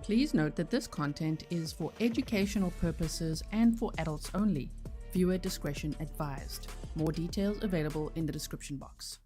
Please note that this content is for educational purposes and for adults only. Viewer discretion advised. More details available in the description box.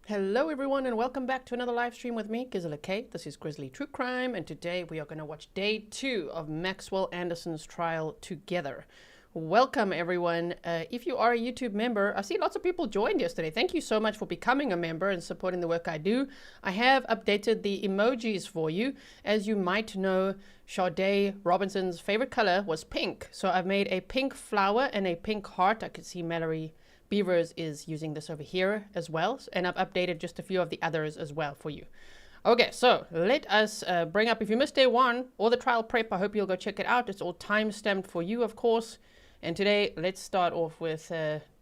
Hello everyone and welcome back to another live stream with me, Guilllot K. This is Grizzly True Crime, and today we are going to watch day 2 of Maxwell Anderson's trial together. Welcome everyone. If you are a YouTube member, I see lots of people joined yesterday. Thank you so much for becoming a member and supporting the work I do. I have updated the emojis for you. As you might know, Sade Robinson's favorite color was pink. So I've made a pink flower and a pink heart. I could see Mallory Beavers is using this over here as well, and I've updated just a few of the others as well for you. Okay, so let us bring up, if you missed day 1 or the trial prep, I hope you'll go check it out. It's all time-stamped for you, of course. And today, let's start off with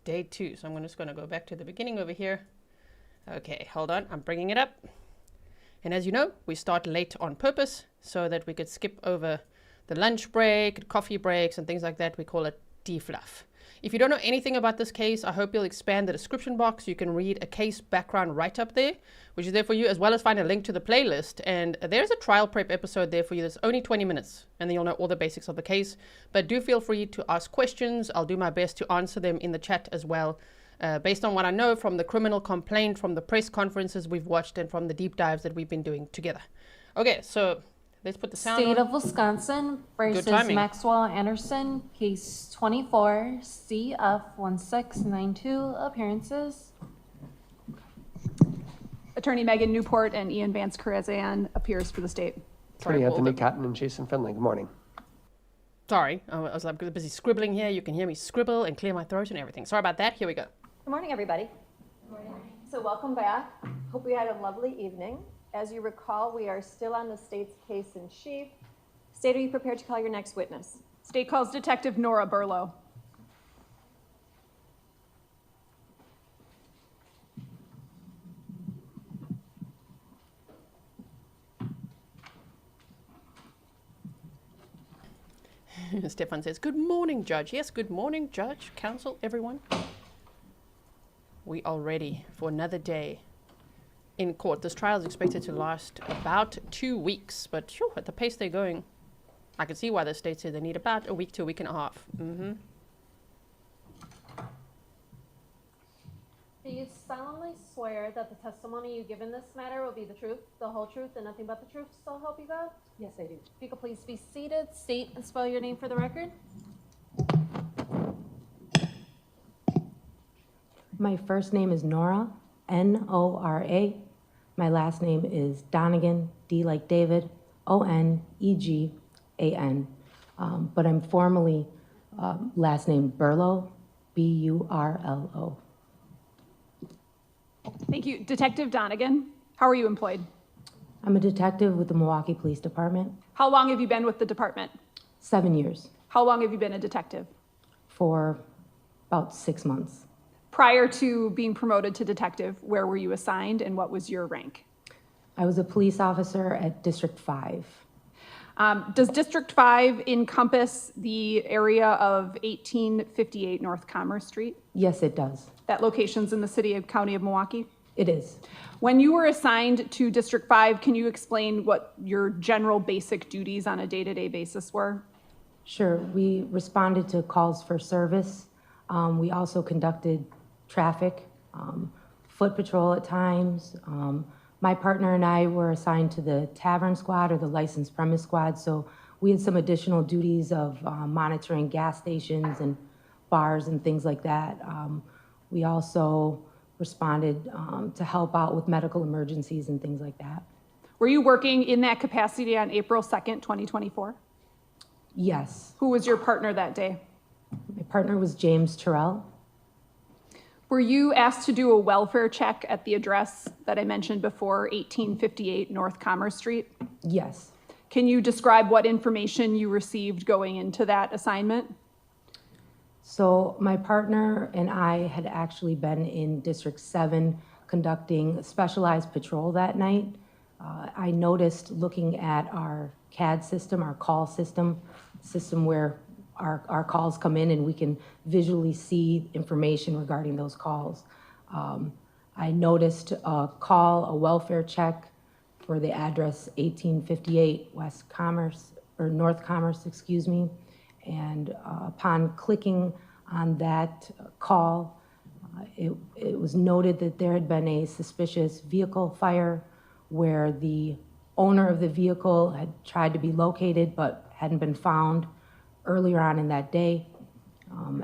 day 2. So I'm just going to go back to the beginning over here. Okay, hold on, I'm bringing it up. And as you know, we start late on purpose so that we could skip over the lunch break, coffee breaks, and things like that. We call it defluff. If you don't know anything about this case, I hope you'll expand the description box. You can read a case background right up there, which is there for you, as well as find a link to the playlist. And there's a trial prep episode there for you. That's only 20 minutes, and then you'll know all the basics of the case. But do feel free to ask questions. I'll do my best to answer them in the chat as well, based on what I know from the criminal complaint, from the press conferences we've watched, and from the deep dives that we've been doing together. Okay, so let's put the sound State on. of Wisconsin versus Maxwell Anderson, case 24, CF1692, appearances. Attorney Meghann Newport and Ian Vance Carezan appears for the state. Attorney Anthony Cotton and Jason Finley. Good morning. Sorry, I was like busy scribbling here. You can hear me scribble and clear my throat and everything. Sorry about that. Here we go. Good morning, everybody. Good morning. So welcome back. Hope we had a lovely evening. As you recall, we are still on the state's case in chief. State, are you prepared to call your next witness? State calls Detective Nora Burlow. Stefan says, good morning, Judge. Yes, good morning, Judge, Counsel, everyone. We are ready for another day in court. This trial is expected to last about 2 weeks, but sure, at the pace they're going, I can see why the state said they need about a week to a week and a half. Do you solemnly swear that the testimony you give in this matter will be the truth, the whole truth, and nothing but the truth, so help you God? Yes, I do. If you could please be seated, state and spell your name for the record. My first name is Nora, Nora. My last name is Donegan, D like David, Onegan. But I'm formally last name Burlow, Burlo. Thank you. Detective Donegan, how are you employed? I'm a detective with the Milwaukee Police Department. How long have you been with the department? 7 years. How long have you been a detective? For about 6 months. Prior to being promoted to detective, where were you assigned and what was your rank? I was a police officer at District 5. Does District 5 encompass the area of 1858 North Commerce Street? Yes, it does. That location's in the county of Milwaukee? It is. When you were assigned to District 5, can you explain what your general basic duties on a day-to-day basis were? Sure. We responded to calls for service. We also conducted traffic, foot patrol at times. My partner and I were assigned to the tavern squad or the licensed premise squad, so we had some additional duties of monitoring gas stations and bars and things like that. We also responded to help out with medical emergencies and things like that. Were you working in that capacity on April 2nd, 2024? Yes. Who was your partner that day? My partner was James Terrell. Were you asked to do a welfare check at the address that I mentioned before, 1858 North Commerce Street? Yes. Can you describe what information you received going into that assignment? So my partner and I had actually been in District 7 conducting a specialized patrol that night. I noticed looking at our CAD system, our call system where our calls come in and we can visually see information regarding those calls. I noticed a call, a welfare check for the address 1858 West Commerce, or North Commerce, excuse me. And upon clicking on that call, it was noted that there had been a suspicious vehicle fire where the owner of the vehicle had tried to be located but hadn't been found earlier on in that day.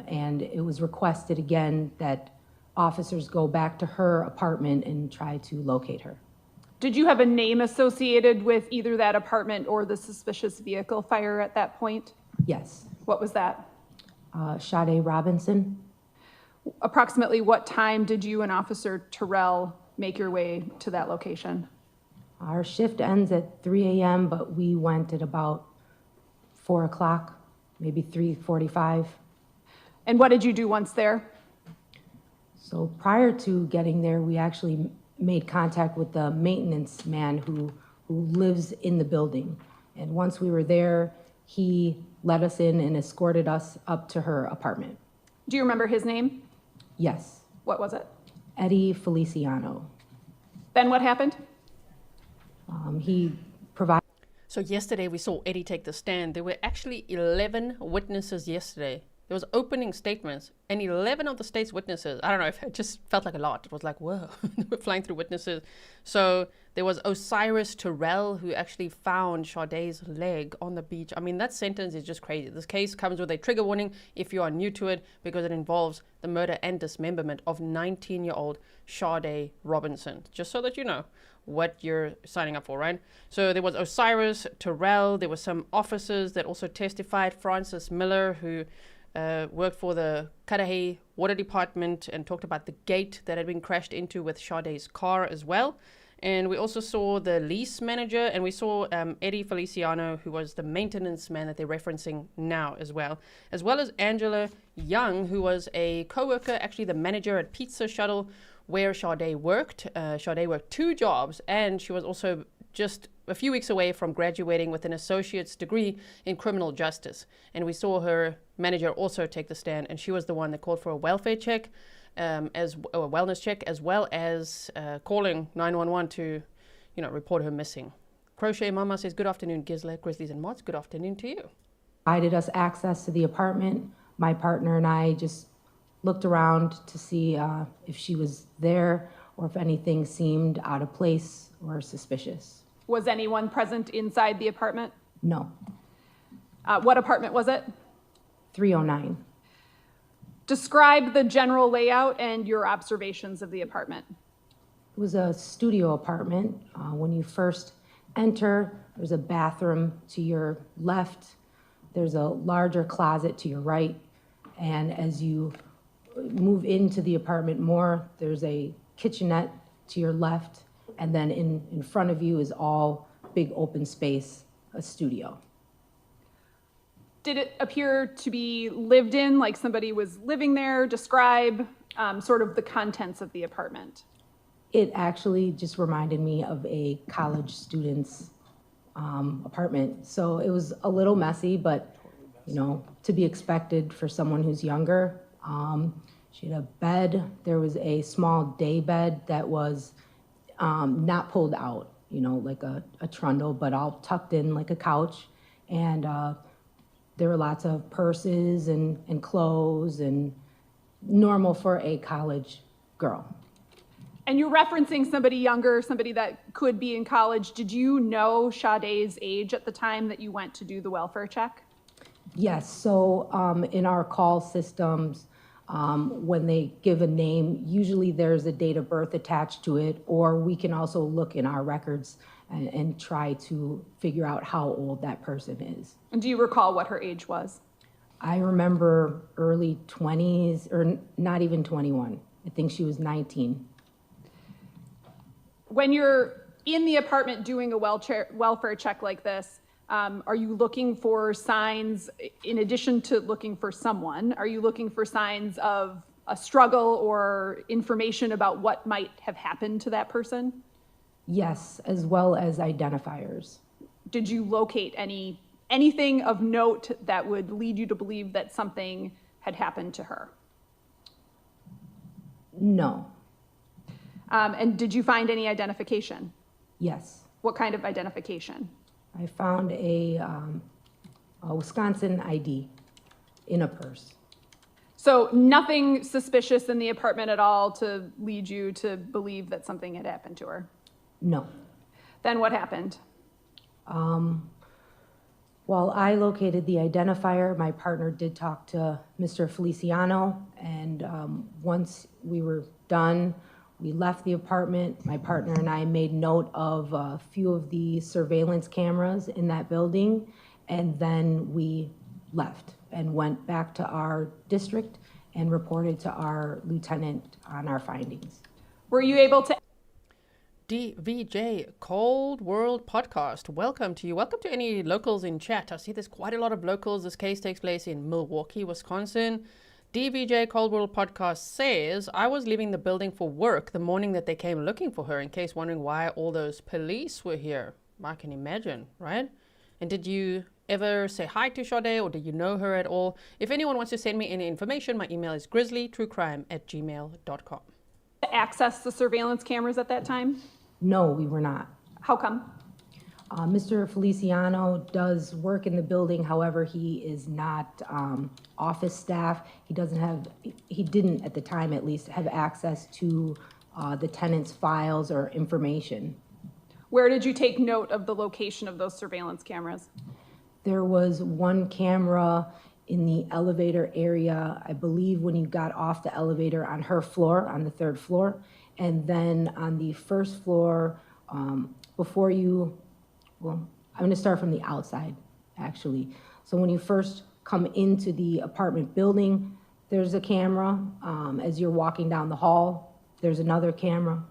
And it was requested again that officers go back to her apartment and try to locate her. Did you have a name associated with either that apartment or the suspicious vehicle fire at that point? Yes. What was that? Sade Robinson. Approximately what time did you and Officer Terrell make your way to that location? Our shift ends at 3 a.m., but we went at about 4 o'clock, maybe 3:45. And what did you do once there? So prior to getting there, we actually made contact with the maintenance man who lives in the building. And once we were there, he let us in and escorted us up to her apartment. Do you remember his name? Yes. What was it? Eddie Feliciano. Then what happened? He provided. So yesterday we saw Eddie take the stand. There were actually 11 witnesses yesterday. There was opening statements, and 11 of the state's witnesses, I don't know, it just felt like a lot. It was like, whoa, we're flying through witnesses. So there was Osiris Terrell, who actually found Sade's leg on the beach. I mean, that sentence is just crazy. This case comes with a trigger warning if you are new to it, because it involves the murder and dismemberment of 19-year-old Sade Robinson. Just so that you know what you're signing up for, right? So there was Osiris Terrell. There were some officers that also testified. Francis Miller, who worked for the Cudahy Water Department and talked about the gate that had been crashed into with Sade's car as well. And we also saw the lease manager, and we saw Eddie Feliciano, who was the maintenance man that they're referencing now as well as Angela Young, who was a co-worker, actually the manager at Pizza Shuttle, where Sade worked. Sade worked 2 jobs, and she was also just a few weeks away from graduating with an associate's degree in criminal justice. And we saw her manager also take the stand, and she was the one that called for a welfare check, as a wellness check, as well as calling 911 to, report her missing. Crochet Mama says, good afternoon, Guilllot, Grizzlies and Mods. Good afternoon to you. Provided us access to the apartment. My partner and I just looked around to see if she was there or if anything seemed out of place or suspicious. Was anyone present inside the apartment? No. What apartment was it? 309. Describe the general layout and your observations of the apartment. It was a studio apartment. When you first enter, there's a bathroom to your left. There's a larger closet to your right. And as you move into the apartment more, there's a kitchenette to your left. And then in front of you is all big open space, a studio. Did it appear to be lived in, like somebody was living there? Describe sort of the contents of the apartment. It actually just reminded me of a college student's apartment. So it was a little messy, but to be expected for someone who's younger. She had a bed. There was a small day bed that was not pulled out, like a trundle, but all tucked in like a couch. And there were lots of purses and clothes, and normal for a college girl. And you're referencing somebody younger, somebody that could be in college. Did you know Sade's age at the time that you went to do the welfare check? Yes, so in our call systems, when they give a name, usually there's a date of birth attached to it, or we can also look in our records and try to figure out how old that person is. And do you recall what her age was? I remember early 20s, or not even 21. I think she was 19. When you're in the apartment doing a welfare check like this, are you looking for signs, in addition to looking for someone, are you looking for signs of a struggle or information about what might have happened to that person? Yes, as well as identifiers. Did you locate anything of note that would lead you to believe that something had happened to her? No. And did you find any identification? Yes. What kind of identification? I found a Wisconsin ID in a purse. So nothing suspicious in the apartment at all to lead you to believe that something had happened to her? No. Then what happened? While I located the identifier, my partner did talk to Mr. Feliciano, and once we were done, we left the apartment. My partner and I made note of a few of the surveillance cameras in that building, and then we left and went back to our district and reported to our lieutenant on our findings. Were you able to... DVJ Cold World Podcast. Welcome to you. Welcome to any locals in chat. I see there's quite a lot of locals. This case takes place in Milwaukee, Wisconsin. DVJ Cold World Podcast says, I was leaving the building for work the morning that they came looking for her, in case wondering why all those police were here. I can imagine, right? And did you ever say hi to Sade, or did you know her at all? If anyone wants to send me any information, my email is grizzlytruecrime@gmail.com. access the surveillance cameras at that time? No, we were not. How come? Mr. Feliciano does work in the building. However, he is not office staff. He didn't at the time at least have access to the tenant's files or information. Where did you take note of the location of those surveillance cameras? There was one camera in the elevator area, I believe when you got off the elevator on her floor, on the 3rd floor, and then on the 1st floor, before you, well, I'm gonna start from the outside, actually. So when you first come into the apartment building, there's a camera. As you're walking down the hall, there's another camera.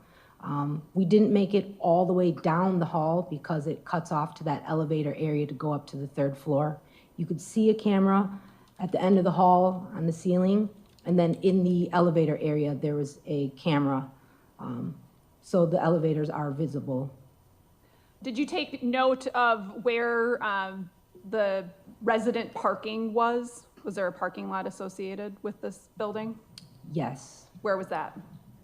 We didn't make it all the way down the hall because it cuts off to that elevator area to go up to the 3rd floor. You could see a camera at the end of the hall on the ceiling, and then in the elevator area, there was a camera. So the elevators are visible. Did you take note of where the resident parking was? Was there a parking lot associated with this building? Yes. Where was that?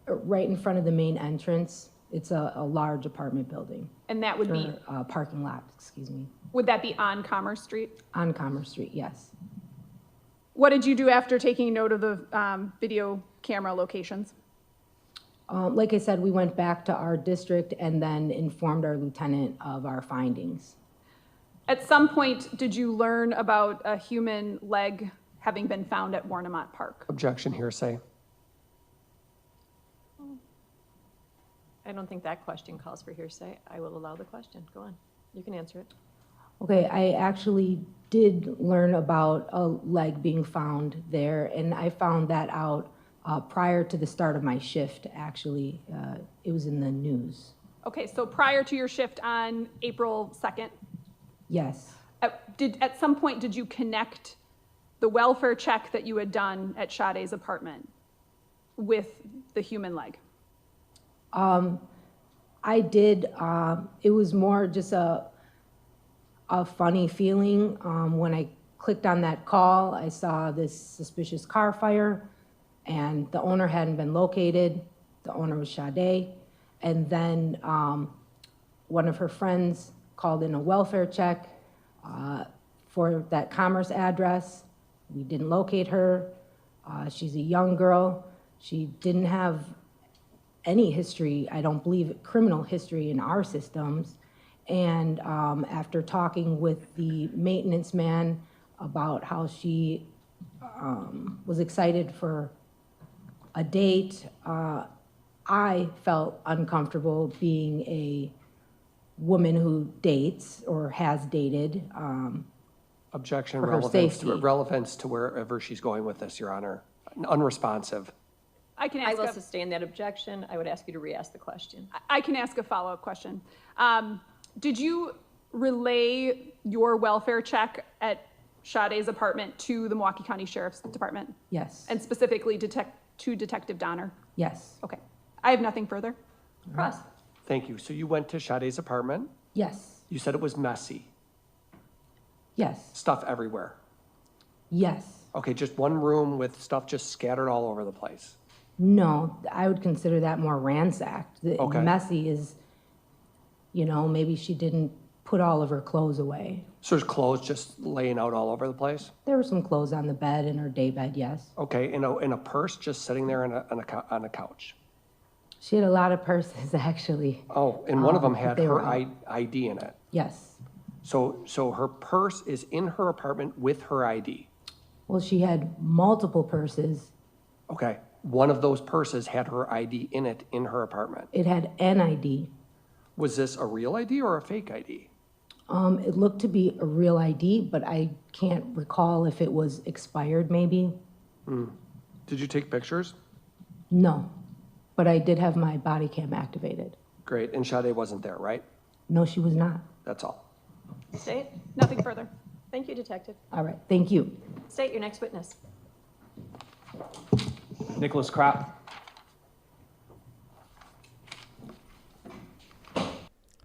Right in front of the main entrance. It's a large apartment building. And that would be? Parking lot, excuse me. Would that be on Commerce Street? On Commerce Street, yes. What did you do after taking note of the video camera locations? Like I said, we went back to our district and then informed our lieutenant of our findings. At some point, did you learn about a human leg having been found at Warnimont Park? Objection, hearsay. I don't think that question calls for hearsay. I will allow the question. Go on. You can answer it. Okay, I actually did learn about a leg being found there, and I found that out prior to the start of my shift, actually. It was in the news. Okay, so prior to your shift on April 2nd? Yes. At some point, did you connect the welfare check that you had done at Sade's apartment with the human leg? I did. It was more just a funny feeling. When I clicked on that call, I saw this suspicious car fire, and the owner hadn't been located. The owner was Sade. And then one of her friends called in a welfare check for that Commerce address. We didn't locate her. She's a young girl. She didn't have any history, I don't believe, criminal history in our systems. And after talking with the maintenance man about how she was excited for a date, I felt uncomfortable being a woman who dates or has dated. Objection, for her relevance to wherever she's going with this, Your Honor. Unresponsive. I will sustain that objection. I would ask you to re-ask the question. I can ask a follow-up question. Did you relay your welfare check at Sade's apartment to the Milwaukee County Sheriff's Department? Yes. And specifically to Detective Donner? Yes. Okay. I have nothing further. Cross. Thank you. So you went to Sade's apartment. Yes. You said it was messy. Yes. Stuff everywhere. Yes. Okay, just one room with stuff just scattered all over the place. No, I would consider that more ransacked. The Okay. messy is, maybe she didn't put all of her clothes away. So there's clothes just laying out all over the place? There were some clothes on the bed in her daybed, yes. Okay, in a purse just sitting there on a couch. She had a lot of purses, actually. Oh, and one of them had they her were out. ID in it. Yes. So her purse is in her apartment with her ID. Well, she had multiple purses. Okay, one of those purses had her ID in it in her apartment. It had an ID. Was this a real ID or a fake ID? It looked to be a real ID, but I can't recall if it was expired, maybe. Did you take pictures? No, but I did have my body cam activated. Great, and Sade wasn't there, right? No, she was not. That's all. State. Nothing further. Thank you, Detective. All right, thank you. State your next witness. Nicholas Kropp.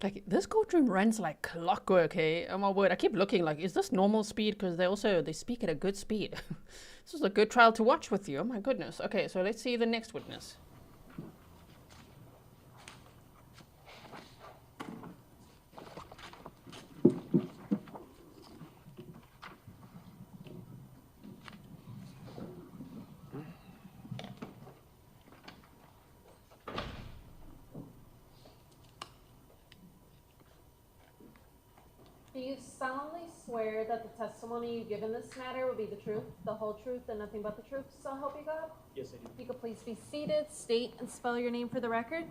Like, this courtroom runs like clockwork, hey? Oh my word, I keep looking like, is this normal speed? Because they speak at a good speed. This is a good trial to watch with you, oh my goodness. Okay, so let's see the next witness. Do you solemnly swear that the testimony you give in this matter will be the truth, the whole truth, and nothing but the truth, so help you God? Yes, I do. You could please be seated, state and spell your name for the record.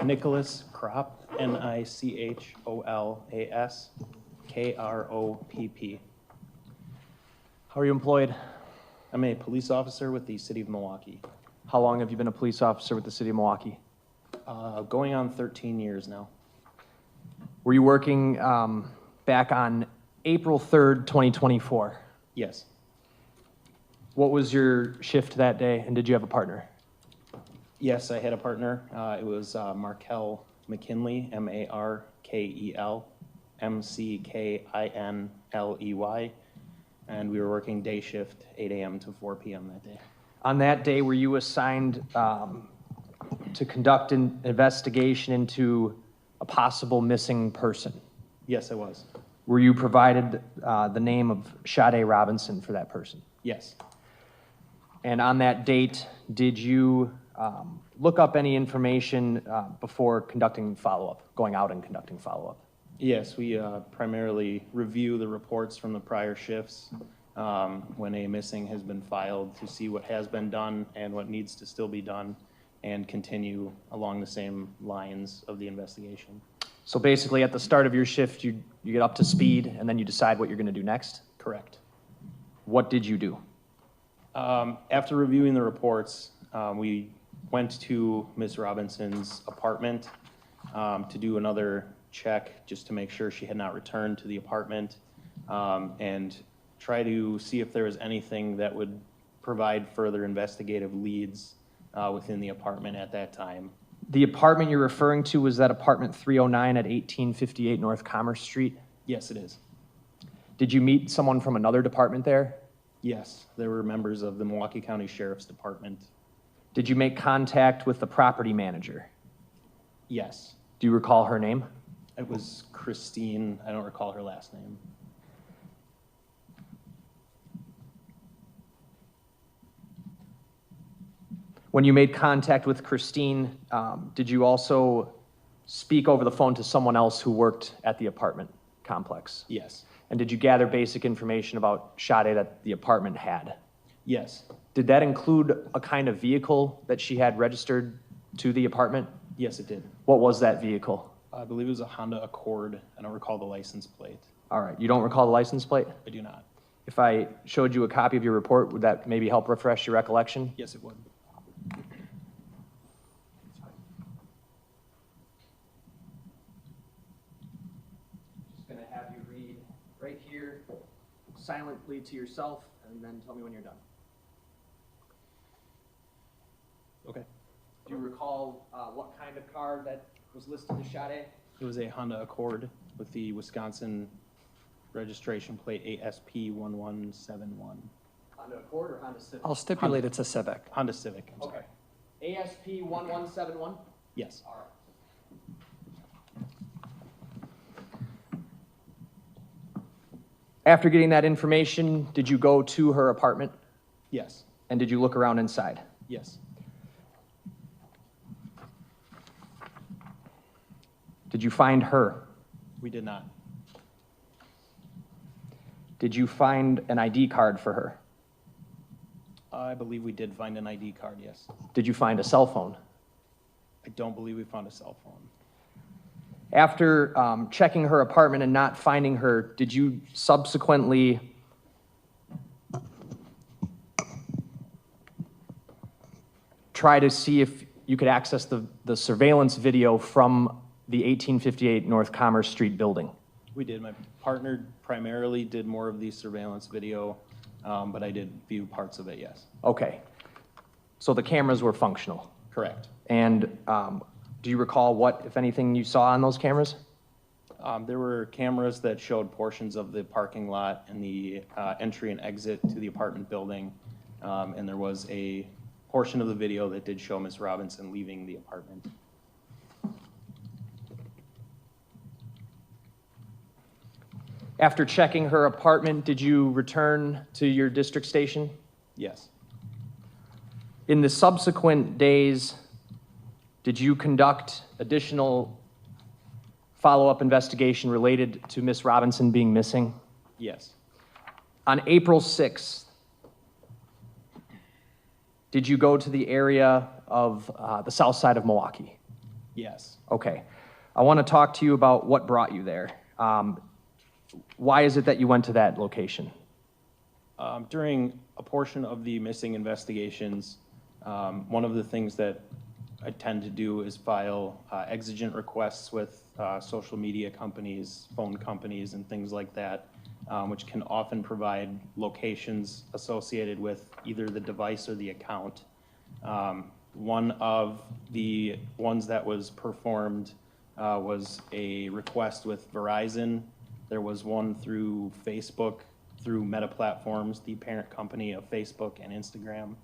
Nicholas Kropp, Nicholas Kropp. How are you employed? I'm a police officer with the City of Milwaukee. How long have you been a police officer with the city of Milwaukee? Going on 13 years now. Were you working back on April 3rd, 2024? Yes. What was your shift that day, and did you have a partner? Yes, I had a partner. It was Markel McKinley, Markel McKinley, and we were working day shift, 8 a.m. to 4 p.m. that day. On that day, were you assigned to conduct an investigation into a possible missing person? Yes, I was. Were you provided the name of Sade Robinson for that person? Yes. And on that date, did you look up any information before conducting follow-up, going out and conducting follow-up? Yes, we primarily review the reports from the prior shifts when a missing has been filed to see what has been done and what needs to still be done, and continue along the same lines of the investigation. So basically, at the start of your shift, you get up to speed, and then you decide what you're going to do next? Correct. What did you do? After reviewing the reports, we went to Ms. Robinson's apartment to do another check just to make sure she had not returned to the apartment, and try to see if there was anything that would provide further investigative leads within the apartment at that time. The apartment you're referring to, was that apartment 309 at 1858 North Commerce Street? Yes, it is. Did you meet someone from another department there? Yes, there were members of the Milwaukee County Sheriff's Department. Did you make contact with the property manager? Yes. Do you recall her name? It was Christine. I don't recall her last name. When you made contact with Christine, did you also speak over the phone to someone else who worked at the apartment complex? Yes. And did you gather basic information about Sade that the apartment had? Yes. Did that include a kind of vehicle that she had registered to the apartment? Yes, it did. What was that vehicle? I believe it was a Honda Accord. I don't recall the license plate. All right, you don't recall the license plate? I do not. If I showed you a copy of your report, would that maybe help refresh your recollection? Yes, it would. silently to yourself and then tell me when you're done. Okay. Do you recall what kind of car that was listed as Sade? It was a Honda Accord with the Wisconsin registration plate ASP1171. Honda Accord or Honda Civic? I'll stipulate it's a Civic. Honda Civic, I'm sorry. Okay. ASP1171? Yes. All right. After getting that information, did you go to her apartment? Yes. And did you look around inside? Yes. Did you find her? We did not. Did you find an ID card for her? I believe we did find an ID card, yes. Did you find a cell phone? I don't believe we found a cell phone. After checking her apartment and not finding her, did you subsequently try to see if you could access the surveillance video from the 1858 North Commerce Street building? We did. My partner primarily did more of the surveillance video, but I did view parts of it, yes. Okay. So the cameras were functional? Correct. And do you recall what, if anything, you saw on those cameras? There were cameras that showed portions of the parking lot and the entry and exit to the apartment building, and there was a portion of the video that did show Ms. Robinson leaving the apartment. After checking her apartment, did you return to your district station? Yes. In the subsequent days, did you conduct additional follow-up investigation related to Ms. Robinson being missing? Yes. On April 6th, did you go to the area of the south side of Milwaukee? Yes. Okay. I want to talk to you about what brought you there. Why is it that you went to that location? During a portion of the missing investigations, one of the things that I tend to do is file exigent requests with social media companies, phone companies, and things like that, which can often provide locations associated with either the device or the account. One of the ones that was performed was a request with Verizon. There was one through Facebook, through Meta Platforms, the parent company of Facebook and Instagram.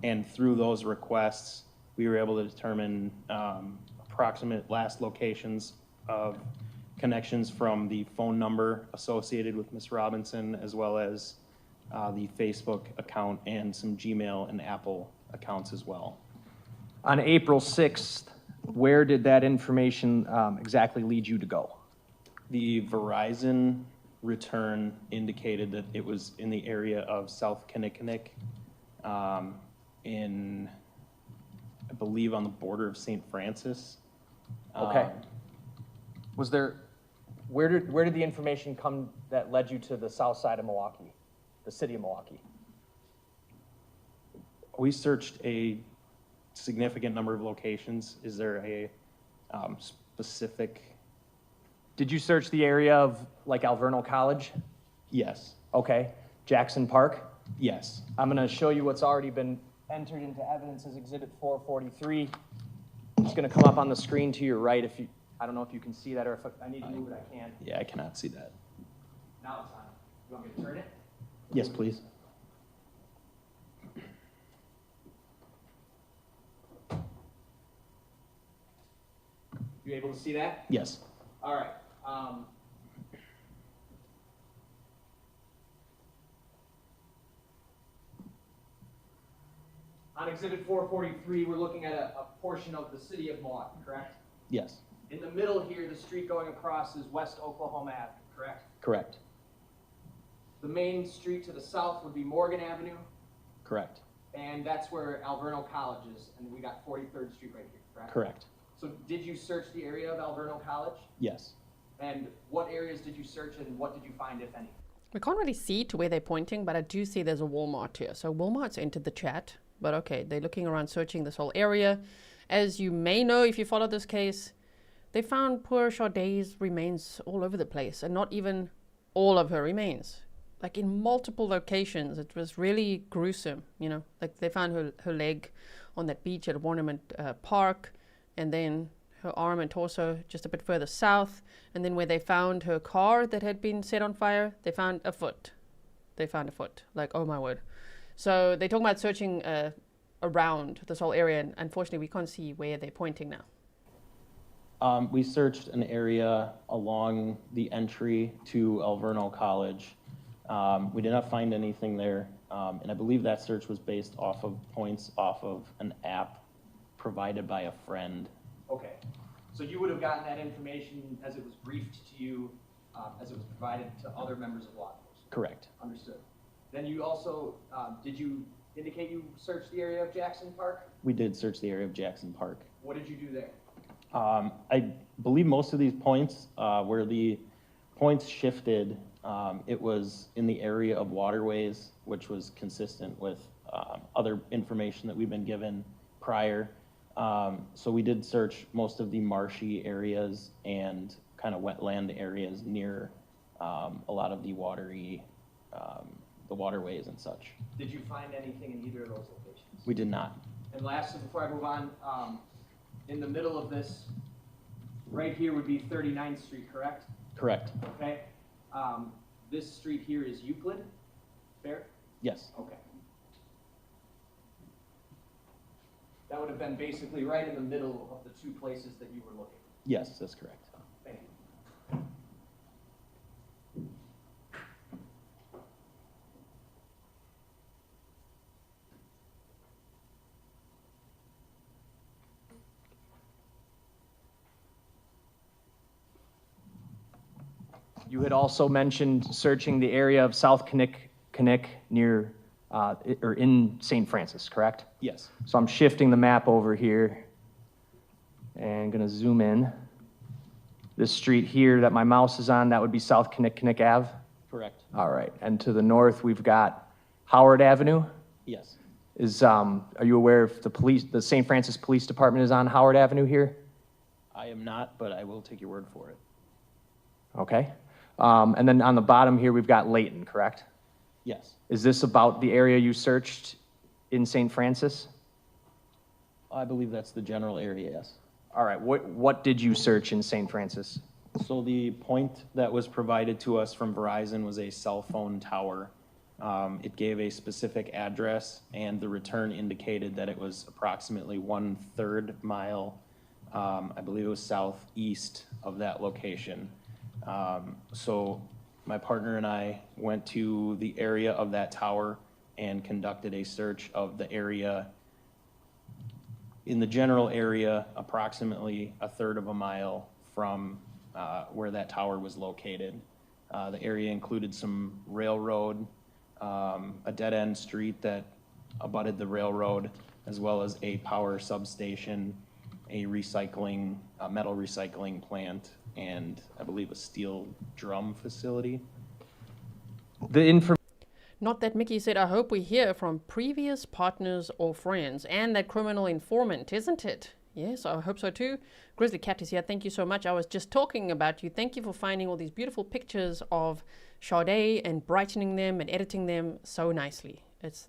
And through those requests, we were able to determine approximate last locations of connections from the phone number associated with Ms. Robinson, as well as the Facebook account and some Gmail and Apple accounts as well. On April 6th, where did that information exactly lead you to go? The Verizon return indicated that it was in the area of South Kinnickinnick, in, I believe, on the border of St. Francis. Okay. Was there, where did the information come that led you to the south side of Milwaukee, the city of Milwaukee? We searched a significant number of locations. Is there a specific? Did you search the area of like Alverno College? Yes. Okay. Jackson Park? Yes. I'm going to show you what's already been entered into evidence as Exhibit 443. It's going to come up on the screen to your right. If you, I don't know if you can see that, or if I need to move it, I can. Yeah, I cannot see that. Now it's on. You want me to turn it? Yes, please. You able to see that? Yes. All right. On Exhibit 443, we're looking at a portion of the city of Milwaukee, correct? Yes. In the middle here, the street going across is West Oklahoma Avenue, correct? Correct. The main street to the south would be Morgan Avenue, Correct. and that's where Alverno College is, and we got 43rd Street right here, correct? Correct. So did you search the area of Alverno College? Yes. And what areas did you search, and what did you find, if any? We can't really see to where they're pointing, but I do see there's a Walmart here. So Walmart's entered the chat, but okay, they're looking around searching this whole area. As you may know, if you follow this case, they found poor Sade's remains all over the place, and not even all of her remains. like in multiple locations. It was really gruesome, you know, like they found her leg on that beach at Warnimont Park, and then her arm and torso just a bit further south, and then where they found her car that had been set on fire, they found a foot. They found a foot, like, oh my word. So they talk about searching around this whole area, and unfortunately we can't see where they're pointing now. We searched an area along the entry to Alverno College. We did not find anything there, and I believe that search was based off of points off of an app provided by a friend. Okay, so you would have gotten that information as it was briefed to you, as it was provided to other members of law enforcement? Correct. Understood. Then you also, did you indicate you searched the area of Jackson Park? We did search the area of Jackson Park. What did you do there? I believe most of these points, where the points shifted, it was in the area of waterways, which was consistent with other information that we've been given prior. So we did search most of the marshy areas and kind of wetland areas near a lot of the watery, the waterways and such. Did you find anything in either of those locations? We did not. And lastly, before I move on, in the middle of this, right here would be 39th Street, correct? Correct. Okay. This street here is Euclid, fair? Yes. Okay. That would have been basically right in the middle of the two places that you were looking. Yes, that's correct. Thank you. You had also mentioned searching the area of South Kinnick near, or in St. Francis, correct? Yes. So I'm shifting the map over here and gonna zoom in. This street here that my mouse is on, that would be South Kinnick Ave? Correct. All right, and to the north, we've got Howard Avenue. Yes. Are you aware if the St. Francis Police Department is on Howard Avenue here? I am not, but I will take your word for it. Okay. And then on the bottom here, we've got Layton, correct? Yes. Is this about the area you searched in St. Francis? I believe that's the general area, yes. All right, what did you search in St. Francis? So the point that was provided to us from Verizon was a cell phone tower. It gave a specific address, and the return indicated that it was approximately 1/3 mile, I believe it was southeast of that location. So my partner and I went to the area of that tower and conducted a search of the area, in the general area, approximately 1/3 of a mile from where that tower was located. The area included some railroad, a dead-end street that abutted the railroad, as well as a power substation, a metal recycling plant, and I believe a steel drum facility. Not that Mickey said, I hope we hear from previous partners or friends and that criminal informant, isn't it? Yes, I hope so too. Grizzly Cat is here. Thank you so much. I was just talking about you. Thank you for finding all these beautiful pictures of Sade and brightening them and editing them so nicely. This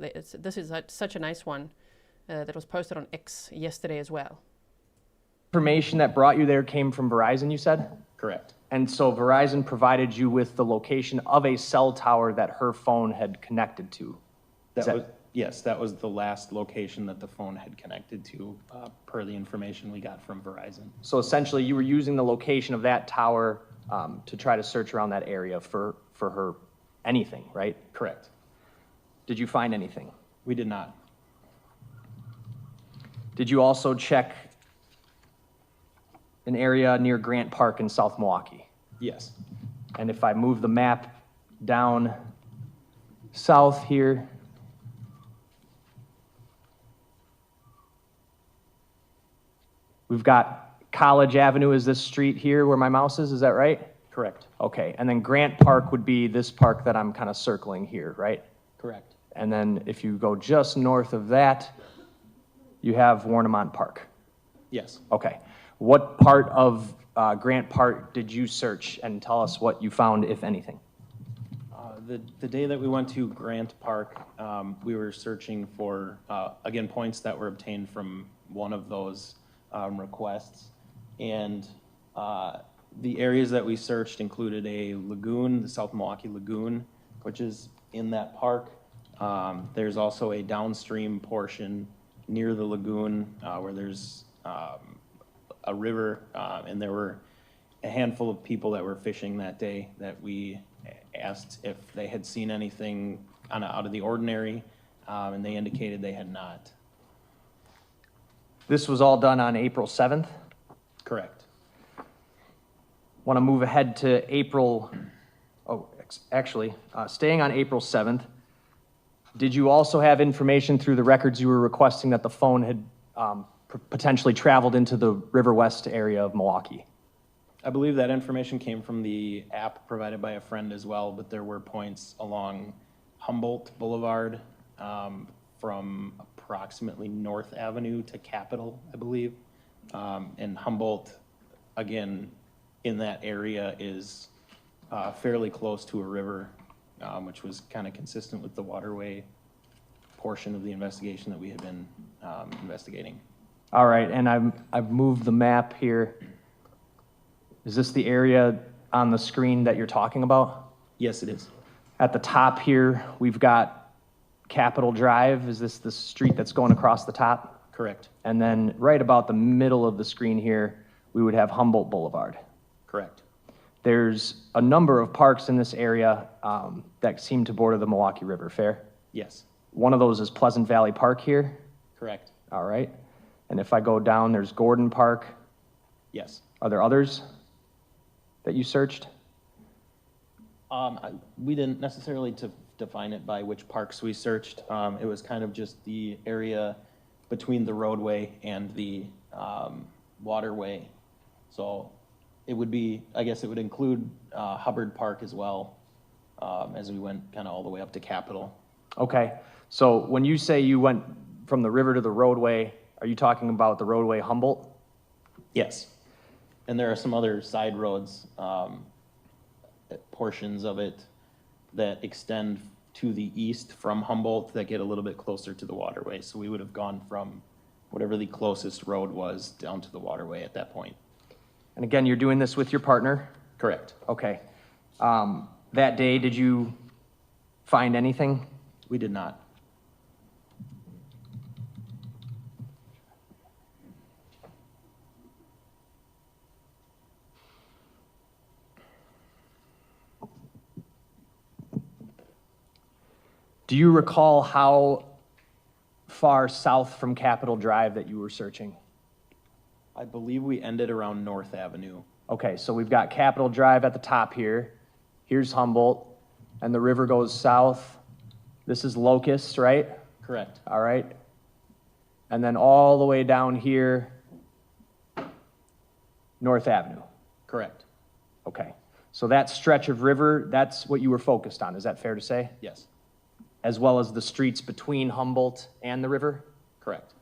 is such a nice one that was posted on X yesterday as well. Information that brought you there came from Verizon, you said? Correct. And so Verizon provided you with the location of a cell tower that her phone had connected to? Yes, that was the last location that the phone had connected to, per the information we got from Verizon. So essentially, you were using the location of that tower to try to search around that area for her anything, right? Correct. Did you find anything? We did not. Did you also check an area near Grant Park in South Milwaukee? Yes. And if I move the map down south here, we've got College Avenue is this street here where my mouse is that right? Correct. Okay, and then Grant Park would be this park that I'm kind of circling here, right? Correct. And then if you go just north of that, you have Warnimont Park. Yes. Okay. What part of Grant Park did you search, and tell us what you found, if anything? The day that we went to Grant Park, we were searching for, again, points that were obtained from one of those requests. And the areas that we searched included a lagoon, the South Milwaukee Lagoon, which is in that park. There's also a downstream portion near the lagoon where there's a river, and there were a handful of people that were fishing that day that we asked if they had seen anything out of the ordinary, and they indicated they had not. This was all done on April 7th? Correct. Want to move ahead to April, staying on April 7th, did you also have information through the records you were requesting that the phone had potentially traveled into the River West area of Milwaukee? I believe that information came from the app provided by a friend as well, but there were points along Humboldt Boulevard from approximately North Avenue to Capitol, I believe. And Humboldt, again, in that area is fairly close to a river, which was kind of consistent with the waterway portion of the investigation that we had been investigating. All right, and I've moved the map here. Is this the area on the screen that you're talking about? Yes, it is. At the top here, we've got Capitol Drive. Is this the street that's going across the top? Correct. And then right about the middle of the screen here, we would have Humboldt Boulevard. Correct. There's a number of parks in this area that seem to border the Milwaukee River, fair? Yes. One of those is Pleasant Valley Park here. Correct. All right. And if I go down, there's Gordon Park. Yes. Are there others that you searched? We didn't necessarily define it by which parks we searched. It was kind of just the area between the roadway and the waterway. So it would be, I guess it would include Hubbard Park as well, as we went kind of all the way up to Capitol. Okay. So when you say you went from the river to the roadway, are you talking about the roadway Humboldt? Yes. And there are some other side roads, portions of it that extend to the east from Humboldt that get a little bit closer to the waterway. So we would have gone from whatever the closest road was down to the waterway at that point. And again, you're doing this with your partner? Correct. Okay. That day, did you find anything? We did not. Do you recall how far south from Capitol Drive that you were searching? I believe we ended around North Avenue. Okay, so we've got Capitol Drive at the top here. Here's Humboldt, and the river goes south. This is Locust, right? Correct. All right. And then all the way down here, North Avenue. Correct. Okay. So that stretch of river, that's what you were focused on. Is that fair to say? Yes. As well as the streets between Humboldt and the river? Correct.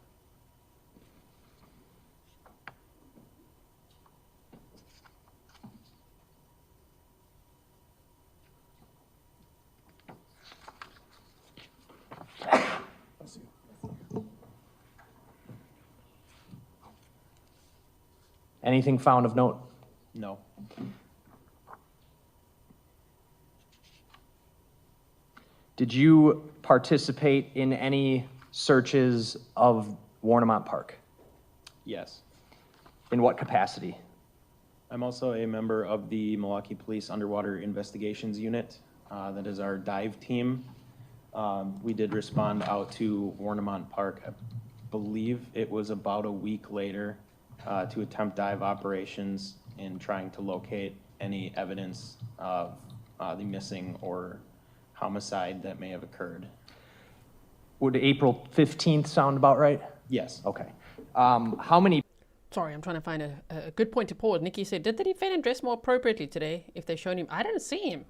Anything found of note? No. Did you participate in any searches of Warnimont Park? Yes. In what capacity? I'm also a member of the Milwaukee Police Underwater Investigations Unit. That is our dive team. We did respond out to Warnimont Park. I believe it was about a week later to attempt dive operations in trying to locate any evidence of the missing or homicide that may have occurred. Would April 15th sound about right? Yes. Okay. How many? Sorry, I'm trying to find a good point to pause. Nikki said, did the defendant dress more appropriately today if they showed him? I didn't see him.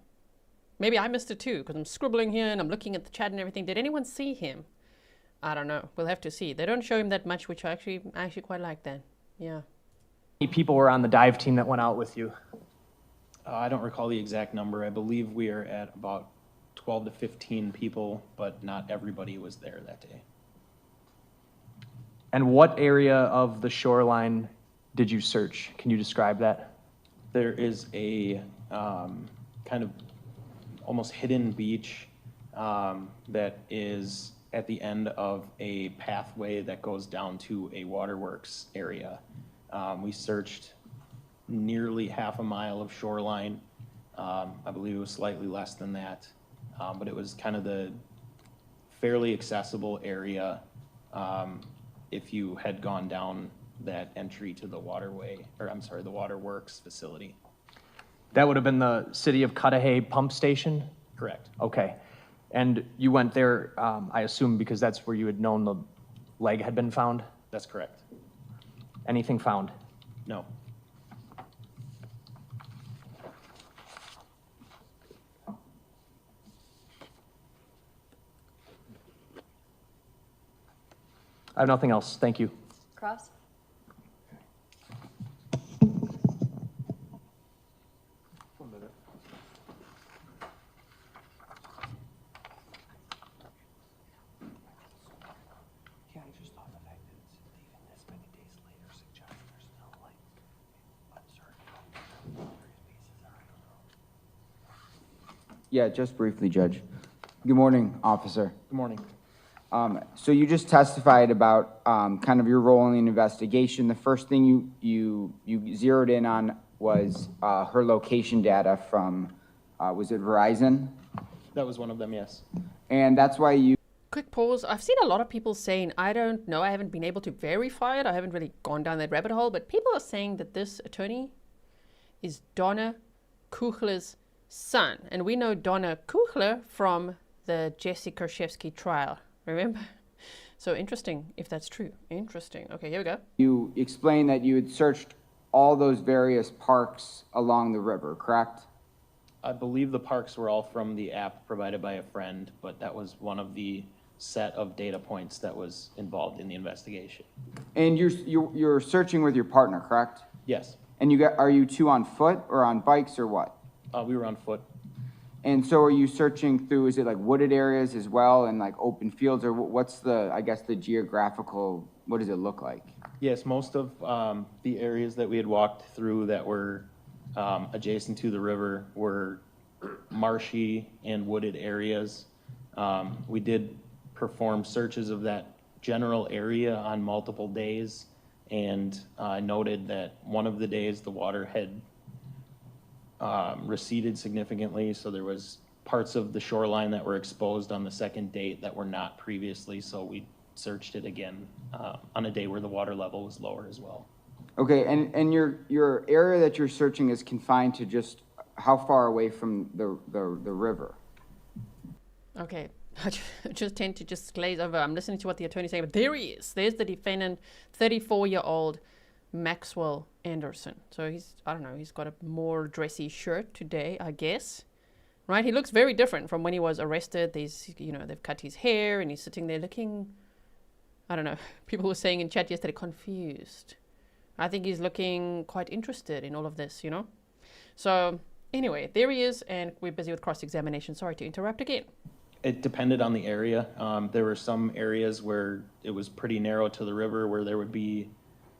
Maybe I missed it too, because I'm scribbling here and I'm looking at the chat and everything. Did anyone see him? I don't know. We'll have to see. They don't show him that much, which I actually quite like that. Yeah. How many people were on the dive team that went out with you? I don't recall the exact number. I believe we are at about 12 to 15 people, but not everybody was there that day. And what area of the shoreline did you search? Can you describe that? There is a kind of almost hidden beach that is at the end of a pathway that goes down to a waterworks area. We searched nearly half a mile of shoreline. I believe it was slightly less than that, but it was kind of the fairly accessible area if you had gone down that entry to the waterway, or I'm sorry, the waterworks facility. That would have been the City of Cudahy pump station? Correct. Okay. And you went there, I assume, because that's where you had known the leg had been found? That's correct. Anything found? No. I have nothing else. Thank you. Cross? Yeah, just briefly, Judge. Good morning, officer. Good morning. So you just testified about kind of your role in the investigation. The first thing you zeroed in on was her location data from, was it Verizon? That was one of them, yes. And that's why you... Quick pause. I've seen a lot of people saying, I don't know, I haven't been able to verify it. I haven't really gone down that rabbit hole, but people are saying that this attorney is Donna Kuchler's son. And we know Donna Kuchler from the Jesse Kershevsky trial, remember? So interesting if that's true. Interesting. Okay, here we go. You explained that you had searched all those various parks along the river, correct? I believe the parks were all from the app provided by a friend, but that was one of the set of data points that was involved in the investigation. And you're searching with your partner, correct? Yes. And are you two on foot or on bikes or what? We were on foot. And so are you searching through, is it like wooded areas as well and like open fields, or what's the, I guess, the geographical, what does it look like? Yes, most of the areas that we had walked through that were adjacent to the river were marshy and wooded areas. We did perform searches of that general area on multiple days, and noted that one of the days the water had receded significantly, so there was parts of the shoreline that were exposed on the second date that were not previously, so we searched it again on a day where the water level was lower as well. Okay, and your area that you're searching is confined to just how far away from the river? Okay, I just tend to just glaze over. I'm listening to what the attorney's saying, but there he is. There's the defendant, 34-year-old Maxwell Anderson. So he's, I don't know, he's got a more dressy shirt today, I guess. Right? He looks very different from when he was arrested. These, you know, they've cut his hair and he's sitting there looking, I don't know, people were saying in chat yesterday, confused. I think he's looking quite interested in all of this, you know? So anyway, there he is, and we're busy with cross-examination. Sorry to interrupt again. It depended on the area. There were some areas where it was pretty narrow to the river, where there would be,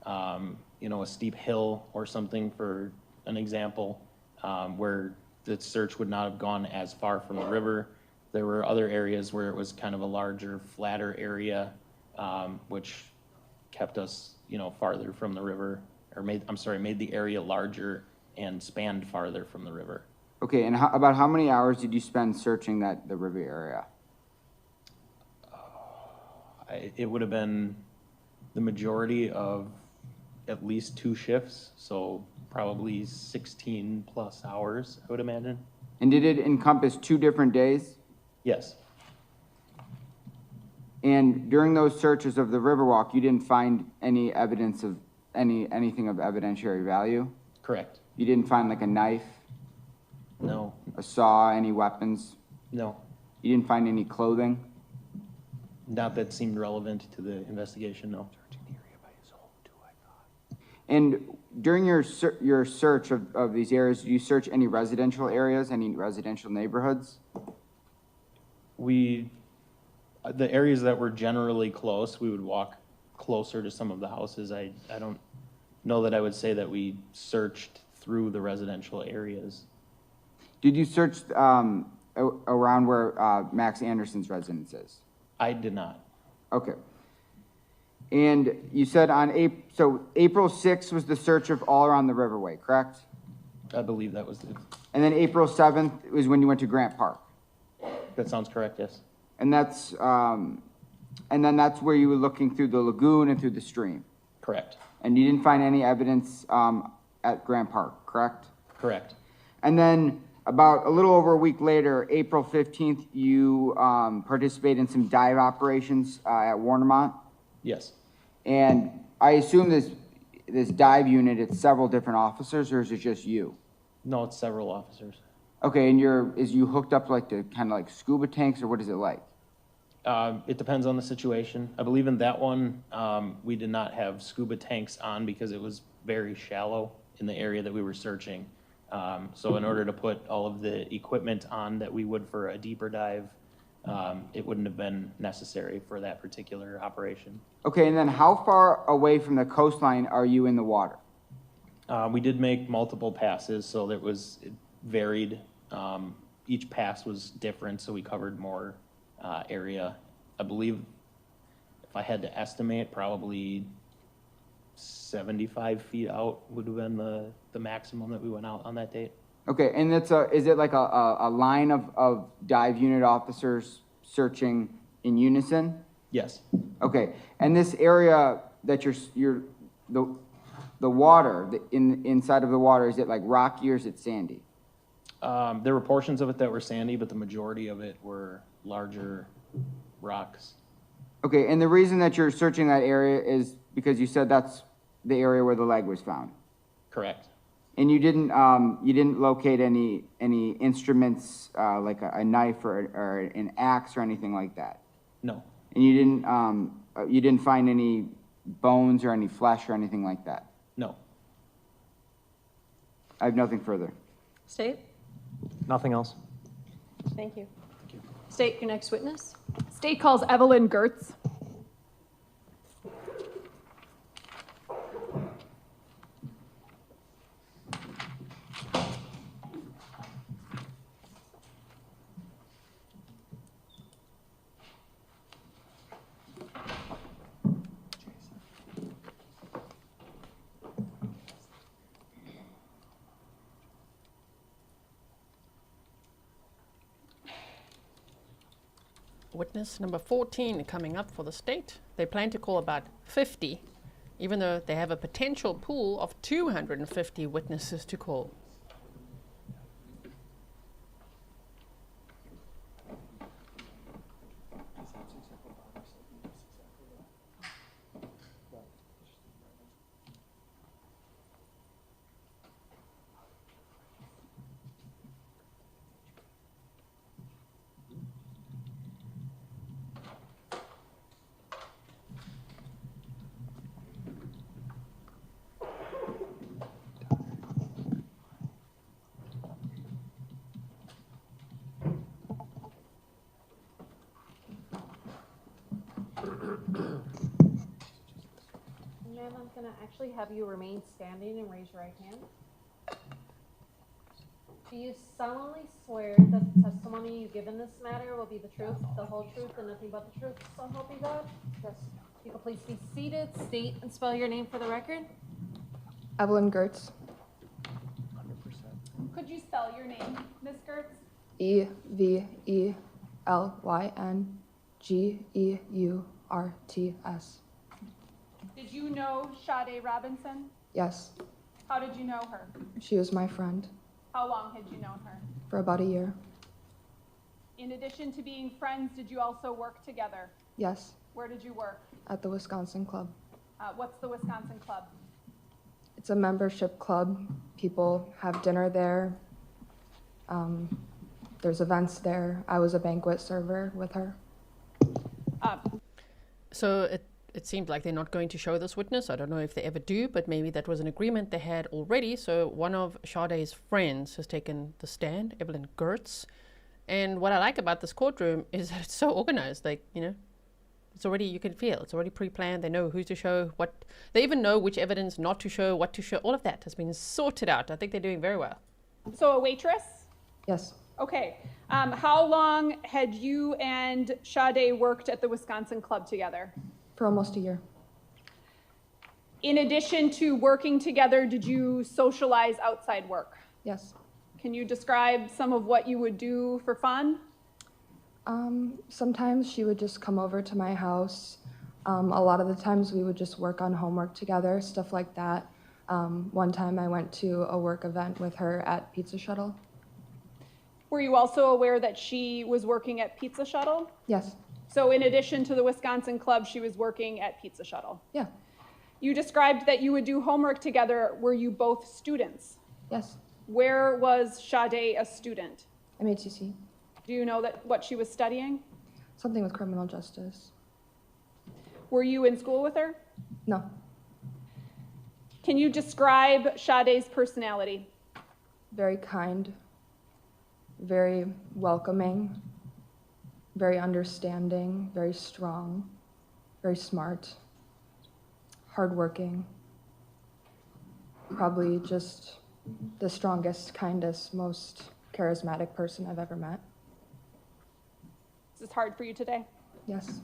you know, a steep hill or something, for an example, where the search would not have gone as far from the river. There were other areas where it was kind of a larger, flatter area, which kept us, you know, farther from the river, or made the area larger and spanned farther from the river. Okay, and about how many hours did you spend searching the river area? It would have been the majority of at least 2 shifts, so probably 16 plus hours, I would imagine. And did it encompass 2 different days? Yes. And during those searches of the Riverwalk, you didn't find any evidence of anything of evidentiary value? Correct. You didn't find like a knife? No. A saw, any weapons? No. You didn't find any clothing? Not that seemed relevant to the investigation, no. And during your search of these areas, did you search any residential areas, any residential neighborhoods? The areas that were generally close, we would walk closer to some of the houses. I don't know that I would say that we searched through the residential areas. Did you search around where Max Anderson's residence is? I did not. Okay. And you said so April 6th was the search of all around the Riverway, correct? I believe that was And then April 7th was when you went to Grant Park? that sounds correct, yes. And that's, and then that's where you were looking through the lagoon and through the stream? Correct. And you didn't find any evidence at Grant Park, correct? Correct. And then about a little over a week later, April 15th, you participated in some dive operations at Warnimont? Yes. And I assume this dive unit, it's several different officers, or is it just you? No, it's several officers. Okay, and is you hooked up like to kind of like scuba tanks, or what is it like? It depends on the situation. I believe in that one, we did not have scuba tanks on because it was very shallow in the area that we were searching. So in order to put all of the equipment on that we would for a deeper dive, it wouldn't have been necessary for that particular operation. Okay, and then how far away from the coastline are you in the water? We did make multiple passes, so it varied. Each pass was different, so we covered more area. I believe, if I had to estimate, probably 75 feet out would have been the maximum that we went out on that date. Okay, and is it like a line of dive unit officers searching in unison? Yes. Okay, and this area that the water, inside of the water, is it like rocky or is it sandy? There were portions of it that were sandy, but the majority of it were larger rocks. Okay, and the reason that you're searching that area is because you said that's the area where the leg was found? Correct. And you didn't locate any instruments like a knife or an axe or anything like that? No. And you didn't find any bones or any flesh or anything like that? No. I have nothing further. State? Nothing else. Thank you. State, your next witness. State calls Evelyn Guerts. Witness number 14 coming up for the state. They plan to call about 50, even though they have a potential pool of 250 witnesses to call. Ma'am, I'm going to actually have you remain standing and raise your right hand. Do you solemnly swear that the testimony you give in this matter will be the truth, the whole truth, and nothing but the truth, so help you God? Yes. You can please be seated, state and spell your name for the record. Evelyn Guerts. 100%. Could you spell your name, Ms. Guerts? EVELYNGEURTS. Did you know Sade Robinson? Yes, How did you know her? she was my friend How long had you known her? for about a year. In addition to being friends, did you also work together? Yes, Where did you work? at the Wisconsin Club. What's the Wisconsin Club? It's a membership club. People have dinner there. There's events there. I was a banquet server with her. So it seemed like they're not going to show this witness. I don't know if they ever do, but maybe that was an agreement they had already. So one of Sade's friends has taken the stand, Evelyn Guerts, And what I like about this courtroom is that it's so organized. Like, it's already, you can feel, it's already pre-planned. They know who to show, they even know which evidence not to show, what to show. All of that has been sorted out. I think they're doing very well. So a waitress? Yes. Okay. How long had you and Sade worked at the Wisconsin Club together? For almost a year. In addition to working together, did you socialize outside work? Yes. Can you describe some of what you would do for fun? Sometimes she would just come over to my house. A lot of the times we would just work on homework together, stuff like that. One time I went to a work event with her at Pizza Shuttle. Were you also aware that she was working at Pizza Shuttle? Yes. So in addition to the Wisconsin Club, she was working at Pizza Shuttle? Yeah. You described that you would do homework together. Were you both students? Yes. Where was Sade a student? MCSO. Do you know what she was studying? Something with criminal justice. Were you in school with her? No. Can you describe Sade's personality? Very kind, very welcoming, very understanding, very strong, very smart, hardworking. Probably just the strongest, kindest, most charismatic person I've ever met. Is this hard for you today? Yes.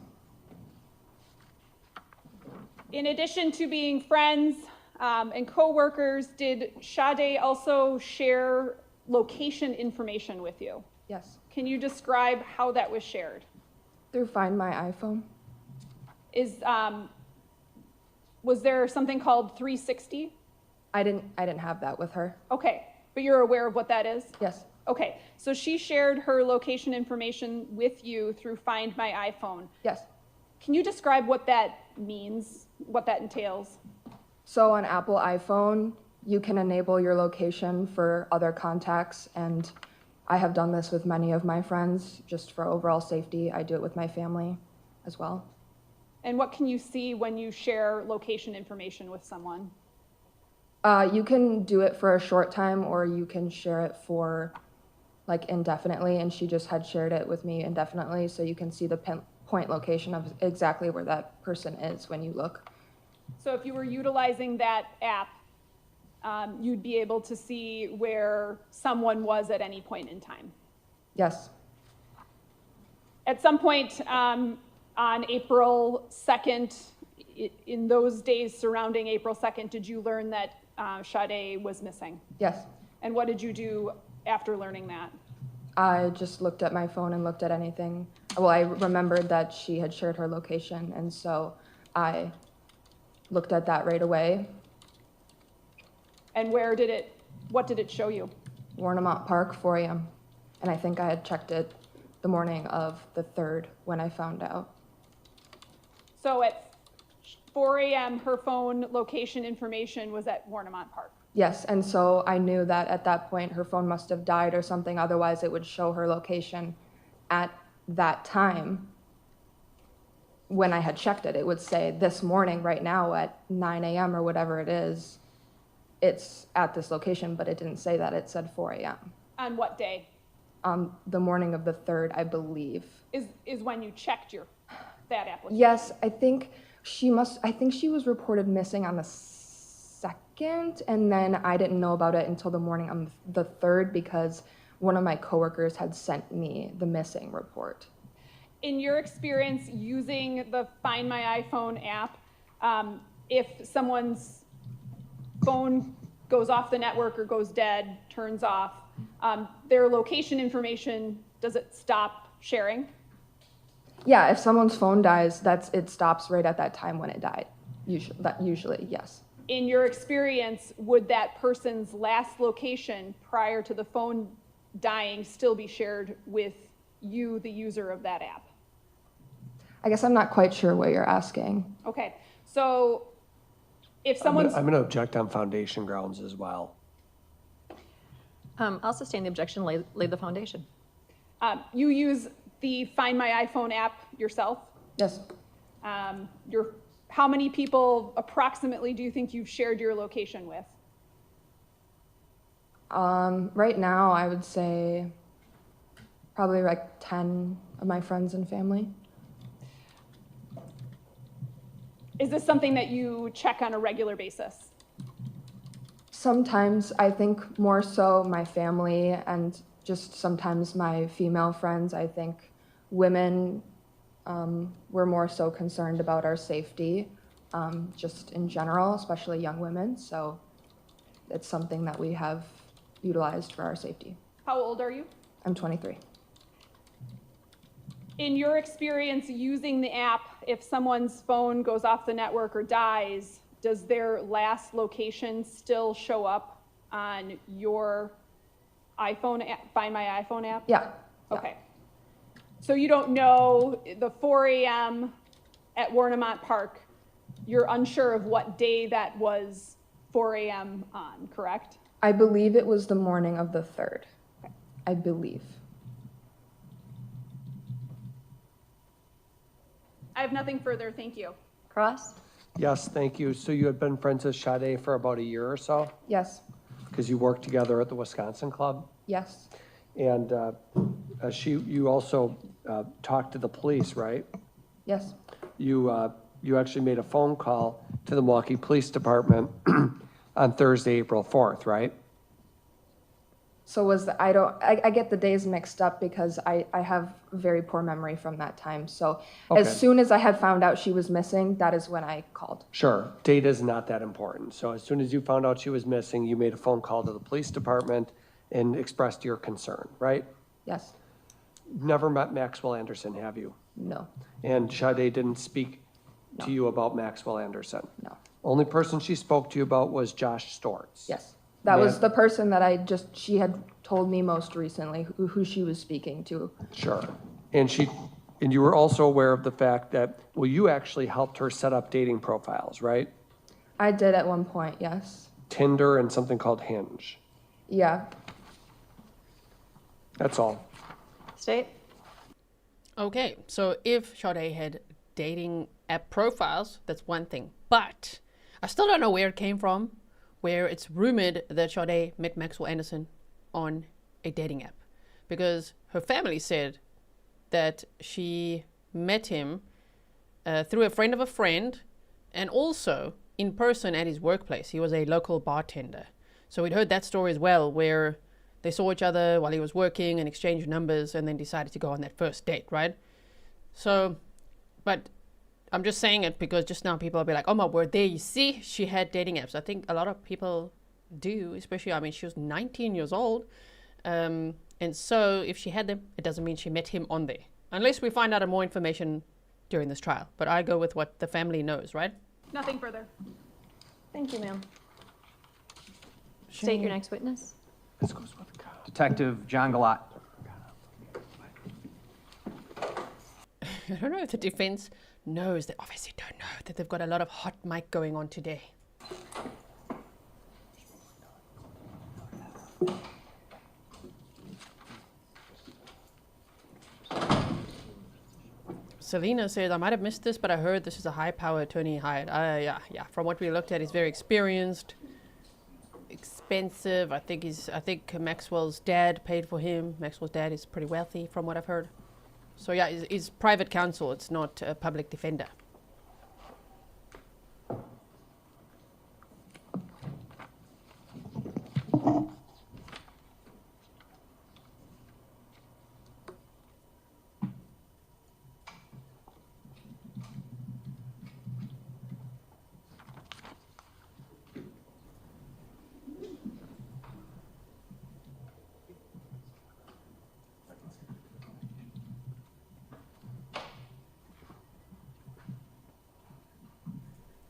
In addition to being friends and co-workers, did Sade also share location information with you? Yes. Can you describe how that was shared? Through Find My iPhone. Was there something called 360? I didn't have that with her. Okay, but you're aware of what that is? Yes. Okay, so she shared her location information with you through Find My iPhone. Yes. Can you describe what that means, what that entails? So on Apple iPhone, you can enable your location for other contacts, and I have done this with many of my friends just for overall safety. I do it with my family as well. And what can you see when you share location information with someone? You can do it for a short time, or you can share it for like indefinitely, and she just had shared it with me indefinitely, so you can see the pinpoint location of exactly where that person is when you look. So if you were utilizing that app, you'd be able to see where someone was at any point in time? Yes. At some point on April 2nd, in those days surrounding April 2nd, did you learn that Sade was missing? Yes. And what did you do after learning that? I just looked at my phone and looked at anything. Well, I remembered that she had shared her location, and so I looked at that right away. And what did it show you? Warnimont Park, 4 a.m. And I think I had checked it the morning of the 3rd when I found out. So at 4 a.m., her phone location information was at Warnimont Park. Yes, and so I knew that at that point her phone must have died or something, otherwise it would show her location at that time. When I had checked it, it would say this morning, right now at 9 a.m. or whatever it is, it's at this location, but it didn't say that, it said 4 a.m. On what day? The morning of the 3rd, I believe. Is when you checked that application? Yes, I think she was reported missing on the 2nd, and then I didn't know about it until the morning on the 3rd because one of my coworkers had sent me the missing report. In your experience using the Find My iPhone app, if someone's phone goes off the network or goes dead, turns off, their location information, does it stop sharing? Yeah, if someone's phone dies, it stops right at that time when it died. Usually, yes. In your experience, would that person's last location prior to the phone dying still be shared with you, the user of that app? I guess I'm not quite sure what you're asking. Okay, so if someone's... I'm going to object on foundation grounds as well. I'll sustain the objection, lay the foundation. You use the Find My iPhone app yourself? Yes. How many people approximately do you think you've shared your location with? Right now, I would say Probably like 10 of my friends and family. Is this something that you check on a regular basis? Sometimes I think more so my family and just sometimes my female friends. I think women were more so concerned about our safety, just in general, especially young women. So it's something that we have utilized for our safety. How old are you? I'm 23. In your experience using the app, if someone's phone goes off the network or dies, does their last location still show up on your iPhone app, Find My iPhone app? Yeah. Okay. So you don't know the 4 a.m. at Warnimont Park, you're unsure of what day that was 4 a.m. on, correct? I believe it was the morning of the 3rd. Okay. I believe. I have nothing further, thank you. Cross? Yes, thank you. So you had been friends with Sade for about a year or so? Yes. Because you worked together at the Wisconsin Club? Yes. And you also talked to the police, right? Yes. You actually made a phone call to the Milwaukee Police Department on Thursday, April 4th, right? So I get the days mixed up because I have very poor memory from that time. So Okay. as soon as I had found out she was missing, that is when I called. Sure, data is not that important. So as soon as you found out she was missing, you made a phone call to the police department and expressed your concern, right? Yes. Never met Maxwell Anderson, have you? No. And Sade didn't speak to you about Maxwell Anderson? No. Only person she spoke to you about was Josh Stortz? Yes. That was the person that she had told me most recently who she was speaking to. Sure. And you were also aware of the fact that, well, you actually helped her set up dating profiles, right? I did at one point, yes. Tinder and something called Hinge. Yeah. That's all. State? Okay, so if Sade had dating app profiles, that's one thing. But I still don't know where it came from, where it's rumored that Sade met Maxwell Anderson on a dating app. Because her family said that she met him through a friend of a friend and also in person at his workplace. He was a local bartender. So we'd heard that story as well, where they saw each other while he was working and exchanged numbers and then decided to go on that first date, right? So, but I'm just saying it because just now people will be like, oh my word, there you see, she had dating apps. I think a lot of people do, especially, I mean, she was 19 years old. And so if she had them, it doesn't mean she met him on there. Unless we find out more information during this trial. But I go with what the family knows, right? Nothing further. Thank you, ma'am. State your next witness. Detective John Guilllot. I don't know if the defense knows. They obviously don't know that they've got a lot of hot mic going on today. Selena says, I might have missed this, but I heard this is a high-power attorney hired. Yeah. From what we looked at, he's very experienced, expensive. I think Maxwell's dad paid for him. Maxwell's dad is pretty wealthy, from what I've heard. So yeah, he's private counsel. It's not a public defender.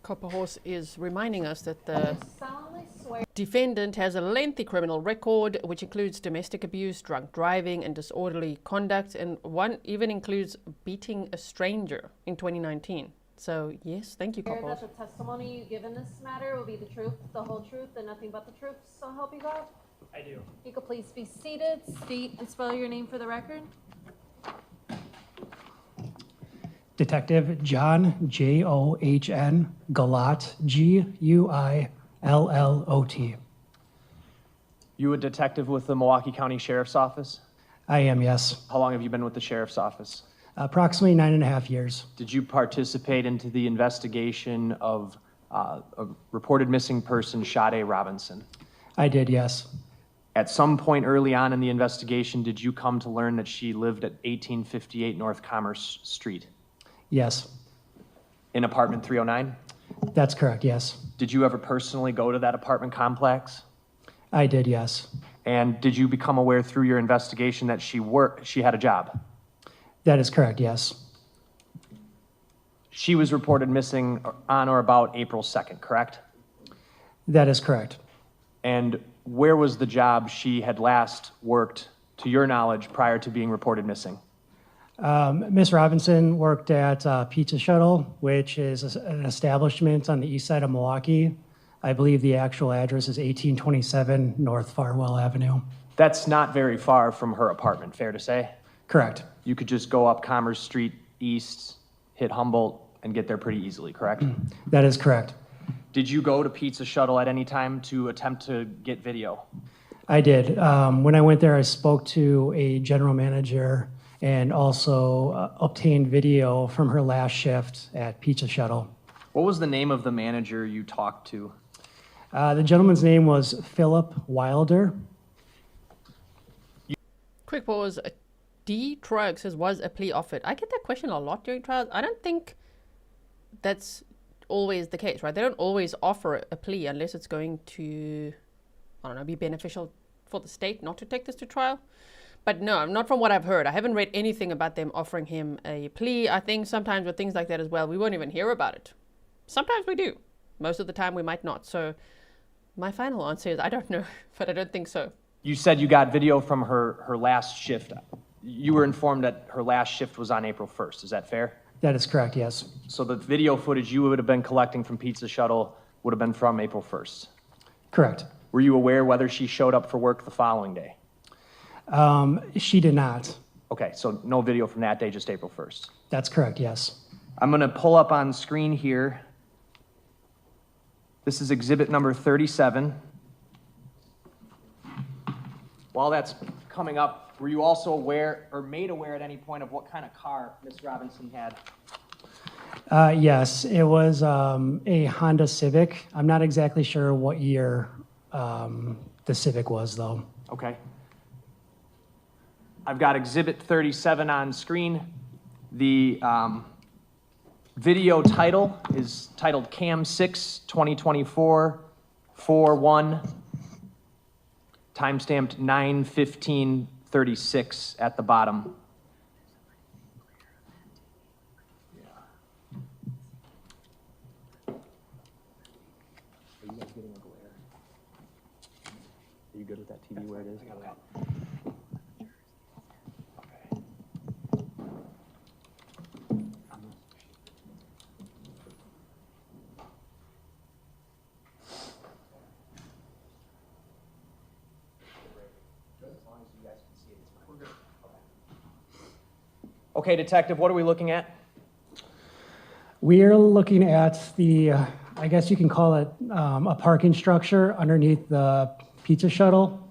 Copperhorse is reminding us that the defendant has a lengthy criminal record, which includes domestic abuse, drunk driving, and disorderly conduct, and one even includes beating a stranger in 2019. So, yes, thank you, Copperhorse. That the testimony you give in this matter will be the truth, the whole truth, and nothing but the truth, so help you God? I do. You could please be seated, state and spell your name for the record. Detective John, JoAnn, Guilllot, Guillot. You a detective with the Milwaukee County Sheriff's Office? I am, yes. How long have you been with the sheriff's office? Approximately 9.5 years. Did you participate into the investigation of a reported missing person, Sade Robinson? I did, yes. At some point early on in the investigation, did you come to learn that she lived at 1858 North Commerce Street? Yes. In apartment 309? That's correct, yes. Did you ever personally go to that apartment complex? I did, yes. And did you become aware through your investigation that she had a job? That is correct, yes. She was reported missing on or about April 2nd, correct? That is correct. And where was the job she had last worked, to your knowledge, prior to being reported missing? Miss Robinson worked at Pizza Shuttle, which is an establishment on the east side of Milwaukee. I believe the actual address is 1827 North Farwell Avenue. That's not very far from her apartment, fair to say? Correct. You could just go up Commerce Street East, hit Humboldt, and get there pretty easily, correct? That is correct. Did you go to Pizza Shuttle at any time to attempt to get video? I did. When I went there, I spoke to a general manager and also obtained video from her last shift at Pizza Shuttle. What was the name of the manager you talked to? The gentleman's name was Philip Wilder. Quick pause. D. Troy says, was a plea offered? I get that question a lot during trials. I don't think that's always the case, right? They don't always offer a plea unless it's going to, I don't know, be beneficial for the state not to take this to trial. But no, not from what I've heard. I haven't read anything about them offering him a plea. I think sometimes with things like that as well, we won't even hear about it. Sometimes we do. Most of the time we might not. So my final answer is I don't know, but I don't think so. You said you got video from her last shift. You were informed that her last shift was on April 1st. Is that fair? That is correct, yes. So the video footage you would have been collecting from Pizza Shuttle would have been from April 1st? Correct. Were you aware whether she showed up for work the following day? She did not. Okay, so no video from that day, just April 1st. That's correct, yes. I'm going to pull up on screen here. This is exhibit number 37. While that's coming up, were you also aware or made aware at any point of what kind of car Ms. Robinson had? Yes, it was a Honda Civic. I'm not exactly sure what year the Civic was, though. Okay. I've got exhibit 37 on screen. The video title is titled Cam 6 2024 41, timestamped 9/15/36 at the bottom. Are you guys getting a glare? Are you good with that TV where it is? Okay. Okay, Detective, what are we looking at? We're looking at the, I guess you can call it a parking structure underneath the Pizza Shuttle.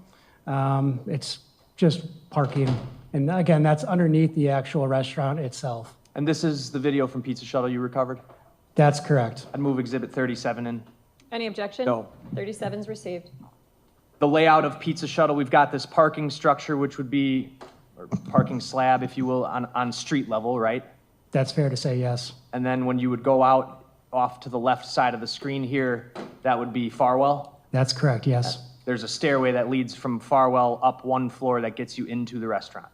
It's just parking. And again, that's underneath the actual restaurant itself. And this is the video from Pizza Shuttle you recovered? That's correct. I'd move exhibit 37 in. Any objection? No. 37's received. The layout of Pizza Shuttle, we've got this parking structure, which would be, or parking slab, if you will, on street level, right? That's fair to say, yes. And then when you would go out off to the left side of the screen here, that would be Farwell? That's correct, yes. There's a stairway that leads from Farwell up one floor that gets you into the restaurant.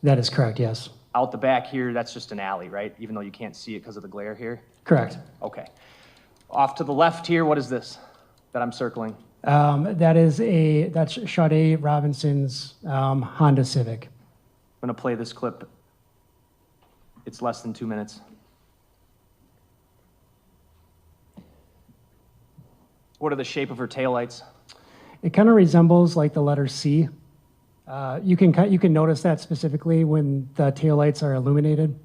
That is correct, yes. Out the back here, that's just an alley, right? Even though you can't see it because of the glare here? Correct. Okay. Off to the left here, what is this that I'm circling? That's Sade Robinson's Honda Civic. I'm going to play this clip. It's less than 2 minutes. What are the shape of her taillights? It kind of resembles like the letter C. You can notice that specifically when the taillights are illuminated.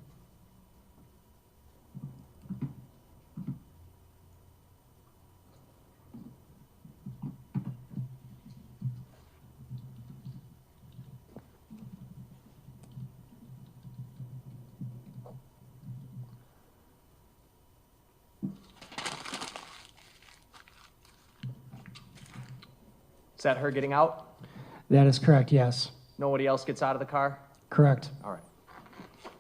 Is that her getting out? That is correct, yes. Nobody else gets out of the car? Correct. All right.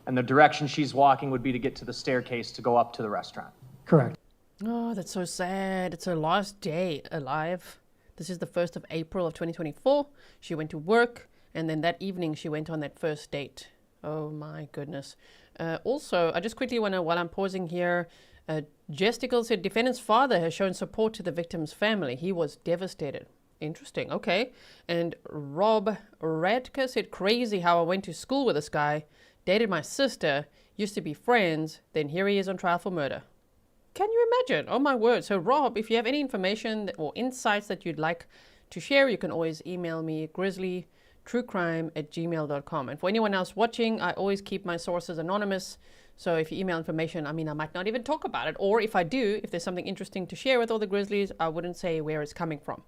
And the direction she's walking would be to get to the staircase to go up to the restaurant? Correct. Oh, that's so sad. It's her last day alive. This is the 1st of April of 2024. She went to work, and then that evening she went on that first date. Oh my goodness. Also, I just quickly want to, while I'm pausing here, Jesticle said defendant's father has shown support to the victim's family. He was devastated. Interesting, okay. And Rob Radke said, crazy how I went to school with this guy, dated my sister, used to be friends, then here he is on trial for murder. Can you imagine? Oh my word. So Rob, if you have any information or insights that you'd like to share, you can always email me, grizzlytruecrime@gmail.com. And for anyone else watching, I always keep my sources anonymous. So if you email information, I might not even talk about it. Or if I do, if there's something interesting to share with all the Grizzlies, I wouldn't say where it's coming from.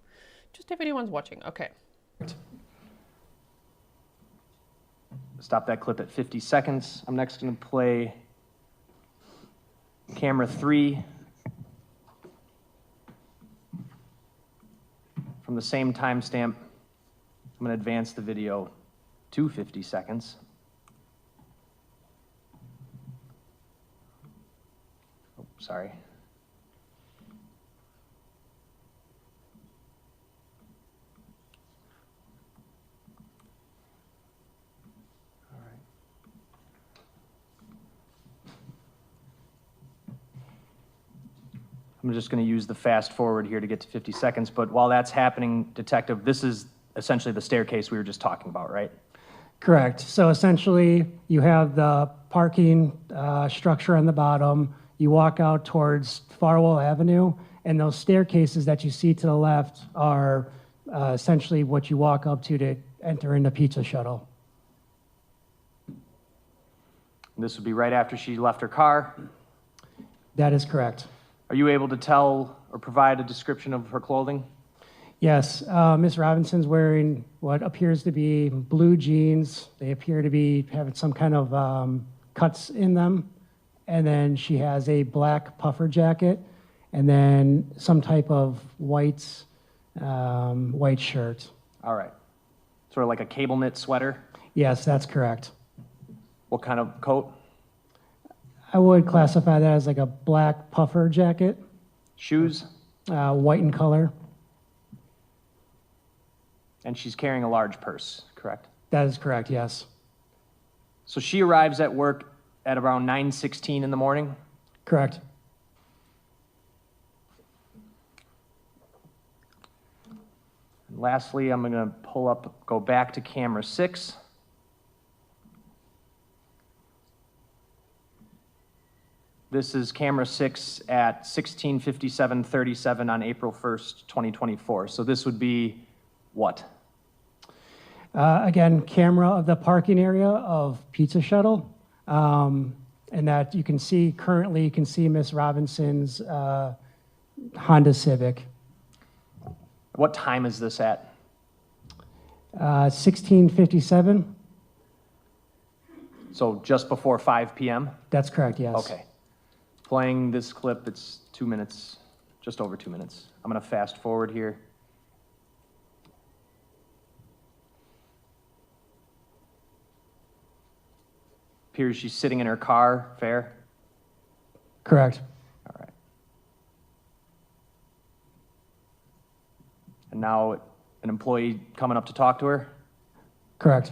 Just if anyone's watching. Okay. Stop that clip at 50 seconds. I'm next going to play camera 3 from the same timestamp. I'm going to advance the video to 50 seconds. Oh, sorry. I'm just going to use the fast forward here to get to 50 seconds, but while that's happening, Detective, this is essentially the staircase we were just talking about, right? Correct. So essentially, you have the parking structure on the bottom. You walk out towards Farwell Avenue, and those staircases that you see to the left are essentially what you walk up to enter in the pizza shuttle. This would be right after she left her car. That is correct. Are you able to tell or provide a description of her clothing? Yes, Ms. Robinson's wearing what appears to be blue jeans. They appear to be having some kind of cuts in them. And then she has a black puffer jacket and then some type of white shirt. All right. Sort of like a cable knit sweater? Yes, that's correct. What kind of coat? I would classify that as like a black puffer jacket. Shoes? White in color. And she's carrying a large purse, correct? That is correct, yes. So she arrives at work at around 9:16 in the morning? Correct. And lastly, I'm going to go back to camera 6. This is camera 6 at 16:57:37 on April 1st, 2024. So this would be what? Again, camera of the parking area of Pizza Shuttle. And that you can see, currently you can see Ms. Robinson's Honda Civic. What time is this at? 16:57. So just before 5 p.m.? That's correct, yes. Okay. Playing this clip, it's 2 minutes, just over 2 minutes. I'm going to fast forward here. Appears she's sitting in her car, fair? Correct. All right. And now an employee coming up to talk to her? Correct.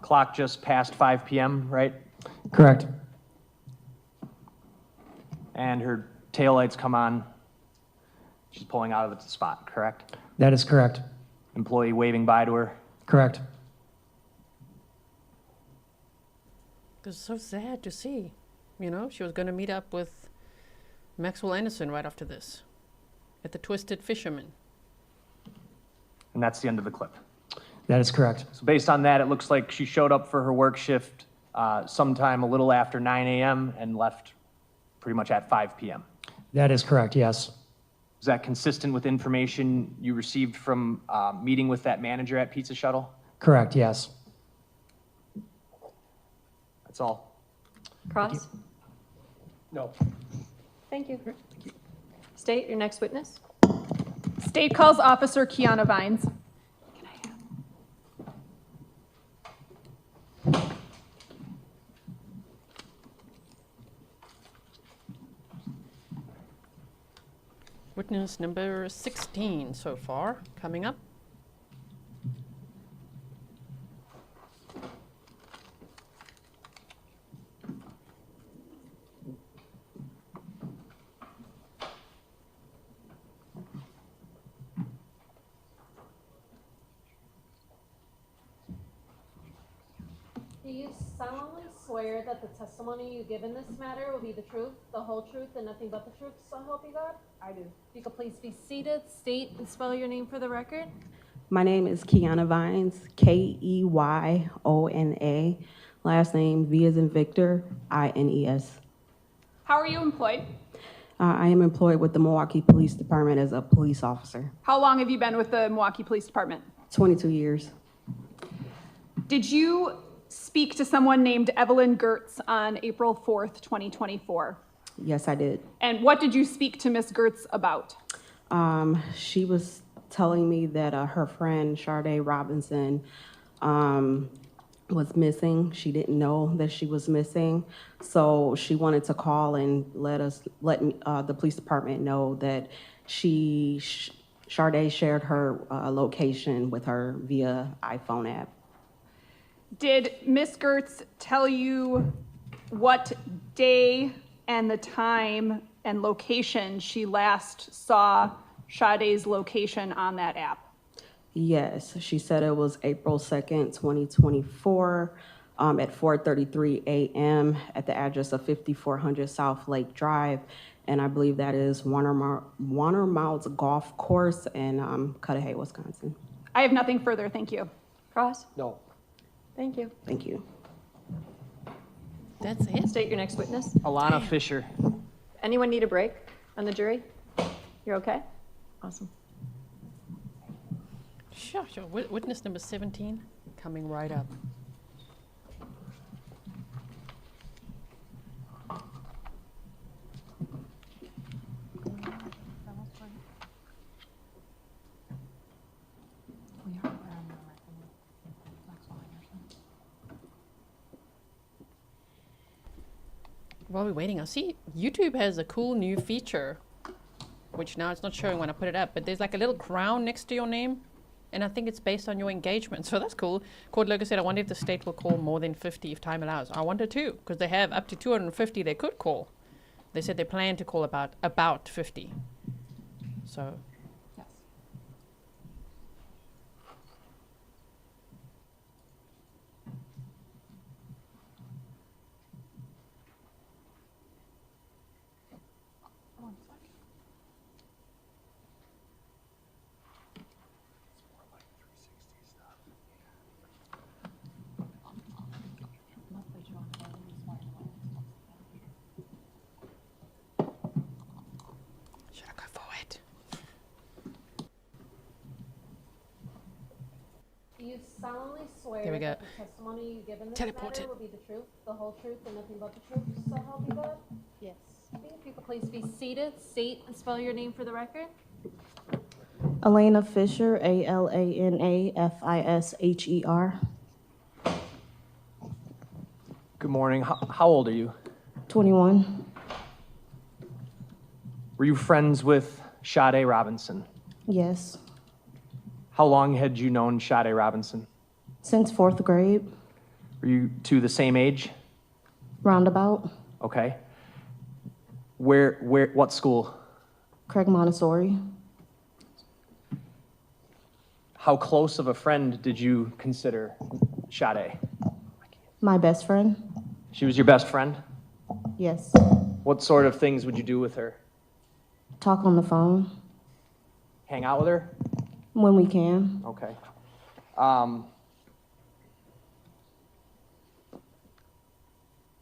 Clock just past 5 p.m., right? Correct. And her taillights come on She's pulling out of the spot, correct? That is correct. Employee waving bye to her. Correct. It's so sad to see. You know, she was going to meet up with Maxwell Anderson right after this at the Twisted Fisherman. And that's the end of the clip. That is correct. So based on that, it looks like she showed up for her work shift sometime a little after 9 a.m. and left pretty much at 5 p.m. That is correct, yes. Is that consistent with information you received from meeting with that manager at Pizza Shuttle? Correct, yes. That's all. Cross? No. Thank you. State your next witness. State calls Officer Keyona Vines. Witness number 16 so far, coming up. Do you solemnly swear that the testimony you give in this matter will be the truth, the whole truth, and nothing but the truth, so help you God? I do. If you could please be seated, state and spell your name for the record. My name is Keyona Vines, Keyona. Last name V as in Victor, Ines. How are you employed? I am employed with the Milwaukee Police Department as a police officer. How long have you been with the Milwaukee Police Department? 22 years. Did you speak to someone named Evelyn Guerts on April 4th, 2024? Yes, I did. And what did you speak to Miss Guerts about? She was telling me that her friend, Sade Robinson, was missing. She didn't know that she was missing. So she wanted to call and let the police department know that Sade shared her location with her via iPhone app. Did Miss Guerts tell you what day and the time and location she last saw Sade's location on that app? Yes, she said it was April 2nd, 2024, at 4:33 a.m. at the address of 5400 South Lake Drive, and I believe that is Warnimont Golf Course in Cudahy, Wisconsin. I have nothing further, thank you. Cross? No. Thank you. Thank you. That's it. State your next witness. Alana Fisher. Anyone need a break on the jury? You're okay? Awesome. Sure. Witness number 17, coming right up. While we're waiting, I see YouTube has a cool new feature, which now it's not showing when I put it up, but there's like a little crown next to your name, and I think it's based on your engagement, so that's cool. Court Logan said, I wonder if the state will call more than 50 if time allows. I wonder too, because they have up to 250 they could call. They said they plan to call about 50. So, yes. Do you solemnly swear There we go. that the testimony you give in this Teleported. matter will be the truth, the whole truth, and nothing but the truth, so help you God? Yes. Okay, if you could please be seated, state and spell your name for the record. Alana Fisher, ALANA FISHER. Good morning. How old are you? 21. Were you friends with Sade Robinson? Yes. How long had you known Sade Robinson? Since 4th grade. Were you two the same age? Roundabout. Okay. What school? Craig Montessori. How close of a friend did you consider Sade? My best friend? She was your best friend? Yes. What sort of things would you do with her? Talk on the phone Hang out with her? when we can. Okay.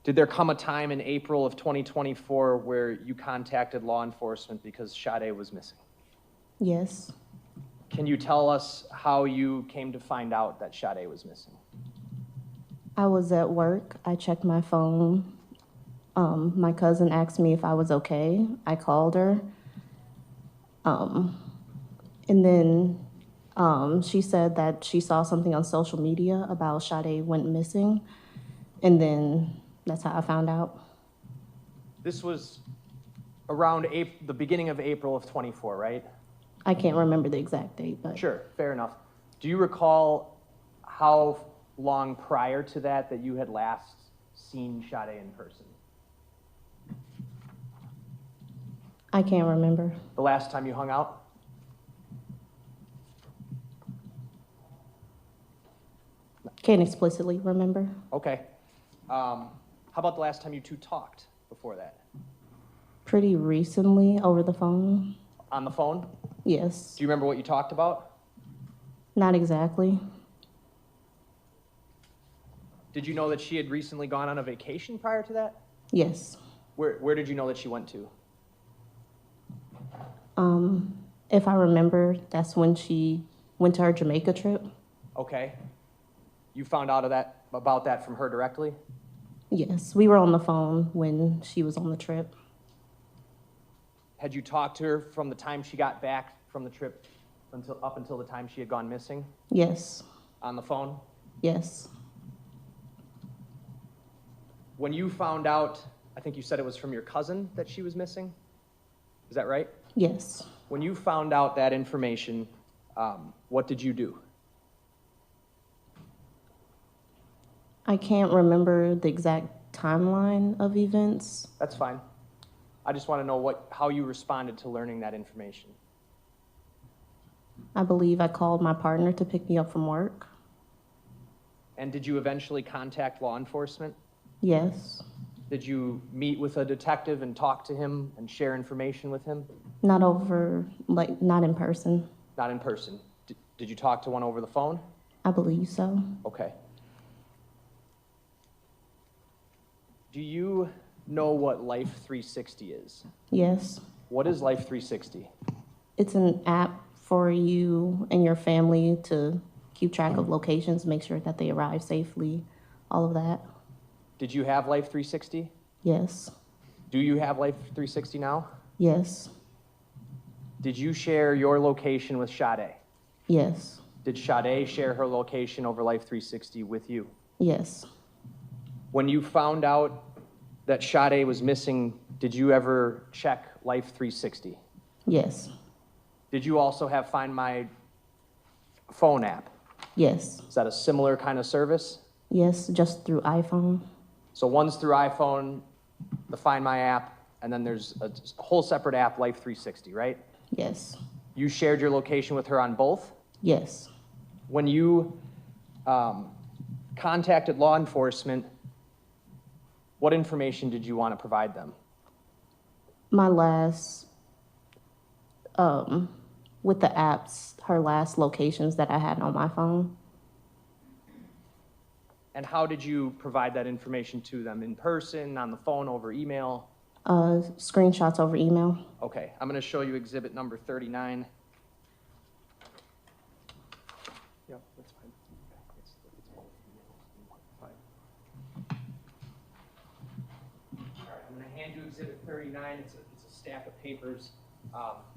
Did there come a time in April of 2024 where you contacted law enforcement because Sade was missing? Yes. Can you tell us how you came to find out that Sade was missing? I was at work. I checked my phone. My cousin asked me if I was okay. I called her. And then she said that she saw something on social media about Sade went missing. And then that's how I found out. This was around the beginning of April of 24, right? I can't remember the exact date, but. Sure, fair enough. Do you recall how long prior to that you had last seen Sade in person? I can't remember. The last time you hung out? Can't explicitly remember. Okay. How about the last time you two talked before that? Pretty recently, over the phone. On the phone? Yes. Do you remember what you talked about? Not exactly. Did you know that she had recently gone on a vacation prior to that? Yes. Where did you know that she went to? If I remember, that's when she went to her Jamaica trip. Okay. You found out about that from her directly? Yes, we were on the phone when she was on the trip. Had you talked to her from the time she got back from the trip up until the time she had gone missing? Yes. On the phone? Yes. When you found out, I think you said it was from your cousin that she was missing? Is that right? Yes. When you found out that information, what did you do? I can't remember the exact timeline of events. That's fine. I just want to know how you responded to learning that information. I believe I called my partner to pick me up from work. And did you eventually contact law enforcement? Yes. Did you meet with a detective and talk to him and share information with him? Not in person. Not in person. Did you talk to one over the phone? I believe so. Okay. Do you know what Life 360 is? Yes. What is Life 360? It's an app for you and your family to keep track of locations, make sure that they arrive safely, all of that. Did you have Life 360? Yes. Do you have Life 360 now? Yes. Did you share your location with Sade? Yes. Did Sade share her location over Life 360 with you? Yes. When you found out that Sade was missing, did you ever check Life 360? Yes. Did you also have Find My Phone app? Yes. Is that a similar kind of service? Yes, just through iPhone. So one's through iPhone, the Find My app, and then there's a whole separate app, Life 360, right? Yes. You shared your location with her on both? Yes. When you contacted law enforcement, what information did you want to provide them? My last, with the apps, her last locations that I had on my phone. And how did you provide that information to them? In person, on the phone, over email? Screenshots over email. Okay, I'm going to show you exhibit number 39. Yeah, that's fine. All right, I'm going to hand you exhibit 39. It's a stack of papers.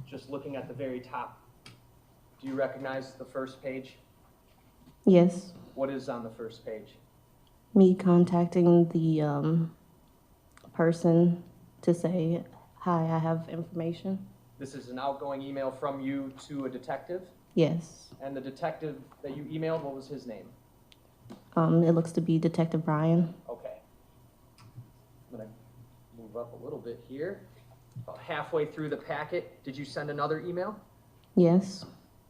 Just looking at the very top. Do you recognize the first page? Yes. What is on the first page? Me contacting the person to say, hi, I have information. This is an outgoing email from you to a detective? Yes. And the detective that you emailed, what was his name? It looks to be Detective Brian. Okay. I'm going to move up a little bit here. About halfway through the packet, did you send another email? Yes.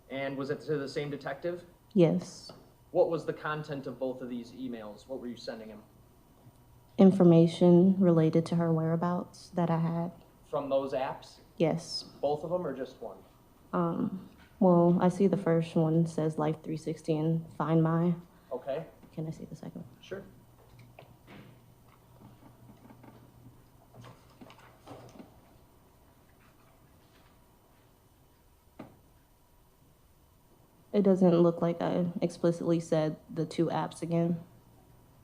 And was it to the same detective? Yes. What was the content of both of these emails? What were you sending him? Information related to her whereabouts that I had. From those apps? Yes. Both of them or just one? Well, I see the first one says Life 360 and Find My. Okay. Can I see the second one? Sure. It doesn't look like I explicitly said the two apps again.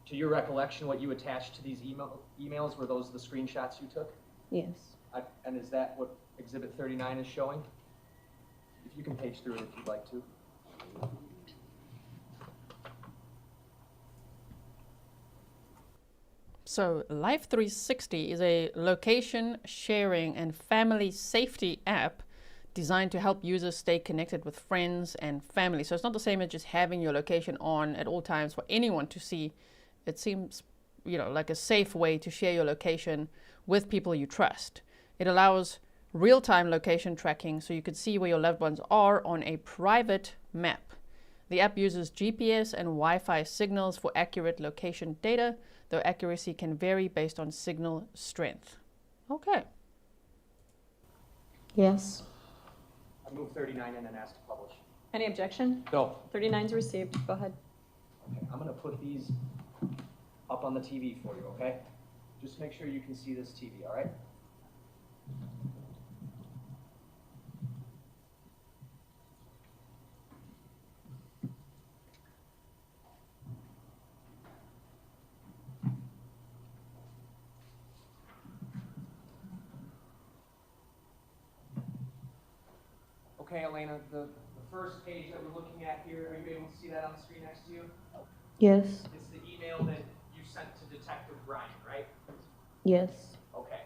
To your recollection, what you attached to these emails, were those the screenshots you took? Yes. And is that what Exhibit 39 is showing? If you can page through it if you'd like to. So Life 360 is a location sharing and family safety app designed to help users stay connected with friends and family. So it's not the same as just having your location on at all times for anyone to see. It seems, like a safe way to share your location with people you trust. It allows real-time location tracking so you can see where your loved ones are on a private map. The app uses GPS and Wi-Fi signals for accurate location data, though accuracy can vary based on signal strength. Okay. Yes. I move 39 in and ask to publish. Any objection? No. 39's received. Go ahead. Okay, I'm gonna put these up on the TV for you, okay? Just make sure you can see this TV, all right? Okay, Elena, the first page that we're looking at here, are you able to see that on the screen next to you? Yes. It's the email that you sent to Detective Brian, right? Yes. Okay.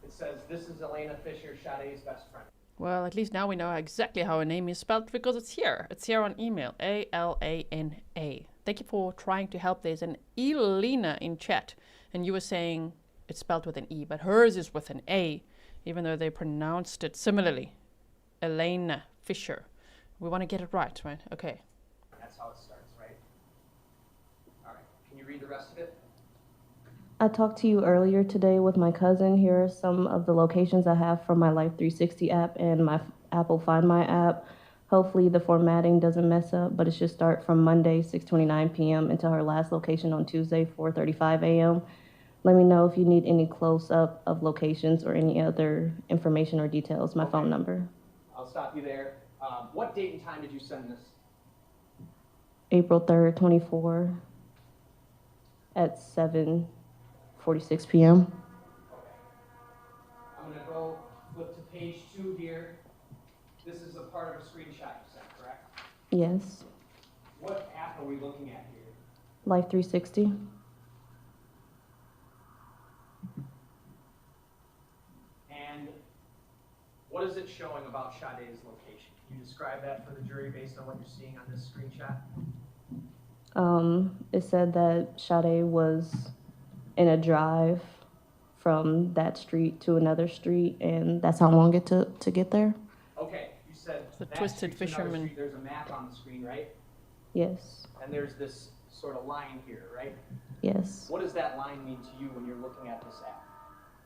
It says, this is Alana Fisher, Sade's best friend. Well, at least now we know exactly how her name is spelled because it's here. It's here on email, A-L-A-N-A. Thank you for trying to help. There's an Elena in chat, and you were saying it's spelled with an E, but hers is with an A, even though they pronounced it similarly. Alana Fisher. We want to get it right? Okay. That's how it starts, right? All right. Can you read the rest of it? I talked to you earlier today with my cousin. Here are some of the locations I have from my Life 360 app and my Apple Find My app. Hopefully the formatting doesn't mess up, but it should start from Monday, 6:29 p.m. until her last location on Tuesday, 4:35 a.m. Let me know if you need any close-up of locations or any other information or details. My phone number. I'll stop you there. What date and time did you send this? April 3rd, 24 at 7:46 p.m. Okay. I'm going to go flip to page 2 here. This is a part of a screenshot you sent, correct? Yes. What app are we looking at here? Life 360. And what is it showing about Sade's location? Can you describe that for the jury based on what you're seeing on this screenshot? It said that Sade was in a drive from that street to another street, and that's how long it took to get there. Okay, you said The that Twisted street to another Fisherman. street. There's a map on the screen, right? Yes. And there's this sort of line here, right? Yes. What does that line mean to you when you're looking at this app?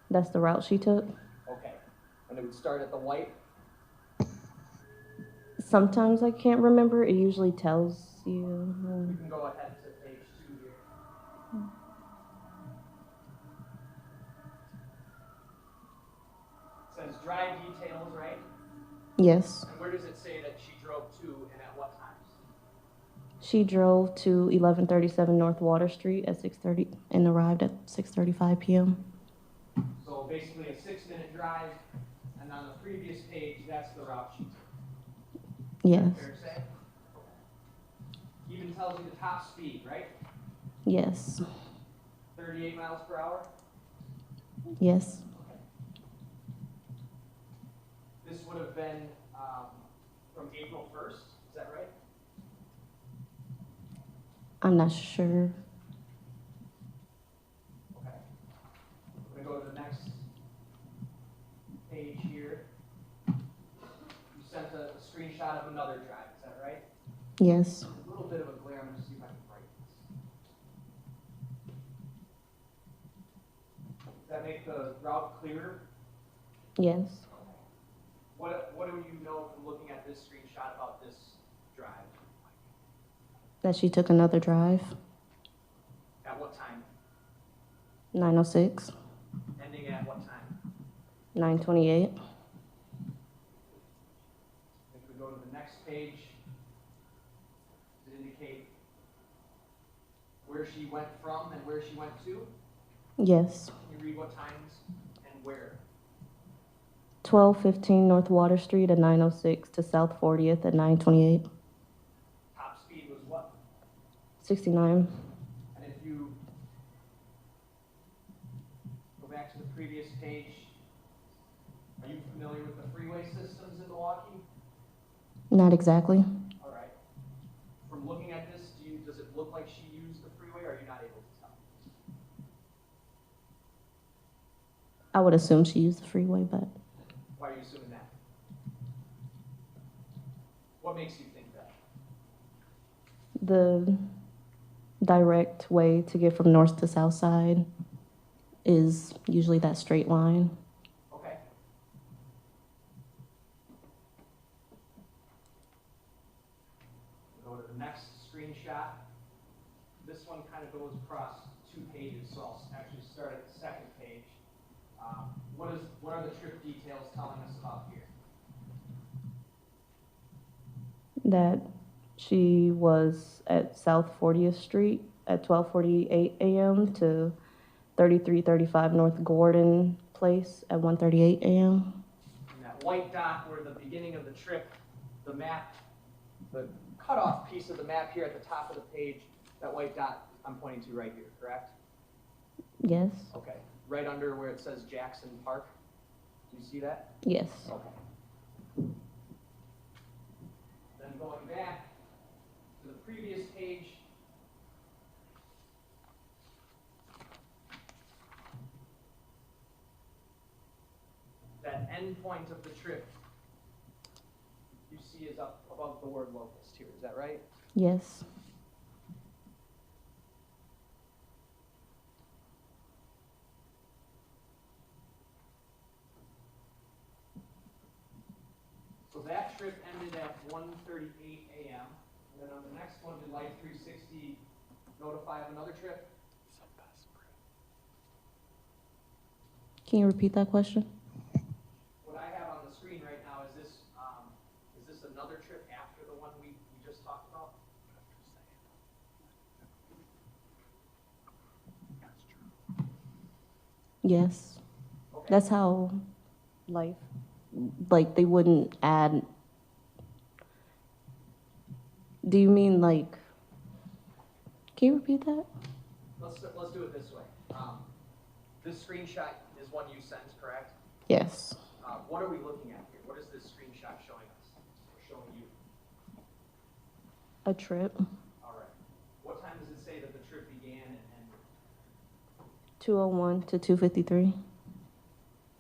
That's the route she took. Okay, and it would start at the white? Sometimes I can't remember. It usually tells you. You can go ahead to page 2 here. It says drive details, right? Yes. And where does it say that she drove to and at what times? She drove to 1137 North Water Street at 6:30 and arrived at 6:35 p.m. So basically a 6-minute drive, and on the previous page, that's the route she took. Yes. Fair to say? Okay. Even tells you the top speed, right? Yes. 38 miles per hour? Yes. Okay. This would have been from April 1st, is that right? I'm not sure. Okay. We're going to go to the next page here. You sent a screenshot screenshot of another drive, is that right? Yes. A little bit of a glare, I'm gonna see if I can break this. Does that make the route clearer? Yes. What do you know from looking at this screenshot about this drive? That she took another drive. At what time? 9:06. Ending at what time? 9:28. If we go to the next page, does it indicate where she went from and where she went to? Yes. Can you read what times and where? 12:15 North Water Street at 9:06 to South 40th at 9:28. Top speed was what? 69. And if you go back to the previous page, are you familiar with the freeway systems in Milwaukee? Not exactly. All right. From looking at this, does it look like she used the freeway, or are you not able to tell? I would assume she used the freeway, but Why are you assuming that? What makes you think that? the direct way to get from north to south side is usually that straight line. Okay. Go to the next screenshot. This one kind of goes across 2 pages, so I'll actually start at the second page. What are the trip details telling us about here? That she was at South 40th Street at 12:48 a.m. to 3335 North Gordon Place at 1:38 a.m. And that white dot where the beginning of the trip, the map, the cutoff piece of the map here at the top of the page, that white dot I'm pointing to right here, correct? Yes. Okay. Right under where it says Jackson Park. Do you see that? Yes. Okay. Then going back to the previous page, that end point of the trip you see is up above the word locust here. Is that right? Yes. So that trip ended at 1:38 a.m. And then on the next one, did Life 360 notify of another trip? Can you repeat that question? What I have on the screen right now is this another trip after the one we just talked about? Yes. Okay. That's how like they wouldn't add. Do you mean like, can you repeat that? Let's do it this way. This screenshot is one you sent, correct? Yes. What are we looking at here? What is this screenshot showing us? Or showing you? A trip. All right. What time does it say that the trip began and ended? 2:01 to 2:53.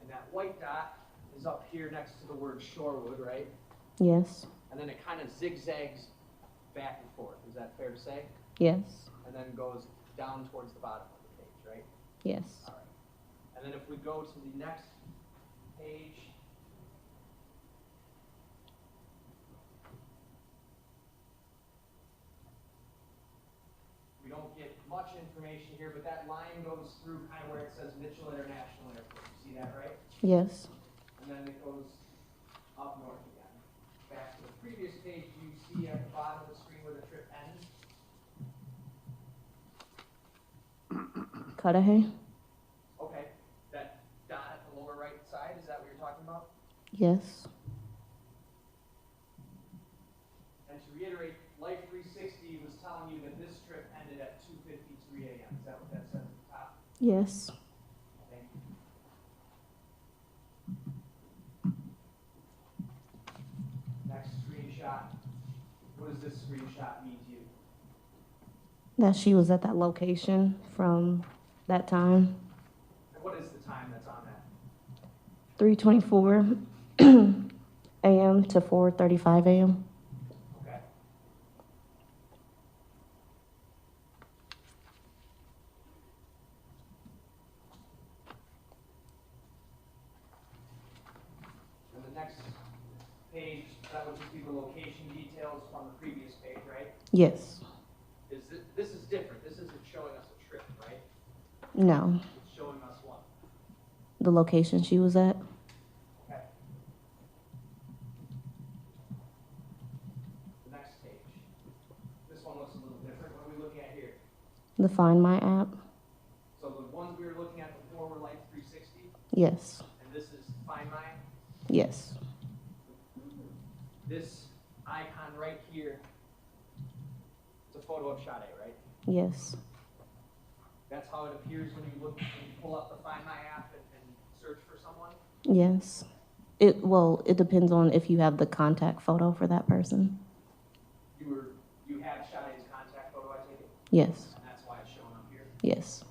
And that white dot is up here next to the word Shorewood, right? Yes. And then it kind of zigzags back and forth. Is that fair to say? Yes. And then goes down towards the bottom of the page, right? Yes. All right. And then if we go to the next page, we don't get much information here, but that line goes through kind of where it says Mitchell International Airport. You see that, right? Yes. And then it goes up north again. Back to the previous page, do you see at the bottom of the screen where the trip ends? Cudahy. Okay, that dot at the lower right side, is that what you're talking about? Yes. And to reiterate, Life 360 was telling you that this trip ended at 2:53 a.m. Is that what that says at the top? Yes. Thank you. Next screenshot. What does this screenshot mean to you? That she was at that location from that time. And what is the time that's on that? 3:24 a.m. to 4:35 a.m. Okay. And the next page, that would just be the location details from the previous page, right? Yes. This is different. This isn't showing us a trip, right? No. It's showing us what? The location she was at. Okay. The next page. This one looks a little different. What are we looking at here? The Find My app. So the ones we were looking at before were Life 360, Yes. and this is Find My. Yes. This icon right here, it's a photo of Sade, right? Yes. That's how it appears when you pull up the Find My app and search for someone? Yes. It depends on if you have the contact photo for that person. You had Sade's contact photo, I take it? Yes. And that's why it's showing up here? Yes.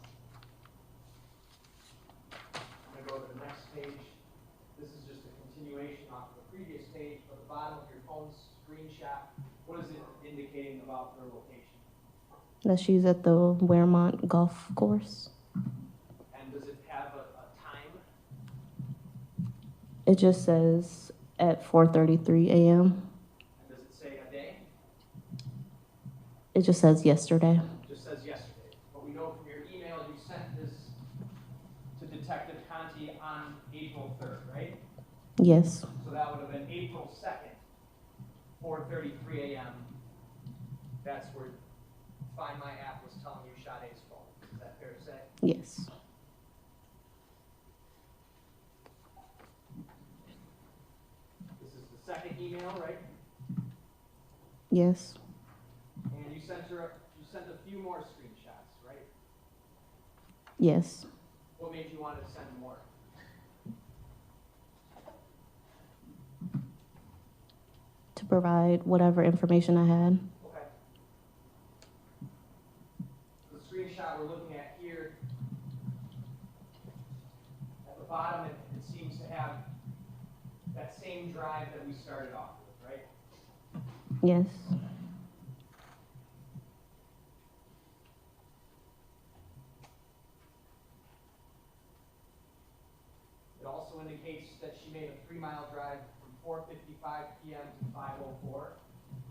I'm gonna go to the next page. This is just a continuation off of the previous page, but the bottom of your phone's screenshot, what is it indicating about her location? That she's at the Warnimont golf course. And does it have a time? It just says at 4:33 a.m. And does it say a day? It just says yesterday. It just says yesterday. But we know from your email you sent this to Detective Conti on April 3rd, right? Yes. So that would have been April 2nd, 4:33 a.m. That's where Find My app was telling you Sade's phone. Is that fair to say? Yes. This is the second email, right? Yes. And you sent a few more screenshots, right? Yes. What made you want to send more? To provide whatever information I had. Okay. The screenshot we're looking at here, at the bottom, it seems to have that same drive that we started off with, right? Yes. It also indicates that she made a 3-mile drive from 4:55 p.m. to 5:04,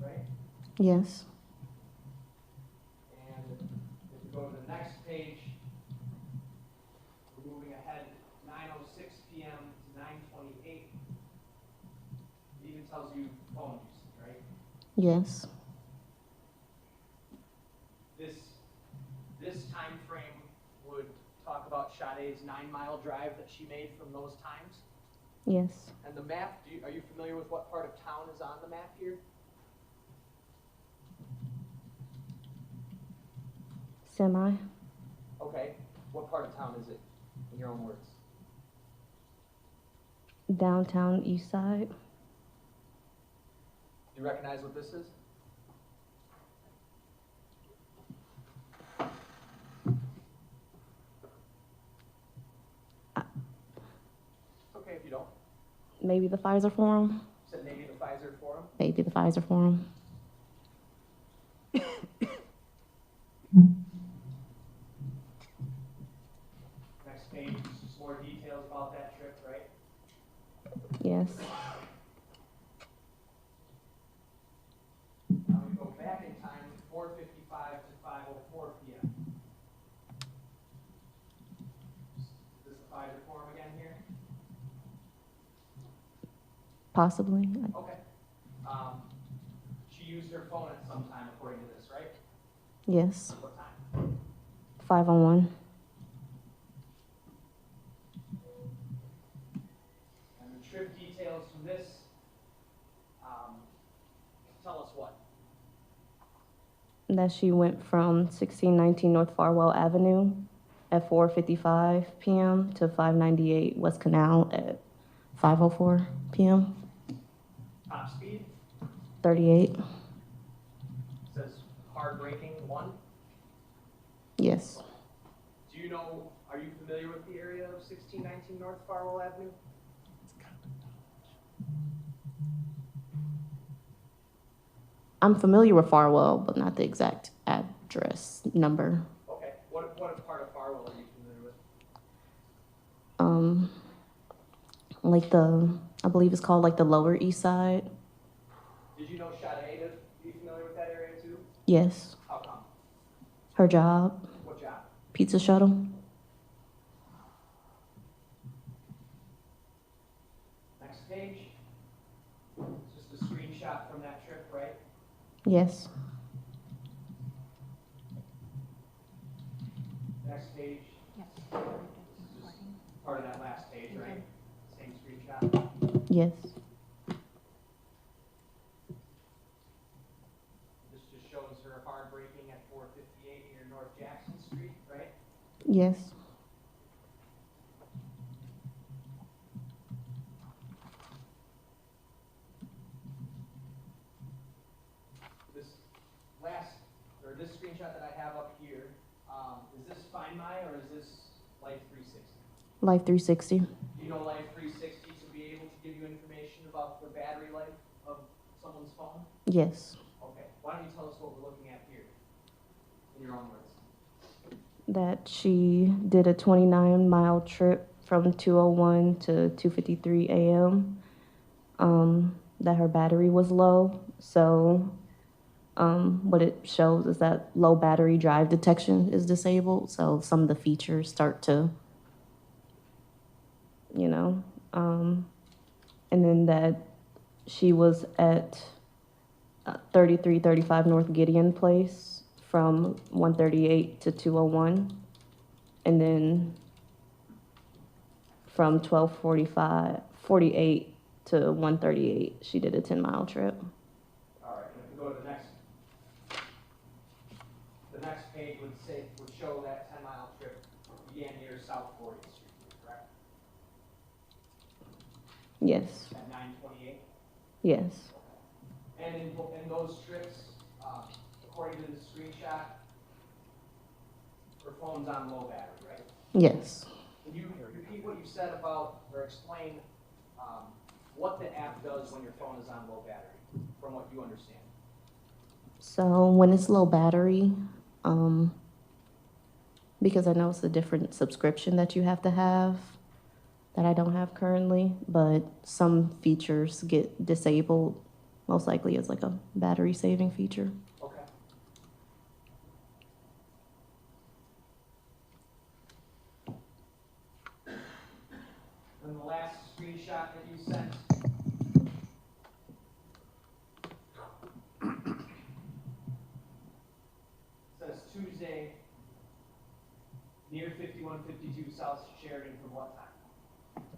right? Yes. And if we go to the next page, we're moving ahead 9:06 p.m. to 9:28. It even tells you phone usage, right? Yes. This time frame would talk about Sade's 9-mile drive that she made from those times. Yes. And the map, are you familiar with what part of town is on the map here? Semi. Okay. What part of town is it, in your own words? Downtown East Side. Do you recognize what this is? It's okay if you don't. Maybe the Pfizer Forum. You said maybe the Pfizer Forum? Maybe the Pfizer Forum. Next page is just more details about that trip, right? Yes. Now we go back in time, 4:55 to 5:04 p.m. Is this the Pfizer Forum again here? Possibly. Okay. She used her phone at some time according to this, right? Yes. What time? 5:01. And the trip details from this, tell us what? That she went from 1619 North Farwell Avenue at 4:55 p.m. to 598 West Canal at 5:04 p.m. Top speed? 38. Says hard braking 1. Yes. Do you know, are you familiar with the area of 1619 North Farwell Avenue? I'm familiar with Farwell, but not the exact address number. Okay. What part of Farwell are you familiar with? Like I believe it's called like the Lower East Side. Did you know Sade to be familiar with that area too? Yes. How come? Her job. What job? Pizza shuttle. Next page. It's just a screenshot from that trip, right? Yes. Next page. Yes. This is just part of that last page, right? Same screenshot. Yes. This just shows her hard braking at 458 near North Jackson Street, right? Yes. This screenshot that I have up here, is this Find My or is this Life 360? Life 360. Do you know Life 360 to be able to give you information about the battery life of someone's phone? Yes. Okay. Why don't you tell us what we're looking at here in your own words? That she did a 29-mile trip from 2:01 to 2:53 a.m. That her battery was low, so what it shows is that low battery drive detection is disabled, so some of the features start to, and then that she was at 3335 North Gideon Place from 1:38 to 2:01, and then from 12:48 to 1:38, she did a 10-mile trip. All right, if we go to the next page would show that 10-mile trip began near South 40th Street, correct? Yes. At 9:28. Yes. And in those trips, according to the screenshot, her phone's on low battery, right? Yes. Can you repeat what you said about, or explain what the app does when your phone is on low battery, from what you understand? So when it's low battery, because I know it's a different subscription that you have to have that I don't have currently, but some features get disabled, most likely as like a battery saving feature. Okay. And the last screenshot that you sent. Says Tuesday, near 5152 South Sheridan from what time?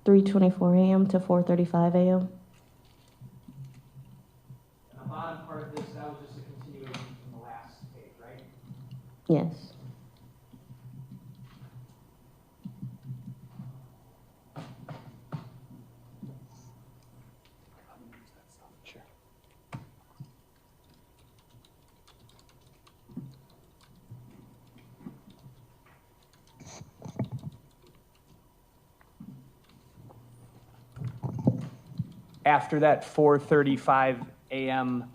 3:24 a.m. to 4:35 a.m. And the bottom part of this, that was just a continuation from the last page, right? Yes. Sure. After that 4:35 a.m.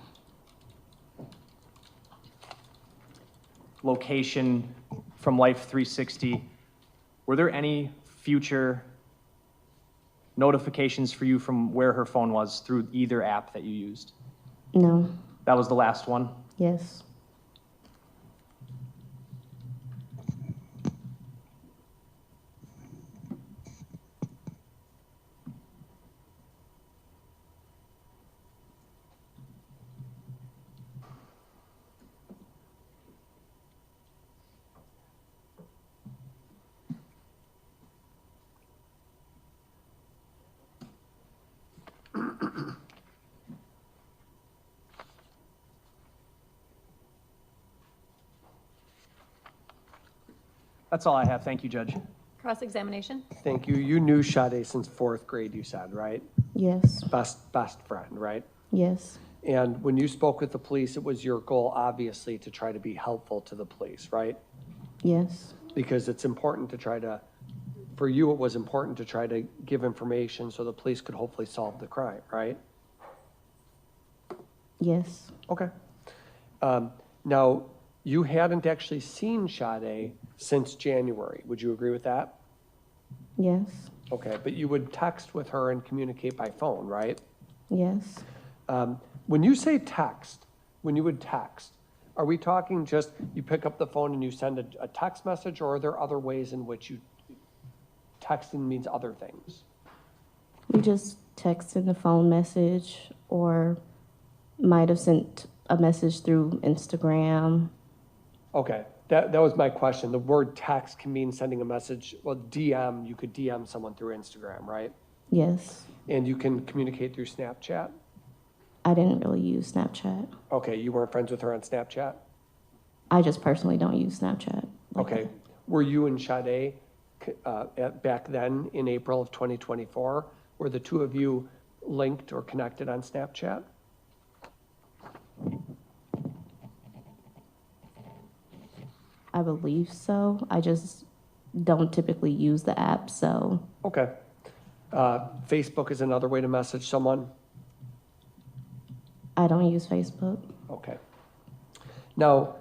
location from Life 360, were there any future notifications for you from where her phone was through either app that you used? No. That was the last one? Yes. That's all I have. Thank you, Judge. Cross-examination? Thank you. You knew Sade since 4th grade, you said, right? Yes. Best friend, right? Yes. And when you spoke with the police, it was your goal, obviously, to try to be helpful to the police, right? Yes. Because it's important to try to, for you, it was important to try to give information so the police could hopefully solve the crime, right? Yes. Okay. Now, you hadn't actually seen Sade since January. Would you agree with that? Yes. Okay, but you would text with her and communicate by phone, right? Yes. When you say text, when you would text, are we talking just you pick up the phone and you send a text message, or are there other ways in which you texting means other things? We just texted the phone message, or might have sent a message through Instagram. Okay, that was my question. The word text can mean sending a message. Well, DM, you could DM someone through Instagram, right? Yes. And you can communicate through Snapchat? I didn't really use Snapchat. Okay, you weren't friends with her on Snapchat? I just personally don't use Snapchat. Okay. Were you and Sade back then in April of 2024? Were the two of you linked or connected on Snapchat? I believe so. I just don't typically use the app, so. Okay. Facebook is another way to message someone? I don't use Facebook. Okay. Now,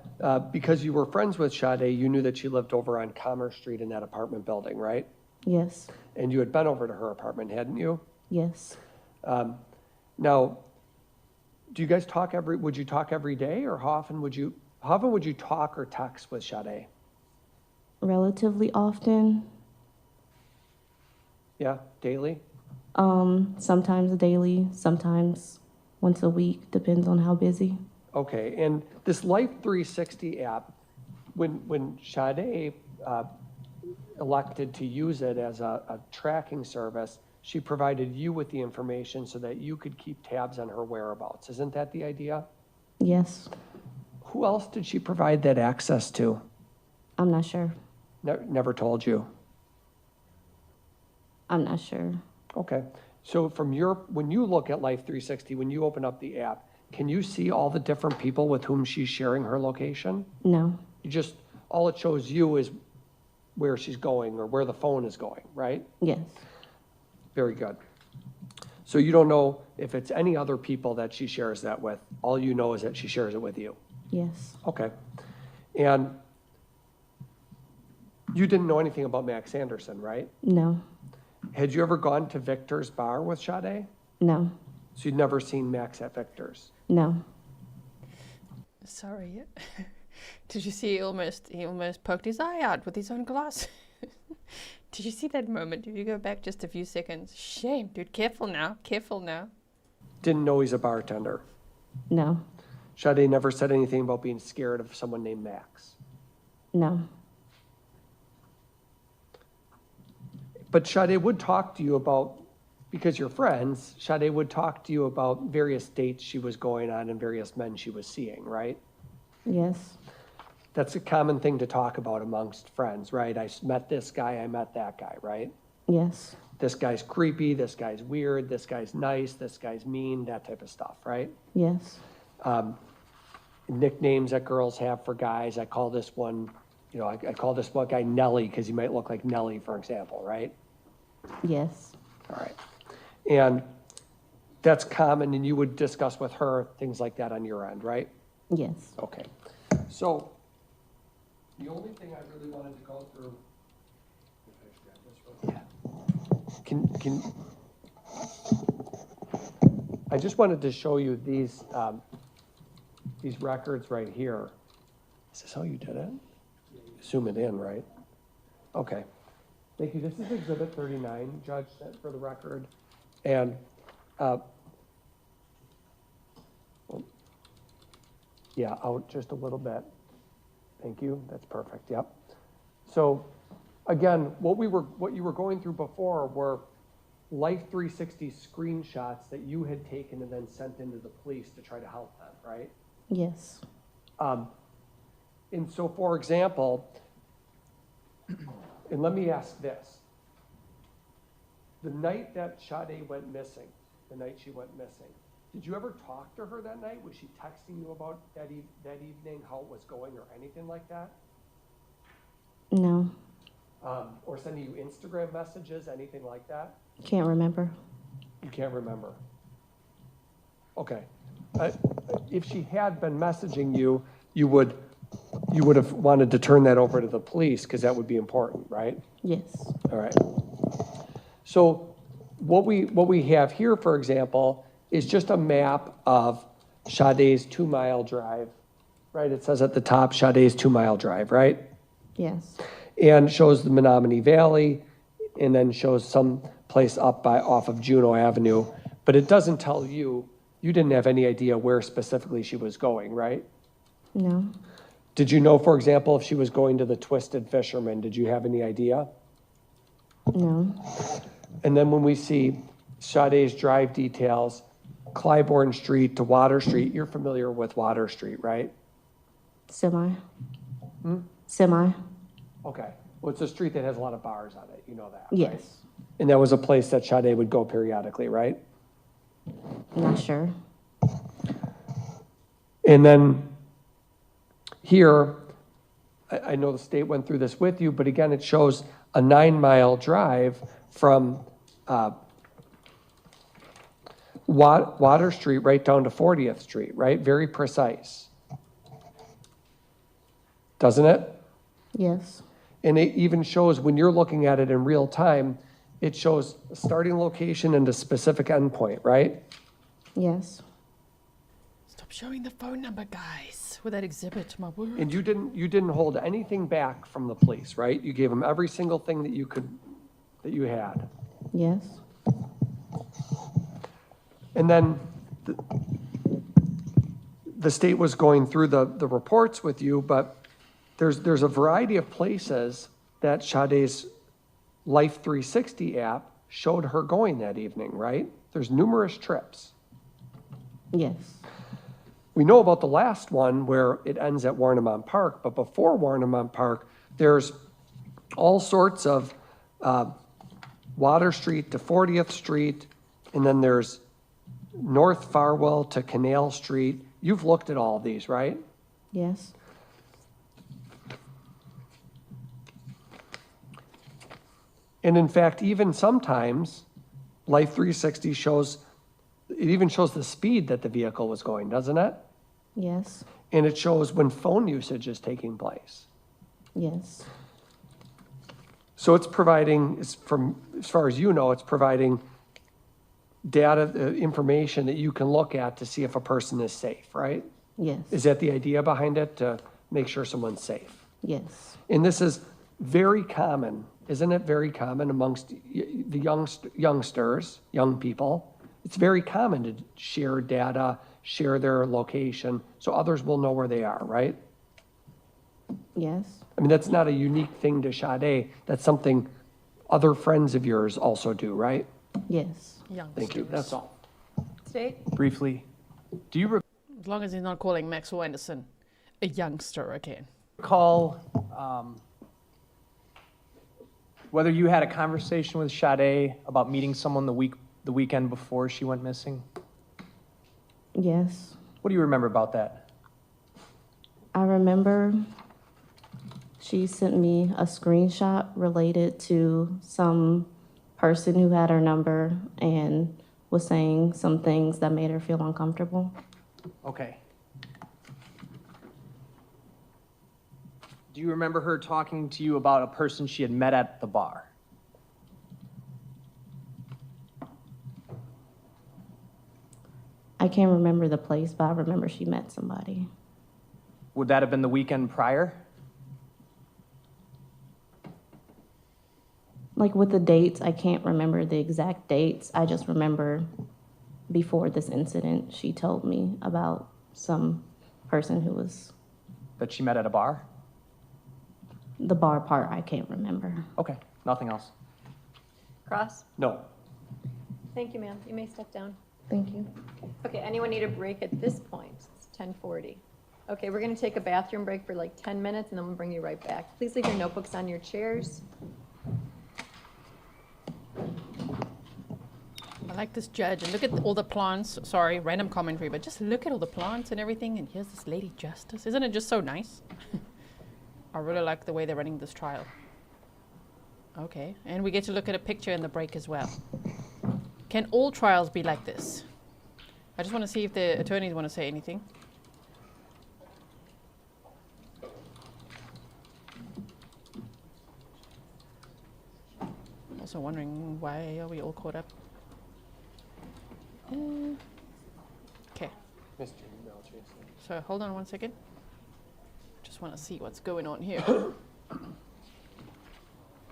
because you were friends with Sade, you knew that she lived over on Commerce Street in that apartment building, right? Yes. And you had been over to her apartment, hadn't you? Yes. Now, do you guys talk would you talk every day, or how often would you talk or text with Sade? Relatively often. Yeah, daily? Sometimes daily, sometimes once a week, depends on how busy. Okay, and this Life 360 app, when Sade elected to use it as a tracking service, she provided you with the information so that you could keep tabs on her whereabouts. Isn't that the idea? Yes. Who else did she provide that access to? I'm not sure. Never told you? I'm not sure. Okay, so when you look at Life 360, when you open up the app, can you see all the different people with whom she's sharing her location? No. All it shows you is where she's going or where the phone is going, right? Yes. Very good. So you don't know if it's any other people that she shares that with. All you know is that she shares it with you. Yes. Okay. And you didn't know anything about Max Anderson, right? No. Had you ever gone to Victor's bar with Sade? No. So you'd never seen Max at Victor's? No. Sorry. Did you see he almost poked his eye out with his own glass? Did you see that moment? Did you go back just a few seconds? Shame, dude. Careful now. Careful now. Didn't know he's a bartender? No. Sade never said anything about being scared of someone named Max? No. But Sade would talk to you about, because you're friends, Sade would talk to you about various dates she was going on and various men she was seeing, right? Yes. That's a common thing to talk about amongst friends, right? I met this guy, I met that guy, right? Yes. This guy's creepy, this guy's weird, this guy's nice, this guy's mean, that type of stuff, right? Yes. Nicknames that girls have for guys. I call this one, I call this one guy Nelly because he might look like Nelly, for example, right? Yes. All right. And that's common, and you would discuss with her things like that on your end, right? Yes. Okay. So the only thing I really wanted to go through. I just wanted to show you these records right here. Is this how you did it? Zoom it in, right? Okay. Thank you. This is Exhibit 39, Judge, for the record. And yeah, out just a little bit. Thank you. That's perfect. Yep. So again, what you were going through before were Life 360 screenshots that you had taken and then sent into the police to try to help them, right? Yes. And so, for example, and let me ask this. The night that Sade went missing, the night she went missing, did you ever talk to her that night? Was she texting you about that evening, how it was going or anything like that? No. Or sending you Instagram messages, anything like that? Can't remember. You can't remember. Okay. if she had been messaging you, you would have wanted to turn that over to the police because that would be important, right? Yes. All right. So what we have here, for example, is just a map of Sade's 2-mile drive, right? It says at the top, Sade's 2-mile drive, right? Yes. And shows the Menominee Valley, and then shows some place off of Juneau Avenue. But it doesn't tell you didn't have any idea where specifically she was going, right? No. Did you know, for example, if she was going to the Twisted Fisherman? Did you have any idea? No. And then when we see Sade's drive details, Clybourne Street to Water Street, you're familiar with Water Street, right? Semi. Semi. Okay. Well, it's a street that has a lot of bars on it. You know that, Yes. right? And that was a place that Sade would go periodically, right? Not sure. And then here, I know the state went through this with you, but again, it shows a 9-mile drive from Water Street right down to 40th Street, right? Very precise. Doesn't it? Yes. And it even shows, when you're looking at it in real time, it shows a starting location and a specific endpoint, right? Yes. Stop showing the phone number, guys, with that exhibit, my word. And you didn't hold anything back from the police, right? You gave them every single thing that you had. Yes. And then the state was going through the reports with you, but there's a variety of places that Sade's Life 360 app showed her going that evening, right? There's numerous trips. Yes. We know about the last one where it ends at Warnimont Park, but before Warnimont Park, there's all sorts of Water Street to 40th Street, and then there's North Farwell to Canal Street. You've looked at all of these, right? Yes. And in fact, even sometimes, Life 360 even shows the speed that the vehicle was going, doesn't it? Yes. And it shows when phone usage is taking place. Yes. So it's providing, as far as you know, it's providing data, information that you can look at to see if a person is safe, right? Yes. Is that the idea behind it, to make sure someone's safe? Yes. And this is very common, isn't it very common amongst the youngsters, young people? It's very common to share data, share their location, so others will know where they are, right? Yes. I mean, that's not a unique thing to Sade. That's something other friends of yours also do, right? Yes. Thank you, that's all. State? Briefly, do you As long as he's not calling Maxwell Anderson a youngster again. recall whether you had a conversation with Sade about meeting someone the weekend before she went missing? Yes. What do you remember about that? I remember she sent me a screenshot related to some person who had her number and was saying some things that made her feel uncomfortable. Okay. Do you remember her talking to you about a person she had met at the bar? I can't remember the place, but I remember she met somebody. Would that have been the weekend prior? Like with the dates, I can't remember the exact dates. I just remember before this incident, she told me about some person who was... That she met at a bar? The bar part, I can't remember. Okay, nothing else. Cross? No. Thank you, ma'am. You may step down. Thank you. Okay, anyone need a break at this point? It's 10:40. Okay, we're gonna take a bathroom break for like 10 minutes and then we'll bring you right back. Please leave your notebooks on your chairs. I like this judge, and look at all the plants. Sorry, random commentary, but just look at all the plants and everything, and here's this lady justice. Isn't it just so nice? I really like the way they're running this trial. Okay, and we get to look at a picture in the break as well. Can all trials be like this? I just want to see if the attorneys want to say anything. Also wondering why are we all caught up? Okay. So hold on one second. Just want to see what's going on here.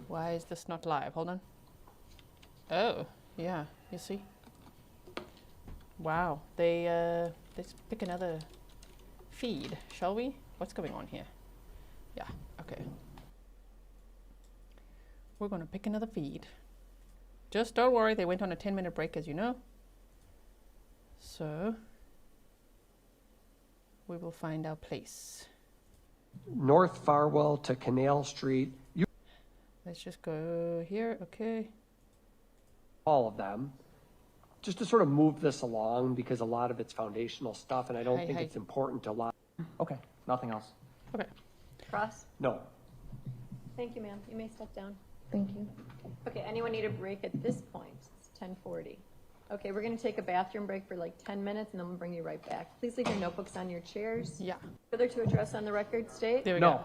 Why is this not live? Hold on. Oh, yeah, you see. Wow, let's pick another feed, shall we? What's going on here? Yeah, okay. We're gonna pick another feed. Just don't worry, they went on a 10-minute break, as you know. So, we will find our place. North Farwell to Canal Street. Let's just go here, okay. All of them. Just to sort of move this along, because a lot of it's foundational stuff, and I don't think it's important to a lot. Okay, nothing else. Okay. Cross? No. Thank you, ma'am. You may step down. Thank you. Okay, anyone need a break at this point? It's 10:40. Okay, we're gonna take a bathroom break for like 10 minutes and then we'll bring you right back. Please leave your notebooks on your chairs. Yeah. Further to address on the record, state? There we go.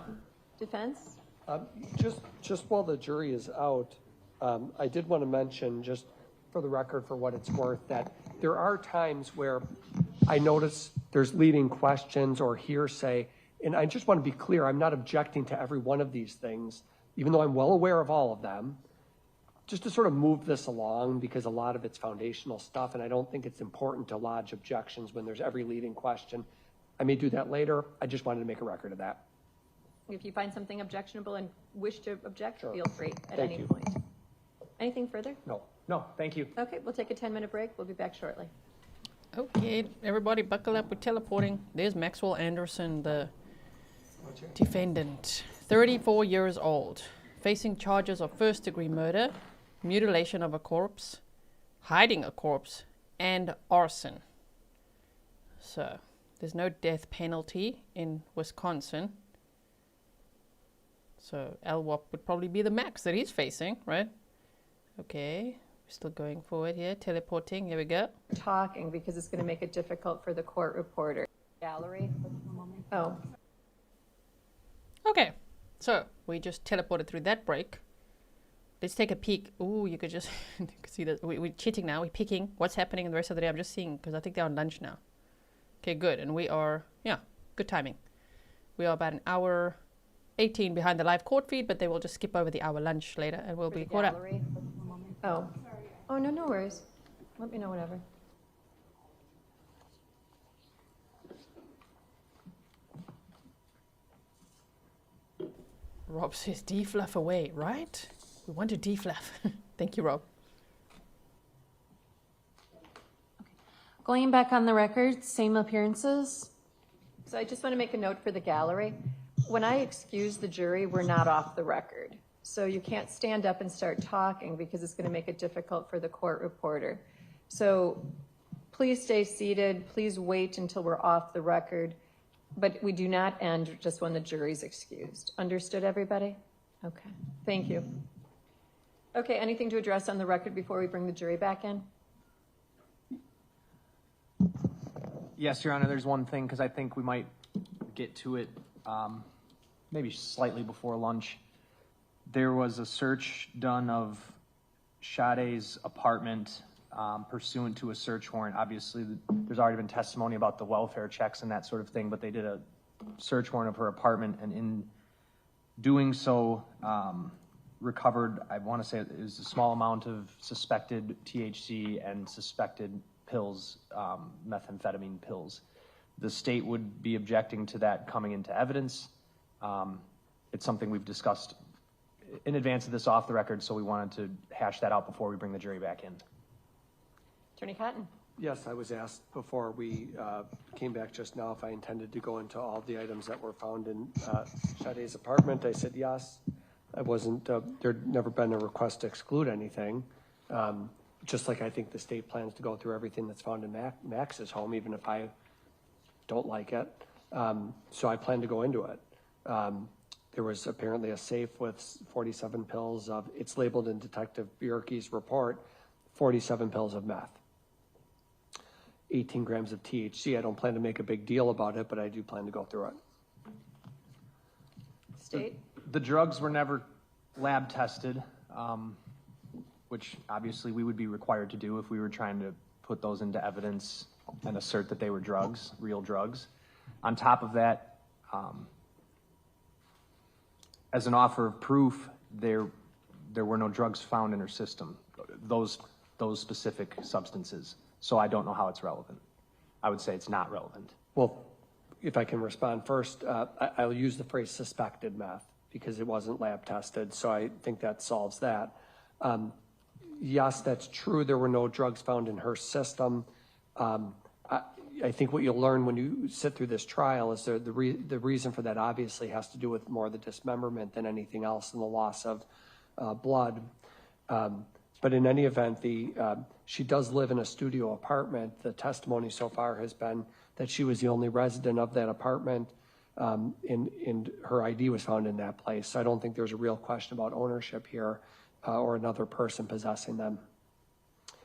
Defense? Just while the jury is out, I did want to mention, just for the record, for what it's worth, that there are times where I notice there's leading questions or hearsay, and I just want to be clear, I'm not objecting to every one of these things, even though I'm well aware of all of them, just to sort of move this along, because a lot of it's foundational stuff, and I don't think it's important to lodge objections when there's every leading question. I may do that later. I just wanted to make a record of that. If you find something objectionable and wish to object, Sure. feel free at Thank any you. point. Anything further? No. No, thank you. Okay, we'll take a 10-minute break. We'll be back shortly. Okay, everybody buckle up, we're teleporting. There's Maxwell Anderson, the defendant, 34 years old, facing charges of first-degree murder, mutilation of a corpse, hiding a corpse, and arson. So, there's no death penalty in Wisconsin. So, LWOP would probably be the max that he's facing, right? Okay, we're still going forward here, teleporting, here we go. Talking because it's going to make it difficult for the court reporter. Gallery? Oh. Okay, so we just teleported through that break. Let's take a peek. Ooh, you could just you can see that we're cheating now. We're picking what's happening in the rest of the day. I'm just seeing because I think they're on lunch now. Okay, good. And we are, yeah, good timing. We are about an hour 18 behind the live court feed, but they will just skip over the hour lunch later and we'll be caught up. Oh. Oh, no, no worries. Let me know whenever. Rob says defluff away, right? We want to defluff. Thank you, Rob. Going back on the record, same appearances. So I just want to make a note for the gallery. When I excuse the jury, we're not off the record. So you can't stand up and start talking because it's going to make it difficult for the court reporter. So please stay seated. Please wait until we're off the record. But we do not end just when the jury's excused. Understood, everybody? Okay. Thank you. Okay, anything to address on the record before we bring the jury back in? Yes, Your Honor, there's one thing, because I think we might get to it maybe slightly before lunch. There was a search done of Sade's apartment pursuant to a search warrant. Obviously, there's already been testimony about the welfare checks and that sort of thing, but they did a search warrant of her apartment, and in doing so, recovered, I want to say it was a small amount of suspected THC and suspected pills, methamphetamine pills. The state would be objecting to that coming into evidence. It's something we've discussed in advance of this off the record, so we wanted to hash that out before we bring the jury back in. Attorney Cotton. Yes, I was asked before we came back just now if I intended to go into all the items that were found in Sade's apartment. I said yes. I wasn't, there'd never been a request to exclude anything. Just like I think the state plans to go through everything that's found in Max's home, even if I don't like it. So I plan to go into it. There was apparently a safe with 47 pills of, it's labeled in Detective Bjerke's report, 47 pills of meth. 18 grams of THC. I don't plan to make a big deal about it, but I do plan to go through it. State? The drugs were never lab tested, which obviously we would be required to do if we were trying to put those into evidence and assert that they were drugs, real drugs. On top of that, as an offer of proof, there were no drugs found in her system, those specific substances. So I don't know how it's relevant. I would say it's not relevant. Well, if I can respond first, I'll use the phrase suspected meth because it wasn't lab tested, so I think that solves that. Yes, that's true. There were no drugs found in her system. I think what you'll learn when you sit through this trial is the reason for that obviously has to do with more the dismemberment than anything else and the loss of blood. But in any event, she does live in a studio apartment. The testimony so far has been that she was the only resident of that apartment, and her ID was found in that place. So I don't think there's a real question about ownership here or another person possessing them.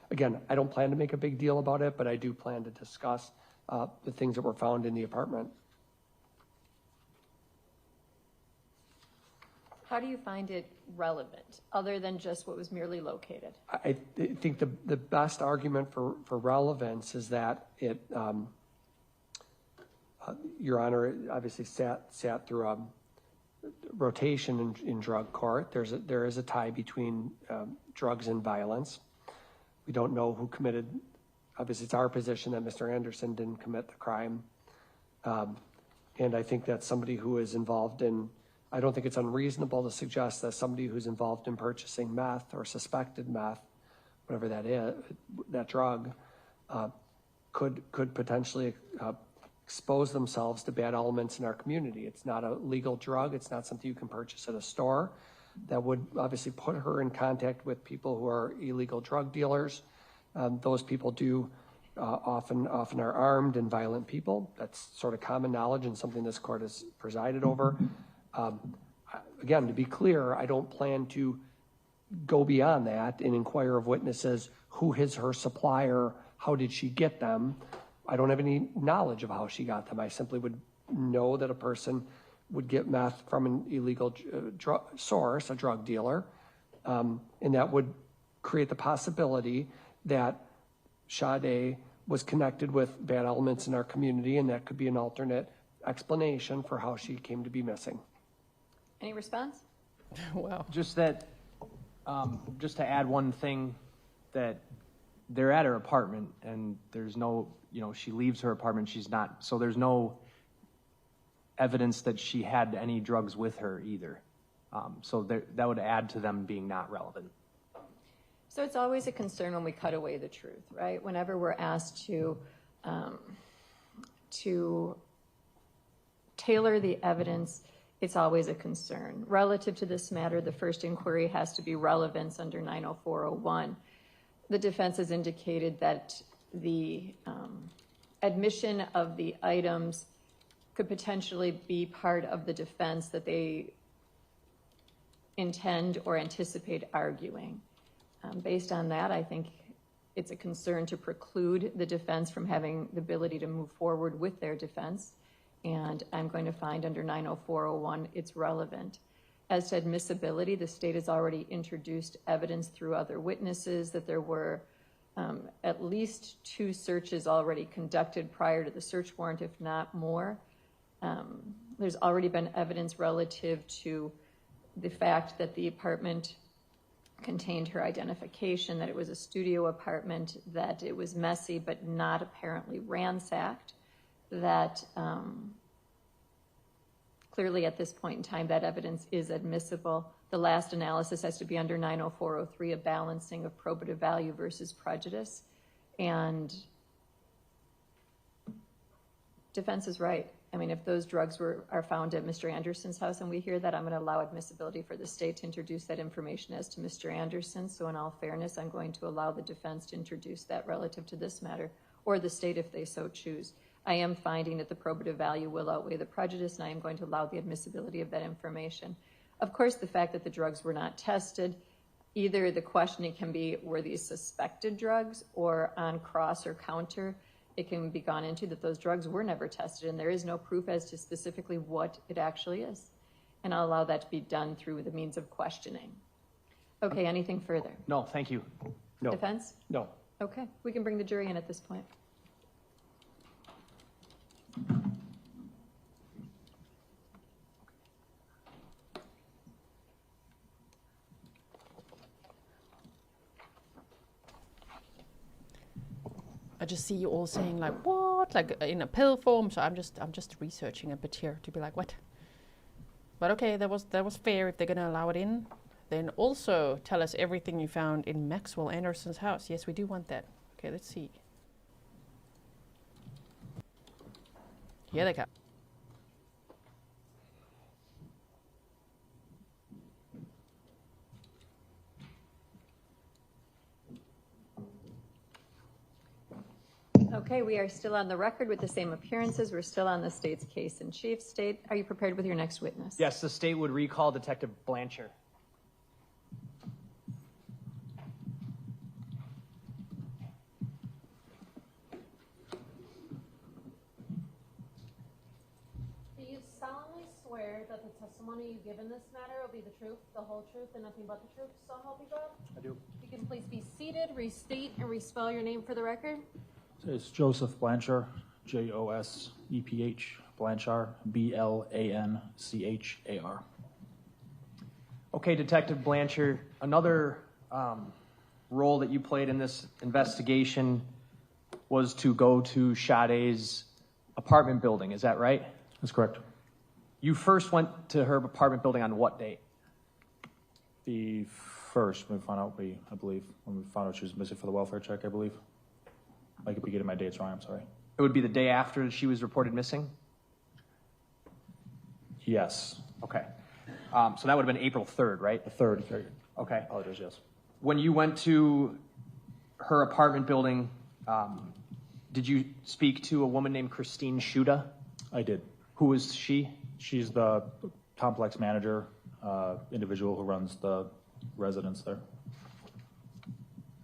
Again, I don't plan to make a big deal about it, but I do plan to discuss the things that were found in the apartment. How do you find it relevant, other than just what was merely located? I think the best argument for relevance is that it, Your Honor, obviously sat through a rotation in drug court. There is a tie between drugs and violence. We don't know who committed. Obviously, it's our position that Mr. Anderson didn't commit the crime. And I think that somebody who is involved in, I don't think it's unreasonable to suggest that somebody who's involved in purchasing meth or suspected meth, whatever that is, that drug, could potentially expose themselves to bad elements in our community. It's not a legal drug. It's not something you can purchase at a store. That would obviously put her in contact with people who are illegal drug dealers. Those people do often are armed and violent people. That's sort of common knowledge and something this court has presided over. Again, to be clear, I don't plan to go beyond that and inquire of witnesses who is her supplier, how did she get them. I don't have any knowledge of how she got them. I simply would know that a person would get meth from an illegal source, a drug dealer, and that would create the possibility that Sade was connected with bad elements in our community, and that could be an alternate explanation for how she came to be missing. Any response? Wow. Just that, just to add one thing, that they're at her apartment and there's no, she leaves her apartment, she's not, so there's no evidence that she had any drugs with her either. So that would add to them being not relevant. So it's always a concern when we cut away the truth, right? Whenever we're asked to tailor the evidence, it's always a concern. Relative to this matter, the first inquiry has to be relevance under 90401. The defense has indicated that the admission of the items could potentially be part of the defense that they intend or anticipate arguing. Based on that, I think it's a concern to preclude the defense from having the ability to move forward with their defense. And I'm going to find under 90401 it's relevant. As to admissibility, the state has already introduced evidence through other witnesses that there were at least 2 searches already conducted prior to the search warrant, if not more. There's already been evidence relative to the fact that the apartment contained her identification, that it was a studio apartment, that it was messy but not apparently ransacked, that clearly at this point in time that evidence is admissible. The last analysis has to be under 90403, a balancing of probative value versus prejudice. And defense is right. I mean, if those drugs are found at Mr. Anderson's house and we hear that, I'm going to allow admissibility for the state to introduce that information as to Mr. Anderson. So in all fairness, I'm going to allow the defense to introduce that relative to this matter, or the state if they so choose. I am finding that the probative value will outweigh the prejudice, and I am going to allow the admissibility of that information. Of course, the fact that the drugs were not tested, either the questioning can be, were these suspected drugs, or on cross or counter, it can be gone into that those drugs were never tested and there is no proof as to specifically what it actually is. And I'll allow that to be done through the means of questioning. Okay, anything further? No, thank you. No. Defense? No. Okay, we can bring the jury in at this point. I just see you all saying like, what? Like in a pill form. So I'm just researching a bit here to be like, what? But okay, that was fair. If they're gonna allow it in, then also tell us everything you found in Maxwell Anderson's house. Yes, we do want that. Okay, let's see. Here they come. Okay, we are still on the record with the same appearances. We're still on the state's case in chief. State, are you prepared with your next witness? Yes, the state would recall Detective Blanchar. Do you solemnly swear that the testimony you give in this matter will be the truth, the whole truth, and nothing but the truth, so help you God? I do. You can please be seated, restate, and respell your name for the record. It's Joseph Blanchar, Joseph, Blanchar, Blanchar. Okay, Detective Blanchar, another role that you played in this investigation was to go to Sade's apartment building, is that right? That's correct. You first went to her apartment building on what date? The first, when we found out, I believe, when we found out she was missing for the welfare check, I believe. I could be getting my dates wrong, I'm sorry. It would be the day after she was reported missing? Yes. Okay. So that would have been April 3rd, right? The 3rd. Okay. Apologies, yes. When you went to her apartment building, did you speak to a woman named Christine Shuda? I did. Who was she? She's the complex manager, individual who runs the residence there.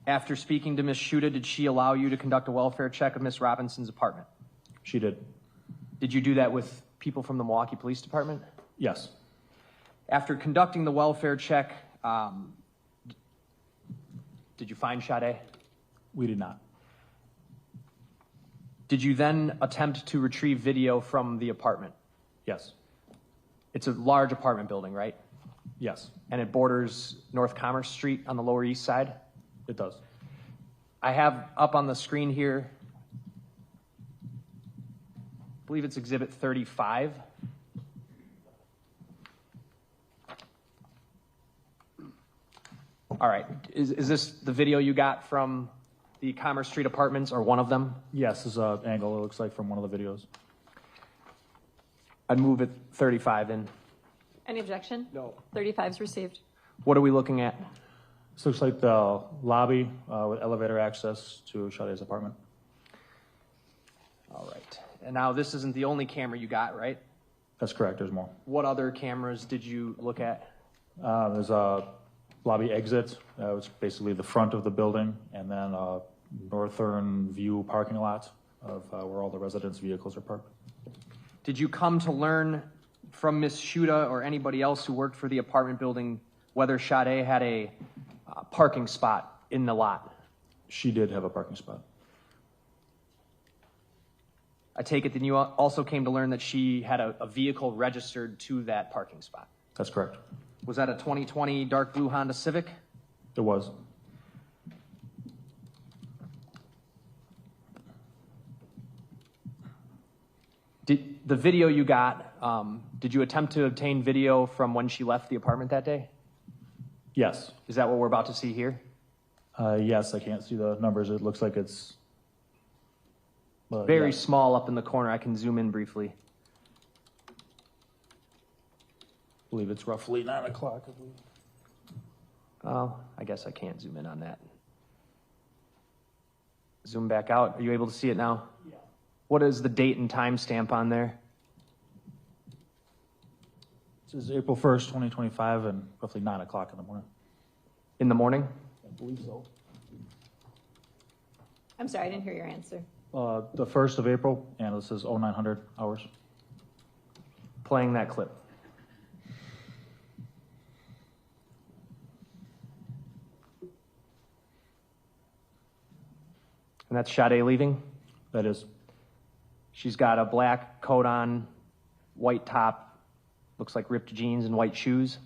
After speaking to Ms. Shuda, did she allow you to conduct a welfare check of Ms. Robinson's apartment? She did. Did you do that with people from the Milwaukee Police Department? Yes. After conducting the welfare check, did you find Sade? We did not. Did you then attempt to retrieve video from the apartment? Yes. It's a large apartment building, right? Yes. And it borders North Commerce Street on the Lower East Side? It does. I have up on the screen here, I believe it's Exhibit 35. All right, is this the video you got from the Commerce Street apartments, or one of them? Yes, this is an angle, it looks like, from one of the videos. I'd move it 35 in. Any objection? No. 35 is received. What are we looking at? This looks like the lobby with elevator access to Sade's apartment. All right. And now this isn't the only camera you got, right? That's correct, there's more. What other cameras did you look at? There's a lobby exit, it's basically the front of the building, and then a northern view parking lot of where all the residents' vehicles are parked. Did you come to learn from Ms. Shuda or anybody else who worked for the apartment building whether Sade had a parking spot in the lot? She did have a parking spot. I take it that you also came to learn that she had a vehicle registered to that parking spot. That's correct. Was that a 2020 dark blue Honda Civic? It was. The video you got, did you attempt to obtain video from when she left the apartment that day? Yes. Is that what we're about to see here? Yes, I can't see the numbers. It looks like it's very small up in the corner. I can zoom in briefly. I believe it's roughly 9 o'clock. I believe. Oh, I guess I can't zoom in on that. Zoom back out. Are you able to see it now? Yeah. What is the date and time stamp on there? This is April 1st, 2025, and roughly 9 o'clock in the morning. In the morning? I believe so. I'm sorry, I didn't hear your answer. The 1st of April, and this is 0900 hours. Playing that clip. And that's Sade leaving? That is. She's got a black coat on, white top, looks like ripped jeans and white shoes.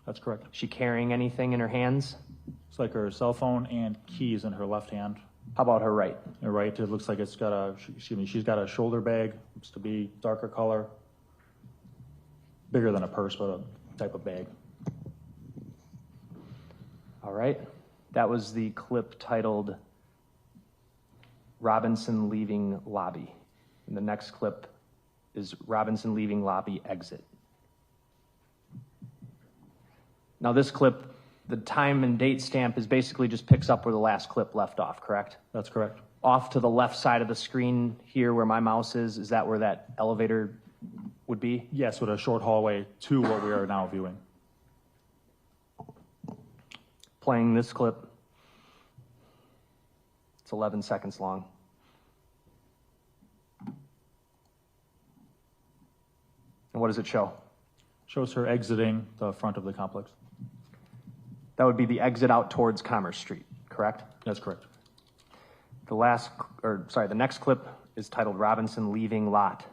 That's correct. She carrying anything in her hands? It's like her cell phone and keys in her left hand. How about her right? Her right, it looks like it's got a, she's got a shoulder bag, looks to be darker color. Bigger than a purse, but a type of bag. All right. That was the clip titled Robinson leaving lobby. And the next clip is Robinson leaving lobby exit. Now this clip, the time and date stamp is basically just picks up where the last clip left off, correct? That's correct. Off to the left side of the screen here where my mouse is that where that elevator would be? Yes, with a short hallway to what we are now viewing. Playing this clip. It's 11 seconds long. And what does it show? Shows her exiting the front of the complex. That would be the exit out towards Commerce Street, correct? That's correct. The next clip is titled Robinson leaving lot.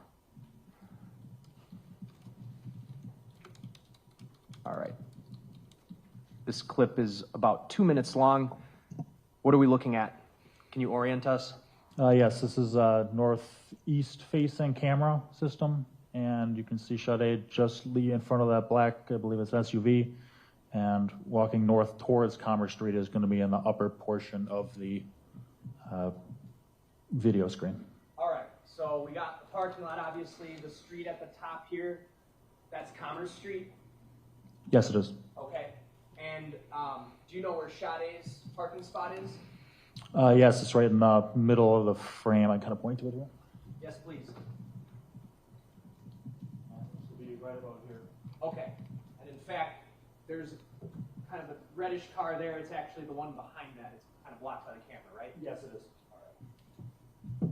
All right. This clip is about 2 minutes long. What are we looking at? Can you orient us? Yes, this is a northeast facing camera system, and you can see Sade just in front of that black, I believe it's SUV, and walking north towards Commerce Street is going to be in the upper portion of the video screen. All right, so we got the parking lot, obviously, the street at the top here, that's Commerce Street? Yes, it is. Okay, and do you know where Sade's parking spot is? Yes, it's right in the middle of the frame. I kind of point to it here. Yes, please. This will be right about here. Okay, and in fact, there's kind of a reddish car there. It's actually the one behind that. It's kind of blocked by the camera, right? Yes, it is. All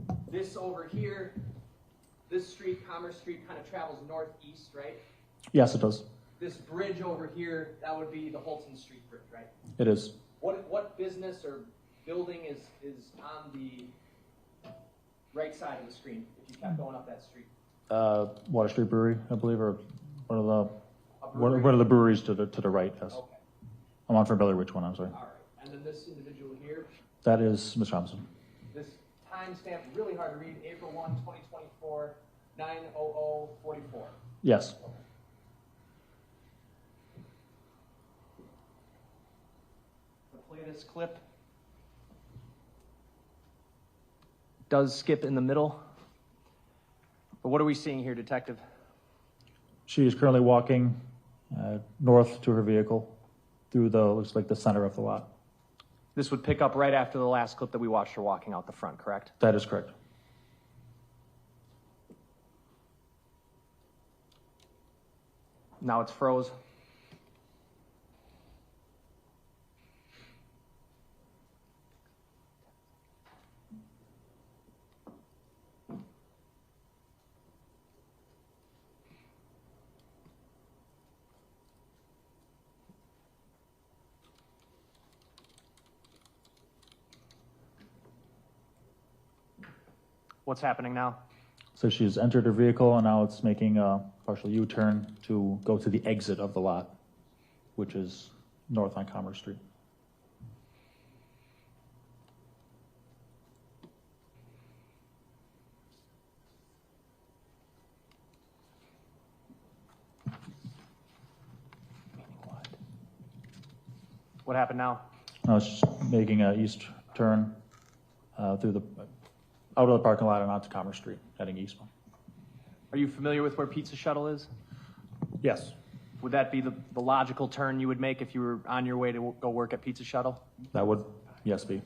right. This over here, this street, Commerce Street, kind of travels northeast, right? Yes, it does. This bridge over here, that would be the Holton Street Bridge, right? It is. What business or building is on the right side of the screen if you kept going up that street? Water Street Brewery, I believe, or one of the breweries to the right, yes. Okay. I'm on for Billy, which one, I'm sorry. All right. And then this individual here, That is Ms. Robinson. this timestamp, really hard to read, April 1, 2024, 9:00:44. Yes. Okay. Play this clip. Does skip in the middle. But what are we seeing here, Detective? She is currently walking north to her vehicle through looks like the center of the lot. This would pick up right after the last clip that we watched her walking out the front, correct? That is correct. Now it's froze. What's happening now? So she's entered her vehicle, and now it's making a partial U-turn to go to the exit of the lot, which is north on Commerce Street. What happened now? Now she's making a east turn through out of the parking lot and onto Commerce Street, heading eastbound. Are you familiar with where Pizza Shuttle is? Yes. Would that be the logical turn you would make if you were on your way to go work at Pizza Shuttle? That would, yes, be.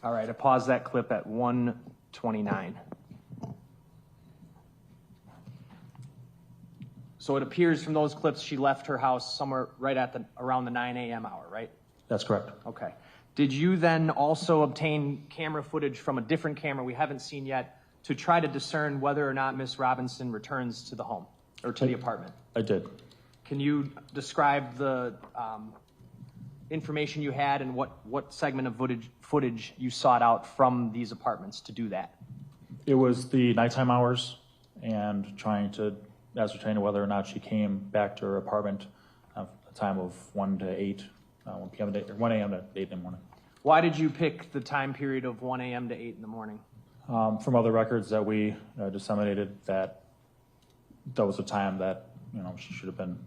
All right, I paused that clip at 1:29. So it appears from those clips she left her house somewhere right at around the 9 a.m. hour, right? That's correct. Okay. Did you then also obtain camera footage from a different camera we haven't seen yet to try to discern whether or not Miss Robinson returns to the home or to the apartment? I did. Can you describe the information you had and what segment of footage you sought out from these apartments to do that? It was the nighttime hours and trying to ascertain whether or not she came back to her apartment at a time of 1 to 8, 1 p.m. to 1 a.m. to 8 in the morning. Why did you pick the time period of 1 a.m. to 8 in the morning? From other records that we disseminated, that was a time that, she should have been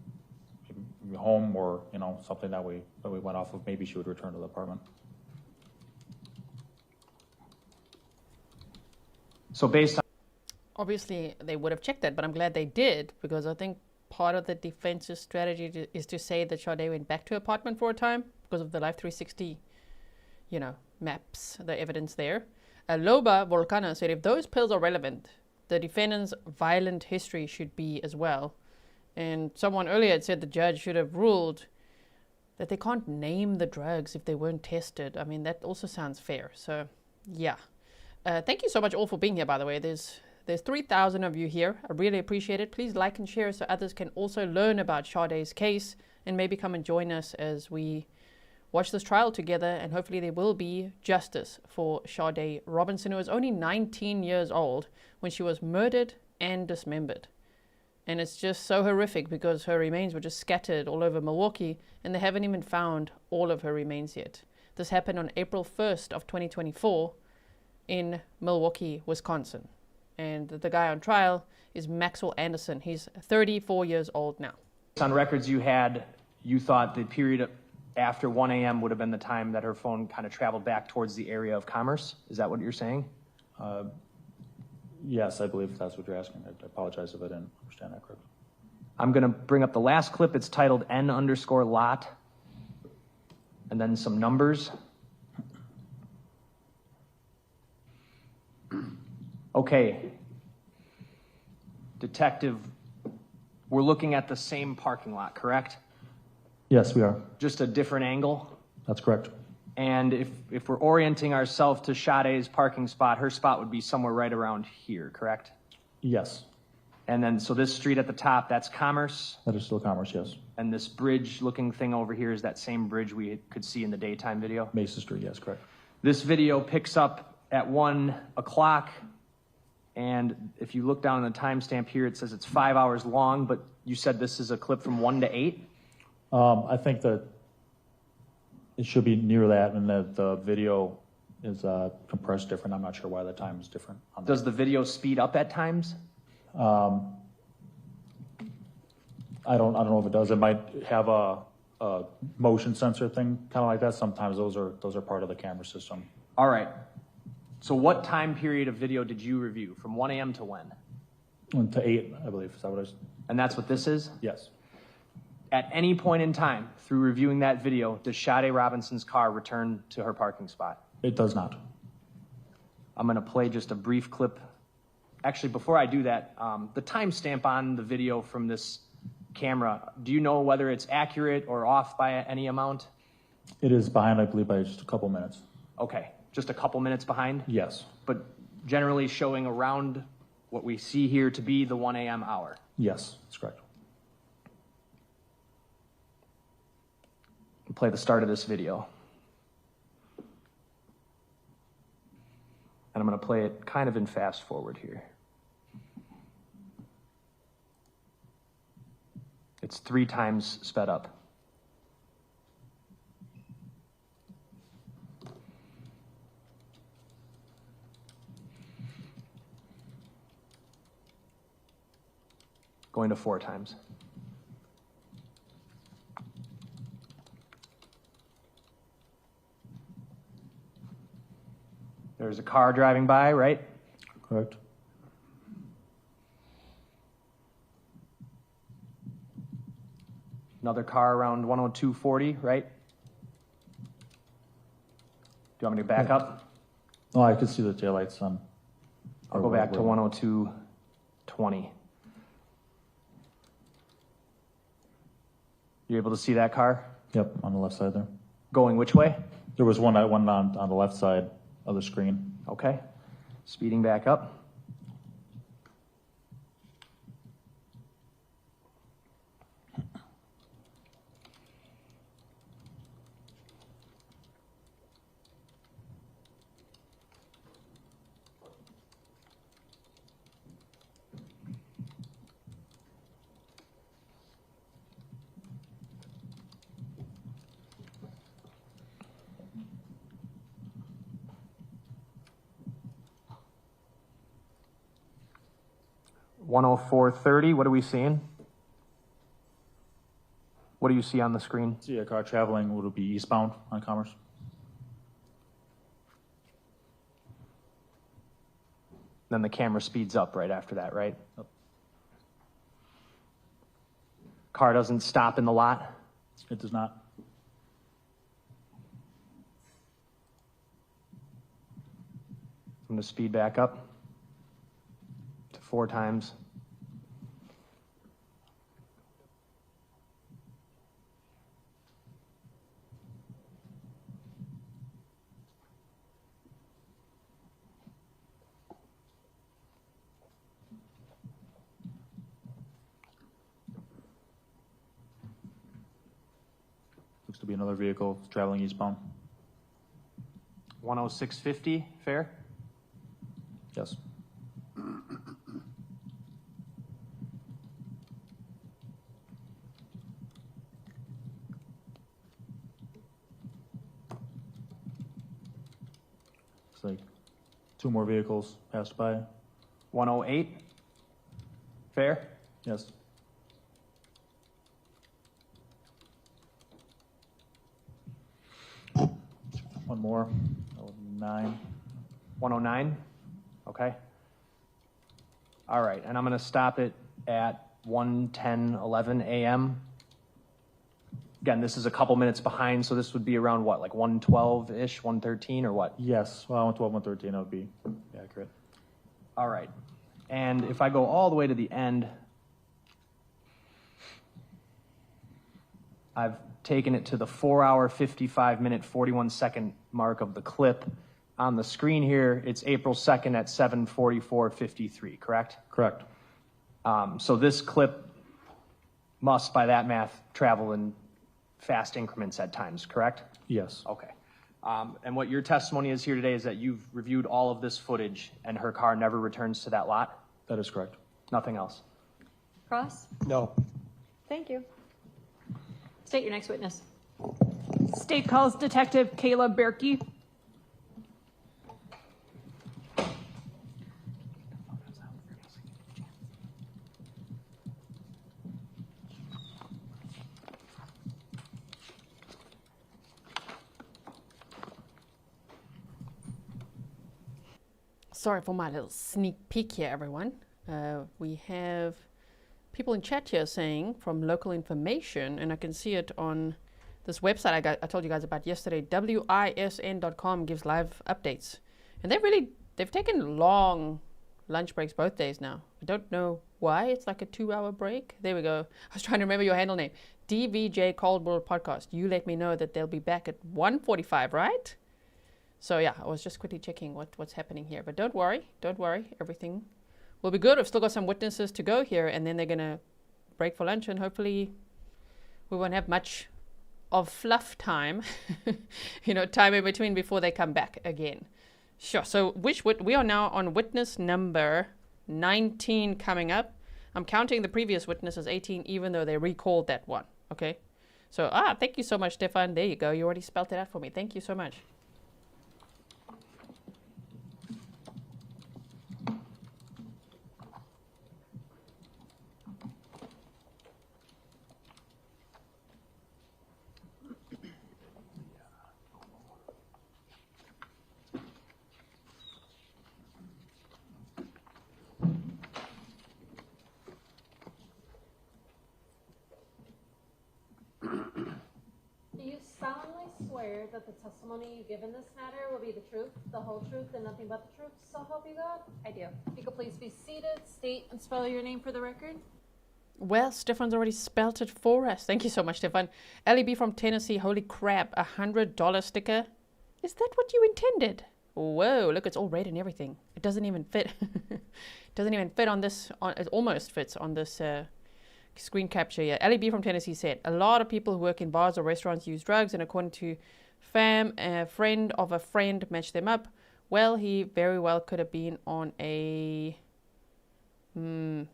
home, or, something that we went off of. Maybe she would return to the apartment. So based on... Obviously, they would have checked that, but I'm glad they did, because I think part of the defense's strategy is to say that Sade went back to her apartment for a time because of the Life 360, maps, the evidence there. Loba Volcana said if those pills are relevant, the defendant's violent history should be as well. And someone earlier had said the judge should have ruled that they can't name the drugs if they weren't tested. I mean, that also sounds fair. So, yeah. Thank you so much all for being here, by the way. There's 3,000 of you here. I really appreciate it. Please like and share so others can also learn about Sade's case and maybe come and join us as we watch this trial together, and hopefully there will be justice for Sade Robinson, who was only 19 years old when she was murdered and dismembered. And it's just so horrific because her remains were just scattered all over Milwaukee, and they haven't even found all of her remains yet. This happened on April 1st of 2024 in Milwaukee, Wisconsin. And the guy on trial is Maxwell Anderson. He's 34 years old now. On records you had, you thought the period after 1 a.m. would have been the time that her phone kind of traveled back towards the area of commerce? Is that what you're saying? Yes, I believe that's what you're asking. I apologize if I didn't understand that correctly. I'm going to bring up the last clip. It's titled N_lot, and then some numbers. Okay. Detective, we're looking at the same parking lot, correct? Yes, we are. Just a different angle? That's correct. And if we're orienting ourselves to Sade's parking spot, her spot would be somewhere right around here, correct? Yes. And then, so this street at the top, that's Commerce? That is still Commerce, yes. And this bridge-looking thing over here is that same bridge we could see in the daytime video? Mason Street, yes, correct. This video picks up at 1 o'clock, and if you look down on the timestamp here, it says it's 5 hours long, but you said this is a clip from 1 to 8? I think that it should be near that, and that the video is compressed different. I'm not sure why the time is different. Does the video speed up at times? I don't know if it does. It might have a motion sensor thing, kind of like that. Sometimes those are part of the camera system. All right. So what time period of video did you review? From 1 a.m. to when? 1 to 8, I believe. Is that what it is? And that's what this is? Yes. At any point in time, through reviewing that video, does Sade Robinson's car return to her parking spot? It does not. I'm going to play just a brief clip. Actually, before I do that, the timestamp on the video from this camera, do you know whether it's accurate or off by any amount? It is behind, I believe, by just a couple minutes. Okay, just a couple minutes behind? Yes. But generally showing around what we see here to be the 1 a.m. hour? Yes, that's correct. I'll play the start of this video. And I'm going to play it kind of in fast forward here. It's 3 times sped up. Going to 4 times. There's a car driving by, right? Correct. Another car around 102.40, right? Do you want me to back up? Oh, I could see the taillights on. I'll go back to 102.20. You able to see that car? Yep, on the left side there. Going which way? There was one that went on the left side of the screen. Okay. Speeding back up. $104.30, what are we seeing? What do you see on the screen? See a car traveling, would it be eastbound on Commerce? Then the camera speeds up right after that, right? Yep. Car doesn't stop in the lot? It does not. I'm going to speed back up to 4 times. Looks to be another vehicle traveling eastbound. 106.50, fair? Yes. Looks like 2 more vehicles passed by. 108, fair? Yes. One more. 9. 109, okay. All right, and I'm going to stop it at 1:10:11 a.m. Again, this is a couple minutes behind, so this would be around what, like 1:12-ish, 1:13, or what? Yes, well, 1:12, 1:13, that would be accurate. All right, and if I go all the way to the end, I've taken it to the 4-hour, 55-minute, 41-second mark of the clip. On the screen here, it's April 2nd at 7:44:53, correct? Correct. So this clip must, by that math, travel in fast increments at times, correct? Yes. Okay. And what your testimony is here today is that you've reviewed all of this footage and her car never returns to that lot? That is correct. Nothing else? Cross? No. Thank you. State your next witness. State calls Detective Kayla Bjerke. Sorry for my little sneak peek here, everyone. We have people in chat here saying from local information, and I can see it on this website I told you guys about yesterday, wisn.com gives live updates. And they've taken long lunch breaks both days now. I don't know why. It's like a 2-hour break. There we go. I was trying to remember your handle name. DVJ Cold World Podcast. You let me know that they'll be back at 1:45, right? So yeah, I was just quickly checking what's happening here. But don't worry. Everything will be good. We've still got some witnesses to go here, and then they're going to break for lunch, and hopefully we won't have much of fluff time, time in between before they come back again. Sure. So we are now on witness number 19 coming up. I'm counting the previous witness as 18, even though they recalled that one. Okay. So, thank you so much, Stefan. There you go. You already spelled it out for me. Thank you so much. Swear that the testimony you give in this matter will be the truth, the whole truth, and nothing but the truth, so help you God? I do. If you could please be seated, state and spell your name for the record. Well, Stefan's already spelt it for us. Thank you so much, Stefan. Ellie B from Tennessee, holy crap, $100 sticker. Is that what you intended? Whoa, look, it's all red and everything. It doesn't even fit. It doesn't even fit on this, it almost fits on this screen capture here. Ellie B from Tennessee said, a lot of people who work in bars or restaurants use drugs, and according to Fam, a friend of a friend matched them up. Well, he very well could have been on a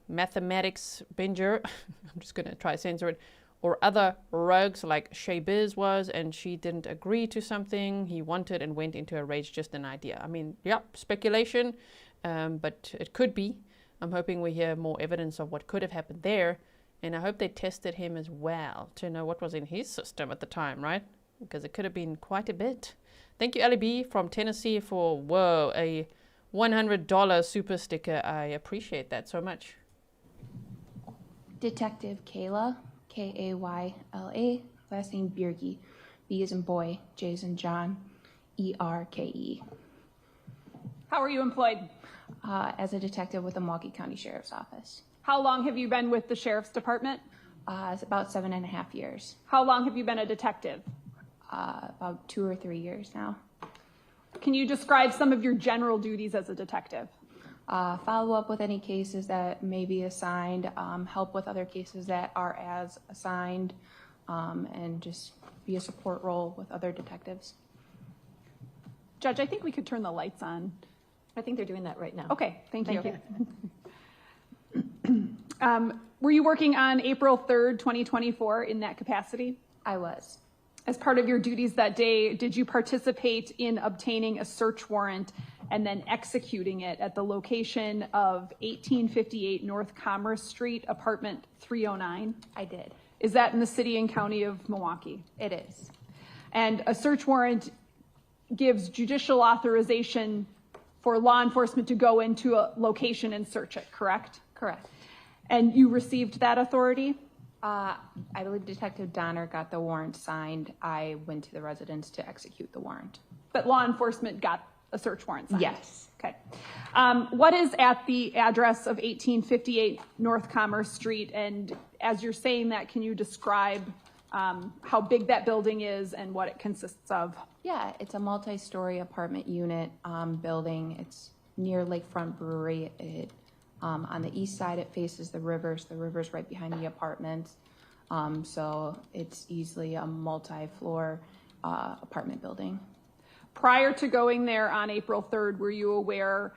mathematics binger. I'm just going to try to censor it. Or other rugs like Shay Biz was, and she didn't agree to something he wanted and went into a rage, just an idea. I mean, yeah, speculation, but it could be. I'm hoping we hear more evidence of what could have happened there, and I hope they tested him as well to know what was in his system at the time, right? Because it could have been quite a bit. Thank you, Ellie B from Tennessee, for, whoa, a $100 super sticker. I appreciate that so much. Detective Kayla, Kayla, last name Bjerke, B as in boy, J as in John, ERKE. How are you employed? As a detective with the Milwaukee County Sheriff's Office. How long have you been with the Sheriff's Department? It's about 7.5 years. How long have you been a detective? About 2 or 3 years now. Can you describe some of your general duties as a detective? Follow up with any cases that may be assigned, help with other cases that are as assigned, and just be a support role with other detectives. Judge, I think we could turn the lights on. I think they're doing that right now. Okay, thank you. Were you working on April 3rd, 2024 in that capacity? I was. As part of your duties that day, did you participate in obtaining a search warrant and then executing it at the location of 1858 North Commerce Street, apartment 309? I did. Is that in the city and county of Milwaukee? It is. And a search warrant gives judicial authorization for law enforcement to go into a location and search it, correct? Correct. And you received that authority? I believe Detective Donner got the warrant signed. I went to the residence to execute the warrant. But law enforcement got a search warrant signed? Yes. Okay. What is at the address of 1858 North Commerce Street? And as you're saying that, can you describe how big that building is and what it consists of? Yeah, it's a multi-story apartment unit building. It's near Lakefront Brewery. On the east side, it faces the rivers. The river's right behind the apartments. So it's easily a multi-floor apartment building. Prior to going there on April 3rd, were you aware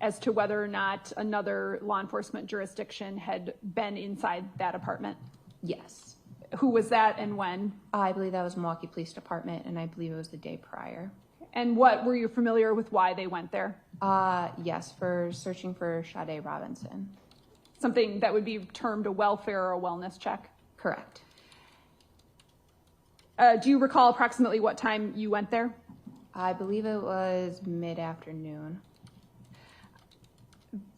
as to whether or not another law enforcement jurisdiction had been inside that apartment? Yes. Who was that and when? I believe that was Milwaukee Police Department, and I believe it was the day prior. And what, were you familiar with why they went there? Yes, for searching for Sade Robinson. Something that would be termed a welfare or a wellness check? Correct. Do you recall approximately what time you went there? I believe it was mid-afternoon.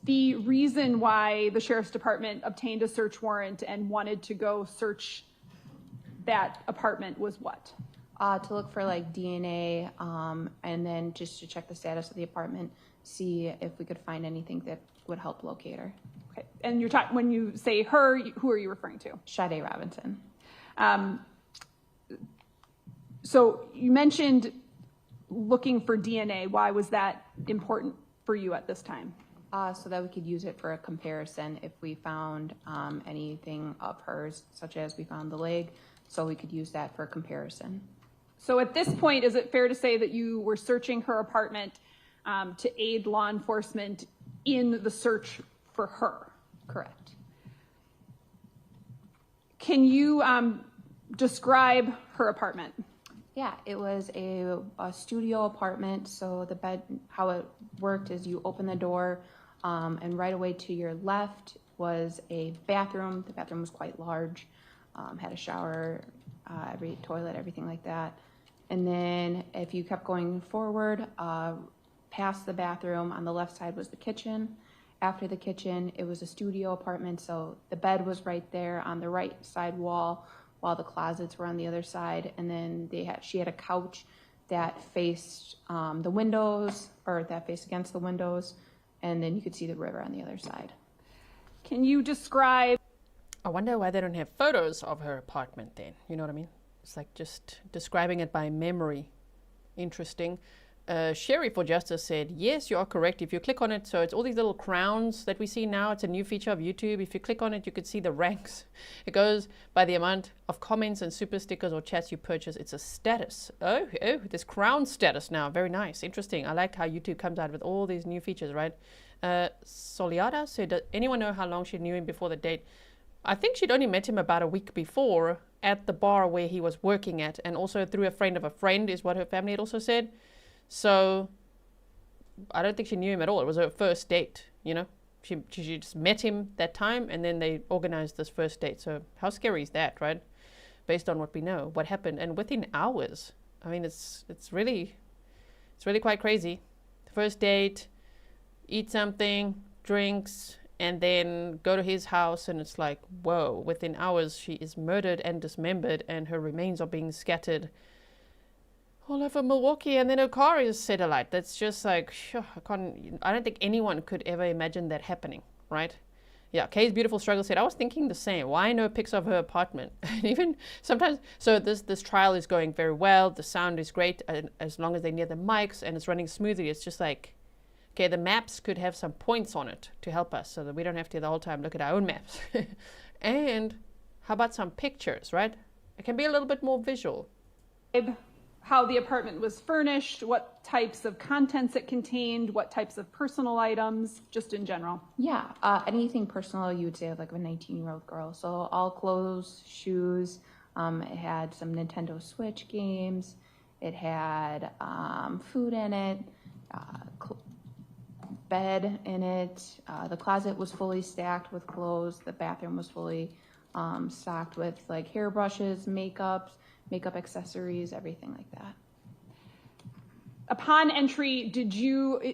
The reason why the Sheriff's Department obtained a search warrant and wanted to go search that apartment was what? To look for like DNA, and then just to check the status of the apartment, see if we could find anything that would help locate her. Okay. And you're talking, when you say her, who are you referring to? Sade Robinson. So you mentioned looking for DNA. Why was that important for you at this time? So that we could use it for a comparison if we found anything of hers, such as we found the leg, so we could use that for a comparison. So at this point, is it fair to say that you were searching her apartment to aid law enforcement in the search for her? Correct. Can you describe her apartment? Yeah, it was a studio apartment. So the bed, how it worked is you open the door and right away to your left was a bathroom. The bathroom was quite large, had a shower, every toilet, everything like that. And then if you kept going forward, past the bathroom, on the left side was the kitchen. After the kitchen, it was a studio apartment, so the bed was right there on the right side wall, while the closets were on the other side. And then she had a couch that faced the windows, or that faced against the windows, and then you could see the river on the other side. Can you describe? I wonder why they don't have photos of her apartment then. You know what I mean? It's like just describing it by memory. Interesting. Sherry for Justice said, yes, you are correct. If you click on it, so it's all these little crowns that we see now. It's a new feature of YouTube. If you click on it, you could see the ranks. It goes by the amount of comments and super stickers or chats you purchase. It's a status. Oh, this crown status now. Very nice. Interesting. I like how YouTube comes out with all these new features, right? Soliada said, does anyone know how long she knew him before the date? I think she'd only met him about a week before at the bar where he was working at, and also through a friend of a friend is what her family had also said. So I don't think she knew him at all. It was her first date, you know. She just met him that time, and then they organized this first date. So how scary is that, right? Based on what we know, what happened, and within hours. I mean, it's really quite crazy. The first date, eat something, drinks, and then go to his house, and it's like, whoa, within hours she is murdered and dismembered, and her remains are being scattered all over Milwaukee, and then her car is set alight. That's just like, I don't think anyone could ever imagine that happening, right? Yeah, Kay's Beautiful Struggle said, I was thinking the same. Why no pics of her apartment? And even sometimes, so this trial is going very well. The sound is great, and as long as they're near the mics and it's running smoothly. It's just like, okay, the maps could have some points on it to help us so that we don't have to the whole time look at our own maps. And how about some pictures, right? It can be a little bit more visual. How the apartment was furnished, what types of contents it contained, what types of personal items, just in general. Yeah, anything personal you would say of like a 19-year-old girl. So all clothes, shoes, it had some Nintendo Switch games, it had food in it, bed in it, the closet was fully stacked with clothes, the bathroom was fully stocked with like hairbrushes, makeup accessories, everything like that. Upon entry,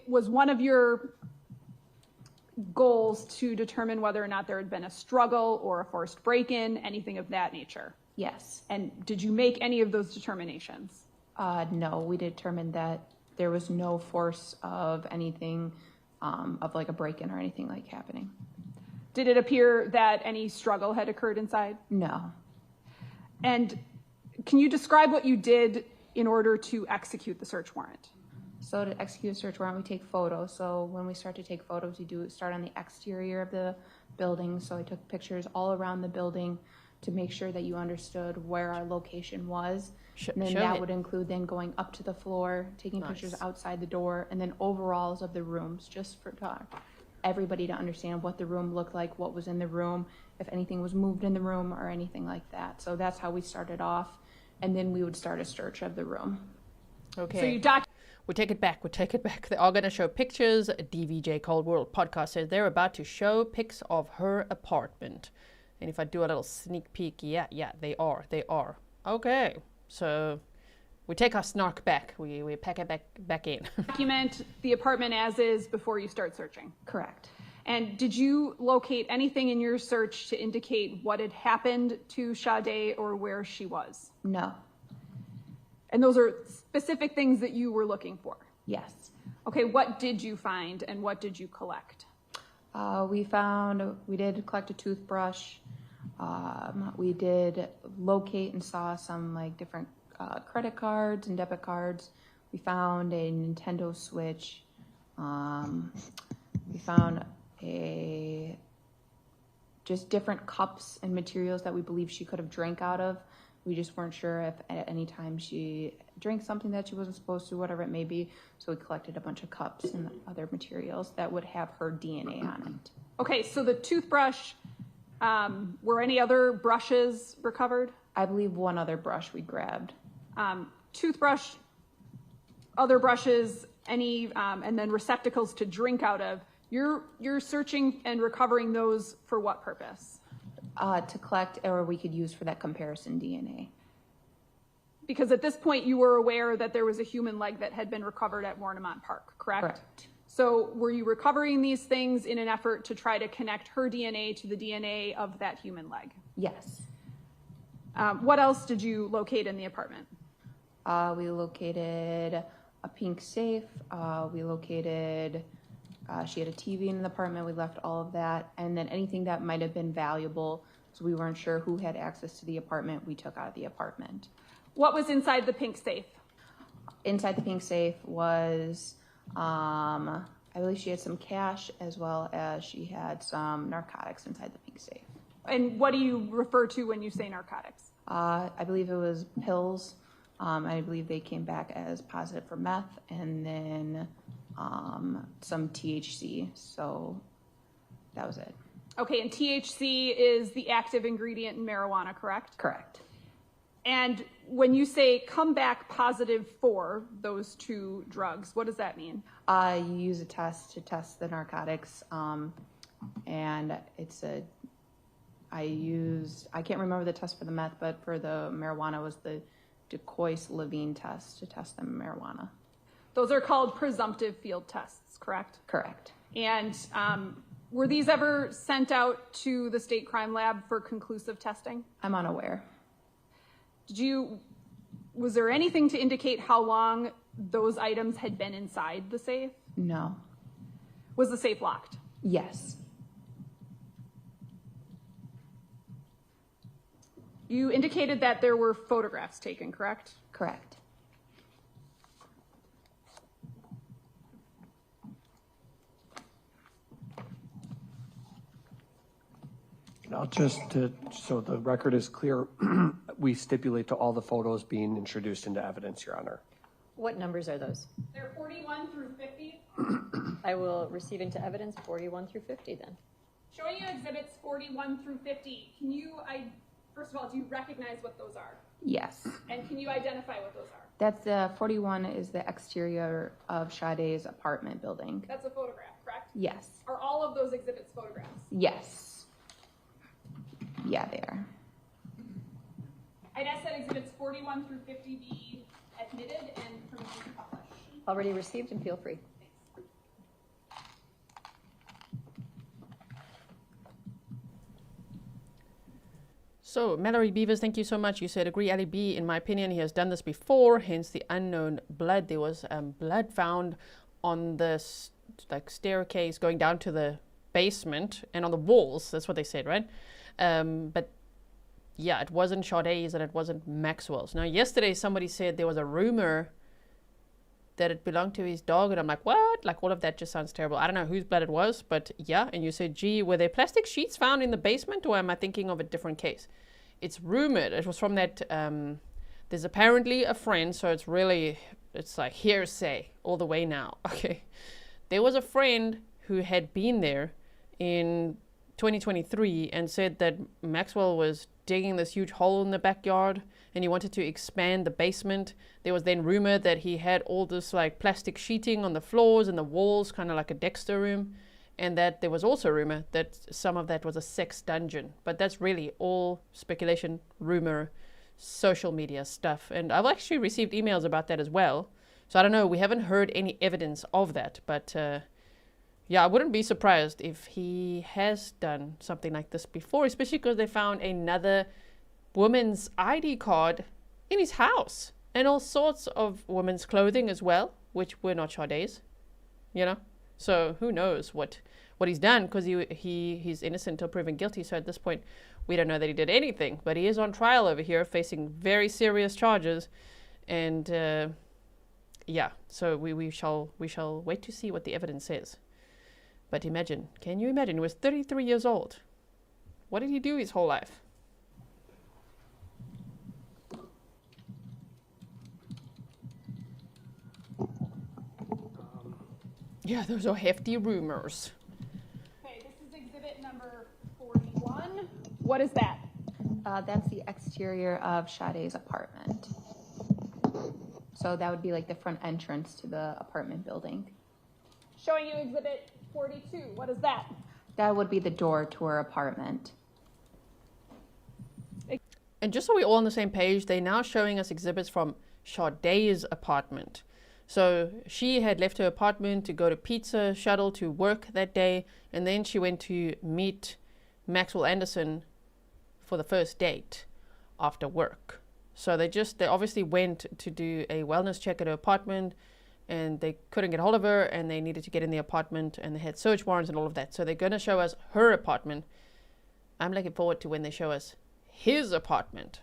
was one of your goals to determine whether or not there had been a struggle or a forced break-in, anything of that nature? Yes. And did you make any of those determinations? No, we determined that there was no force of anything of like a break-in or anything like happening. Did it appear that any struggle had occurred inside? No. And can you describe what you did in order to execute the search warrant? So to execute a search warrant, we take photos. So when we start to take photos, we start on the exterior of the building. So I took pictures all around the building to make sure that you understood where our location was. And then that would include then going up to the floor, taking pictures outside the door, and then overalls of the rooms, just for everybody to understand what the room looked like, what was in the room, if anything was moved in the room or anything like that. So that's how we started off. And then we would start a search of the room. Okay. So you we take it back. They are going to show pictures. DVJ Cold World podcast says they're about to show pics of her apartment. And if I do a little sneak peek, yeah, they are. Okay. So we take our snark back. We pack it back in. Document the apartment as is before you start searching. Correct. And did you locate anything in your search to indicate what had happened to Sade or where she was? No. And those are specific things that you were looking for? Yes. Okay, what did you find and what did you collect? We did collect a toothbrush. We did locate and saw some like different credit cards and debit cards. We found a Nintendo Switch. We found just different cups and materials that we believe she could have drank out of. We just weren't sure if at any time she drank something that she wasn't supposed to, whatever it may be. So we collected a bunch of cups and other materials that would have her DNA on it. Okay, so the toothbrush, were any other brushes recovered? I believe one other brush we grabbed. Toothbrush, other brushes, any, and then receptacles to drink out of. You're searching and recovering those for what purpose? To collect, or we could use for that comparison DNA. Because at this point you were aware that there was a human leg that had been recovered at Warnimont Park, correct? Correct. So were you recovering these things in an effort to try to connect her DNA to the DNA of that human leg? Yes. What else did you locate in the apartment? We located a pink safe. We located, she had a TV in the apartment. We left all of that. And then anything that might have been valuable. So we weren't sure who had access to the apartment. We took out of the apartment. What was inside the pink safe? Inside the pink safe was, I believe she had some cash as well as she had some narcotics inside the pink safe. And what do you refer to when you say narcotics? I believe it was pills. I believe they came back as positive for meth, and then some THC. So that was it. Okay, and THC is the active ingredient in marijuana, correct? Correct. And when you say come back positive for those two drugs, what does that mean? You use a test to test the narcotics, and it's I can't remember the test for the meth, but for the marijuana was the Decoys-Levine test to test the marijuana. Those are called presumptive field tests, correct? Correct. And were these ever sent out to the state crime lab for conclusive testing? I'm unaware. Was there anything to indicate how long those items had been inside the safe? No. Was the safe locked? Yes. You indicated that there were photographs taken, correct? Correct. Now, so the record is clear, we stipulate to all the photos being introduced into evidence, Your Honor. What numbers are those? They're 41 through 50. I will receive into evidence 41 through 50 then. Showing you exhibits 41 through 50, first of all, do you recognize what those are? Yes. And can you identify what those are? That's the 41 is the exterior of Sade's apartment building. That's a photograph, correct? Yes. Are all of those exhibits photographs? Yes. Yeah, they are. I'd ask that exhibits 41 through 50 be admitted and permitted to publish. Already received and feel free. So, Mallory Beavers, thank you so much. You said, agree, Ali B. In my opinion, he has done this before, hence the unknown blood. There was blood found on the staircase going down to the basement and on the walls. That's what they said, right? But yeah, it wasn't Sade's and it wasn't Maxwell's. Now, yesterday somebody said there was a rumor that it belonged to his dog, and I'm like, what? Like, all of that just sounds terrible. I don't know whose blood it was, but yeah. And you said, gee, were there plastic sheets found in the basement, or am I thinking of a different case? It's rumored. It was from that, there's apparently a friend, so it's like hearsay all the way now. Okay. There was a friend who had been there in 2023 and said that Maxwell was digging this huge hole in the backyard and he wanted to expand the basement. There was then rumor that he had all this like plastic sheeting on the floors and the walls, kind of like a Dexter room, and that there was also rumor that some of that was a sex dungeon. But that's really all speculation, rumor, social media stuff. And I've actually received emails about that as well. So I don't know, we haven't heard any evidence of that, but yeah, I wouldn't be surprised if he has done something like this before, especially because they found another woman's ID card in his house and all sorts of women's clothing as well, which were not Sade's, you know? So who knows what he's done, because he's innocent until proven guilty. So at this point, we don't know that he did anything, but he is on trial over here facing very serious charges. And yeah, so we shall wait to see what the evidence says. But imagine, can you imagine? He was 33 years old. What did he do his whole life? Yeah, those are hefty rumors. Okay, this is exhibit number 41. What is that? That's the exterior of Sade's apartment. So that would be like the front entrance to the apartment building. Showing you exhibit 42. What is that? That would be the door to her apartment. And just so we're all on the same page, they're now showing us exhibits from Sade's apartment. So she had left her apartment to go to Pizza Shuttle to work that day, and then she went to meet Maxwell Anderson for the first date after work. So they obviously went to do a wellness check at her apartment, and they couldn't get hold of her, and they needed to get in the apartment, and they had search warrants and all of that. So they're going to show us her apartment. I'm looking forward to when they show us his apartment,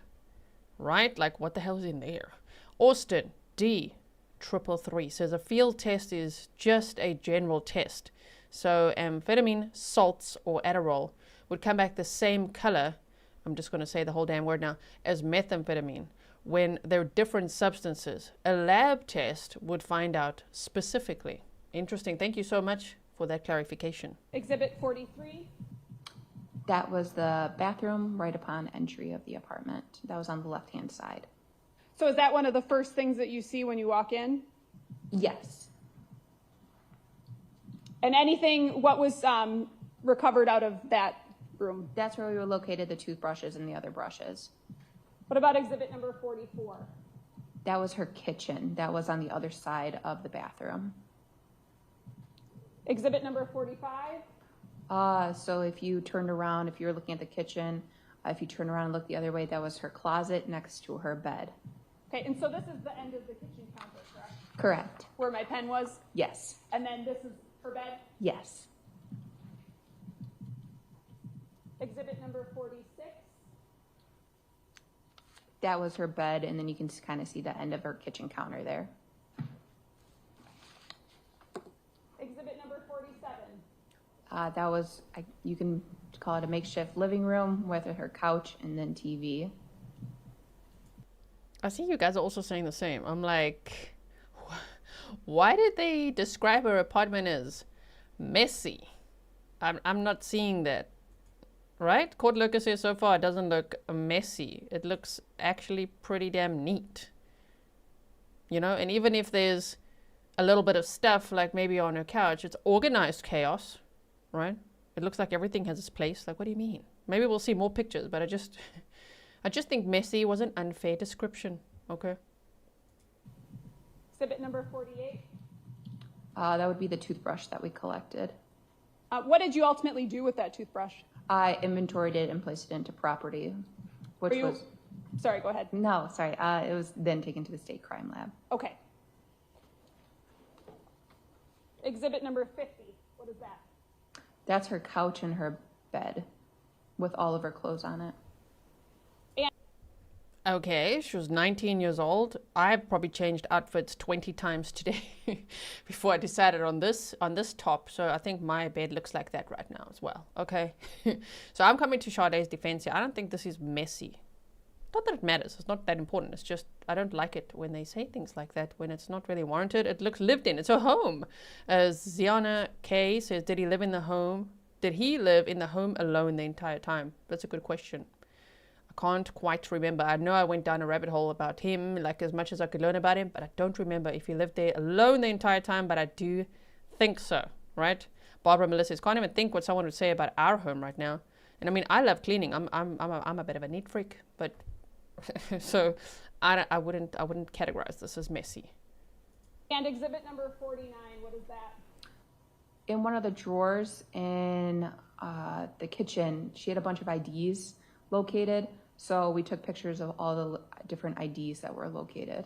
right? Like, what the hell is in there? Austin D 333 says a field test is just a general test. So amphetamine, salts, or Adderall would come back the same color, I'm just going to say the whole damn word now, as methamphetamine when they're different substances. A lab test would find out specifically. Interesting. Thank you so much for that clarification. Exhibit 43. That was the bathroom right upon entry of the apartment. That was on the left-hand side. So is that one of the first things that you see when you walk in? Yes. And anything, what was recovered out of that room? That's where we were located, the toothbrushes and the other brushes. What about exhibit number 44? That was her kitchen. That was on the other side of the bathroom. Exhibit number 45? So if you turned around, if you were looking at the kitchen, if you turn around and look the other way, that was her closet next to her bed. Okay, and so this is the end of the kitchen counter, correct? Correct. Where my pen was? Yes. And then this is her bed? Yes. Exhibit number 46? That was her bed, and then you can kind of see the end of her kitchen counter there. Exhibit number 47? That was, you can call it a makeshift living room with her couch and then TV. I see you guys are also saying the same. I'm like, why did they describe her apartment as messy? I'm not seeing that. Right? Court Lurker says so far it doesn't look messy. It looks actually pretty damn neat. You know, and even if there's a little bit of stuff like maybe on her couch, it's organized chaos, right? It looks like everything has its place. Like, what do you mean? Maybe we'll see more pictures, but I just think messy was an unfair description. Okay. Exhibit number 48? That would be the toothbrush that we collected. What did you ultimately do with that toothbrush? I inventoried it and placed it into property, which was... Sorry, go ahead. No, sorry. It was then taken to the state crime lab. Okay. Exhibit number 50. What is that? That's her couch and her bed with all of her clothes on it. Okay, she was 19 years old. I probably changed outfits 20 times today before I decided on this top. So I think my bed looks like that right now as well. Okay. So I'm coming to Sade's defense here. I don't think this is messy. Not that it matters. It's not that important. It's just I don't like it when they say things like that when it's not really warranted. It looks lived in. It's a home. Ziana K says, did he live in the home? Did he live in the home alone the entire time? That's a good question. Can't quite remember. I know I went down a rabbit hole about him, like as much as I could learn about him, but I don't remember if he lived there alone the entire time, but I do think so, right? Barbara Melissa says, can't even think what someone would say about our home right now. And I mean, I love cleaning. I'm a bit of a neat freak, but so I wouldn't categorize this as messy. And exhibit number 49, what is that? In one of the drawers in the kitchen, she had a bunch of IDs located. So we took pictures of all the different IDs that were located.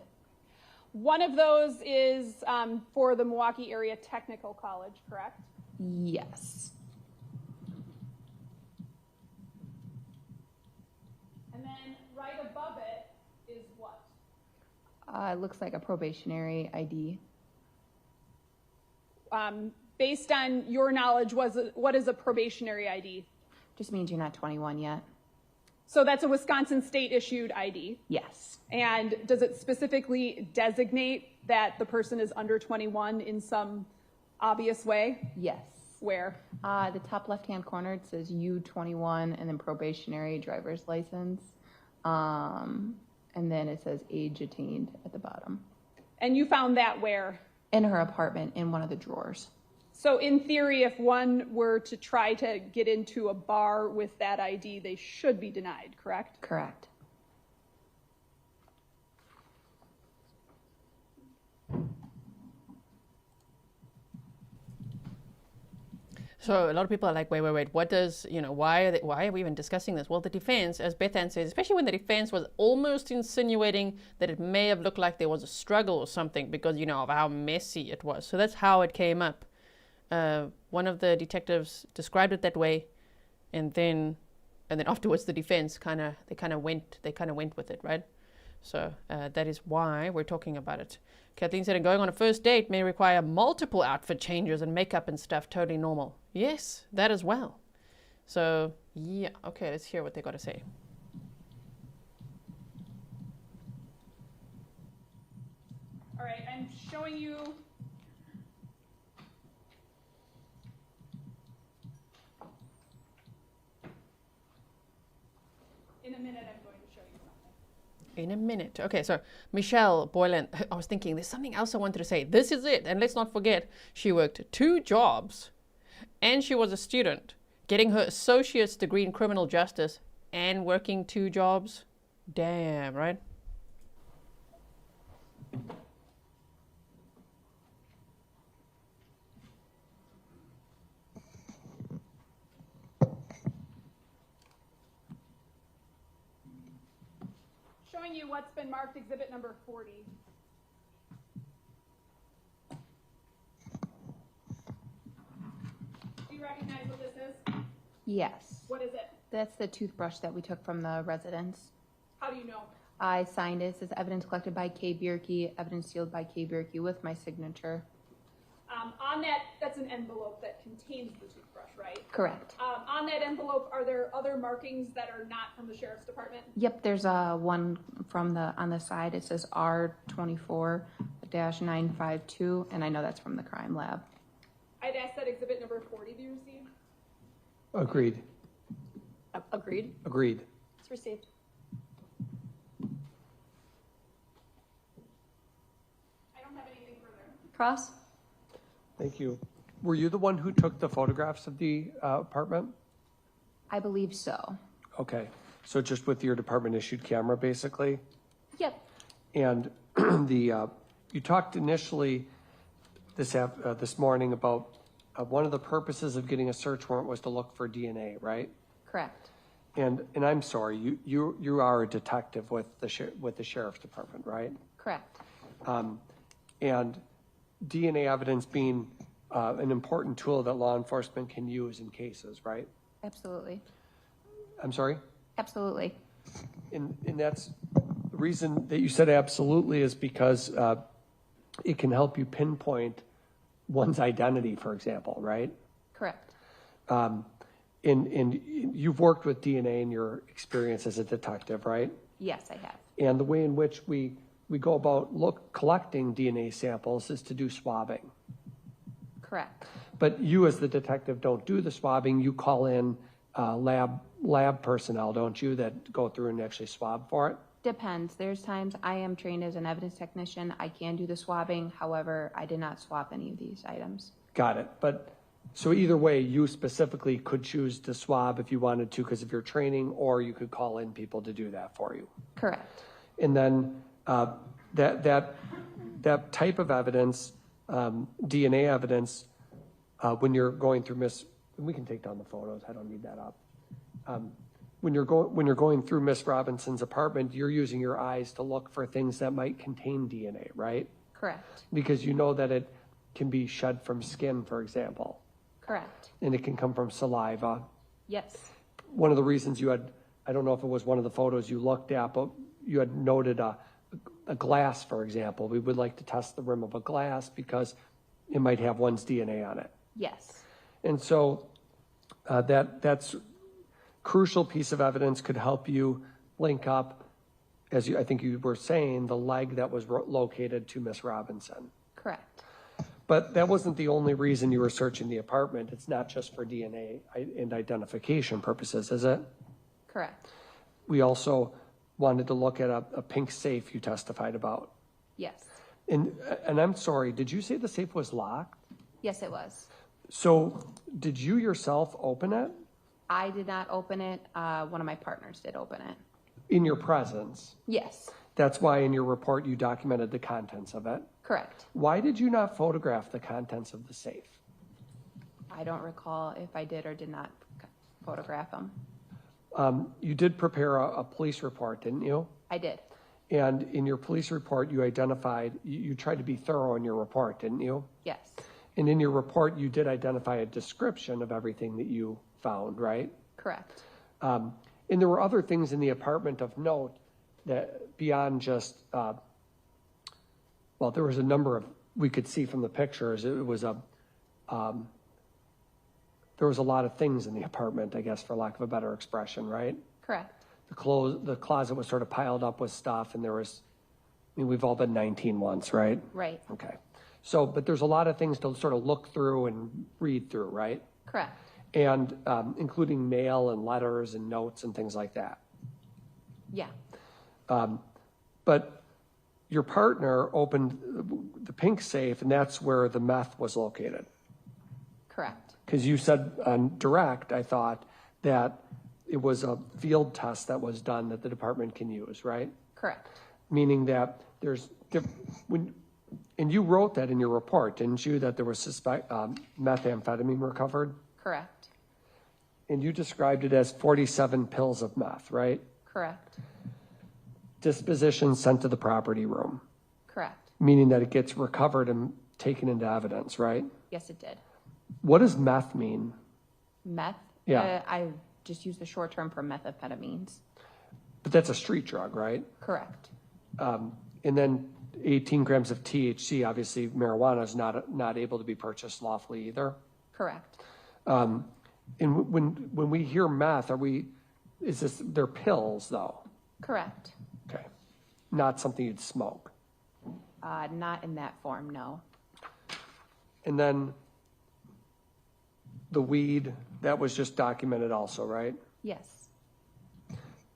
One of those is for the Milwaukee Area Technical College, correct? Yes. And then right above it is what? It looks like a probationary ID. Based on your knowledge, what is a probationary ID? Just means you're not 21 yet. So that's a Wisconsin state issued ID? Yes. And does it specifically designate that the person is under 21 in some obvious way? Yes. Where? The top left-hand corner, it says U21 and then probationary driver's license. And then it says age attained at the bottom. And you found that where? In her apartment, in one of the drawers. So in theory, if one were to try to get into a bar with that ID, they should be denied, correct? Correct. So a lot of people are like, wait, what does, why are we even discussing this? Well, the defense, as Beth Ann says, especially when the defense was almost insinuating that it may have looked like there was a struggle or something because, of how messy it was. So that's how it came up. One of the detectives described it that way, and then And then afterwards, the defense kind of went with it, right? So that is why we're talking about it. Kathleen said, going on a first date may require multiple outfit changes and makeup and stuff. Totally normal. Yes, that as well. So yeah, okay, let's hear what they got to say. All right, I'm showing you. In a minute, I'm going to show you something. In a minute. Okay, so Michelle Boylan, I was thinking there's something else I wanted to say. This is it. And let's not forget, she worked 2 jobs and she was a student, getting her associate's degree in criminal justice and working 2 jobs. Damn, right? Showing you what's been marked exhibit number 40. Do you recognize what this is? Yes. What is it? That's the toothbrush that we took from the residence. How do you know? I signed it. It says evidence collected by Kayla Bjerke, evidence sealed by Kayla Bjerke with my signature. On that, that's an envelope that contains the toothbrush, right? Correct. On that envelope, are there other markings that are not from the sheriff's department? Yep, there's one from on the side. It says R24-952, and I know that's from the crime lab. I'd ask that exhibit number 40 be received. Agreed. Agreed. Agreed. It's received. I don't have anything further. Cross? Thank you. Were you the one who took the photographs of the apartment? I believe so. Okay, so just with your department issued camera, basically? Yep. And you talked initially this morning about one of the purposes of getting a search warrant was to look for DNA, right? Correct. And I'm sorry, you are a detective with the sheriff's department, right? Correct. And DNA evidence being an important tool that law enforcement can use in cases, right? Absolutely. I'm sorry? Absolutely. And that's the reason that you said absolutely is because it can help you pinpoint one's identity, for example, right? Correct. And you've worked with DNA in your experience as a detective, right? Yes, I have. And the way in which we go about collecting DNA samples is to do swabbing. Correct. But you as the detective don't do the swabbing, you call in lab personnel, don't you, that go through and actually swab for it? Depends. There's times I am trained as an evidence technician. I can do the swabbing. However, I did not swab any of these items. Got it. But so either way, you specifically could choose to swab if you wanted to because of your training, or you could call in people to do that for you. Correct. And then that type of evidence, DNA evidence, when you're going through we can take down the photos. I don't need that up. When you're going through Miss Robinson's apartment, you're using your eyes to look for things that might contain DNA, right? Correct. Because you know that it can be shed from skin, for example. Correct. And it can come from saliva. Yes. One of the reasons you had, I don't know if it was one of the photos you looked at, but you had noted a glass, for example. We would like to test the rim of a glass because it might have one's DNA on it. Yes. And so that's crucial piece of evidence could help you link up, I think you were saying, the leg that was located to Miss Robinson. Correct. But that wasn't the only reason you were searching the apartment. It's not just for DNA and identification purposes, is it? Correct. We also wanted to look at a pink safe you testified about. Yes. And I'm sorry, did you say the safe was locked? Yes, it was. So did you yourself open it? I did not open it. One of my partners did open it. In your presence? Yes. That's why in your report you documented the contents of it? Correct. Why did you not photograph the contents of the safe? I don't recall if I did or did not photograph them. You did prepare a police report, didn't you? I did. And in your police report, you identified, you tried to be thorough in your report, didn't you? Yes. And in your report, you did identify a description of everything that you found, right? Correct. And there were other things in the apartment of note that beyond just, well, there was a number of, we could see from the pictures, it was there was a lot of things in the apartment, I guess, for lack of a better expression, right? Correct. The closet was sort of piled up with stuff, and there was, I mean, we've all been 19 once, right? Right. Okay. So, but there's a lot of things to sort of look through and read through, right? Correct. And including mail and letters and notes and things like that. Yeah. But your partner opened the pink safe, and that's where the meth was located. Correct. Because you said on direct, I thought, that it was a field test that was done that the department can use, right? Correct. Meaning that there's, and you wrote that in your report, didn't you, that there was methamphetamine recovered? Correct. And you described it as 47 pills of meth, right? Correct. Disposition sent to the property room. Correct. Meaning that it gets recovered and taken into evidence, right? Yes, it did. What does meth mean? Meth? Yeah. I just use the short term for methamphetamines. But that's a street drug, right? Correct. And then 18 grams of THC, obviously marijuana is not able to be purchased lawfully either. Correct. And when we hear meth, they're pills though? Correct. Okay. Not something you'd smoke? Not in that form, no. And then the weed, that was just documented also, right? Yes.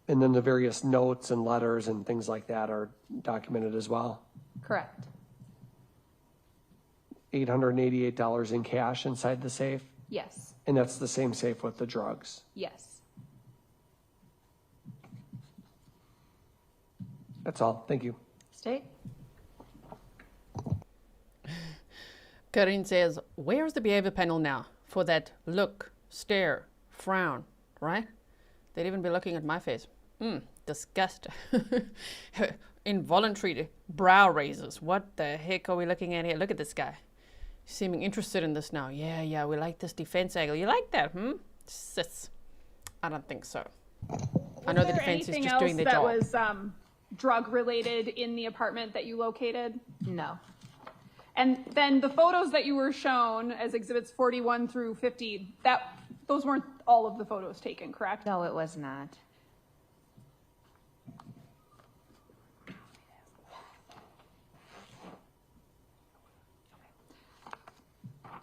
And then the various notes and letters and things like that are documented as well? Correct. $888 in cash inside the safe? Yes. And that's the same safe with the drugs? Yes. That's all. Thank you. State? Karin says, where's the behavior panel now for that look, stare, frown, right? They'd even be looking at my face. Disgust. Involuntary brow raises. What the heck are we looking at here? Look at this guy. Seeming interested in this now. Yeah, we like this defense angle. You like that, Sis. I don't think so. I know the defense is just doing their job. Was there anything else that was drug-related in the apartment that you located? No. And then the photos that you were shown as exhibits 41 through 50, those weren't all of the photos taken, correct? No, it was not.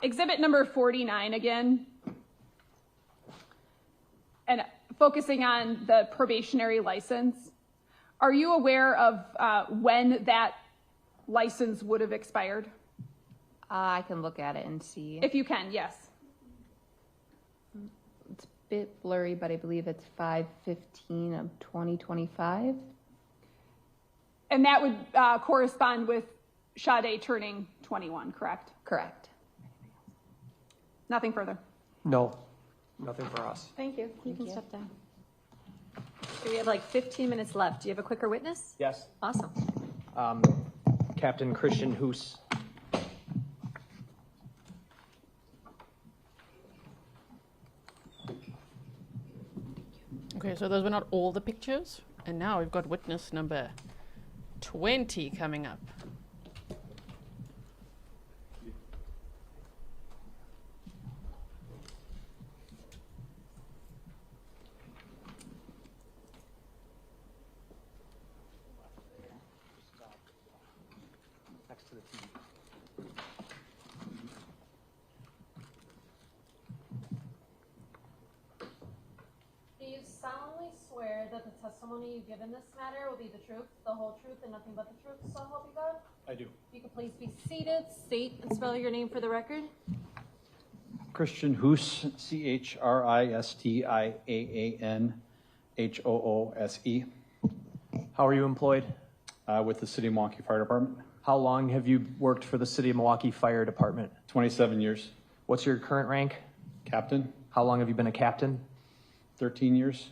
Exhibit number 49 again, and focusing on the probationary license. Are you aware of when that license would have expired? I can look at it and see. If you can, yes. It's a bit blurry, but I believe it's 5/15 of 2025. And that would correspond with Sade turning 21, correct? Correct. Nothing further. No, nothing for us. Thank you. You can step down. So we have like 15 minutes left. Do you have a quicker witness? Yes. Awesome. Captain Christian Hoose. Okay, so those were not all the pictures. And now we've got witness number 20 coming up. Next to the TV. Do you solemnly swear that the testimony you give in this matter will be the truth, the whole truth, and nothing but the truth, so help you God? I do. If you could please be seated, state and spell your name for the record. Christian Hoose, CHRISTIAANHOOSE, How are you employed? with the City of Milwaukee Fire Department. How long have you worked for the City of Milwaukee Fire Department? 27 years. What's your current rank? Captain, How long have you been a captain? 13 years.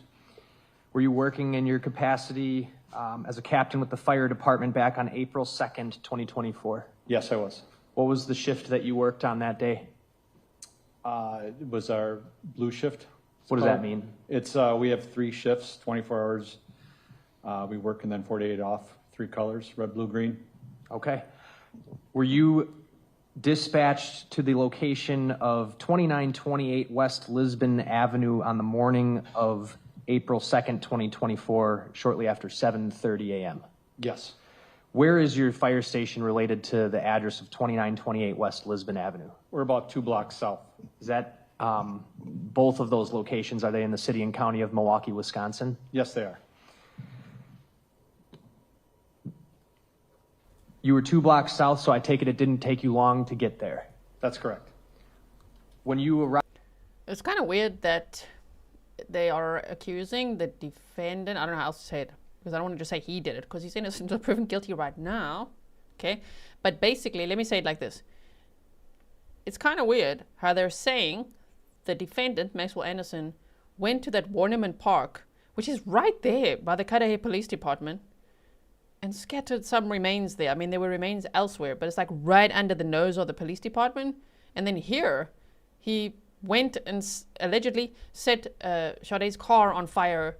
Were you working in your capacity as a captain with the fire department back on April 2nd, 2024? Yes, I was. What was the shift that you worked on that day? It was our blue shift, What does that mean? It's, we have 3 shifts, 24 hours. We work and then 48 off, 3 colors, red, blue, green. Okay. Were you dispatched to the location of 2928 West Lisbon Avenue on the morning of April 2nd, 2024, shortly after 7:30 a.m.? Yes. Where is your fire station related to the address of 2928 West Lisbon Avenue? We're about 2 blocks south. Is that both of those locations, are they in the city and county of Milwaukee, Wisconsin? Yes, they are. You were 2 blocks south, so I take it didn't take you long to get there. That's correct. When you arrived... It's kind of weird that they are accusing the defendant, I don't know how else to say it, because I don't want to just say he did it, because he's innocent or proven guilty right now, okay? But basically, let me say it like this. It's kind of weird how they're saying the defendant, Maxwell Anderson, went to that Warnimont Park, which is right there by the Cudahy Police Department, and scattered some remains there. I mean, there were remains elsewhere, but it's like right under the nose of the police department. And then here, he went and allegedly set Sade's car on fire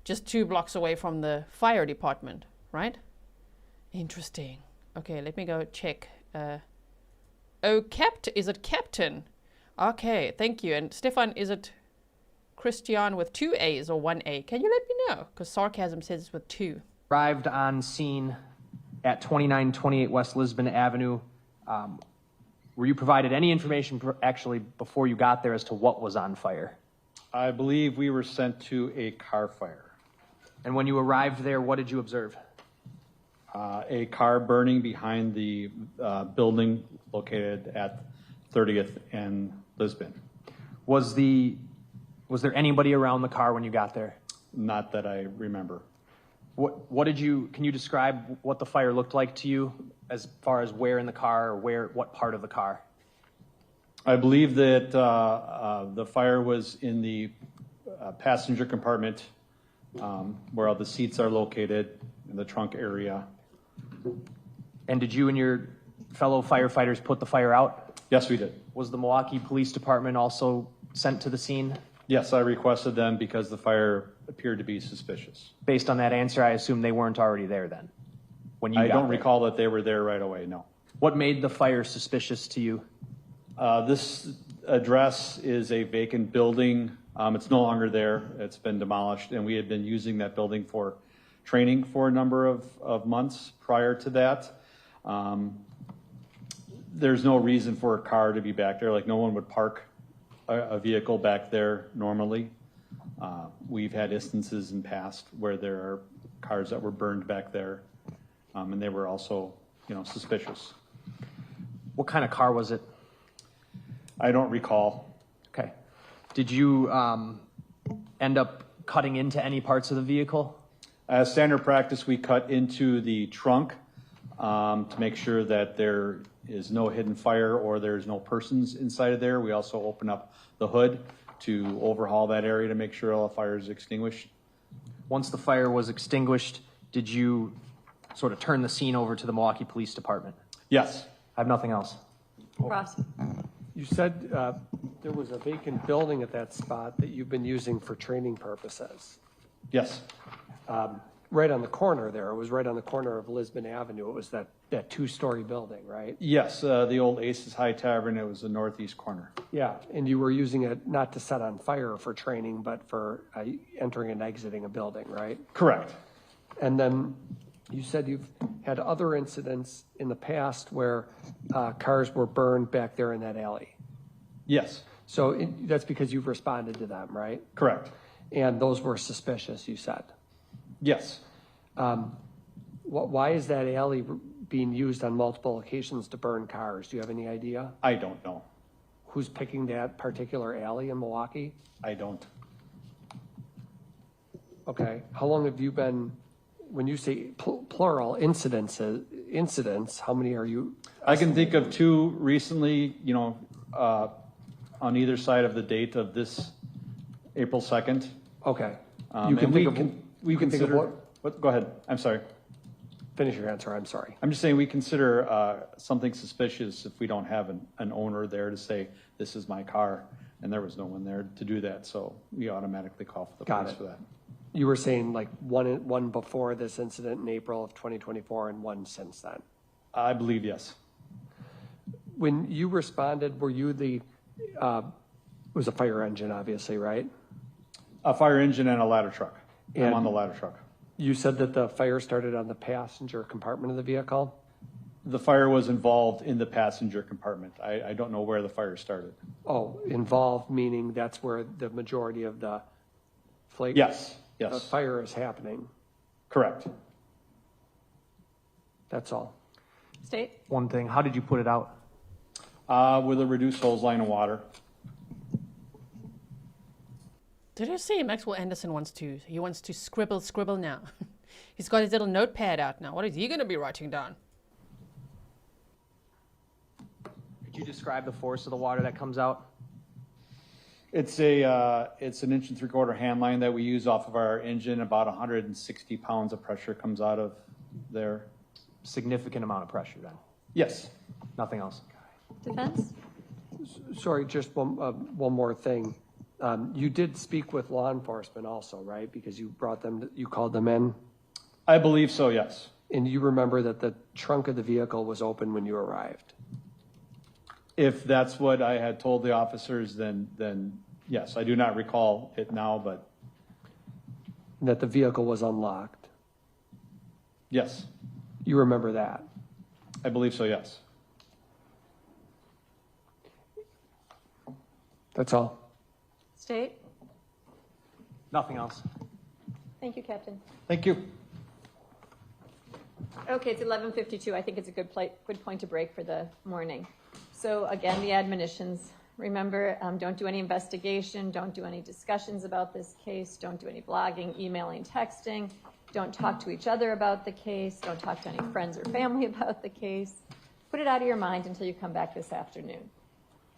just 2 blocks away from the fire department, right? Interesting. Okay, let me go check. Oh, Capt, is it Captain? Okay, thank you. And Stefan, is it Christian with 2 A's or 1 A? Can you let me know? Because sarcasm says it's with 2. Arrived on scene at 2928 West Lisbon Avenue. Were you provided any information actually before you got there as to what was on fire? I believe we were sent to a car fire. And when you arrived there, what did you observe? A car burning behind the building located at 30th and Lisbon. Was there anybody around the car when you got there? Not that I remember. Can you describe what the fire looked like to you as far as where in the car or what part of the car? I believe that the fire was in the passenger compartment where all the seats are located in the trunk area. And did you and your fellow firefighters put the fire out? Yes, we did. Was the Milwaukee Police Department also sent to the scene? Yes, I requested them because the fire appeared to be suspicious. Based on that answer, I assume they weren't already there then? When you I don't there. recall that they were there right away, no. What made the fire suspicious to you? This address is a vacant building. It's no longer there. It's been demolished, and we had been using that building for training for a number of months prior to that. There's no reason for a car to be back there. Like, no one would park a vehicle back there normally. We've had instances in past where there are cars that were burned back there, and they were also, suspicious. What kind of car was it? I don't recall. Okay. Did you end up cutting into any parts of the vehicle? As standard practice, we cut into the trunk to make sure that there is no hidden fire or there's no persons inside of there. We also open up the hood to overhaul that area to make sure all the fire is extinguished. Once the fire was extinguished, did you sort of turn the scene over to the Milwaukee Police Department? Yes. I have nothing else. Ross. You said there was a vacant building at that spot that you've been using for training purposes. Yes. Right on the corner there. It was right on the corner of Lisbon Avenue. It was that 2-story building, right? Yes, the old Aces High Tavern. It was the northeast corner. Yeah, and you were using it not to set on fire for training, but for entering and exiting a building, right? Correct. And then you said you've had other incidents in the past where cars were burned back there in that alley. Yes. So that's because you've responded to them, right? Correct. And those were suspicious, you said? Yes. Why is that alley being used on multiple occasions to burn cars? Do you have any idea? I don't know. Who's picking that particular alley in Milwaukee? I don't. Okay. How long have you been, when you say plural incidents, how many are you? I can think of 2 recently, on either side of the date of this April 2nd. Okay. You can we consider what? Go ahead. I'm sorry. Finish your answer. I'm sorry. I'm just saying we consider something suspicious if we don't have an owner there to say, this is my car. and there was no one there to do that, so we automatically call for the Got police it. for that. You were saying like one before this incident in April of 2024 and one since then? I believe yes. When you responded, were you it was a fire engine, obviously, right? A fire engine and a ladder truck. I'm And on the ladder truck. You said that the fire started on the passenger compartment of the vehicle? The fire was involved in the passenger compartment. I don't know where the fire started. Oh, involved, meaning that's where the majority of the flake? Yes, The yes, fire is happening. correct. That's all. State? One thing, how did you put it out? With a reduced hose line of water. Did you see Maxwell Anderson wants to scribble now. He's got his little notepad out now. What is he going to be writing down? Could you describe the force of the water that comes out? It's an 1 3/4 hand line that we use off of our engine. About 160 pounds of pressure comes out of there. Significant amount of pressure then? Yes. Nothing else? Defense? Sorry, just one more thing. You did speak with law enforcement also, right? Because you you called them in? I believe so, yes. And you remember that the trunk of the vehicle was open when you arrived? If that's what I had told the officers, then yes. I do not recall it now, but That the vehicle was unlocked? yes, You remember that? I believe so, yes. That's all. State? Nothing else. Thank you, Captain. Thank you. Okay, it's 11:52. I think it's a good point to break for the morning. So again, the admonitions. Remember, don't do any investigation, don't do any discussions about this case, don't do any blogging, emailing, texting, don't talk to each other about the case, don't talk to any friends or family about the case. Put it out of your mind until you come back this afternoon.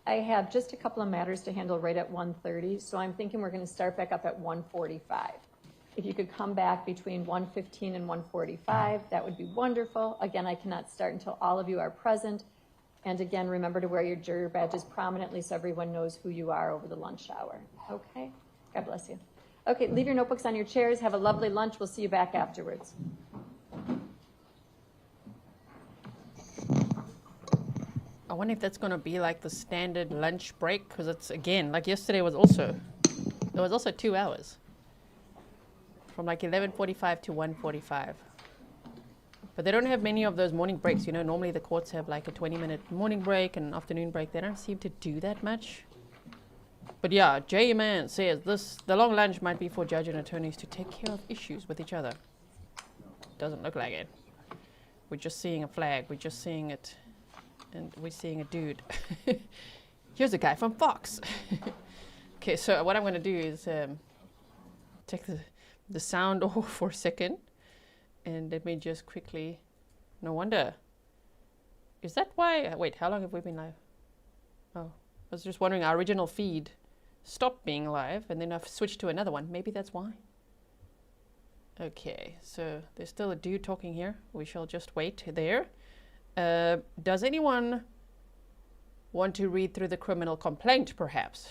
I have just a couple of matters to handle right at 1:30, so I'm thinking we're going to start back up at 1:45. If you could come back between 1:15 and 1:45, that would be wonderful. Again, I cannot start until all of you are present. And again, remember to wear your juror badges prominently so everyone knows who you are over the lunch hour. Okay? God bless you. Okay, leave your notebooks on your chairs. Have a lovely lunch. We'll see you back afterwards. I wonder if that's going to be like the standard lunch break, because it's, again, like yesterday was also, it was also 2 hours. From like 11:45 to 1:45. But they don't have many of those morning breaks. You know, normally the courts have like a 20-minute morning break and an afternoon break. They don't seem to do that much. But yeah, JoAnn says the long lunch might be for judge and attorneys to take care of issues with each other. Doesn't look like it. We're just seeing a flag. We're just seeing it. And we're seeing a dude. Here's a guy from Fox. Okay, so what I'm going to do is take the sound off for a second. And let me just quickly, no wonder. Is that why, wait, how long have we been live? Oh, I was just wondering, our original feed stopped being live and then I've switched to another one. Maybe that's why. Okay, so there's still a dude talking here. We shall just wait there. Does anyone want to read through the criminal complaint, perhaps?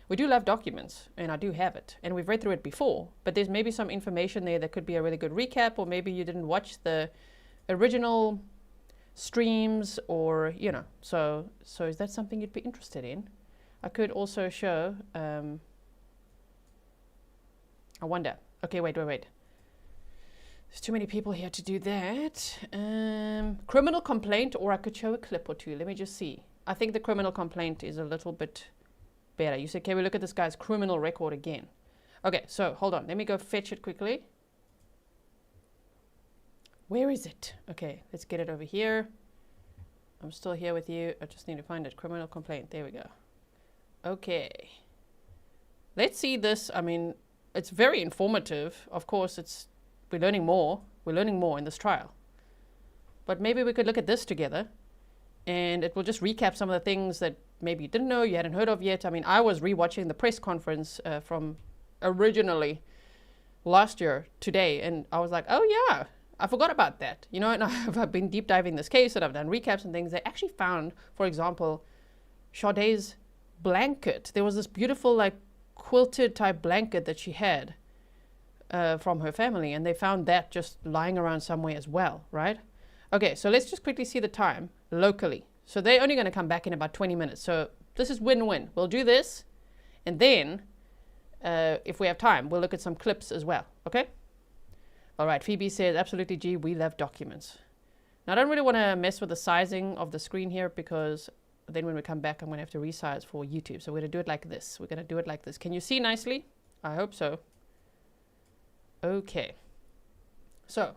We do love documents, and I do have it, and we've read through it before, but there's maybe some information there that could be a really good recap, or maybe you didn't watch the original streams, or, you know, so is that something you'd be interested in? I could also show, I wonder. Okay, wait. There's too many people here to do that. Criminal complaint, or I could show a clip or two. Let me just see. I think the criminal complaint is a little bit better. You said, can we look at this guy's criminal record again? Okay, so hold on. Let me go fetch it quickly. Where is it? Okay, let's get it over here. I'm still here with you. I just need to find it. Criminal complaint. There we go. Okay. Let's see this. I mean, it's very informative. Of course, we're learning more. We're learning more in this trial. But maybe we could look at this together, and it will just recap some of the things that maybe you didn't know, you hadn't heard of yet. I mean, I was rewatching the press conference from originally last year today, and I was like, oh yeah, I forgot about that. You know, and I've been deep diving this case, and I've done recaps and things. They actually found, for example, Sade's blanket. There was this beautiful, like, quilted type blanket that she had from her family, and they found that just lying around somewhere as well, right? Okay, so let's just quickly see the time locally. So they're only going to come back in about 20 minutes. So this is win-win. We'll do this, and then if we have time, we'll look at some clips as well, okay? All right, Phoebe says, absolutely, G, we love documents. Now, I don't really want to mess with the sizing of the screen here because then when we come back, I'm going to have to resize for YouTube. So we're going to do it like this. We're going to do it like this. Can you see nicely? I hope so. Okay. So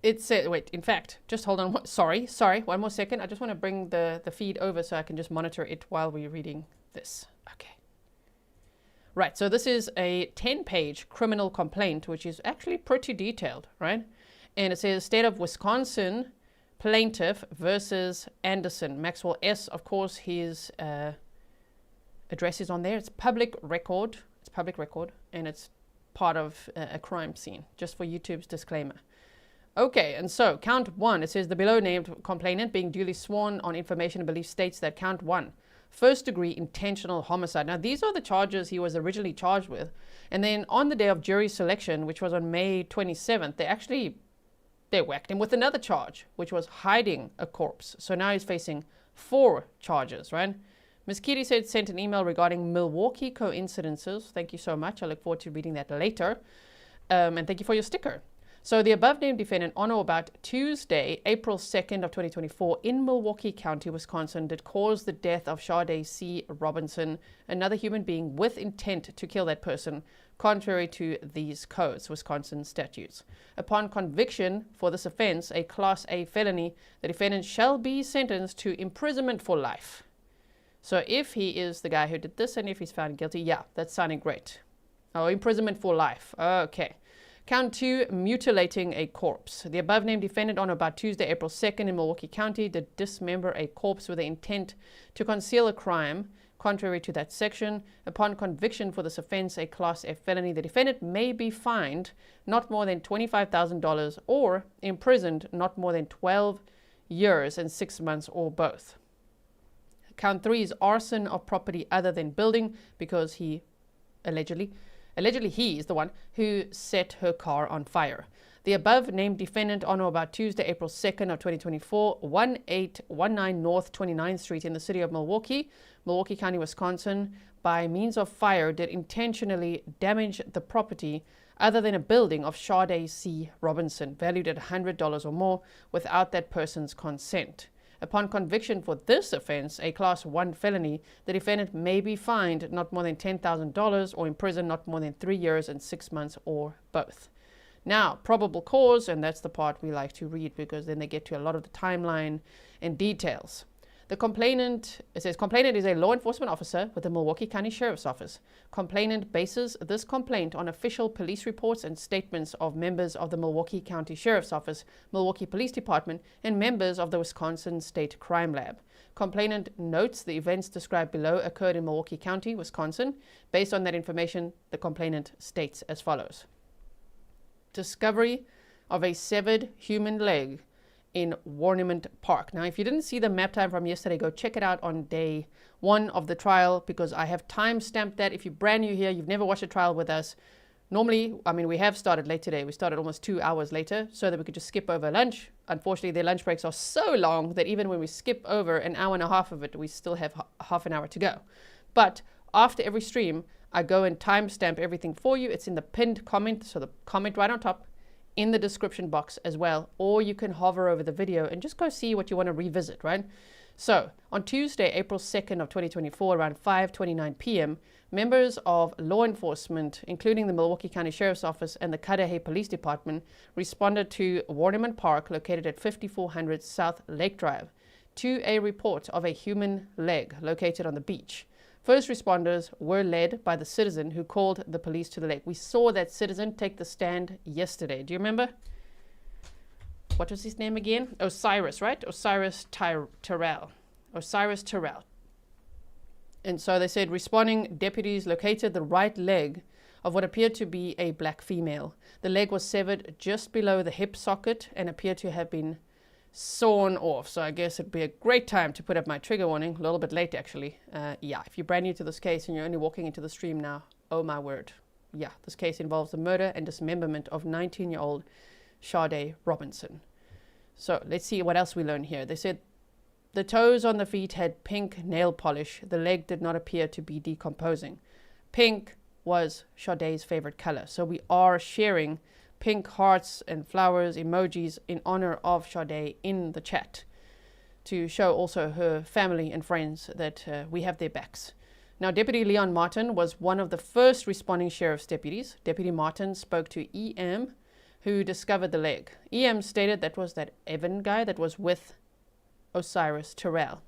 it said, wait, in fact, just hold on. Sorry, one more second. I just want to bring the feed over so I can just monitor it while we're reading this. Okay. Right, so this is a 10-page criminal complaint, which is actually pretty detailed, right? And it says State of Wisconsin plaintiff versus Anderson. Maxwell S, of course, his address is on there. It's public record. It's public record, and it's part of a crime scene, just for YouTube's disclaimer. Okay, and so count one, it says the below named complainant being duly sworn on information and belief states that count one, first degree intentional homicide. Now, these are the charges he was originally charged with. And then on the day of jury selection, which was on May 27th, they whacked him with another charge, which was hiding a corpse. So now he's facing 4 charges, right? Ms. Kitty said sent an email regarding Milwaukee coincidences. Thank you so much. I look forward to reading that later. And thank you for your sticker. So the above named defendant on or about Tuesday, April 2nd of 2024 in Milwaukee County, Wisconsin, did cause the death of Sade C. Robinson, another human being with intent to kill that person, contrary to these codes, Wisconsin statutes. Upon conviction for this offense, a Class A felony, the defendant shall be sentenced to imprisonment for life. So if he is the guy who did this and if he's found guilty, yeah, that's sounding great. Oh, imprisonment for life. Okay. Count 2, mutilating a corpse. The above named defendant on or about Tuesday, April 2nd in Milwaukee County did dismember a corpse with the intent to conceal a crime, contrary to that section. Upon conviction for this offense, a Class F felony, the defendant may be fined not more than $25,000 or imprisoned not more than 12 years and 6 months or both. Count 3 is arson of property other than building because he allegedly he is the one who set her car on fire. The above named defendant on or about Tuesday, April 2nd of 2024, 1819 North 29th Street in the city of Milwaukee, Milwaukee County, Wisconsin, by means of fire did intentionally damage the property other than a building of Sade C. Robinson, valued at $100 or more, without that person's consent. Upon conviction for this offense, a Class 1 felony, the defendant may be fined not more than $10,000 or imprisoned not more than 3 years and 6 months or both. Now, probable cause, and that's the part we like to read because then they get to a lot of the timeline and details. The complainant, it says, complainant is a law enforcement officer with the Milwaukee County Sheriff's Office. Complainant bases this complaint on official police reports and statements of members of the Milwaukee County Sheriff's Office, Milwaukee Police Department, and members of the Wisconsin State Crime Lab. Complainant notes the events described below occurred in Milwaukee County, Wisconsin. Based on that information, the complainant states as follows. Discovery of a severed human leg in Warnimont Park. Now, if you didn't see the map time from yesterday, go check it out on day 1 of the trial because I have time-stamped that. If you're brand new here, you've never watched a trial with us, normally, I mean, we have started late today. We started almost 2 hours later so that we could just skip over lunch. Unfortunately, their lunch breaks are so long that even when we skip over an hour and a half of it, we still have half an hour to go. But after every stream, I go and timestamp everything for you. It's in the pinned comment, so the comment right on top, in the description box as well, or you can hover over the video and just go see what you want to revisit, right? So on Tuesday, April 2nd of 2024, around 5:29 p.m., members of law enforcement, including the Milwaukee County Sheriff's Office and the Cudahy Police Department, responded to Warnimont Park, located at 5400 South Lake Drive, to a report of a human leg located on the beach. First responders were led by the citizen who called the police to the lake. We saw that citizen take the stand yesterday. Do you remember? What was his name again? Osiris, right? Osiris Terrell. Osiris Terrell. And so they said responding deputies located the right leg of what appeared to be a black female. The leg was severed just below the hip socket and appeared to have been sawn off. So I guess it'd be a great time to put up my trigger warning, a little bit late actually. Yeah, if you're brand new to this case and you're only walking into the stream now, oh my word. Yeah, this case involves the murder and dismemberment of 19-year-old Sade Robinson. So let's see what else we learn here. They said the toes on the feet had pink nail polish. The leg did not appear to be decomposing. Pink was Sade's favorite color. So we are sharing pink hearts and flowers emojis in honor of Sade in the chat to show also her family and friends that we have their backs. Now, Deputy Leon Martin was one of the first responding sheriff's deputies. Deputy Martin spoke to EM, who discovered the leg. EM stated that was that Evan guy that was with Osiris Terrell.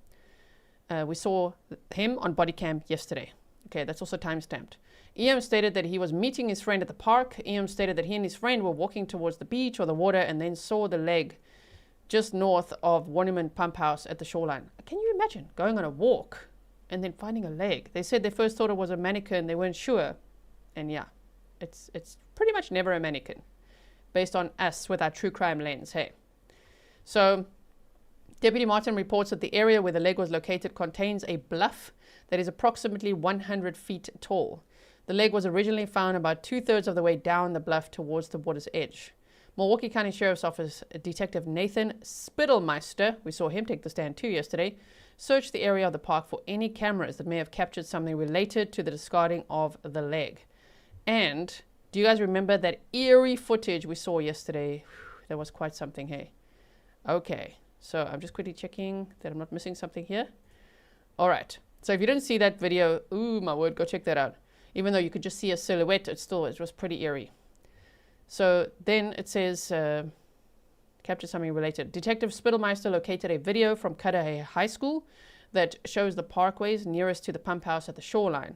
We saw him on Bodycam yesterday. Okay, that's also time-stamped. EM stated that he was meeting his friend at the park. EM stated that he and his friend were walking towards the beach or the water and then saw the leg just north of Warnimont Pump House at the shoreline. Can you imagine going on a walk and then finding a leg? They said they first thought it was a mannequin. They weren't sure. And yeah, it's pretty much never a mannequin based on us with our true crime lens, hey? So Deputy Martin reports that the area where the leg was located contains a bluff that is approximately 100 feet tall. The leg was originally found about 2/3 of the way down the bluff towards the water's edge. Milwaukee County Sheriff's Office Detective Nathan Spittelmeister, we saw him take the stand too yesterday, searched the area of the park for any cameras that may have captured something related to the discarding of the leg. And do you guys remember that eerie footage we saw yesterday? That was quite something, hey? Okay, so I'm just quickly checking that I'm not missing something here. All right, so if you didn't see that video, ooh, my word, go check that out. Even though you could just see a silhouette, it was pretty eerie. So then it says, captured something related. Detective Spittelmeister located a video from Cudahy High School that shows the parkways nearest to the pump house at the shoreline.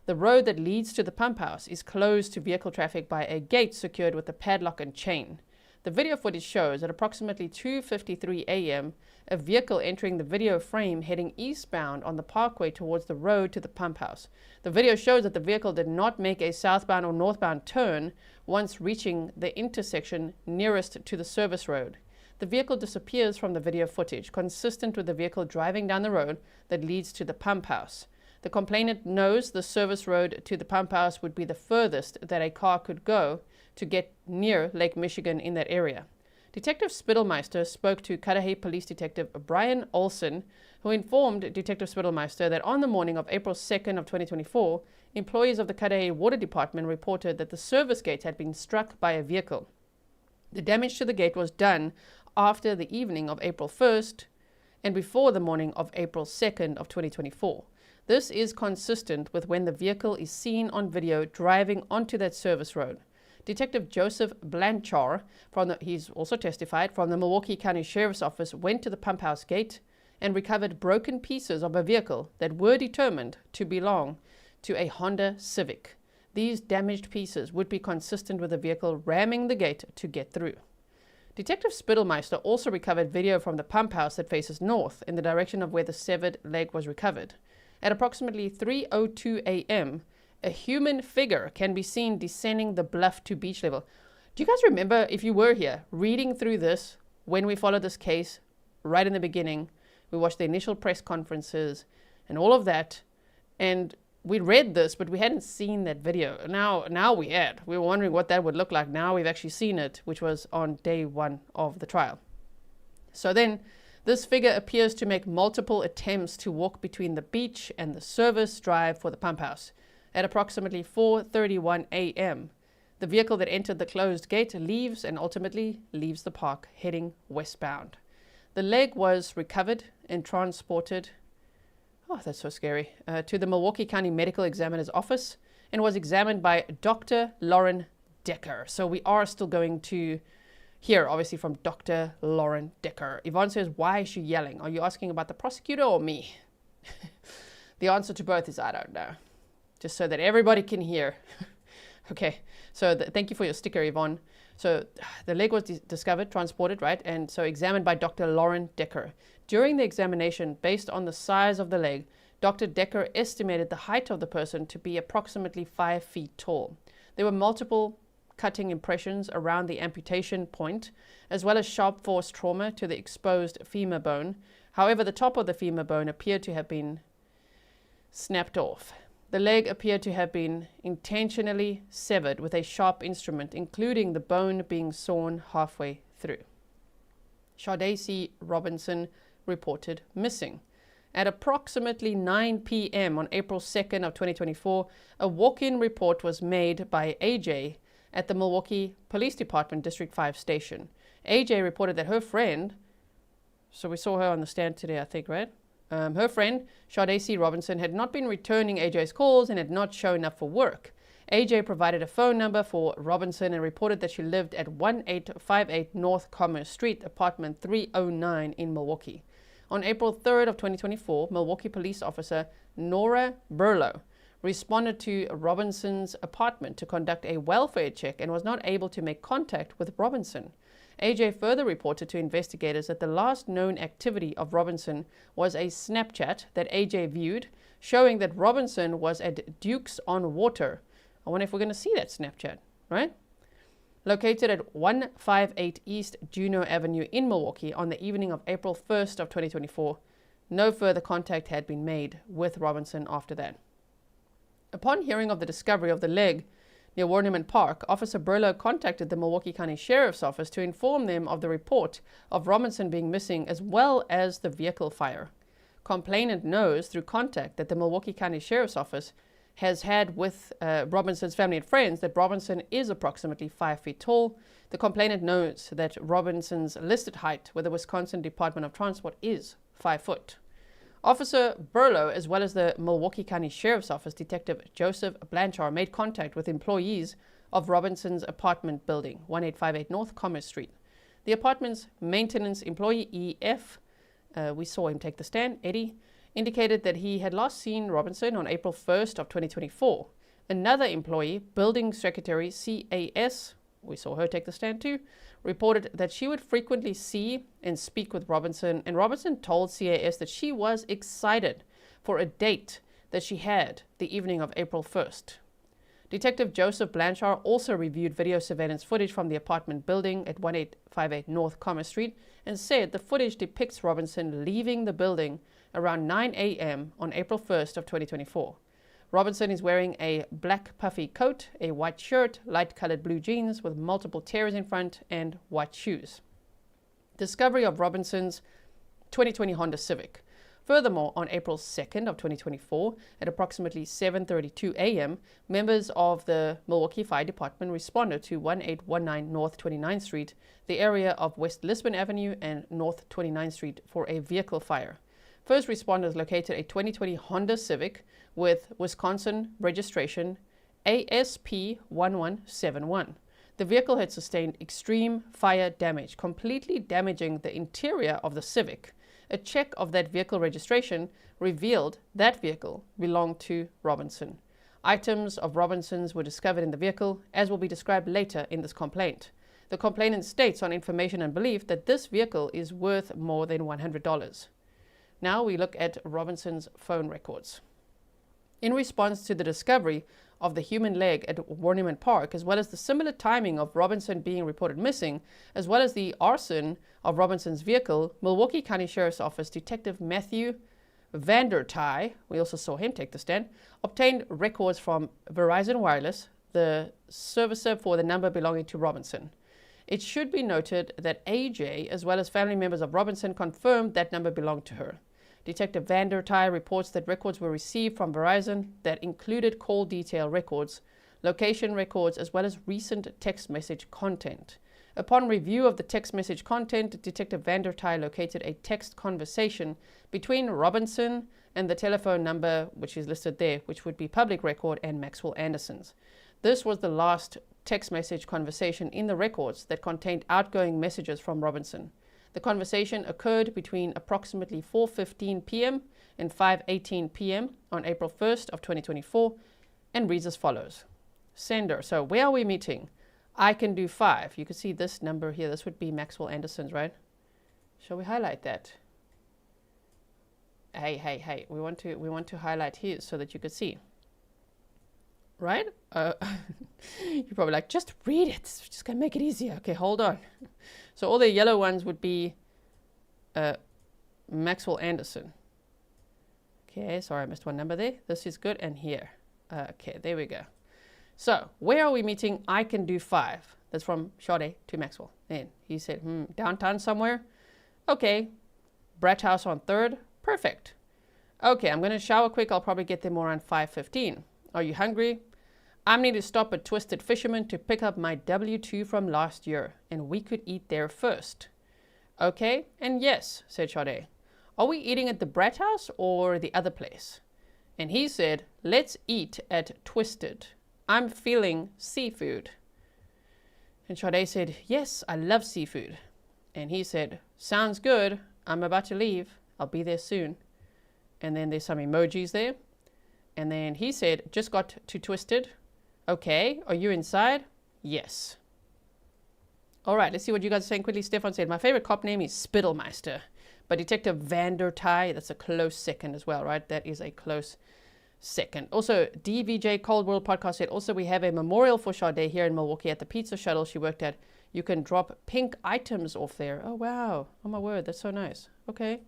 The road that leads to the pump house is closed to vehicle traffic by a gate secured with a padlock and chain. The video footage shows at approximately 2:53 a.m. a vehicle entering the video frame heading eastbound on the parkway towards the road to the pump house. The video shows that the vehicle did not make a southbound or northbound turn once reaching the intersection nearest to the service road. The vehicle disappears from the video footage, consistent with the vehicle driving down the road that leads to the pump house. The complainant knows the service road to the pump house would be the furthest that a car could go to get near Lake Michigan in that area. Detective Spittelmeister spoke to Cudahy Police Detective Brian Olson, who informed Detective Spittelmeister that on the morning of April 2nd of 2024, employees of the Cudahy Water Department reported that the service gate had been struck by a vehicle. The damage to the gate was done after the evening of April 1st and before the morning of April 2nd of 2024. This is consistent with when the vehicle is seen on video driving onto that service road. Detective Joseph Blanchar, he's also testified, from the Milwaukee County Sheriff's Office went to the pump house gate and recovered broken pieces of a vehicle that were determined to belong to a Honda Civic. These damaged pieces would be consistent with the vehicle ramming the gate to get through. Detective Spittelmeister also recovered video from the pump house that faces north in the direction of where the severed leg was recovered. At approximately 3:02 a.m., a human figure can be seen descending the bluff to beach level. Do you guys remember, if you were here, reading through this when we followed this case right in the beginning? We watched the initial press conferences and all of that, and we read this, but we hadn't seen that video. Now we had. We were wondering what that would look like. Now we've actually seen it, which was on day 1 of the trial. So then, this figure appears to make multiple attempts to walk between the beach and the service drive for the pump house. At approximately 4:31 a.m., the vehicle that entered the closed gate leaves and ultimately leaves the park heading westbound. The leg was recovered and transported, oh, that's so scary, to the Milwaukee County Medical Examiner's office and was examined by Dr. Lauren Decker. So we are still going to hear, obviously, from Dr. Lauren Decker. Yvonne says, why is she yelling? Are you asking about the prosecutor or me? The answer to both is I don't know. Just so that everybody can hear. Okay, so thank you for your sticker, Yvonne. So the leg was discovered, transported, right? And so examined by Dr. Lauren Decker. During the examination, based on the size of the leg, Dr. Decker estimated the height of the person to be approximately 5 feet tall. There were multiple cutting impressions around the amputation point, as well as sharp force trauma to the exposed femur bone. However, the top of the femur bone appeared to have been snapped off. The leg appeared to have been intentionally severed with a sharp instrument, including the bone being sawn halfway through. Sade C. Robinson reported missing. At approximately 9 p.m. on April 2nd of 2024, a walk-in report was made by AJ at the Milwaukee Police Department District 5 station. AJ reported that her friend, so we saw her on the stand today, I think, right? Her friend, Sade C. Robinson, had not been returning AJ's calls and had not shown up for work. AJ provided a phone number for Robinson and reported that she lived at 1858 North Commerce Street, apartment 309 in Milwaukee. On April 3rd of 2024, Milwaukee police officer Nora Donegan responded to Robinson's apartment to conduct a welfare check and was not able to make contact with Robinson. AJ further reported to investigators that the last known activity of Robinson was a Snapchat that AJ viewed, showing that Robinson was at Duke's on Water. I wonder if we're going to see that Snapchat, right? Located at 158 East Juneau Avenue in Milwaukee on the evening of April 1st of 2024. No further contact had been made with Robinson after that. Upon hearing of the discovery of the leg near Warnimont Park, Officer Burlow contacted the Milwaukee County Sheriff's Office to inform them of the report of Robinson being missing as well as the vehicle fire. Complainant knows through contact that the Milwaukee County Sheriff's Office has had with Robinson's family and friends that Robinson is approximately 5 feet tall. The complainant knows that Robinson's listed height with the Wisconsin Department of Transport is 5 foot. Officer Burlow, as well as the Milwaukee County Sheriff's Office Detective Joseph Blanchar, made contact with employees of Robinson's apartment building, 1858 North Commerce Street. The apartment's maintenance employee, EF, we saw him take the stand, Eddie, indicated that he had last seen Robinson on April 1st of 2024. Another employee, building secretary CAS, we saw her take the stand too, reported that she would frequently see and speak with Robinson, and Robinson told CAS that she was excited for a date that she had the evening of April 1st. Detective Joseph Blanchar also reviewed video surveillance footage from the apartment building at 1858 North Commerce Street and said the footage depicts Robinson leaving the building around 9 a.m. on April 1st of 2024. Robinson is wearing a black puffy coat, a white shirt, light-colored blue jeans with multiple tears in front, and white shoes. Discovery of Robinson's 2020 Honda Civic. Furthermore, on April 2nd of 2024, at approximately 7:32 a.m., members of the Milwaukee Fire Department responded to 1819 North 29th Street, the area of West Lisbon Avenue and North 29th Street, for a vehicle fire. First responders located a 2020 Honda Civic with Wisconsin registration ASP1171. The vehicle had sustained extreme fire damage, completely damaging the interior of the Civic. A check of that vehicle registration revealed that vehicle belonged to Robinson. Items of Robinson's were discovered in the vehicle, as will be described later in this complaint. The complainant states on information and belief that this vehicle is worth more than $100. Now we look at Robinson's phone records. In response to the discovery of the human leg at Warnimont Park, as well as the similar timing of Robinson being reported missing, as well as the arson of Robinson's vehicle, Milwaukee County Sheriff's Office Detective Matthew Vandertye, we also saw him take the stand, obtained records from Verizon Wireless, the servicer for the number belonging to Robinson. It should be noted that AJ, as well as family members of Robinson, confirmed that number belonged to her. Detective Vandertye reports that records were received from Verizon that included call detail records, location records, as well as recent text message content. Upon review of the text message content, Detective Vandertye located a text conversation between Robinson and the telephone number, which is listed there, which would be public record, and Maxwell Anderson's. This was the last text message conversation in the records that contained outgoing messages from Robinson. The conversation occurred between approximately 4:15 p.m. and 5:18 p.m. on April 1st of 2024 and reads as follows. Sender, so where are we meeting? I can do 5. You can see this number here. This would be Maxwell Anderson's, right? Shall we highlight that? Hey, we want to highlight his so that you could see. Right? You're probably like, just read it. It's just going to make it easier. Okay, hold on. So all the yellow ones would be Maxwell Anderson. Okay, sorry, I missed one number there. This is good. And here. Okay, there we go. So where are we meeting? I can do 5. That's from Sade to Maxwell. Then he said, downtown somewhere. Okay, Brett House on 3rd. Perfect. Okay, I'm going to shower quick. I'll probably get there more around 5:15. Are you hungry? I need to stop at Twisted Fisherman to pick up my W-2 from last year, and we could eat there first. Okay, and yes, said Sade. Are we eating at the Brett House or the other place? And he said, let's eat at Twisted. I'm feeling seafood. And Sade said, yes, I love seafood. And he said, sounds good. I'm about to leave. I'll be there soon. And then there's some emojis there. And then he said, just got to Twisted. Okay, are you inside? Yes. All right, let's see what you guys are saying quickly. Stefan said, my favorite cop name is Spittelmeister. But Detective Vander Ty, that's a close second as well, right? That is a close second. Also, DVJ Cold World Podcast said, also we have a memorial for Sade here in Milwaukee at the pizza shuttle she worked at. You can drop pink items off there. Oh, wow. Oh, my word. That's so nice. Okay.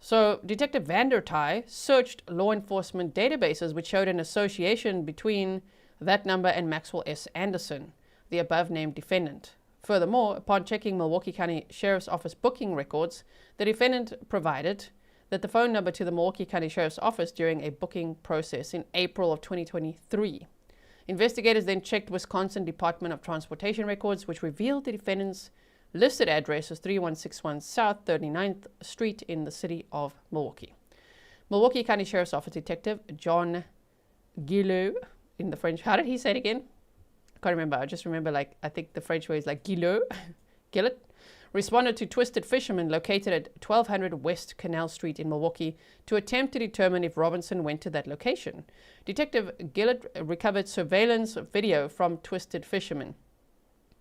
So Detective Vander Ty searched law enforcement databases which showed an association between that number and Maxwell S. Anderson, the above-named defendant. Furthermore, upon checking Milwaukee County Sheriff's Office booking records, the defendant provided that the phone number to the Milwaukee County Sheriff's Office during a booking process in April of 2023. Investigators then checked Wisconsin Department of Transportation records, which revealed the defendant's listed address is 3161 South 39th Street in the city of Milwaukee. Milwaukee County Sheriff's Office Detective John Guilllot, in the French, how did he say it again? I can't remember. I just remember, like, I think the French way is like Guilllot, Guilllot, responded to Twisted Fisherman located at 1200 West Canal Street in Milwaukee to attempt to determine if Robinson went to that location. Detective Guilllot recovered surveillance video from Twisted Fisherman.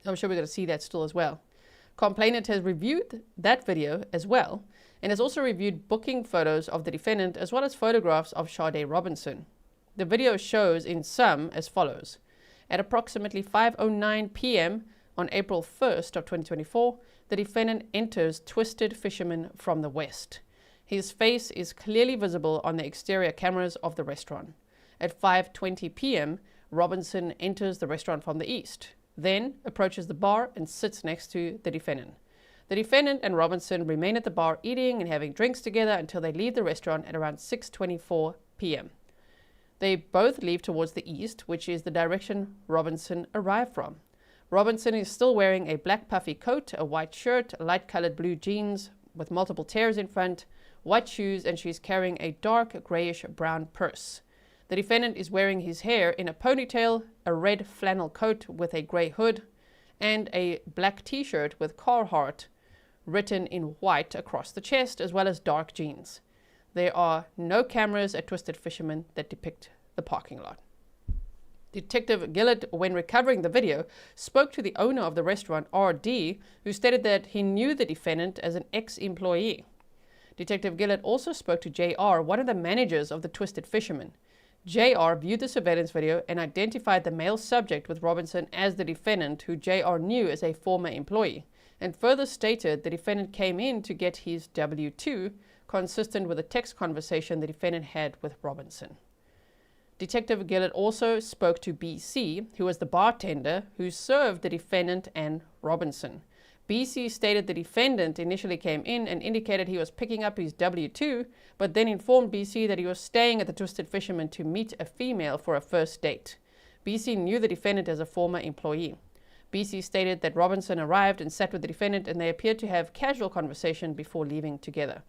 I'm sure we're going to see that still as well. Complainant has reviewed that video as well and has also reviewed booking photos of the defendant as well as photographs of Sade Robinson. The video shows in sum as follows. At approximately 5:09 p.m. on April 1st of 2024, the defendant enters Twisted Fisherman from the west. His face is clearly visible on the exterior cameras of the restaurant. At 5:20 p.m., Robinson enters the restaurant from the east, then approaches the bar and sits next to the defendant. The defendant and Robinson remain at the bar eating and having drinks together until they leave the restaurant at around 6:24 p.m. They both leave towards the east, which is the direction Robinson arrived from. Robinson is still wearing a black puffy coat, a white shirt, light-colored blue jeans with multiple tears in front, white shoes, and she's carrying a dark grayish-brown purse. The defendant is wearing his hair in a ponytail, a red flannel coat with a gray hood, and a black t-shirt with Carhartt written in white across the chest, as well as dark jeans. There are no cameras at Twisted Fisherman that depict the parking lot. Detective Guilllot, when recovering the video, spoke to the owner of the restaurant, R.D., who stated that he knew the defendant as an ex-employee. Detective Guilllot also spoke to J.R., one of the managers of the Twisted Fisherman. J.R. viewed the surveillance video and identified the male subject with Robinson as the defendant, who J.R. knew as a former employee, and further stated the defendant came in to get his W-2, consistent with a text conversation the defendant had with Robinson. Detective Guilllot also spoke to B.C., who was the bartender who served the defendant and Robinson. B.C. stated the defendant initially came in and indicated he was picking up his W-2, but then informed B.C. that he was staying at the Twisted Fisherman to meet a female for a first date. B.C. knew the defendant as a former employee. B.C. stated that Robinson arrived and sat with the defendant and they appeared to have casual conversation before leaving together.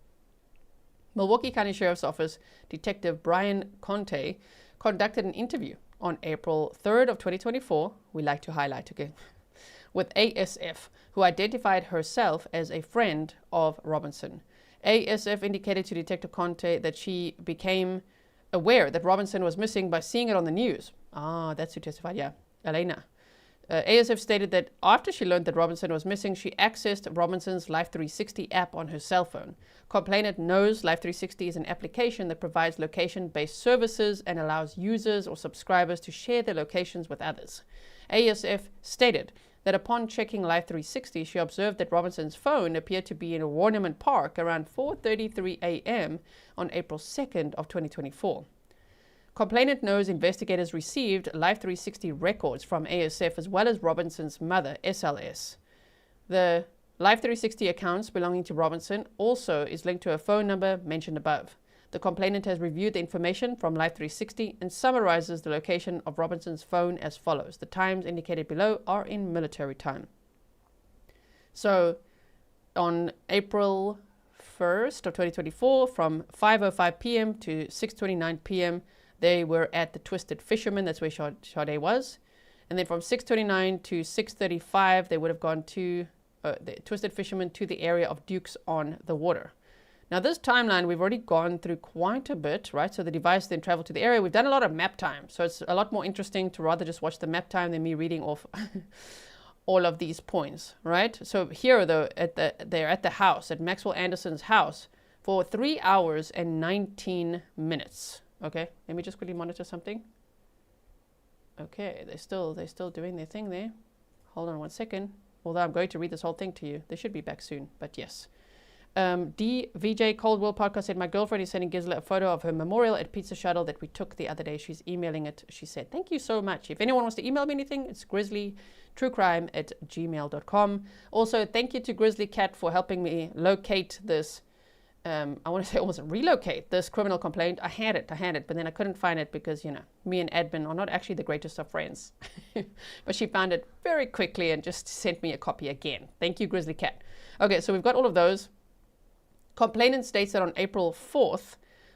Milwaukee County Sheriff's Office Detective Brian Conte conducted an interview on April 3rd of 2024, we like to highlight again, with ASF, who identified herself as a friend of Robinson. ASF indicated to Detective Conte that she became aware that Robinson was missing by seeing it on the news. Ah, that's who testified, yeah, Alana. ASF stated that after she learned that Robinson was missing, she accessed Robinson's Life 360 app on her cell phone. Complainant knows Life 360 is an application that provides location-based services and allows users or subscribers to share their locations with others. ASF stated that upon checking Life 360, she observed that Robinson's phone appeared to be in Warnimont Park around 4:33 a.m. on April 2nd of 2024. Complainant knows investigators received Life 360 records from ASF as well as Robinson's mother, SLS. The Life 360 accounts belonging to Robinson also is linked to a phone number mentioned above. The complainant has reviewed the information from Life 360 and summarizes the location of Robinson's phone as follows. The times indicated below are in military time. So on April 1st of 2024, from 5:05 p.m. to 6:29 p.m., they were at the Twisted Fisherman. That's where Sade was. And then from 6:29 to 6:35, they would have gone to the Twisted Fisherman to the area of Dukes on the Water. Now this timeline, we've already gone through quite a bit, right? So the device then traveled to the area. We've done a lot of map time. So it's a lot more interesting to rather just watch the map time than me reading off all of these points, right? So here though, they're at the house, at Maxwell Anderson's house for 3 hours and 19 minutes. Okay, let me just quickly monitor something. Okay, they're still doing their thing there. Hold on 1 second. Although I'm going to read this whole thing to you. They should be back soon, but yes. DVJ Coldwell Podcast said, my girlfriend is sending Guilllot a photo of her memorial at Pizza Shuttle that we took the other day. She's emailing it. She said, thank you so much. If anyone wants to email me anything, it's grizzlytruecrime@gmail.com. Also, thank you to Grizzly Cat for helping me locate this I want to say almost relocate this criminal complaint. I had it, but then I couldn't find it because, you know, me and admin are not actually the greatest of friends. But she found it very quickly and just sent me a copy again. Thank you, Grizzly Cat. Okay, so we've got all of those. Complainant states that on April 4th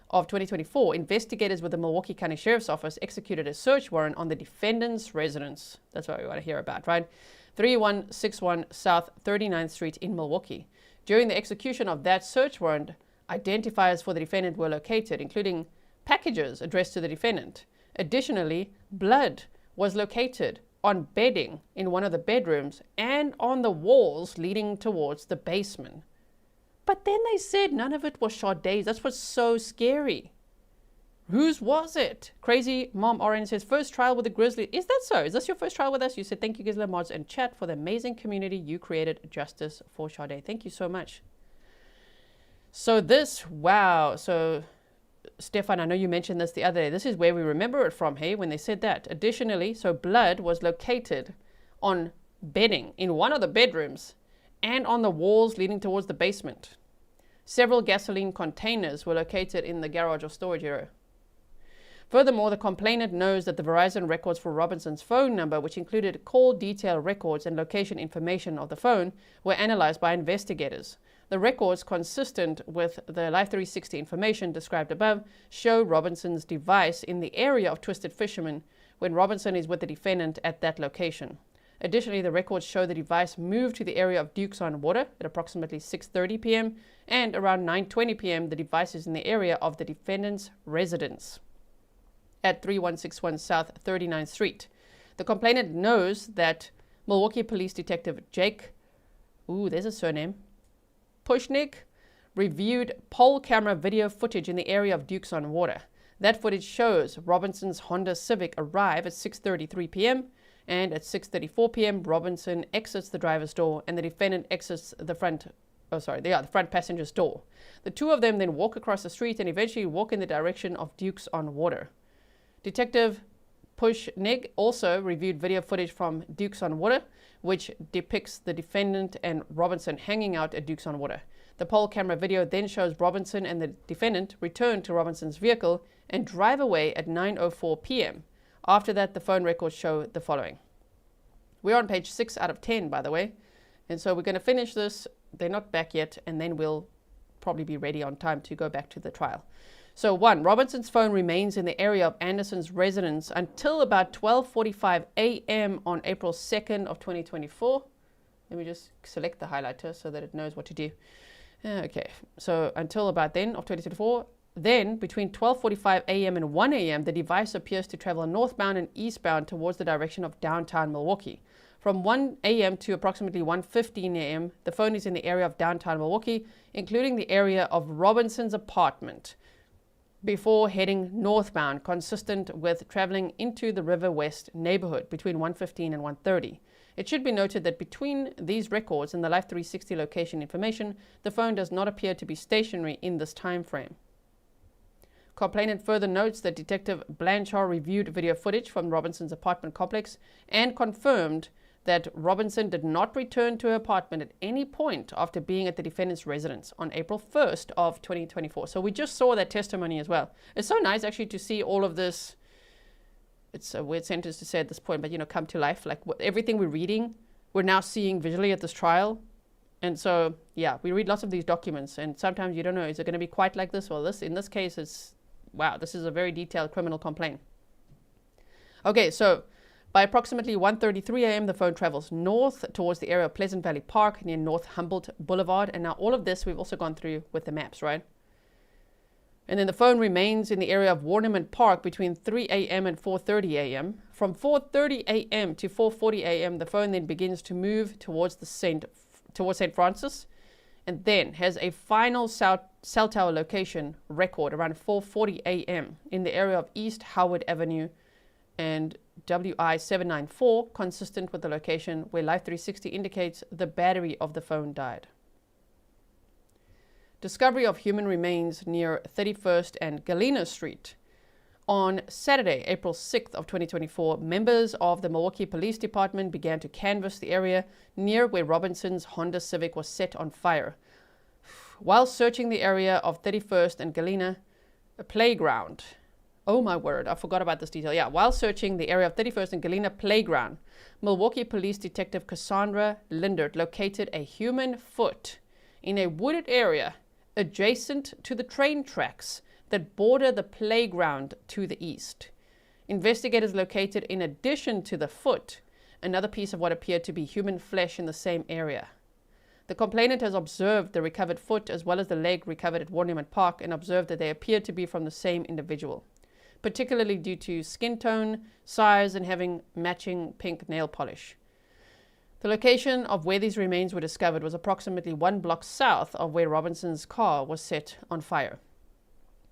of 2024, investigators with the Milwaukee County Sheriff's Office executed a search warrant on the defendant's residence. That's what we want to hear about, right? 3161 South 39th Street in Milwaukee. During the execution of that search warrant, identifiers for the defendant were located, including packages addressed to the defendant. Additionally, blood was located on bedding in one of the bedrooms and on the walls leading towards the basement. But then they said none of it was Sade's. That's what's so scary. Whose was it? Crazy Mom Orange says, first trial with the Grizzly. Is that so? Is this your first trial with us? You said, thank you, Guilllot Mods and chat for the amazing community you created. Justice for Sade. Thank you so much. So this, wow. So Stefan, I know you mentioned this the other day. This is where we remember it from, hey, when they said that. Additionally, so blood was located on bedding in one of the bedrooms and on the walls leading towards the basement. Several gasoline containers were located in the garage or storage area. Furthermore, the complainant knows that the Verizon records for Robinson's phone number, which included call detail records and location information of the phone, were analyzed by investigators. The records, consistent with the Life 360 information described above, show Robinson's device in the area of Twisted Fisherman when Robinson is with the defendant at that location. Additionally, the records show the device moved to the area of Dukes on Water at approximately 6:30 p.m. and around 9:20 p.m. the device is in the area of the defendant's residence at 3161 South 39th Street. The complainant knows that Milwaukee Police Detective Jake, there's a surname, Pushnik, reviewed poll camera video footage in the area of Dukes on Water. That footage shows Robinson's Honda Civic arrive at 6:33 p.m. and at 6:34 p.m. Robinson exits the driver's door and the defendant exits the front passenger's door. The two of them then walk across the street and eventually walk in the direction of Dukes on Water. Detective Pushnik also reviewed video footage from Dukes on Water, which depicts the defendant and Robinson hanging out at Dukes on Water. The poll camera video then shows Robinson and the defendant return to Robinson's vehicle and drive away at 9:04 p.m. After that, the phone records show the following. We're on page 6 out of 10, by the way. And so we're going to finish this. They're not back yet, and then we'll probably be ready on time to go back to the trial. So 1, Robinson's phone remains in the area of Anderson's residence until about 12:45 a.m. on April 2nd of 2024. Let me just select the highlighter so that it knows what to do. Okay, so until about then of 2024. Then, between 12:45 a.m. and 1 a.m., the device appears to travel northbound and eastbound towards the direction of downtown Milwaukee. From 1 a.m. to approximately 1:15 a.m., the phone is in the area of downtown Milwaukee, including the area of Robinson's apartment, before heading northbound, consistent with traveling into the River West neighborhood between 1:15 and 1:30. It should be noted that between these records and the Life 360 location information, the phone does not appear to be stationary in this time frame. Complainant further notes that Detective Blanchar reviewed video footage from Robinson's apartment complex and confirmed that Robinson did not return to her apartment at any point after being at the defendant's residence on April 1st of 2024. So we just saw that testimony as well. It's so nice actually to see all of this. It's a weird sentence to say at this point, but come to life. Like everything we're reading, we're now seeing visually at this trial. And so, yeah, we read lots of these documents, and sometimes you don't know, is it going to be quite like this or this? In this case, it's, wow, this is a very detailed criminal complaint. Okay, so by approximately 1:33 a.m., the phone travels north towards the area of Pleasant Valley Park near North Humboldt Boulevard. And now all of this we've also gone through with the maps, right? And then the phone remains in the area of Warnimont Park between 3 a.m. and 4:30 a.m. From 4:30 a.m. to 4:40 a.m., the phone then begins to move towards St. Francis, and then has a final cell tower location record around 4:40 a.m. in the area of East Howard Avenue and WI 794, consistent with the location where Life 360 indicates the battery of the phone died. Discovery of human remains near 31st and Galena Street. On Saturday, April 6th of 2024, members of the Milwaukee Police Department began to canvass the area near where Robinson's Honda Civic was set on fire. While searching the area of 31st and Galena, a playground. Oh my word, I forgot about this detail. Yeah, while searching the area of 31st and Galena playground, Milwaukee Police Detective Cassandra Lindert located a human foot in a wooded area adjacent to the train tracks that border the playground to the east. Investigators located, in addition to the foot, another piece of what appeared to be human flesh in the same area. The complainant has observed the recovered foot as well as the leg recovered at Warnimont Park and observed that they appeared to be from the same individual, particularly due to skin tone, size, and having matching pink nail polish. The location of where these remains were discovered was approximately 1 block south of where Robinson's car was set on fire.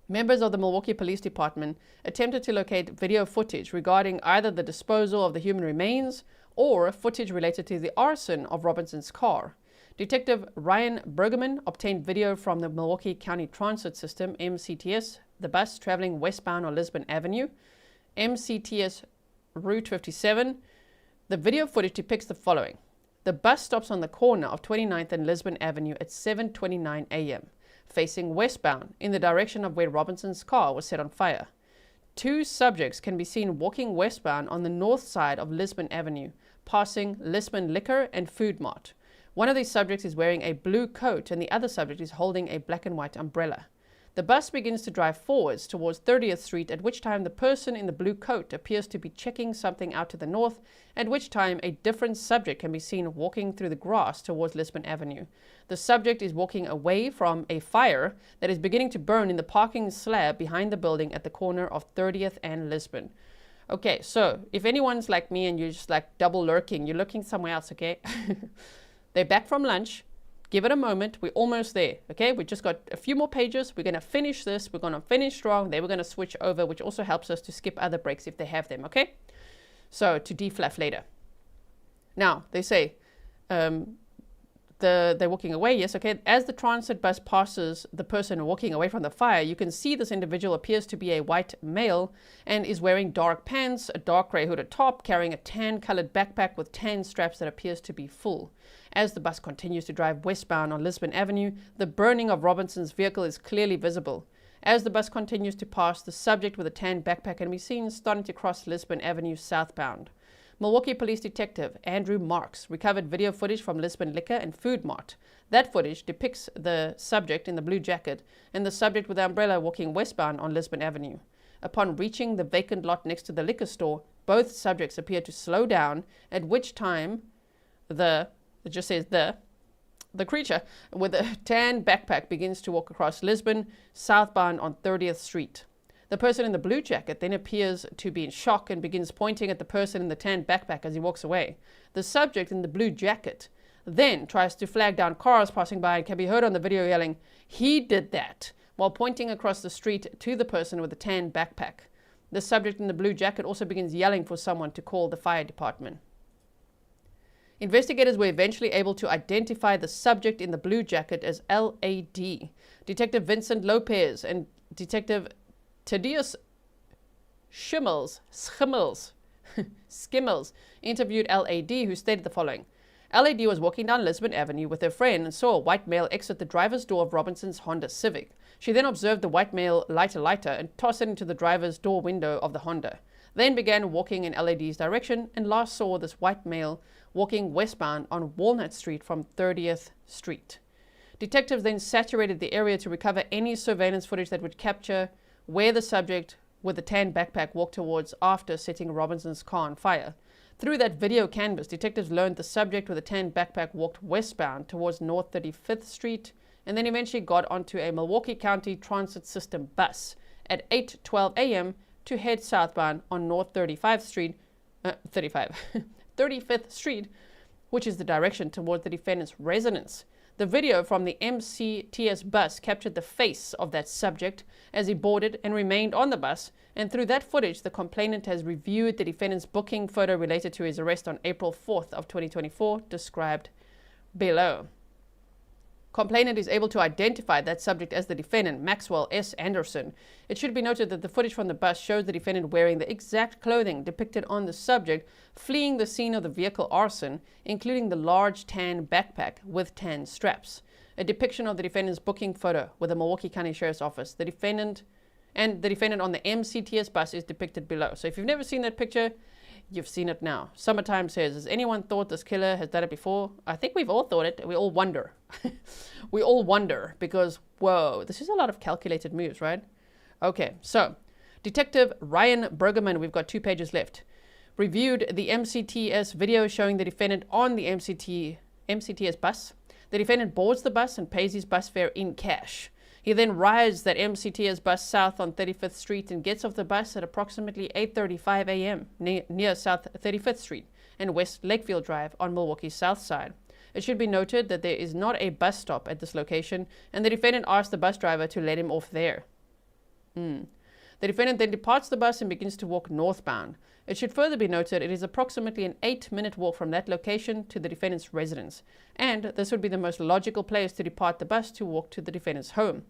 Members of the Milwaukee Police Department attempted to locate video footage regarding either the disposal of the human remains or footage related to the arson of Robinson's car. Detective Ryan Bergerman obtained video from the Milwaukee County Transit System, MCTS, the bus traveling westbound on Lisbon Avenue, MCTS Route 57. The video footage depicts the following. The bus stops on the corner of 29th and Lisbon Avenue at 7:29 a.m., facing westbound in the direction of where Robinson's car was set on fire. 2 subjects can be seen walking westbound on the north side of Lisbon Avenue, passing Lisbon Liquor and Food Mart. One of these subjects is wearing a blue coat and the other subject is holding a black and white umbrella. The bus begins to drive forwards towards 30th Street, at which time the person in the blue coat appears to be checking something out to the north, at which time a different subject can be seen walking through the grass towards Lisbon Avenue. The subject is walking away from a fire that is beginning to burn in the parking slab behind the building at the corner of 30th and Lisbon. Okay, so if anyone's like me and you're just like double lurking, you're looking somewhere else, okay? They're back from lunch. Give it a moment. We're almost there, okay? We just got a few more pages. We're going to finish this. We're going to finish strong. Then we're going to switch over, which also helps us to skip other breaks if they have them, okay? So to defluff later. Now, they say they're walking away, yes, okay? As the transit bus passes the person walking away from the fire, you can see this individual appears to be a white male and is wearing dark pants, a dark gray hooded top, carrying a tan-colored backpack with tan straps that appears to be full. As the bus continues to drive westbound on Lisbon Avenue, the burning of Robinson's vehicle is clearly visible. As the bus continues to pass, the subject with a tan backpack can be seen starting to cross Lisbon Avenue southbound. Milwaukee Police Detective Andrew Marks recovered video footage from Lisbon Liquor and Food Mart. That footage depicts the subject in the blue jacket and the subject with the umbrella walking westbound on Lisbon Avenue. Upon reaching the vacant lot next to the liquor store, both subjects appear to slow down, at which time it just says the creature with a tan backpack begins to walk across Lisbon, southbound on 30th Street. The person in the blue jacket then appears to be in shock and begins pointing at the person in the tan backpack as he walks away. The subject in the blue jacket then tries to flag down cars passing by and can be heard on the video yelling, "He did that," while pointing across the street to the person with the tan backpack. The subject in the blue jacket also begins yelling for someone to call the fire department. Investigators were eventually able to identify the subject in the blue jacket as LAD. Detective Vincent Lopez and Detective Thaddeus Skimmels interviewed LAD, who stated the following. LAD was walking down Lisbon Avenue with her friend and saw a white male exit the driver's door of Robinson's Honda Civic. She then observed the white male light a lighter and toss it into the driver's door window of the Honda, then began walking in LAD's direction and last saw this white male walking westbound on Walnut Street from 30th Street. Detectives then saturated the area to recover any surveillance footage that would capture where the subject with the tan backpack walked towards after setting Robinson's car on fire. Through that video canvas, detectives learned the subject with the tan backpack walked westbound towards North 35th Street and then eventually got onto a Milwaukee County Transit System bus at 8:12 a.m. to head southbound on North 35th Street, which is the direction towards the defendant's residence. The video from the MCTS bus captured the face of that subject as he boarded and remained on the bus, and through that footage, the complainant has reviewed the defendant's booking photo related to his arrest on April 4th of 2024, described below. Complainant is able to identify that subject as the defendant, Maxwell S. Anderson. It should be noted that the footage from the bus shows the defendant wearing the exact clothing depicted on the subject fleeing the scene of the vehicle arson, including the large tan backpack with tan straps. A depiction of the defendant's booking photo with the Milwaukee County Sheriff's Office. The defendant on the MCTS bus is depicted below. So if you've never seen that picture, you've seen it now. Summertime says, has anyone thought this killer has done it before? I think we've all thought it. We all wonder. We all wonder because, whoa, this is a lot of calculated moves, right? Okay, so Detective Ryan Bergerman, we've got 2 pages left, reviewed the MCTS video showing the defendant on the MCTS bus. The defendant boards the bus and pays his bus fare in cash. He then rides that MCTS bus south on 35th Street and gets off the bus at approximately 8:35 a.m. near South 35th Street and West Lakefield Drive on Milwaukee's south side. It should be noted that there is not a bus stop at this location, and the defendant asked the bus driver to let him off there. The defendant then departs the bus and begins to walk northbound. It should further be noted it is approximately an 8-minute walk from that location to the defendant's residence, and this would be the most logical place to depart the bus to walk to the defendant's home.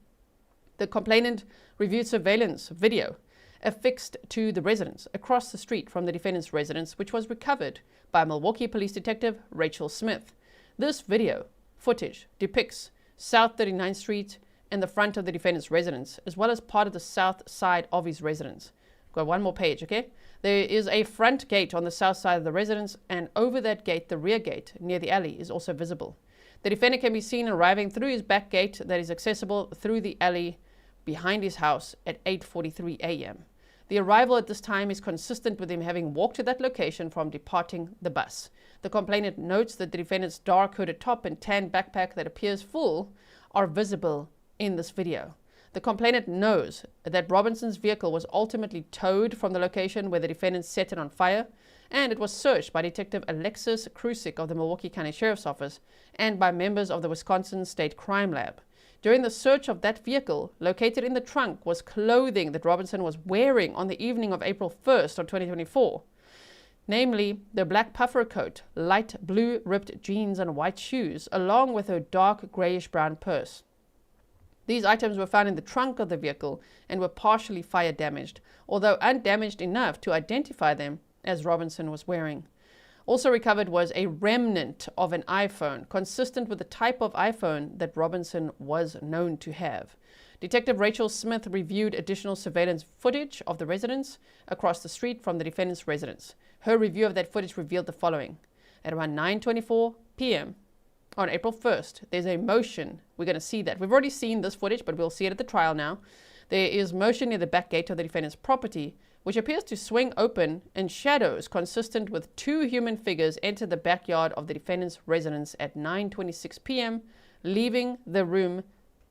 The complainant reviewed surveillance video affixed to the residence across the street from the defendant's residence, which was recovered by Milwaukee Police Detective Rachel Smith. This video footage depicts South 39th Street and the front of the defendant's residence, as well as part of the south side of his residence. Got one more page, okay? There is a front gate on the south side of the residence, and over that gate, the rear gate near the alley is also visible. The defendant can be seen arriving through his back gate that is accessible through the alley behind his house at 8:43 a.m. The arrival at this time is consistent with him having walked to that location from departing the bus. The complainant notes that the defendant's dark hooded top and tan backpack that appears full are visible in this video. The complainant knows that Robinson's vehicle was ultimately towed from the location where the defendant set it on fire, and it was searched by Detective Alexis Krusic of the Milwaukee County Sheriff's Office and by members of the Wisconsin State Crime Lab. During the search of that vehicle, located in the trunk was clothing that Robinson was wearing on the evening of April 1st of 2024, namely the black puffer coat, light blue ripped jeans and white shoes, along with her dark grayish-brown purse. These items were found in the trunk of the vehicle and were partially fire damaged, although undamaged enough to identify them as Robinson was wearing. Also recovered was a remnant of an iPhone, consistent with the type of iPhone that Robinson was known to have. Detective Rachel Smith reviewed additional surveillance footage of the residence across the street from the defendant's residence. Her review of that footage revealed the following. At around 9:24 p.m. on April 1st, there's a motion. We're going to see that. We've already seen this footage, but we'll see it at the trial now. There is motion near the back gate of the defendant's property, which appears to swing open, and shadows consistent with 2 human figures enter the backyard of the defendant's residence at 9:26 p.m., leaving the room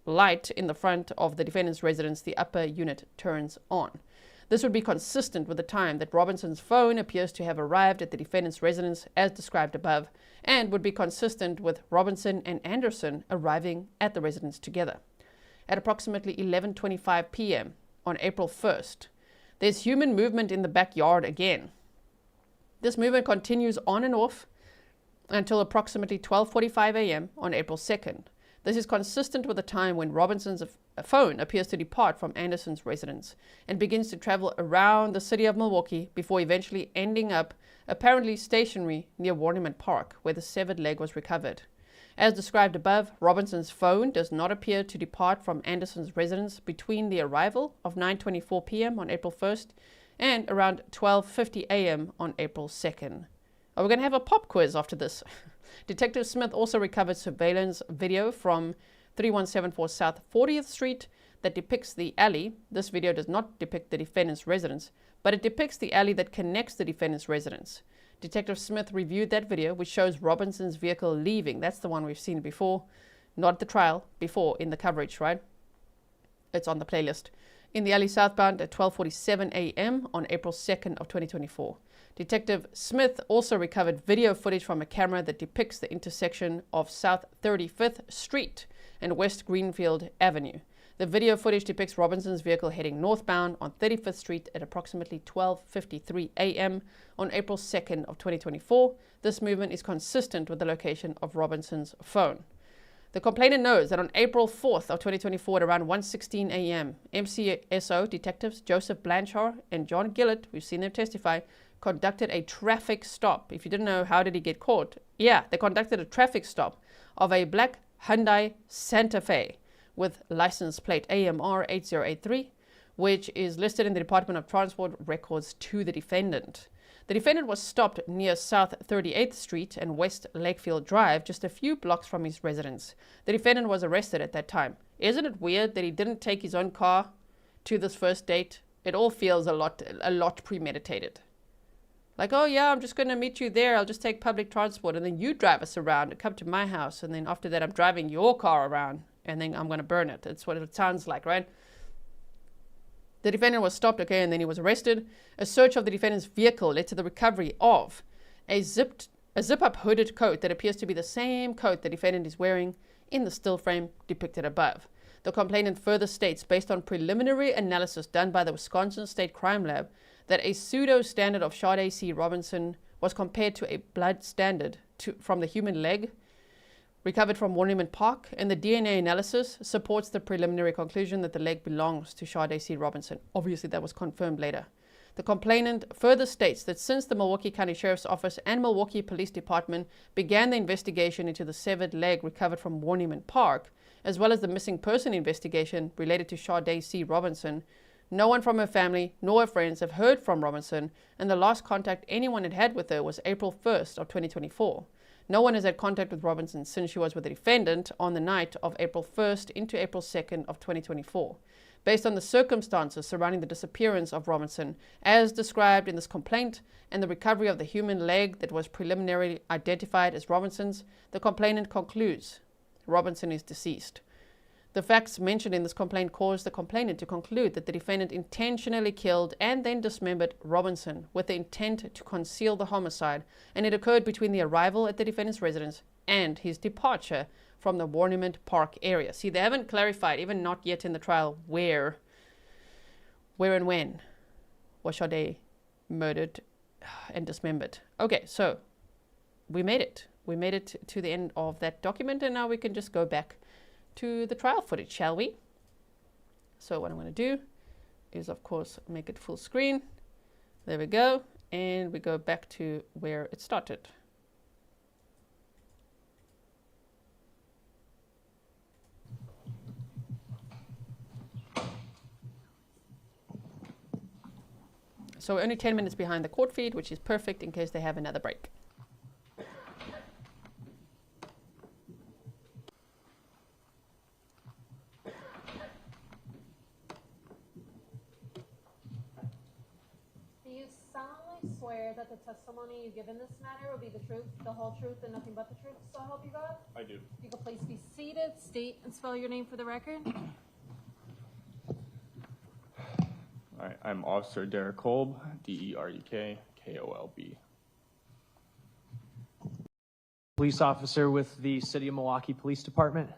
light in the front of the defendant's residence, the upper unit turns on. This would be consistent with the time that Robinson's phone appears to have arrived at the defendant's residence as described above, and would be consistent with Robinson and Anderson arriving at the residence together. At approximately 11:25 p.m. on April 1st, there's human movement in the backyard again. This movement continues on and off until approximately 12:45 a.m. on April 2nd. This is consistent with the time when Robinson's phone appears to depart from Anderson's residence and begins to travel around the city of Milwaukee before eventually ending up apparently stationary near Warnimont Park, where the severed leg was recovered. As described above, Robinson's phone does not appear to depart from Anderson's residence between the arrival of 9:24 p.m. on April 1st and around 12:50 a.m. on April 2nd. We're going to have a pop quiz after this. Detective Smith also recovered surveillance video from 3174 South 40th Street that depicts the alley. This video does not depict the defendant's residence, but it depicts the alley that connects the defendant's residence. Detective Smith reviewed that video, which shows Robinson's vehicle leaving. That's the one we've seen before, not the trial, before in the coverage, right? It's on the playlist. In the alley southbound at 12:47 a.m. on April 2nd of 2024. Detective Smith also recovered video footage from a camera that depicts the intersection of South 35th Street and West Greenfield Avenue. The video footage depicts Robinson's vehicle heading northbound on 35th Street at approximately 12:53 a.m. on April 2nd of 2024. This movement is consistent with the location of Robinson's phone. The complainant knows that on April 4th of 2024 at around 1:16 a.m., MCSO detectives Joseph Blanchar and John Guilllot, we've seen them testify, conducted a traffic stop. If you didn't know, how did he get caught? Yeah, they conducted a traffic stop of a black Hyundai Santa Fe with license plate AMR 8083, which is listed in the Department of Transport records to the defendant. The defendant was stopped near South 38th Street and West Lakefield Drive, just a few blocks from his residence. The defendant was arrested at that time. Isn't it weird that he didn't take his own car to this first date? It all feels a lot premeditated. Like, oh yeah, I'm just going to meet you there. I'll just take public transport and then you drive us around and come to my house. And then after that, I'm driving your car around and then I'm going to burn it. That's what it sounds like, right? The defendant was stopped, okay, and then he was arrested. A search of the defendant's vehicle led to the recovery of a zip-up hooded coat that appears to be the same coat the defendant is wearing in the still frame depicted above. The complainant further states, based on preliminary analysis done by the Wisconsin State Crime Lab, that a pseudo-standard of Sade C. Robinson was compared to a blood standard from the human leg recovered from Warnimont Park, and the DNA analysis supports the preliminary conclusion that the leg belongs to Sade C. Robinson. Obviously, that was confirmed later. The complainant further states that since the Milwaukee County Sheriff's Office and Milwaukee Police Department began the investigation into the severed leg recovered from Warnimont Park, as well as the missing person investigation related to Sade C. Robinson, no one from her family nor her friends have heard from Robinson, and the last contact anyone had had with her was April 1st of 2024. No one has had contact with Robinson since she was with the defendant on the night of April 1st into April 2nd of 2024. Based on the circumstances surrounding the disappearance of Robinson, as described in this complaint, and the recovery of the human leg that was preliminarily identified as Robinson's, the complainant concludes Robinson is deceased. The facts mentioned in this complaint caused the complainant to conclude that the defendant intentionally killed and then dismembered Robinson with the intent to conceal the homicide, and it occurred between the arrival at the defendant's residence and his departure from the Warnimont Park area. See, they haven't clarified, even not yet in the trial, where and when was Sade murdered and dismembered. Okay, so we made it. We made it to the end of that document, and now we can just go back to the trial footage, shall we? So what I'm going to do is, of course, make it full screen. There we go. And we go back to where it started. So we're only 10 minutes behind the court feed, which is perfect in case they have another break. Do you solemnly solemnly swear that the testimony you give in this matter will be the truth, the whole truth, and nothing but the truth, so help you God? I do. You can please be seated, state and spell your name for the record. All right, I'm Officer Derek Kolb, Derek Kolb. Police officer with the City of Milwaukee Police Department.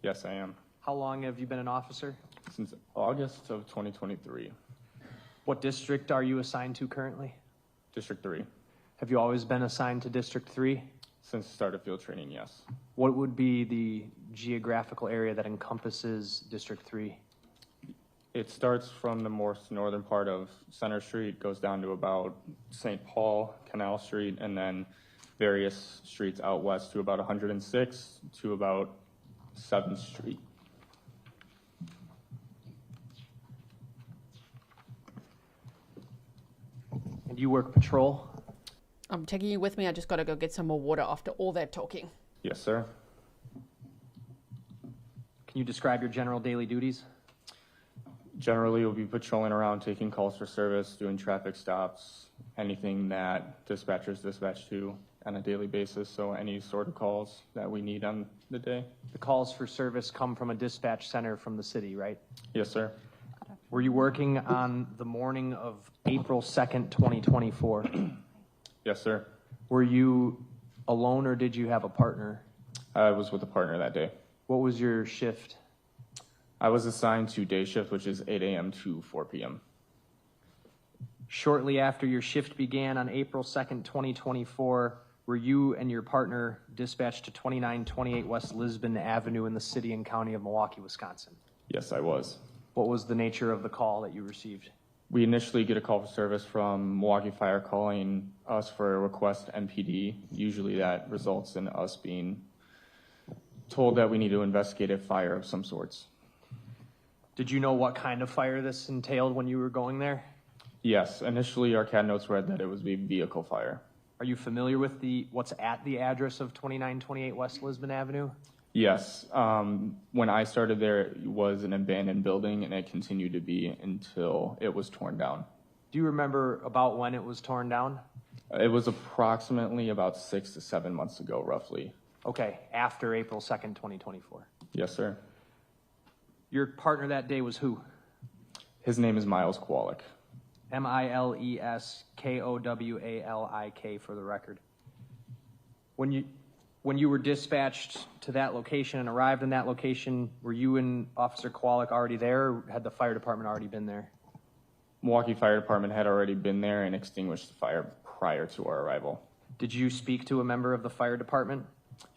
Yes, I am. How long have you been an officer? Since August of 2023. What district are you assigned to currently? District 3. Have you always been assigned to District 3? Since the start of field training, yes. What would be the geographical area that encompasses District 3? It starts from the most northern part of Center Street, goes down to about St. Paul, Canal Street, and then various streets out west to about 106 to about 7th Street. And you work patrol? I'm taking you with me. I just got to go get some more water after all that talking. Yes, sir. Can you describe your general daily duties? Generally, we'll be patrolling around, taking calls for service, doing traffic stops, anything that dispatchers dispatch to on a daily basis, so any sort of calls that we need on the day. The calls for service come from a dispatch center from the city, right? Yes, sir. Were you working on the morning of April 2nd, 2024? Yes, sir. Were you alone or did you have a partner? I was with a partner that day. What was your shift? I was assigned to day shift, which is 8 a.m. to 4 p.m. Shortly after your shift began on April 2nd, 2024, were you and your partner dispatched to 2928 West Lisbon Avenue in the city and county of Milwaukee, Wisconsin? Yes, I was. What was the nature of the call that you received? We initially get a call for service from Milwaukee Fire calling us for a request MPD. Usually that results in us being told that we need to investigate a fire of some sorts. Did you know what kind of fire this entailed when you were going there? Yes, initially our CAD notes read that it was a vehicle fire. Are you familiar with what's at the address of 2928 West Lisbon Avenue? Yes. When I started there, it was an abandoned building, and it continued to be until it was torn down. Do you remember about when it was torn down? It was approximately about 6 to 7 months ago, roughly. Okay, after April 2nd, 2024. Yes, sir. Your partner that day was who? His name is Miles Kowalik. Mileskowalik for the record. When you were dispatched to that location and arrived in that location, were you and Officer Kowalik already there, or had the fire department already been there? Milwaukee Fire Department had already been there and extinguished the fire prior to our arrival. Did you speak to a member of the fire department?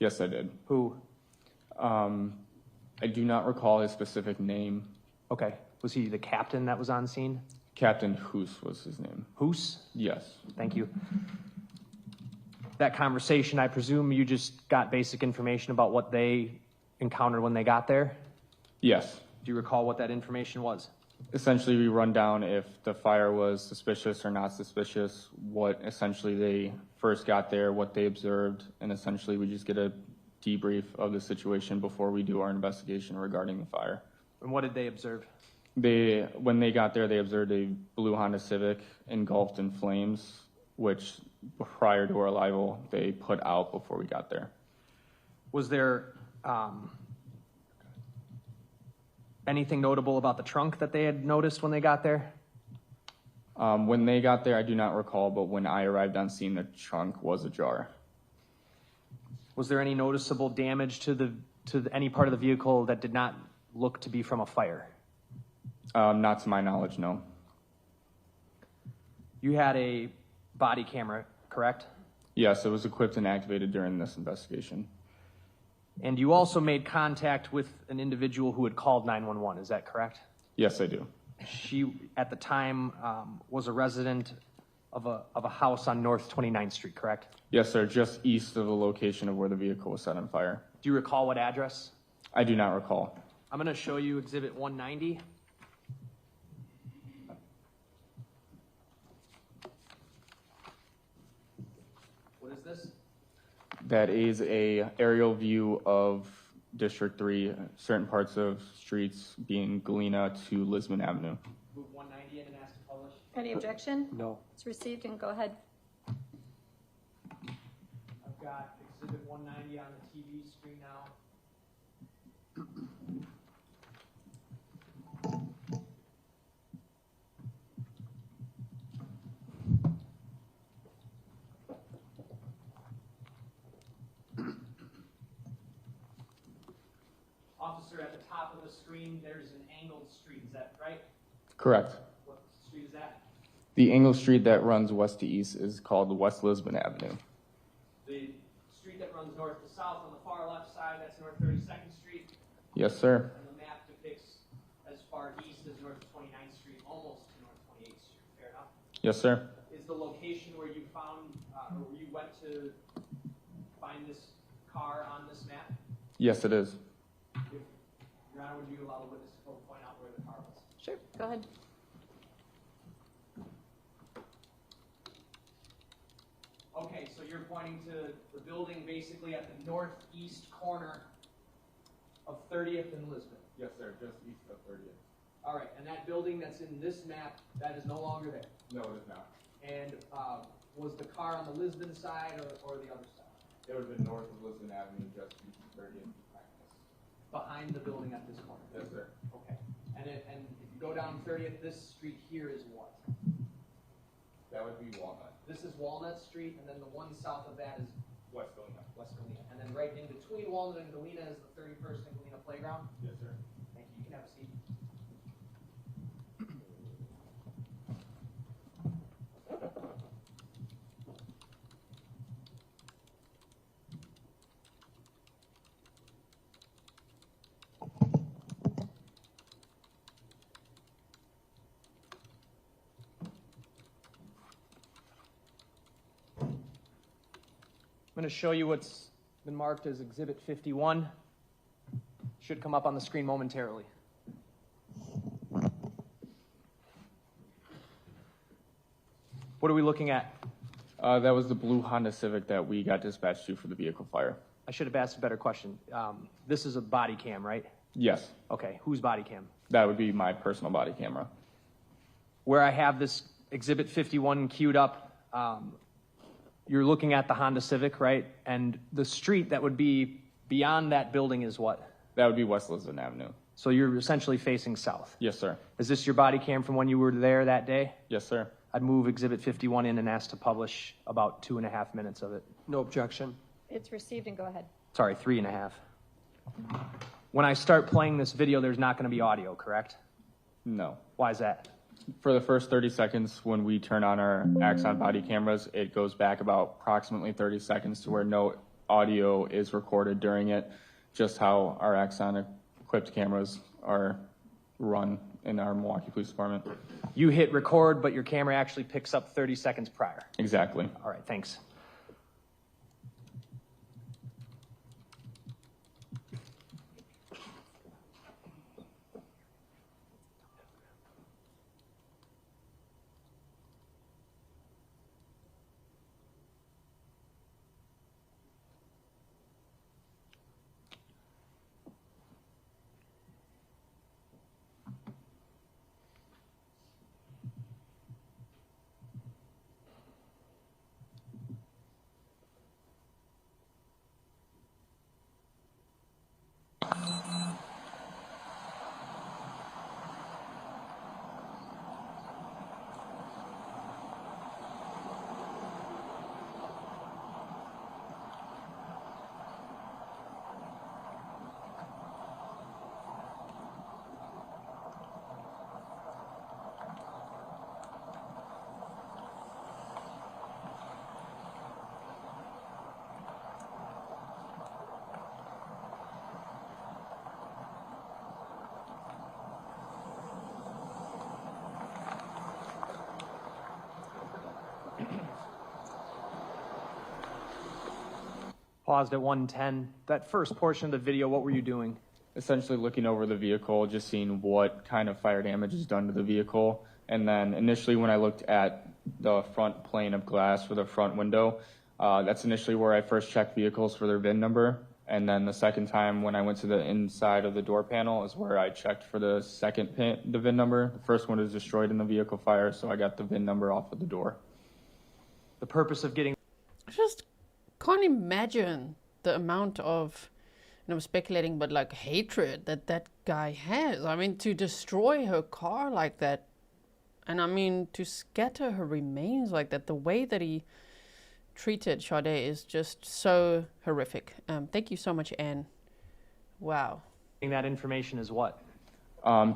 Yes, I did. Who? I do not recall his specific name. Okay. Was he the captain that was on scene? Captain Hoose was his name. Hoose? Yes. Thank you. That conversation, I presume you just got basic information about what they encountered when they got there? Yes. Do you recall what that information was? Essentially, we run down if the fire was suspicious or not suspicious, what essentially they first got there, what they observed, and essentially we just get a debrief of the situation before we do our investigation regarding the fire. And what did they observe? When they got there, they observed a blue Honda Civic engulfed in flames, which prior to our arrival, they put out before we got there. Was there anything notable about the trunk that they had noticed when they got there? When they got there, I do not recall, but when I arrived on scene, the trunk was ajar. Was there any noticeable damage to any part of the vehicle that did not look to be from a fire? Not to my knowledge, no. You had a body camera, correct? Yes, it was equipped and activated during this investigation. And you also made contact with an individual who had called 911, is that correct? Yes, I do. She, at the time, was a resident of a house on North 29th Street, correct? Yes, sir, just east of the location of where the vehicle was set on fire. Do you recall what address? I do not recall. I'm going to show you Exhibit 190. What is this? That is a aerial view of District 3, certain parts of streets being Guilllot to Lisbon Avenue. Move 190 in and ask to publish. Any objection? No. It's received and go ahead. I've got Exhibit 190 on the TV screen now. Officer, at the top of the screen, there's an angled street. Is that right? Correct. What street is that? The angle street that runs west to east is called West Lisbon Avenue. The street that runs north to south on the far left side, that's North 32nd Street. Yes, sir. And the map depicts as far east as North 29th Street, almost to North 28th Street. Fair enough? Yes, sir. Is the location where you found, or where you went to find this car on this map? Yes, it is. If, Your Honor, would you allow the witness to go point out where the car was? Sure, go ahead. Okay, so you're pointing to the building basically at the northeast corner of 30th and Lisbon? Yes, sir. Just east of 30th. All right, and that building that's in this map, that is no longer there? No, it is not. And was the car on the Lisbon side or the other side? It would have been north of Lisbon Avenue, just east of 30th. Behind the building at this corner? Yes, sir. Okay. And if you go down 30th, this street here is what? That would be Walnut. This is Walnut Street, and then the one south of that is West Galena. West Galena. And then right in between Walnut and Galena is the 31st and Galena Playground? Yes, sir. Thank you. You can have a seat. I'm going to show you what's been marked as Exhibit 51. Should come up on the screen momentarily. What are we looking at? That was the blue Honda Civic that we got dispatched to for the vehicle fire. I should have asked a better question. This is a body cam, right? Yes. Okay, whose body cam? That would be my personal body camera. Where I have this Exhibit 51 queued up, you're looking at the Honda Civic, right? And the street that would be beyond that building is what? That would be West Lisbon Avenue. So you're essentially facing south? Yes, sir. Is this your body cam from when you were there that day? Yes, sir. I'd move Exhibit 51 in and ask to publish about 2.5 minutes of it. No objection. It's received and go ahead. Sorry, 3.5. When I start playing this video, there's not going to be audio, correct? No. Why is that? For the first 30 seconds, when we turn on our Axon body cameras, it goes back about approximately 30 seconds to where no audio is recorded during it, just how our Axon-equipped cameras are run in our Milwaukee Police Department. You hit record, but your camera actually picks up 30 seconds prior. Exactly. All right, thanks. Paused at 110. That first portion of the video, what were you doing? Essentially looking over the vehicle, just seeing what kind of fire damage is done to the vehicle. And then initially when I looked at the front plane of glass for the front window, that's initially where I first checked vehicles for their VIN number. And then the second time when I went to the inside of the door panel is where I checked for the second pin, the VIN number. The first one was destroyed in the vehicle fire, so I got the VIN number off of the door. The purpose of getting... I just can't imagine the amount of, I'm speculating, but like hatred that guy has. I mean, to destroy her car like that, and I mean, to scatter her remains like that, the way that he treated Sade is just so horrific. Thank you so much, Anne. Wow. That information is what?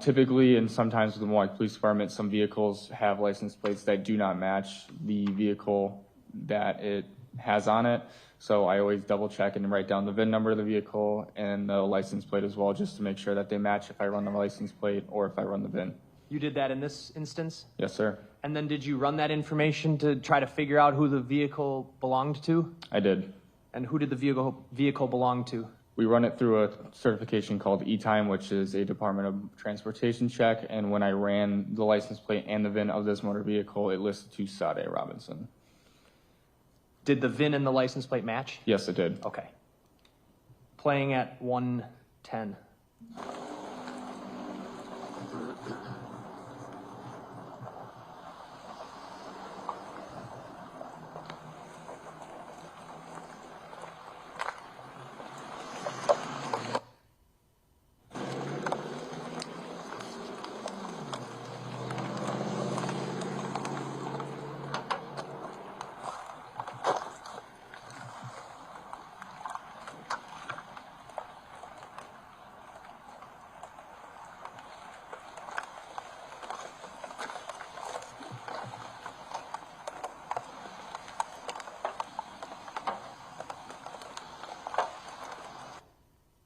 Typically, and sometimes with the Milwaukee Police Department, some vehicles have license plates that do not match the vehicle that it has on it. So I always double check and write down the VIN number of the vehicle and the license plate as well, just to make sure that they match if I run the license plate or if I run the VIN. You did that in this instance? Yes, sir. And then did you run that information to try to figure out who the vehicle belonged to? I did. And who did the vehicle belong to? We run it through a certification called E-Time, which is a Department of Transportation check. And when I ran the license plate and the VIN of this motor vehicle, it listed to Sade Robinson. Did the VIN and the license plate match? Yes, it did. Okay. Playing at 110.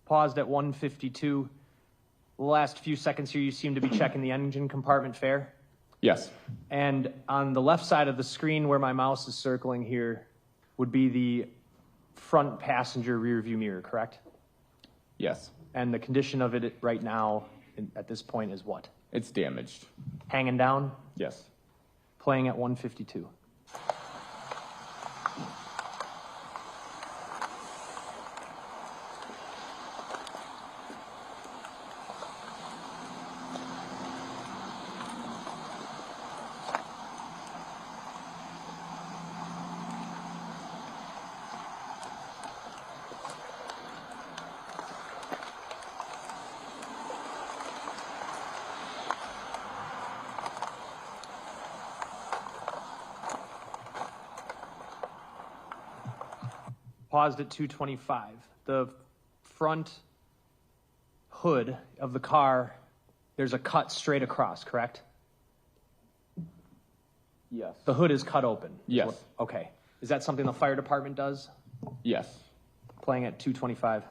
Paused at 152. The last few seconds here, you seem to be checking the engine compartment fair. Yes. And on the left side of the screen where my mouse is circling here would be the front passenger rear view mirror, correct? Yes. And the condition of it right now at this point is what? It's damaged. Hanging down? Yes. Playing at 152. Paused at 225. The front hood of the car, there's a cut straight across, correct? Yes. The hood is cut open? Yes. Okay. Is that something the fire department does? Yes. Playing at 225.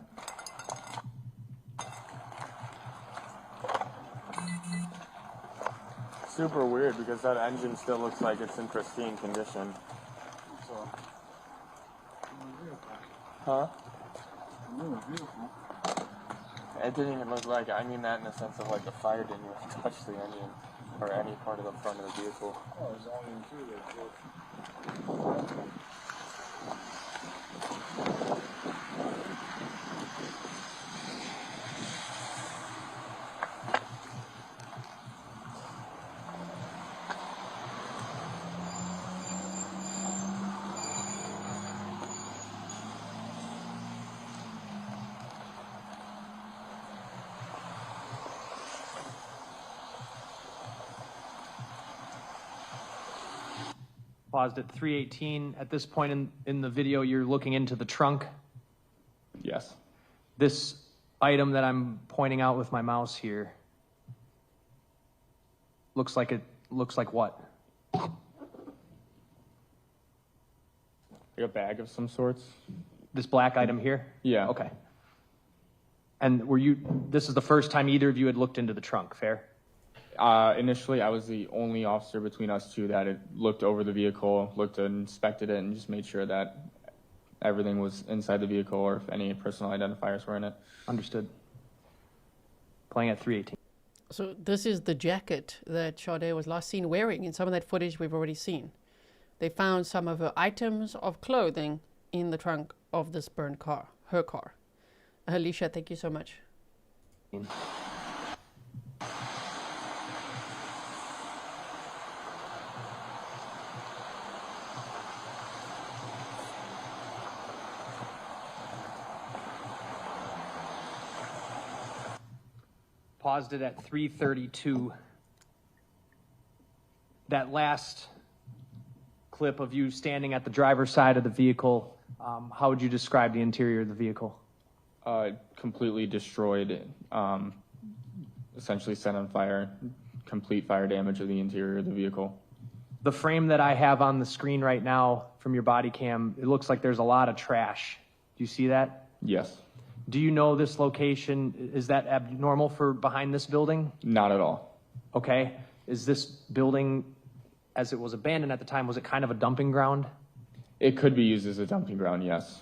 Super weird because that engine still looks like it's in pristine condition. So. Huh? It didn't even look like, I mean that in the sense of like the fire didn't even touch the engine or any part of the front of the vehicle. Oh, it's all interior. Paused at 318. At this point in the video, you're looking into the trunk. Yes. This item that I'm pointing out with my mouse here looks like what? Like a bag of some sorts. This black item here? Yeah. Okay. And this is the first time either of you had looked into the trunk, fair? Initially, I was the only officer between us two that had looked over the vehicle, looked and inspected it, and just made sure that everything was inside the vehicle or if any personal identifiers were in it. Understood. Playing at 318. So this is the jacket that Sade was last seen wearing in some of that footage we've already seen. They found some of her items of clothing in the trunk of this burned car, her car. Alicia, thank you so much. Paused it at 3:32. That last clip of you standing at the driver's side of the vehicle, how would you describe the interior of the vehicle? Completely destroyed, essentially set on fire, complete fire damage of the interior of the vehicle. The frame that I have on the screen right now from your body cam, it looks like there's a lot of trash. Do you see that? Yes. Do you know this location? Is that abnormal for behind this building? Not at all. Okay. Is this building, as it was abandoned at the time, was it kind of a dumping ground? It could be used as a dumping ground, yes.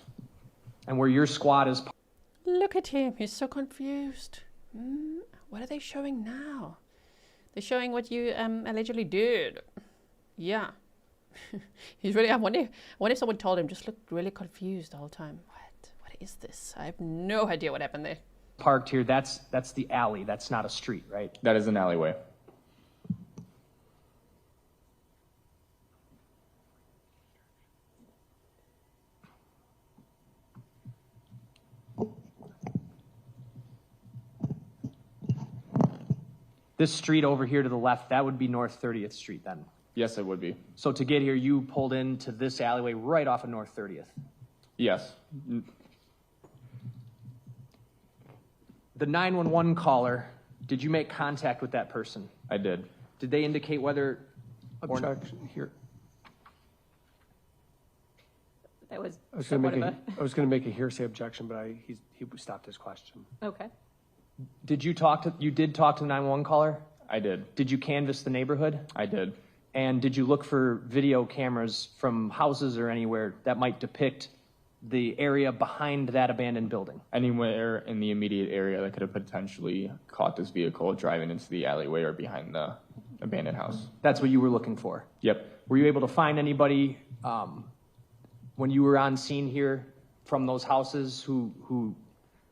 And where your squad is... Look at him. He's so confused. What are they showing now? They're showing what you allegedly did. Yeah. He's really... I wonder if someone told him, just looked really confused the whole time. What is this? I have no idea what happened there. Parked here, that's the alley. That's not a street, right? That is an alleyway. This street over here to the left, that would be North 30th Street then? Yes, it would be. So to get here, you pulled into this alleyway right off of North 30th? Yes. The 911 caller, did you make contact with that person? I did. Did they indicate whether... Objection here. That was I was going to make a hearsay objection, but he stopped his question. Okay. You did talk to the 911 caller? I did. Did you canvass the neighborhood? I did. And did you look for video cameras from houses or anywhere that might depict the area behind that abandoned building? Anywhere in the immediate area that could have potentially caught this vehicle driving into the alleyway or behind the abandoned house. That's what you were looking for? Yep. Were you able to find anybody when you were on scene here from those houses who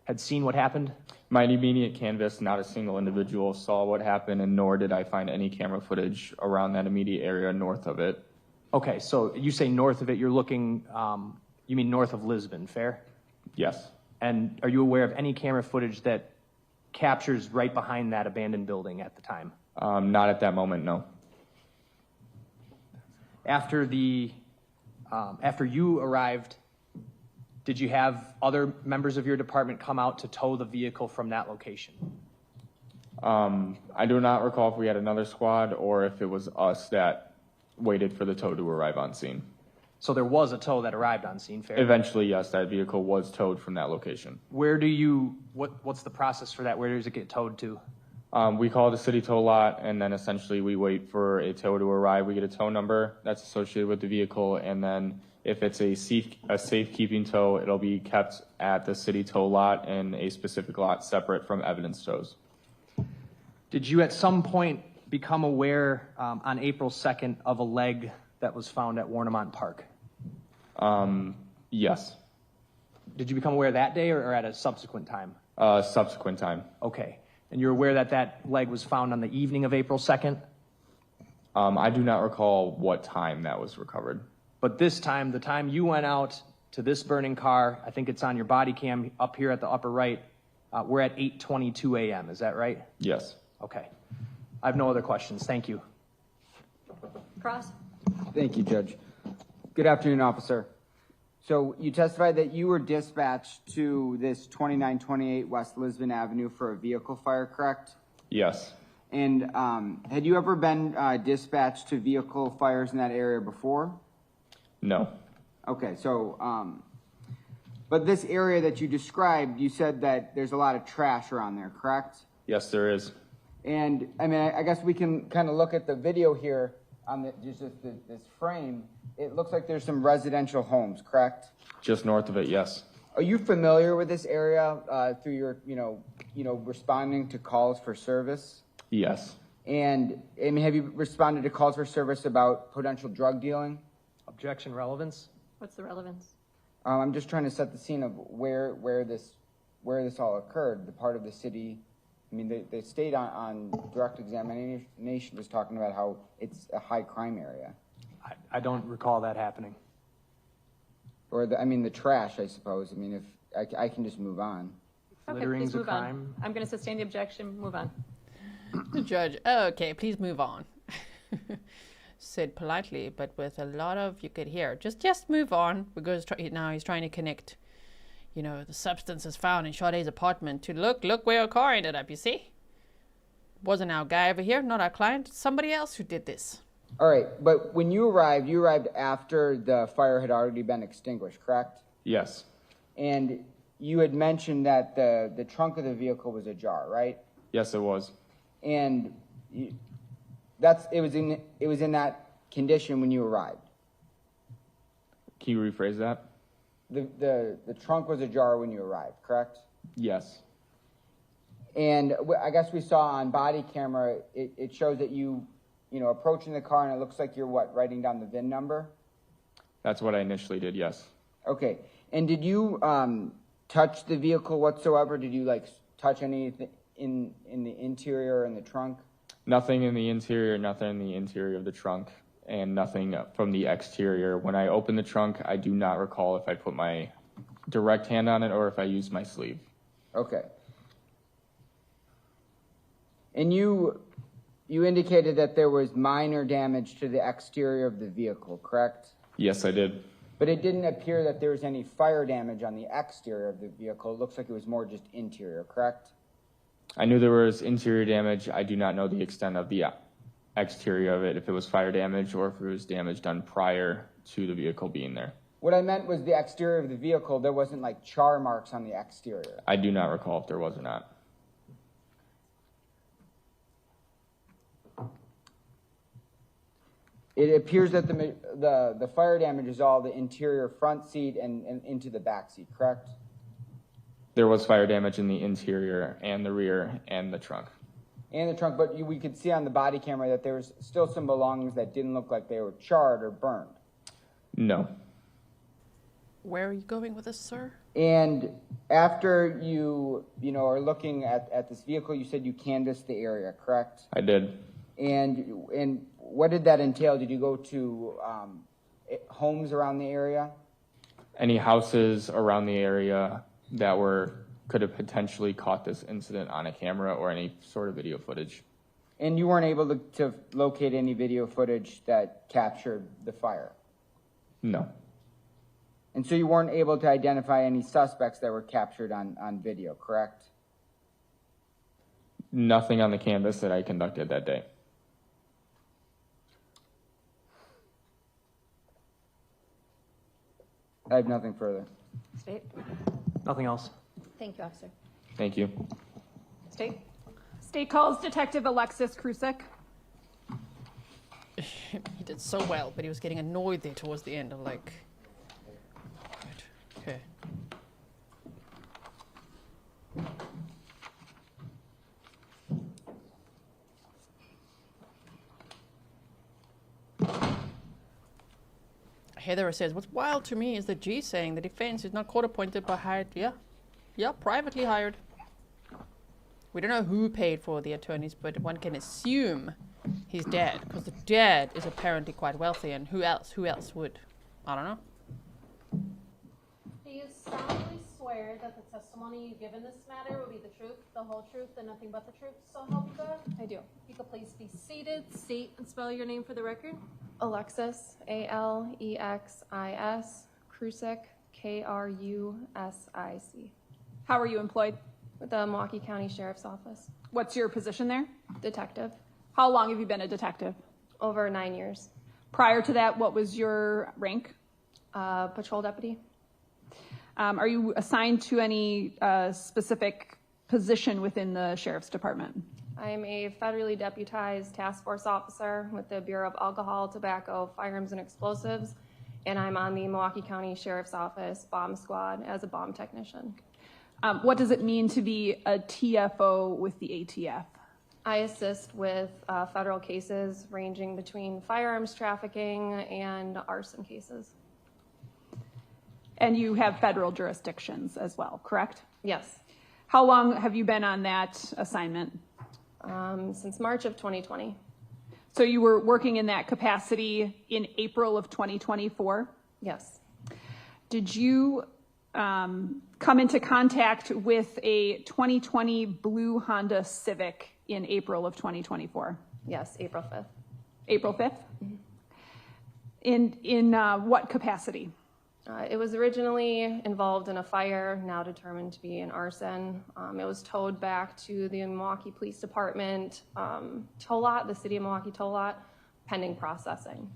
had seen what happened? My immediate canvass, not a single individual saw what happened, and nor did I find any camera footage around that immediate area north of it. Okay, so you say north of it, you're looking, you mean north of Lisbon, fair? Yes. And are you aware of any camera footage that captures right behind that abandoned building at the time? Not at that moment, no. After you arrived, did you have other members of your department come out to tow the vehicle from that location? I do not recall if we had another squad or if it was us that waited for the tow to arrive on scene. So there was a tow that arrived on scene, fair? Eventually, yes, that vehicle was towed from that location. Where do you, what's the process for that? Where does it get towed to? We call the city tow lot, and then essentially we wait for a tow to arrive. We get a tow number that's associated with the vehicle, and then if it's a safekeeping tow, it'll be kept at the city tow lot in a specific lot separate from evidence tows. Did you at some point become aware on April 2nd of a leg that was found at Warnimont Park? Yes. Did you become aware that day or at a subsequent time? Subsequent time. Okay. And you're aware that that leg was found on the evening of April 2nd? I do not recall what time that was recovered. But this time, the time you went out to this burning car, I think it's on your body cam up here at the upper right, we're at 8:22 a.m., is that right? Yes. Okay. I have no other questions. Thank you. Cross? Thank you, Judge. Good afternoon, officer. So you testified that you were dispatched to this 2928 West Lisbon Avenue for a vehicle fire, correct? Yes. And had you ever been dispatched to vehicle fires in that area before? No. Okay, so, but this area that you described, you said that there's a lot of trash around there, correct? Yes, there is. And, I mean, I guess we can kind of look at the video here on this frame. It looks like there's some residential homes, correct? Just north of it, yes. Are you familiar with this area through your, responding to calls for service? Yes. And, I mean, have you responded to calls for service about potential drug dealing? Objection, relevance? What's the relevance? I'm just trying to set the scene of where this where this all occurred, the part of the city, I mean, the state on direct examination was talking about how it's a high crime area. I don't recall that happening. Or the trash, I suppose. I mean, if I can just move on. Okay, Littering's please a move crime. on. I'm going to sustain the objection. Move on. The judge, okay, please move on. Said politely, but with a lot of, you could hear, just move on, because now he's trying to connect, the substances found in Sade's apartment to look where our car ended up, you see? Wasn't our guy over here, not our client, somebody else who did this. All right, but when you arrived after the fire had already been extinguished, correct? Yes. And you had mentioned that the trunk of the vehicle was ajar, right? Yes, it was. And it was in that condition when you arrived. Can you rephrase that? The trunk was ajar when you arrived, correct? Yes. And I guess we saw on body camera, it shows that you approaching the car, and it looks like you're writing down the VIN number? That's what I initially did, yes. Okay. And did you touch the vehicle whatsoever? Did you touch anything in the interior and the trunk? Nothing in the interior, nothing in the interior of the trunk, and nothing from the exterior. When I opened the trunk, I do not recall if I put my direct hand on it or if I used my sleeve. Okay. And you indicated that there was minor damage to the exterior of the vehicle, correct? Yes, I did. But it didn't appear that there was any fire damage on the exterior of the vehicle. It looks like it was more just interior, correct? I knew there was interior damage. I do not know the extent of the exterior of it, if it was fire damage or if it was damage done prior to the vehicle being there. What I meant was the exterior of the vehicle, there wasn't char marks on the exterior. I do not recall if there was or not. It appears that the fire damage is all the interior front seat and into the back seat, correct? There was fire damage in the interior and the rear and the trunk. And the trunk, but we could see on the body camera that there was still some belongings that didn't look like they were charred or burned. No. Where are you going with this, sir? And after you are looking at this vehicle, you said you canvassed the area, correct? I did. And what did that entail? Did you go to homes around the area? Any houses around the area that could have potentially caught this incident on a camera or any sort of video footage. And you weren't able to locate any video footage that captured the fire? No. And so you weren't able to identify any suspects that were captured on video, correct? Nothing on the canvas that I conducted that day. I have nothing further. State. Nothing else. Thank you, officer. Thank you. State. State calls Detective Alexis Krusic. He did so well, but he was getting annoyed there towards the end. I'm like, right, okay. Heather says, what's wild to me is that G saying the defense is not court appointed but hired. Yeah, privately hired. We don't know who paid for the attorneys, but one can assume he's dead, because the dad is apparently quite wealthy, and who else would? I don't know. Do you solemnly swear that the testimony you give in this matter will be the truth, the whole truth, and nothing but the truth, so help you God? I do. You could please be seated, state and spell your name for the record. Alexis, Alexis, Krusic, Krusic. How are you employed? With the Milwaukee County Sheriff's Office. What's your position there? Detective. How long have you been a detective? Over 9 years. Prior to that, what was your rank? Patrol deputy. Are you assigned to any specific position within the Sheriff's Department? I'm a federally deputized task force officer with the Bureau of Alcohol, Tobacco, Firearms, and Explosives, and I'm on the Milwaukee County Sheriff's Office bomb squad as a bomb technician. What does it mean to be a TFO with the ATF? I assist with federal cases ranging between firearms trafficking and arson cases. And you have federal jurisdictions as well, correct? Yes. How long have you been on that assignment? Since March of 2020. So you were working in that capacity in April of 2024? Yes. Did you come into contact with a 2020 blue Honda Civic in April of 2024? Yes, April 5th. April 5th? In what capacity? It was originally involved in a fire, now determined to be an arson. It was towed back to the Milwaukee Police Department tow lot, the City of Milwaukee tow lot, pending processing.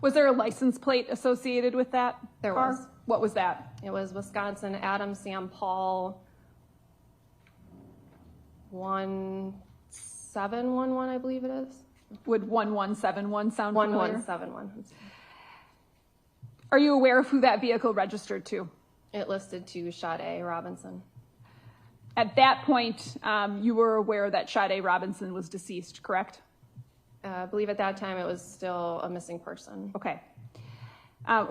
Was there a license plate associated with that There car? was. What was that? It was Wisconsin Adam Sam Paul 1711, I believe it is. Would 1171 sound familiar? 1171. Are you aware of who that vehicle registered to? It listed to Sade Robinson. At that point, you were aware that Sade Robinson was deceased, correct? I believe at that time it was still a missing person. Okay.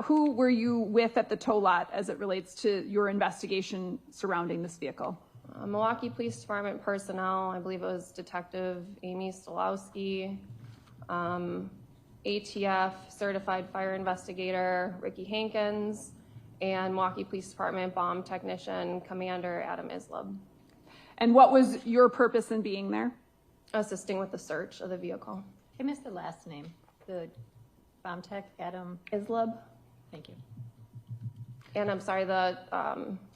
Who were you with at the tow lot as it relates to your investigation surrounding this vehicle? Milwaukee Police Department personnel, I believe it was Detective Amy Stolowski, ATF Certified Fire Investigator Ricky Hankins, and Milwaukee Police Department Bomb Technician Commander Adam Islub. And what was your purpose in being there? Assisting with the search of the vehicle. I missed the last name. The bomb tech, Adam Islub. Thank you. And I'm sorry, the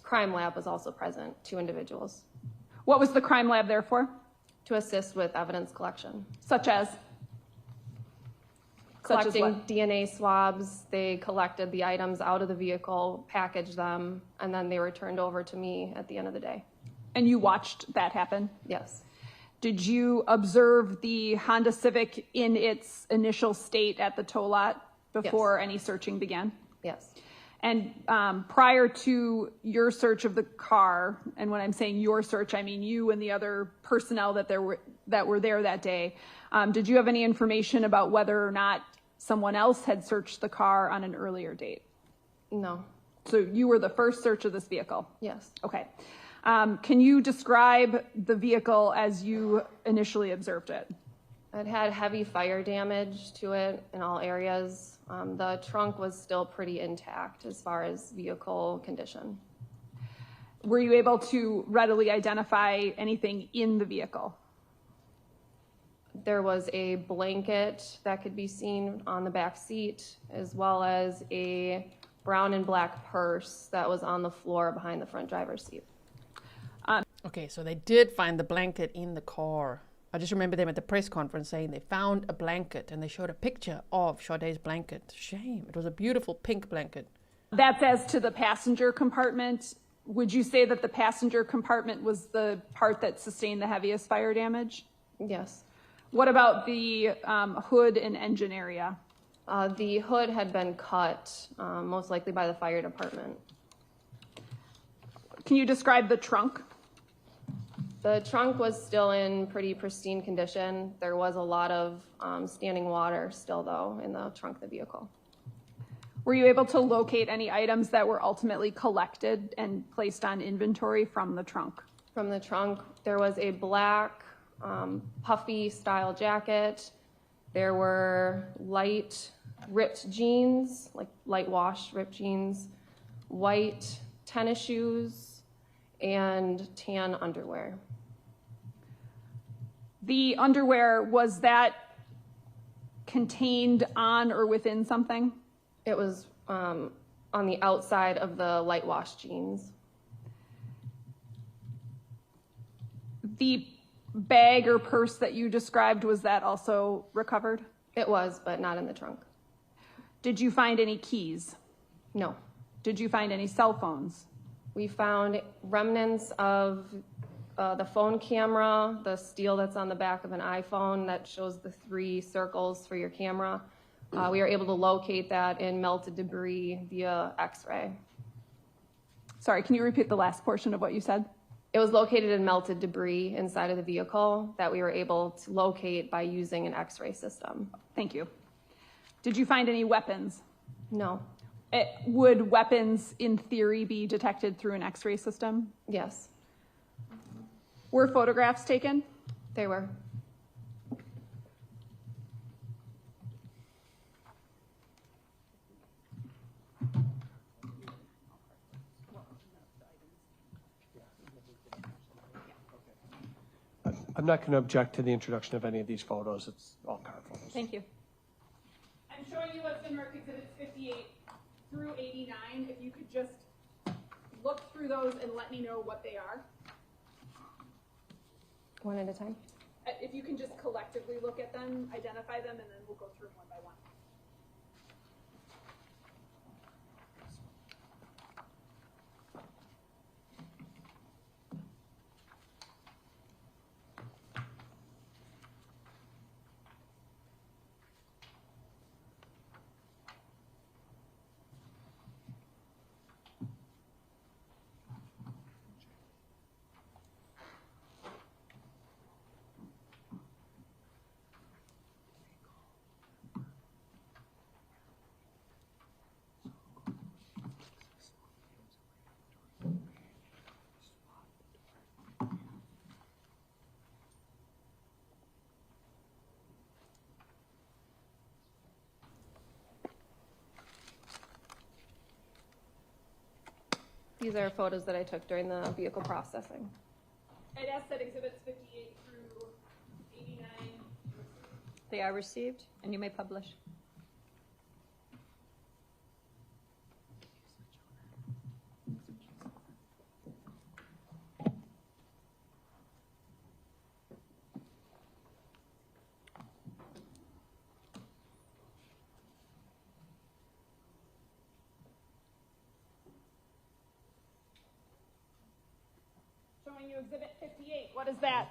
crime lab was also present, 2 individuals. What was the crime lab there for? To assist with evidence collection. Such as? Collecting DNA swabs. They collected the items out of the vehicle, packaged them, and then they were turned over to me at the end of the day. And you watched that happen? Yes. Did you observe the Honda Civic in its initial state at the tow lot before any searching began? Yes. And prior to your search of the car, and when I'm saying your search, I mean you and the other personnel that were there that day, did you have any information about whether or not someone else had searched the car on an earlier date? No. So you were the first search of this vehicle? Yes. Okay. Can you describe the vehicle as you initially observed it? It had heavy fire damage to it in all areas. The trunk was still pretty intact as far as vehicle condition. Were you able to readily identify anything in the vehicle? There was a blanket that could be seen on the back seat, as well as a brown and black purse that was on the floor behind the front driver's seat. Okay, so they did find the blanket in the car. I just remember them at the press conference saying they found a blanket and they showed a picture of Sade's blanket. Shame. It was a beautiful pink blanket. That's as to the passenger compartment. Would you say that the passenger compartment was the part that sustained the heaviest fire damage? Yes. What about the hood and engine area? The hood had been cut, most likely by the fire department. Can you describe the trunk? The trunk was still in pretty pristine condition. There was a lot of standing water still, though, in the trunk of the vehicle. Were you able to locate any items that were ultimately collected and placed on inventory from the trunk? From the trunk, there was a black puffy style jacket. There were light ripped jeans, like light wash ripped jeans, white tennis shoes, and tan underwear. The underwear, was that contained on or within something? It was on the outside of the light wash jeans. The bag or purse that you described, was that also recovered? It was, but not in the trunk. Did you find any keys? No. Did you find any cell phones? We found remnants of the phone camera, the steel that's on the back of an iPhone that shows the 3 circles for your camera. We were able to locate that in melted debris via X-ray. Sorry, can you repeat the last portion of what you said? It was located in melted debris inside of the vehicle that we were able to locate by using an X-ray system. Thank you. Did you find any weapons? No. Would weapons, in theory, be detected through an X-ray system? Yes. Were photographs taken? They were. I'm not going to object to the introduction of any of these photos. It's all car photos. Thank you. I'm showing you what's been marked exhibits 58 through 89. If you could just look through those and let me know what they are. One at a time. If you can just collectively look at them, identify them, and then we'll go through them one by one. These are photos that I took during the vehicle processing. I'd ask that exhibits 58 through 89. They are received, and you may publish. Showing you exhibit 58. What is that?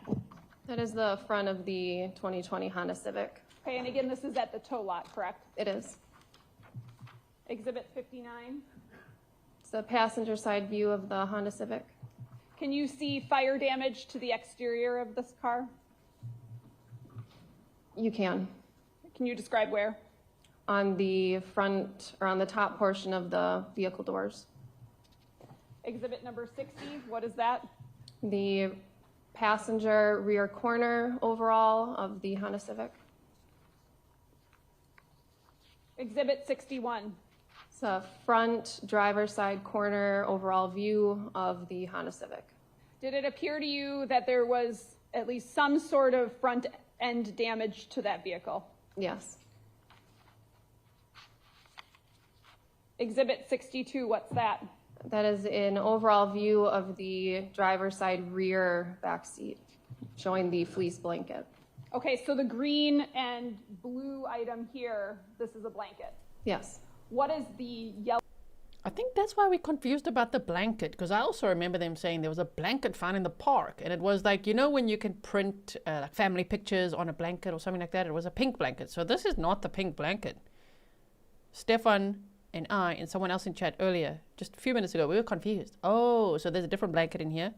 That is the front of the 2020 Honda Civic. Okay, and again, this is at the tow lot, correct? It is. Exhibit 59. It's the passenger side view of the Honda Civic. Can you see fire damage to the exterior of this car? You can. Can you describe where? On the front, or on the top portion of the vehicle doors. Exhibit number 60, what is that? The passenger rear corner overall of the Honda Civic. Exhibit 61. It's a front driver's side corner overall view of the Honda Civic. Did it appear to you that there was at least some sort of front end damage to that vehicle? Yes. Exhibit 62, what's that? That is an overall view of the driver's side rear back seat, showing the fleece blanket. Okay, so the green and blue item here, this is a blanket. Yes. What is the yellow? I think that's why we're confused about the blanket, because I also remember them saying there was a blanket found in the park, and it was like, you know, when you can print like family pictures on a blanket or something like that, it was a pink blanket. So this is not the pink blanket. Stefan and I and someone else in chat earlier, just a few minutes ago, we were confused. Oh, so there's a different blanket in here.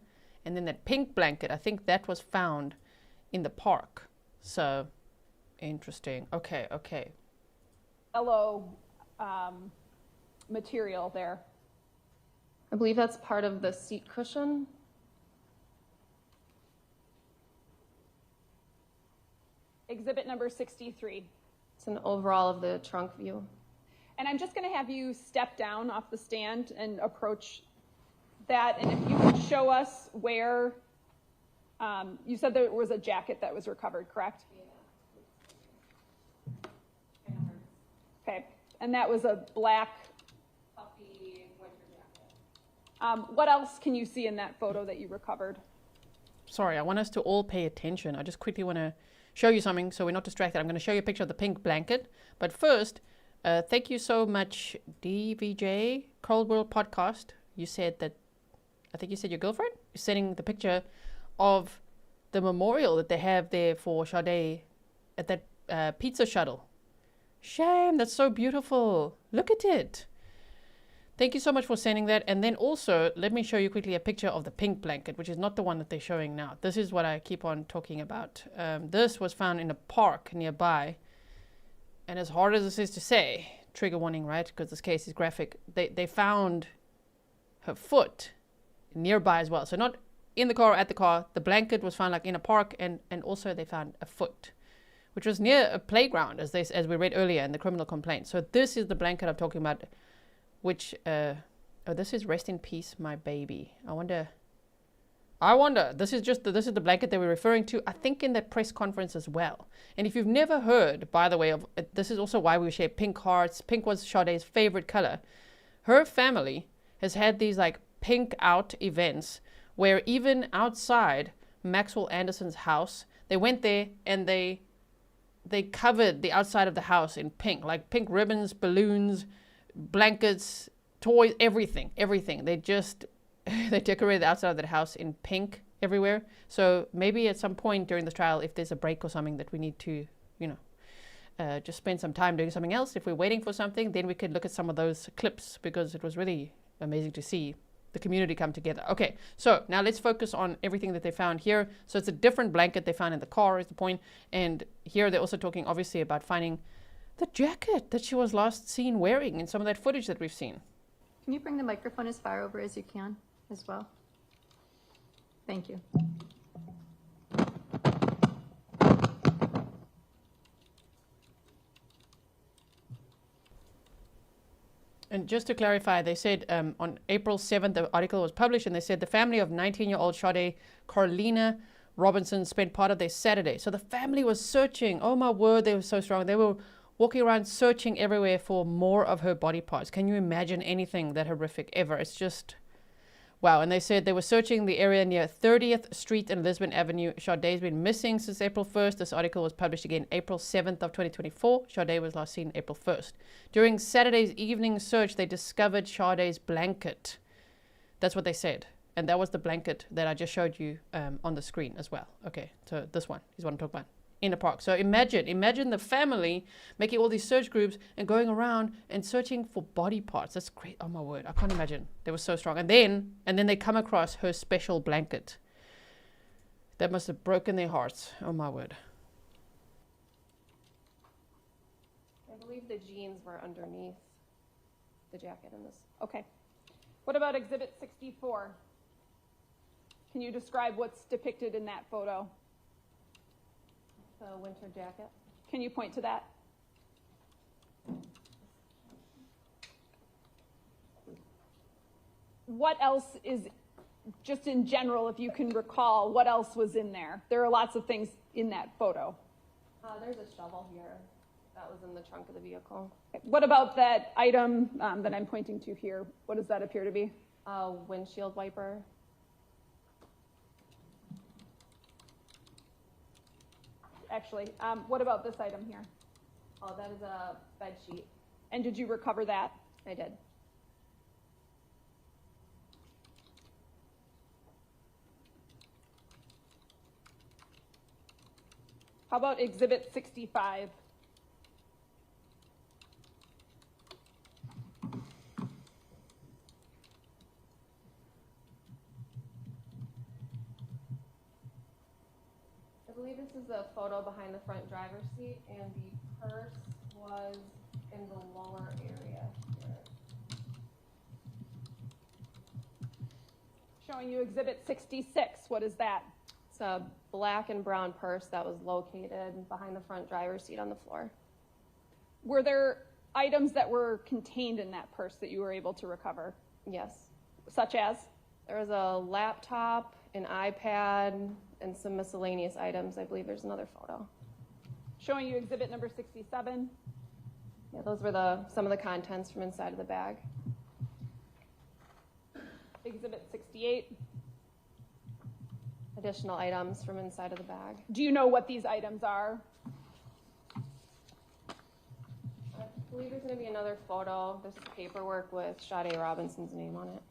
And then that pink blanket, I think that was found in the park. So, interesting. Okay, okay. Yellow material there. I believe that's part of the seat cushion. Exhibit number 63. It's an overall of the trunk view. And I'm just going to have you step down off the stand and approach that. And if you could show us where, you said there was a jacket that was recovered, correct? Yeah. Okay. And that was a black puffy winter jacket. What else can you see in that photo that you recovered? Sorry, I want us to all pay attention. I just quickly want to show you something so we're not distracted. I'm going to show you a picture of the pink blanket. But first, thank you so much, DVJ, Cold World Podcast. You said that, I think you said your girlfriend is sending the picture of the memorial that they have there for Sade at that pizza shuttle. Shame, that's so beautiful. Look at it. Thank you so much for sending that. And then also, let me show you quickly a picture of the pink blanket, which is not the one that they're showing now. This is what I keep on talking about. This was found in a park nearby. And as hard as this is to say, trigger warning, right? Because this case is graphic. They found her foot nearby as well. So not in the car, at the car. The blanket was found like in a park, and also they found a foot, which was near a playground, as we read earlier in the criminal complaint. So this is the blanket I'm talking about, which, oh, this is rest in peace, my baby. I wonder, this is the blanket they were referring to, I think, in that press conference as well. And if you've never heard, by the way, of this is also why we share pink hearts. Pink was Sade's favorite color. Her family has had these like pink out events where even outside Maxwell Anderson's house, they went there and they covered the outside of the house in pink, like pink ribbons, balloons, blankets, toys, everything. They just, they decorated the outside of the house in pink everywhere. So maybe at some point during the trial, if there's a break or something that we need to, just spend some time doing something else, if we're waiting for something, then we could look at some of those clips, because it was really amazing to see the community come together. Okay, so now let's focus on everything that they found here. So it's a different blanket they found in the car is the point. And here they're also talking obviously about finding the jacket that she was last seen wearing in some of that footage that we've seen. Can you bring the microphone as far over as you can as well? Thank you. And just to clarify, they said on April 7th, the article was published, and they said the family of 19-year-old Sade Carolina Robinson spent part of their Saturday. So the family was searching. Oh my word, they were so strong. They were walking around searching everywhere for more of her body parts. Can you imagine anything that horrific ever? It's just, wow. And they said they were searching the area near 30th Street and Lisbon Avenue. Sade's been missing since April 1st. This article was published again April 7th of 2024. Sade was last seen April 1st. During Saturday's evening search, they discovered Sade's blanket. That's what they said. And that was the blanket that I just showed you on the screen as well. Okay, so this one is what I'm talking about. In the park. So imagine the family making all these search groups and going around and searching for body parts. That's great. Oh my word, I can't imagine. They were so strong. And then they come across her special blanket. That must have broken their hearts. Oh my word. I believe the jeans were underneath the jacket in this. Okay. What about Exhibit 64? Can you describe what's depicted in that photo? The winter jacket. Can you point to that? What else is, just in general, if you can recall, what else was in there? There are lots of things in that photo. There's a shovel here that was in the trunk of the vehicle. What about that item that I'm pointing to here? What does that appear to be? A windshield wiper. Actually, what about this item here? Oh, that is a bed sheet. And did you recover that? I did. How about Exhibit 65? I believe this is a photo behind the front driver's seat, and the purse was in the lower area here. Showing you Exhibit 66. What is that? It's a black and brown purse that was located behind the front driver's seat on the floor. Were there items that were contained in that purse that you were able to recover? Yes. Such as? There was a laptop, an iPad, and some miscellaneous items. I believe there's another photo. Showing you Exhibit number 67. Yeah, those were some of the contents from inside of the bag. Exhibit 68. Additional items from inside of the bag. Do you know what these items are? I believe there's going to be another photo. There's paperwork with Sade Robinson's name on it.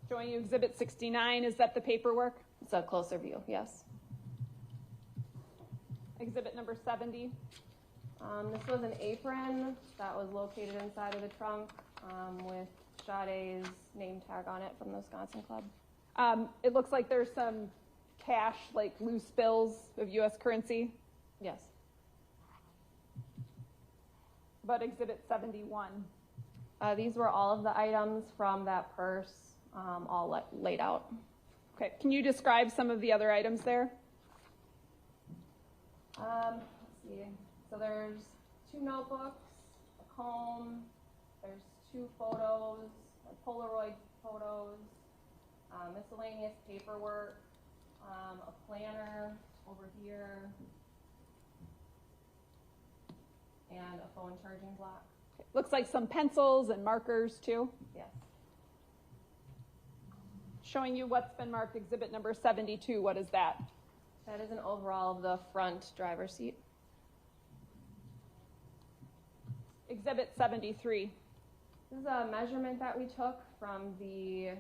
Showing you Exhibit 69. Is that the paperwork? It's a closer view, yes. Exhibit number 70. This was an apron that was located inside of the trunk with Sade's name tag on it from the Wisconsin Club. It looks like there's some cash, like loose bills of U.S. currency. Yes. But Exhibit 71. These were all of the items from that purse, all laid out. Okay, can you describe some of the other items there? Let's see. So there's 2 notebooks, a comb, there's 2 photos, like Polaroid photos, miscellaneous paperwork, a planner over here, and a phone charging block. Okay. Looks like some pencils and markers too. Yes. Showing you what's been marked exhibit number 72. What is that? That is an overall of the front driver's seat. Exhibit 73. This is a measurement that we took from the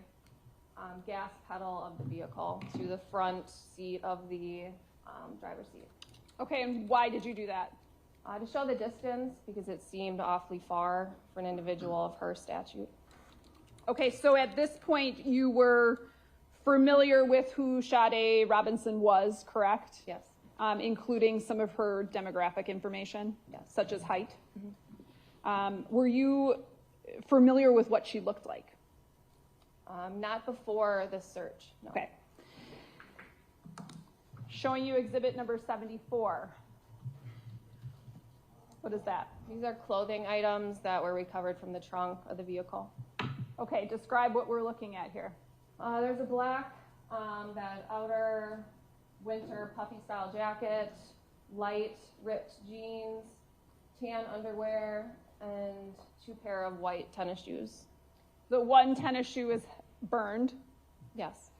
gas pedal of the vehicle to the front seat of the driver's seat. Okay, and why did you do that? To show the distance, because it seemed awfully far for an individual of her stature. Okay, so at this point you were familiar with who Sade Robinson was, correct? Yes. Including some of her demographic information, yes, such as height. Mm-hmm. Were you familiar with what she looked like? Not before the search, no. Okay. Showing you exhibit number 74. What is that? These are clothing items that were recovered from the trunk of the vehicle. Okay, describe what we're looking at here. There's a black, that outer winter puffy style jacket, light ripped jeans, tan underwear, and 2 pair of white tennis shoes. The one tennis shoe is burned. Yes.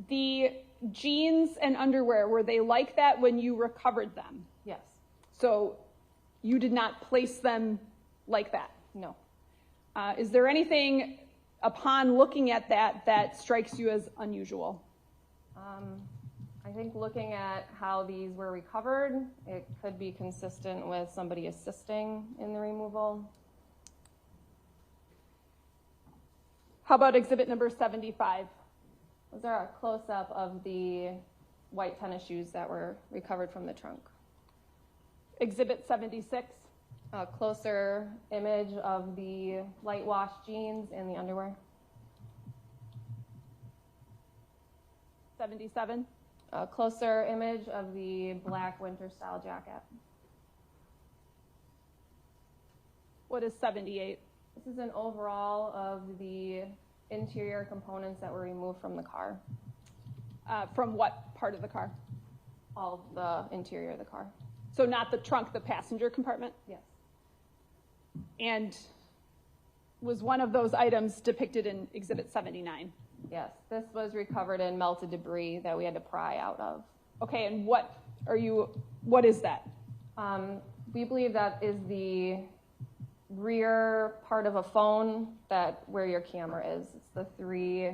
The jeans and underwear, were they like that when you recovered them? Yes. So you did not place them like that? No. Is there anything upon looking at that strikes you as unusual? I think looking at how these were recovered, it could be consistent with somebody assisting in the removal. How about exhibit number 75? Those are a close-up of the white tennis shoes that were recovered from the trunk. Exhibit 76? A closer image of the light wash jeans and the underwear. 77? A closer image of the black winter style jacket. What is 78? This is an overall of the interior components that were removed from the car. From what part of the car? All of the interior of the car. So not the trunk, the passenger compartment? Yes. And was one of those items depicted in exhibit 79? Yes, this was recovered in melted debris that we had to pry out of. Okay, and what is that? We believe that is the rear part of a phone where your camera is. It's the 3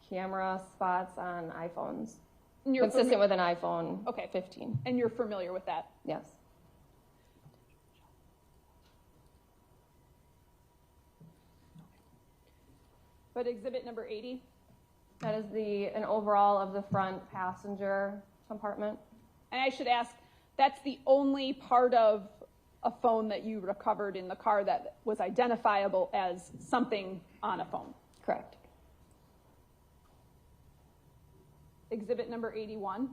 camera spots on iPhones. Consistent with an iPhone 15. And you're familiar with that? Yes. But exhibit number 80? That is an overall of the front passenger compartment. And I should ask, that's the only part of a phone that you recovered in the car that was identifiable as something on a phone? Correct. Exhibit number 81?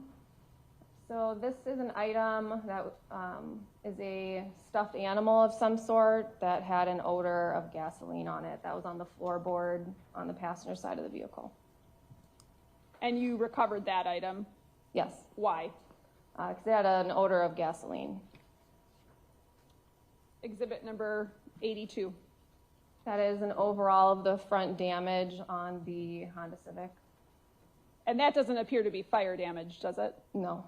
So this is an item that is a stuffed animal of some sort that had an odor of gasoline on it. That was on the floorboard on the passenger side of the vehicle. And you recovered that item? Yes. Why? Because it had an odor of gasoline. Exhibit number 82? That is an overall of the front damage on the Honda Civic. And that doesn't appear to be fire damage, does it? No.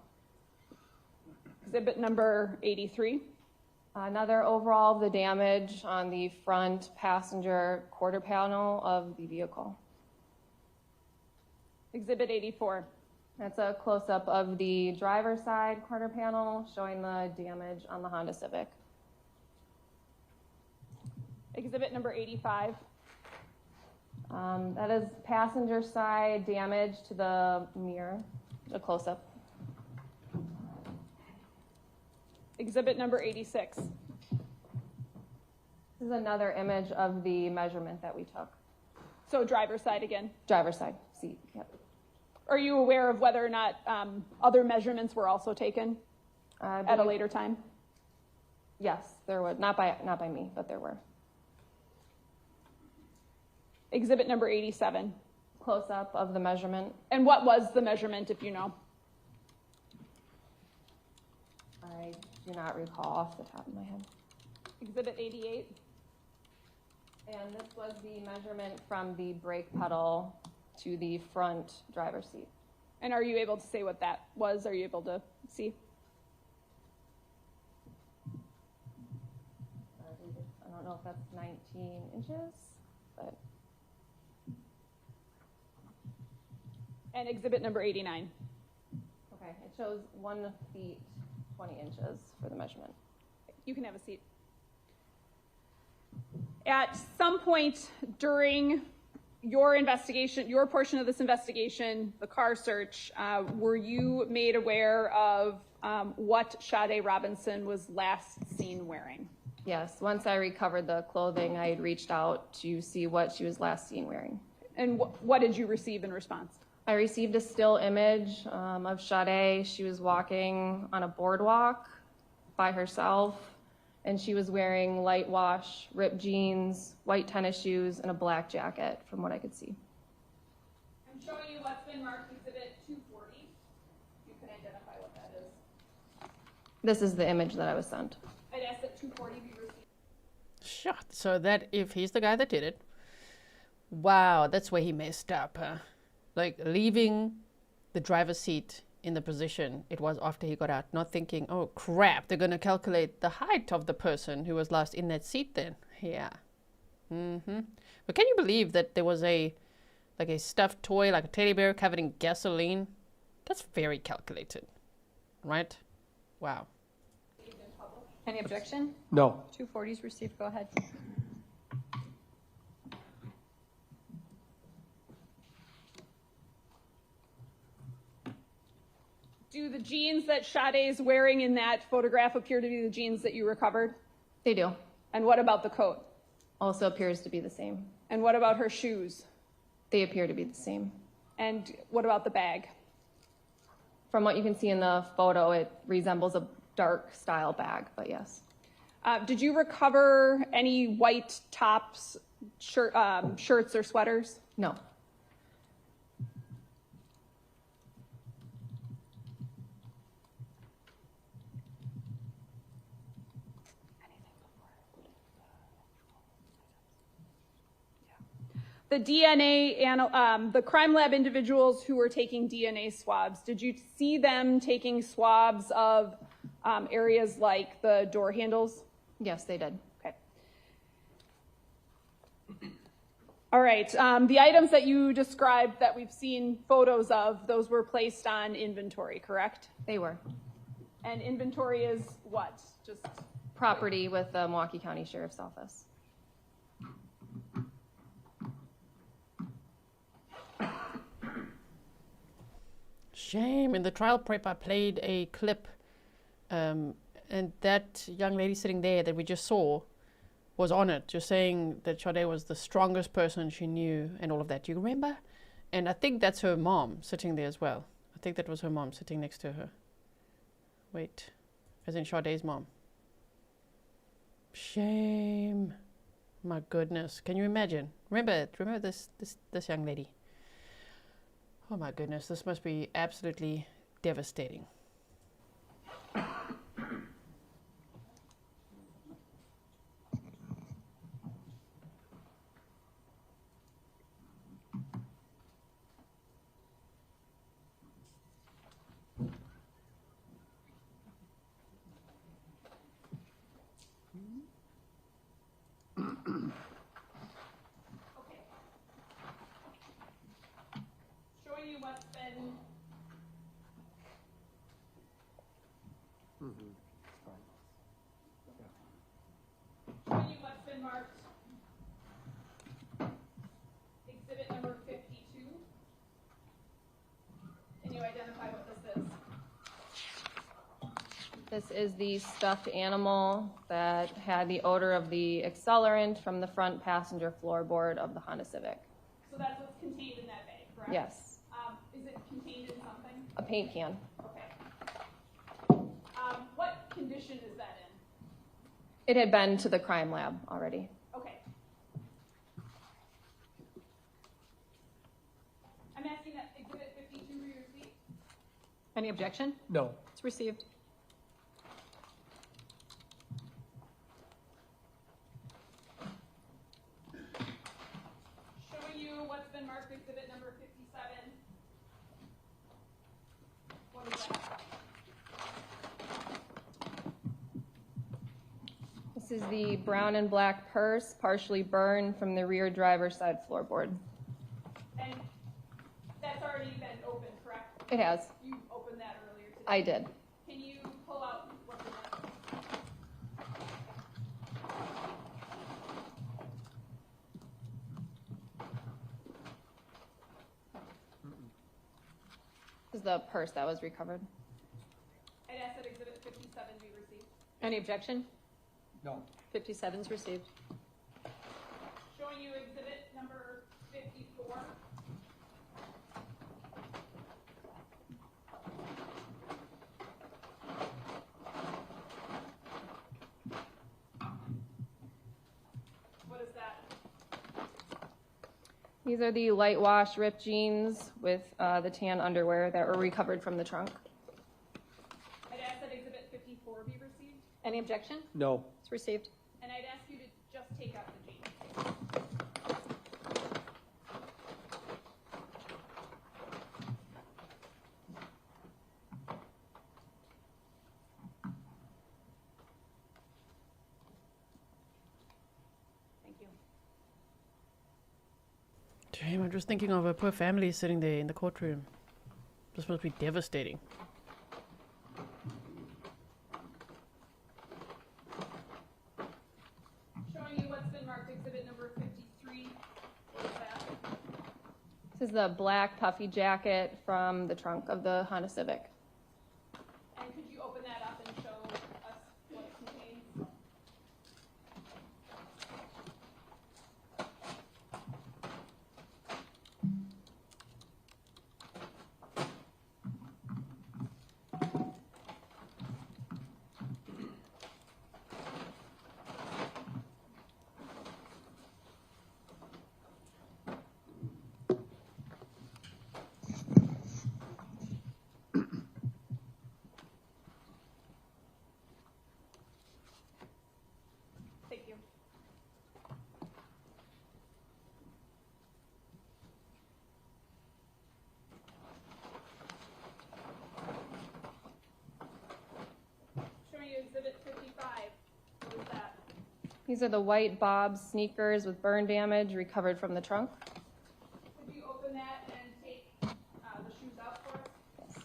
Exhibit number 83? Another overall of the damage on the front passenger quarter panel of the vehicle. Exhibit 84? That's a close-up of the driver's side quarter panel showing the damage on the Honda Civic. Exhibit number 85? That is passenger side damage to the mirror, a close-up. Exhibit number 86? This is another image of the measurement that we took. So driver's side again? Driver's side, seat, yep. Are you aware of whether or not other measurements were also taken at a later time? Yes, there were. Not by me, but there were. Exhibit number 87. Close-up of the measurement. And what was the measurement, if you know? I do not recall off the top of my head. Exhibit 88. And this was the measurement from the brake pedal to the front driver's seat. And are you able to say what that was? Are you able to see? I don't know if that's 19 inches, but. And exhibit number 89. Okay, it shows 1 feet, 20 inches for the measurement. You can have a seat. At some point during your investigation, your portion of this investigation, the car search, were you made aware of what Sade Robinson was last seen wearing? Yes, once I recovered the clothing, I had reached out to see what she was last seen wearing. And what did you receive in response? I received a still image of Sade. She was walking on a boardwalk by herself, and she was wearing light wash, ripped jeans, white tennis shoes, and a black jacket, from what I could see. I'm showing you what's been marked exhibit 240. You can identify what that is. This is the image that I was sent. I'd ask that 240 be received. Shot. So that if he's the guy that did it, wow, that's where he messed up, huh? Like leaving the driver's seat in the position it was after he got out, not thinking, oh crap, they're going to calculate the height of the person who was last in that seat then. Yeah. But can you believe that there was a stuffed toy, like a teddy bear covered in gasoline? That's very calculated, right? Wow. Any objection? No. 240s received. Go ahead. Do the jeans that Sade is wearing in that photograph appear to be the jeans that you recovered? They do. And what about the coat? Also appears to be the same. And what about her shoes? They appear to be the same. And what about the bag? From what you can see in the photo, it resembles a dark style bag, but yes. Did you recover any white tops, shirts or sweaters? No. The DNA, the crime lab individuals who were taking DNA swabs, did you see them taking swabs of areas like the door handles? Yes, they did. Okay. All right. The items that you described that we've seen photos of, those were placed on inventory, correct? They were. And inventory is what? Just property with the Milwaukee County Sheriff's Office. Shame. In the trial prep, I played a clip, and that young lady sitting there that we just saw was on it, just saying that Sade was the strongest person she knew and all of that. Do you remember? And I think that's her mom sitting there as well. I think that was her mom sitting next to her. Wait, as in Sade's mom. Shame. My goodness. Can you imagine? Remember this young lady. Oh my goodness, this must be absolutely devastating. showing you what's been showing you what's been marked exhibit number 52. Can you identify what this is? This is the stuffed animal that had the odor of the accelerant from the front passenger floorboard of the Honda Civic. So that's what's contained in that bag, correct? Yes. Is it contained in something? A paint can. Okay. What condition is that in? It had been to the crime lab already. Okay. I'm asking that Exhibit 52 be received. Any objection? No. It's received. Showing you what's been marked Exhibit number 57. What is that? This is the brown and black purse, partially burned from the rear driver's side floorboard. And that's already been opened, correct? It has. You opened that earlier today. I did. Can you pull out what's in it? This is the purse that was recovered. I'd ask that Exhibit 57 be received. Any objection? No. 57 is received. Showing you Exhibit number 54. What is that? These are the light wash ripped jeans with the tan underwear that were recovered from the trunk. I'd ask that Exhibit 54 be received. Any objection? No. It's received. And I'd ask you to just take out the jeans. Thank you. Damn, I'm just thinking of a poor family sitting there in the courtroom. This must be devastating. Showing you what's been marked Exhibit number 53. What is that? This is the black puffy jacket from the trunk of the Honda Civic. And could you open that up and show us what it contains? Thank you. Showing you Exhibit 55. What is that? These are the white Bob sneakers with burn damage recovered from the trunk. Could you open that and take the shoes out for us?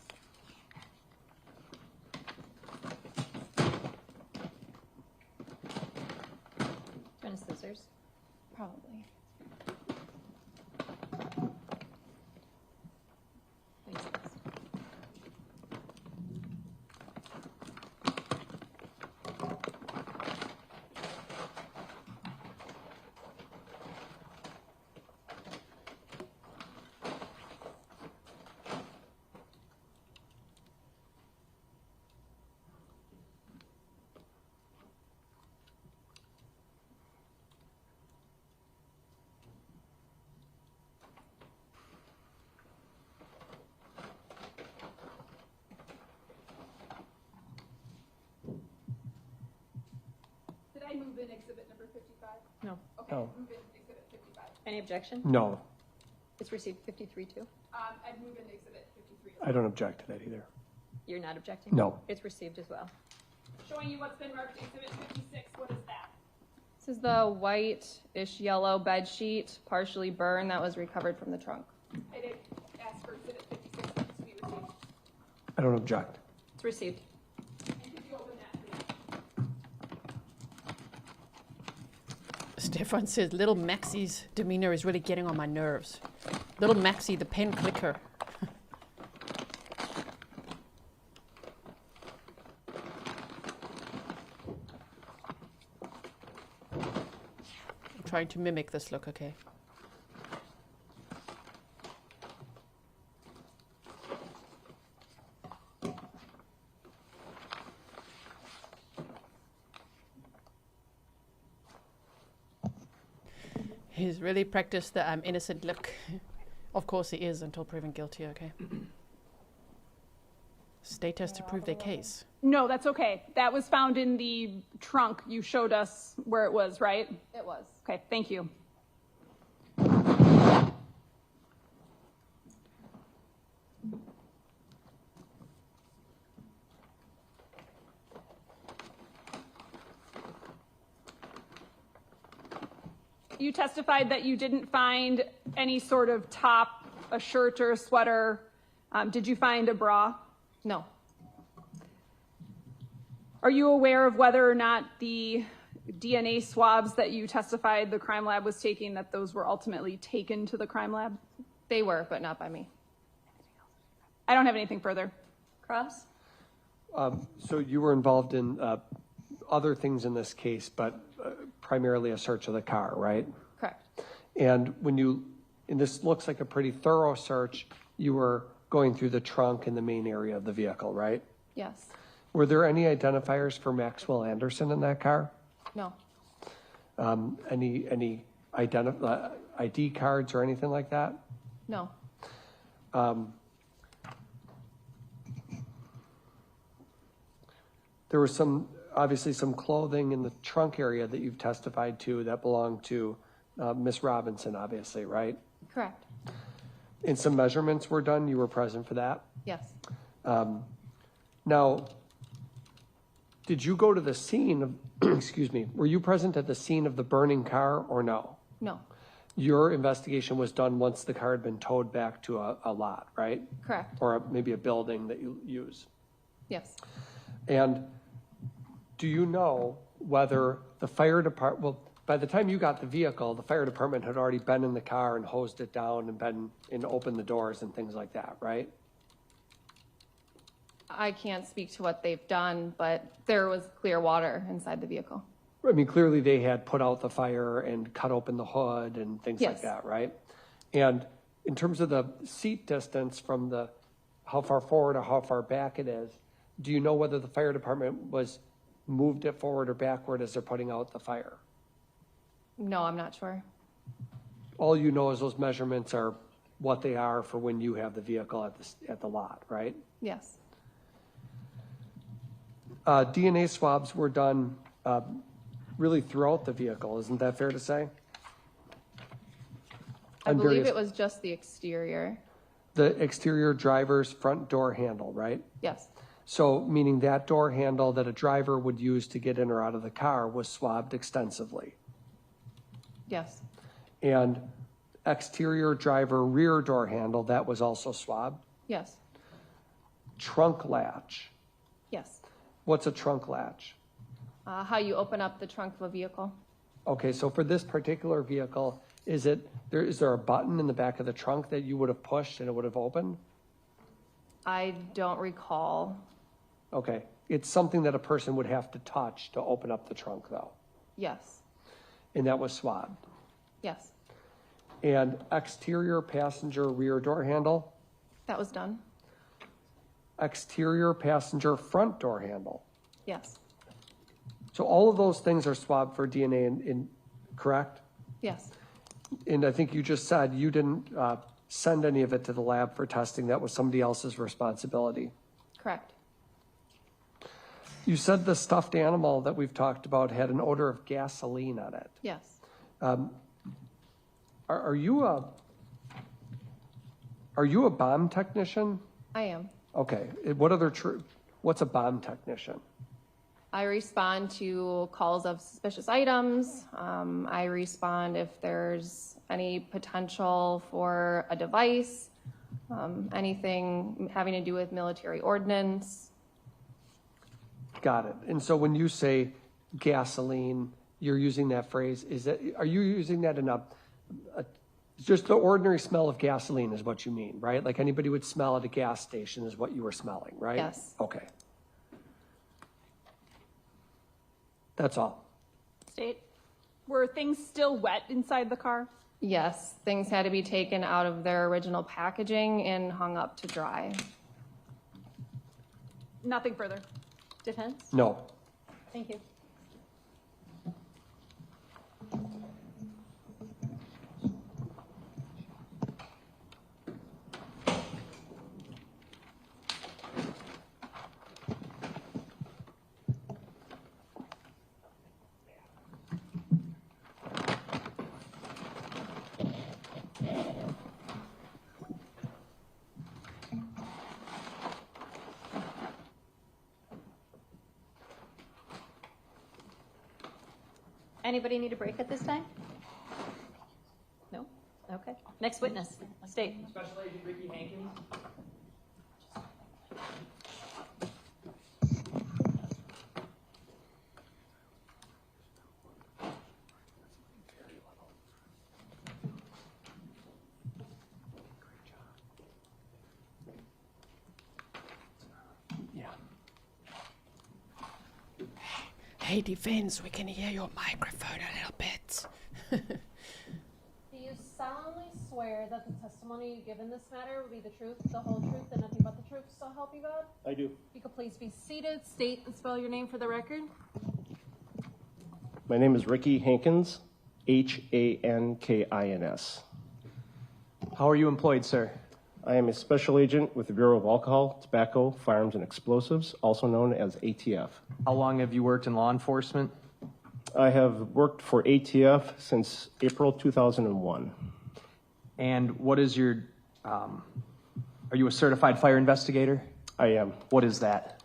Any scissors? Probably. Thanks. Did I move in Exhibit number 55? No. Okay, No. move in Exhibit 55. Any objection? No. It's received. 53 too. I'd move in Exhibit 53. I don't object to that either. You're not objecting? No. It's received as well. Showing you what's been marked Exhibit 56. What is that? This is the white-ish yellow bed sheet, partially burned, that was recovered from the trunk. I did ask for Exhibit 56 to be received. I don't object. It's received. And could you open that, please? Stefan says little Maxie's demeanor is really getting on my nerves. Little Maxie, the pen clicker. I'm trying to mimic this look, okay? He's really practiced the I'm innocent look. Of course he is until proven guilty, okay? State has to prove their case. No, that's okay. That was found in the trunk. You showed us where it was, right? It was. Okay, thank you. You testified that you didn't find any sort of top, a shirt or a sweater. Did you find a bra? No. Are you aware of whether or not the DNA swabs that you testified the crime lab was taking, that those were ultimately taken to the crime lab? They were, but not by me. I don't have anything further. Cross? So you were involved in other things in this case, but primarily a search of the car, right? Correct. And and this looks like a pretty thorough search, you were going through the trunk and the main area of the vehicle, right? Yes. Were there any identifiers for Maxwell Anderson in that car? No. Any ID cards or anything like that? No. There was obviously some clothing in the trunk area that you've testified to that belonged to Miss Robinson, obviously, right? Correct. And some measurements were done. You were present for that? Yes. Now, did you go to the scene of, excuse me, were you present at the scene of the burning car or no? No. Your investigation was done once the car had been towed back to a lot, right? Correct. Or maybe a building that you use. Yes. And do you know whether the fire department, well, by the time you got the vehicle, the fire department had already been in the car and hosed it down and opened the doors and things like that, right? I can't speak to what they've done, but there was clear water inside the vehicle. I mean, clearly they had put out the fire and cut open the hood and things like Yes. that, right? And in terms of the seat distance from how far forward or how far back it is, do you know whether the fire department moved it forward or backward as they're putting out the fire? No, I'm not sure. All you know is those measurements are what they are for when you have the vehicle at the lot, right? Yes. DNA swabs were done really throughout the vehicle, isn't that fair to say? I On believe various- it was just the exterior. The exterior driver's front door handle, right? Yes. So meaning that door handle that a driver would use to get in or out of the car was swabbed extensively. Yes. And exterior driver rear door handle, that was also swabbed. Yes. Trunk latch. Yes. What's a trunk latch? How you open up the trunk of a vehicle. Okay, so for this particular vehicle, is there a button in the back of the trunk that you would have pushed and it would have opened? I don't recall. Okay, it's something that a person would have to touch to open up the trunk though. Yes. And that was swabbed. Yes. And exterior passenger rear door handle? That was done. Exterior passenger front door handle? Yes. So all of those things are swabbed for DNA, correct? Yes. And I think you just said you didn't send any of it to the lab for testing. That was somebody else's responsibility. Correct. You said the stuffed animal that we've talked about had an odor of gasoline on it. Yes. Are you a bomb technician? I am. Okay. What's a bomb technician? I respond to calls of suspicious items. I respond if there's any potential for a device, anything having to do with military ordnance. Got it. And so when you say gasoline, you're using that phrase. Are you using that in just the ordinary smell of gasoline is what you mean, right? Like anybody would smell at a gas station is what you were smelling, right? Yes. Okay. That's all. State, were things still wet inside the car? Yes, things had to be taken out of their original packaging and hung up to dry. Nothing further. Defense? No. Thank you. Anybody need a break at this time? No? Okay. Next witness, state. Special Agent Ricky Hankins. Hey, defense, we can hear your microphone a little bit. Do you solemnly swear that the testimony you give in this matter will be the truth, the whole truth, and nothing but the truth, so help you God? I do. If you could please be seated, state and spell your name for the record. My name is Ricky Hankins, Hankins. How are you employed, sir? I am a special agent with the Bureau of Alcohol, Tobacco, Firearms, and Explosives, also known as ATF. How long have you worked in law enforcement? I have worked for ATF since April 2001. And what is your, are you a certified fire investigator? I am. What is that?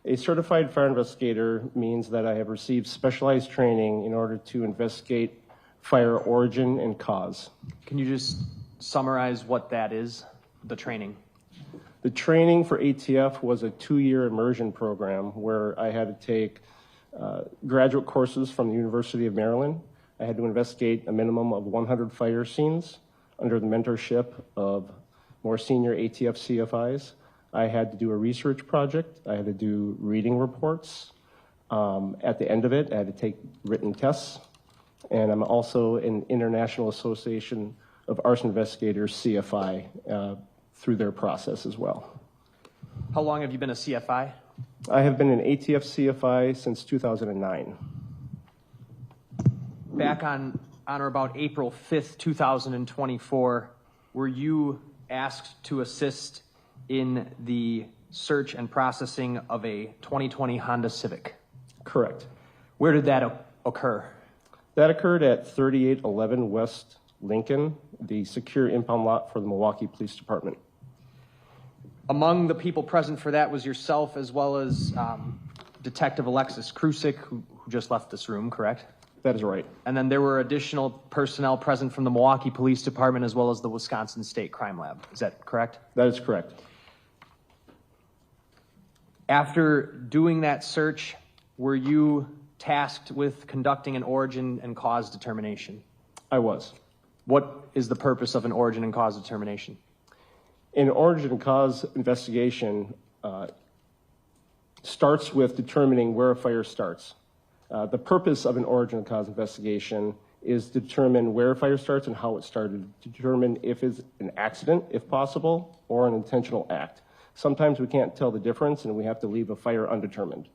A certified fire investigator means that I have received specialized training in order to investigate fire origin and cause. Can you just summarize what that is, the training? The training for ATF was a 2-year immersion program where I had to take graduate courses from the University of Maryland. I had to investigate a minimum of 100 fire scenes under the mentorship of more senior ATF CFIs. I had to do a research project. I had to do reading reports. At the end of it, I had to take written tests. And I'm also an International Association of Arson Investigators, CFI, through their process as well. How long have you been a CFI? I have been an ATF CFI since 2009. Back on or about April 5th, 2024, were you asked to assist in the search and processing of a 2020 Honda Civic? Correct. Where did that occur? That occurred at 3811 West Lincoln, the secure impound lot for the Milwaukee Police Department. Among the people present for that was yourself as well as Detective Alexis Krusic, who just left this room, correct? That is right. And then there were additional personnel present from the Milwaukee Police Department as well as the Wisconsin State Crime Lab. Is that correct? That is correct. After doing that search, were you tasked with conducting an origin and cause determination? I was. What is the purpose of an origin and cause determination? An origin and cause investigation starts with determining where a fire starts. The purpose of an origin and cause investigation is to determine where a fire starts and how it started, to determine if it's an accident, if possible, or an intentional act. Sometimes we can't tell the difference and we have to leave a fire undetermined.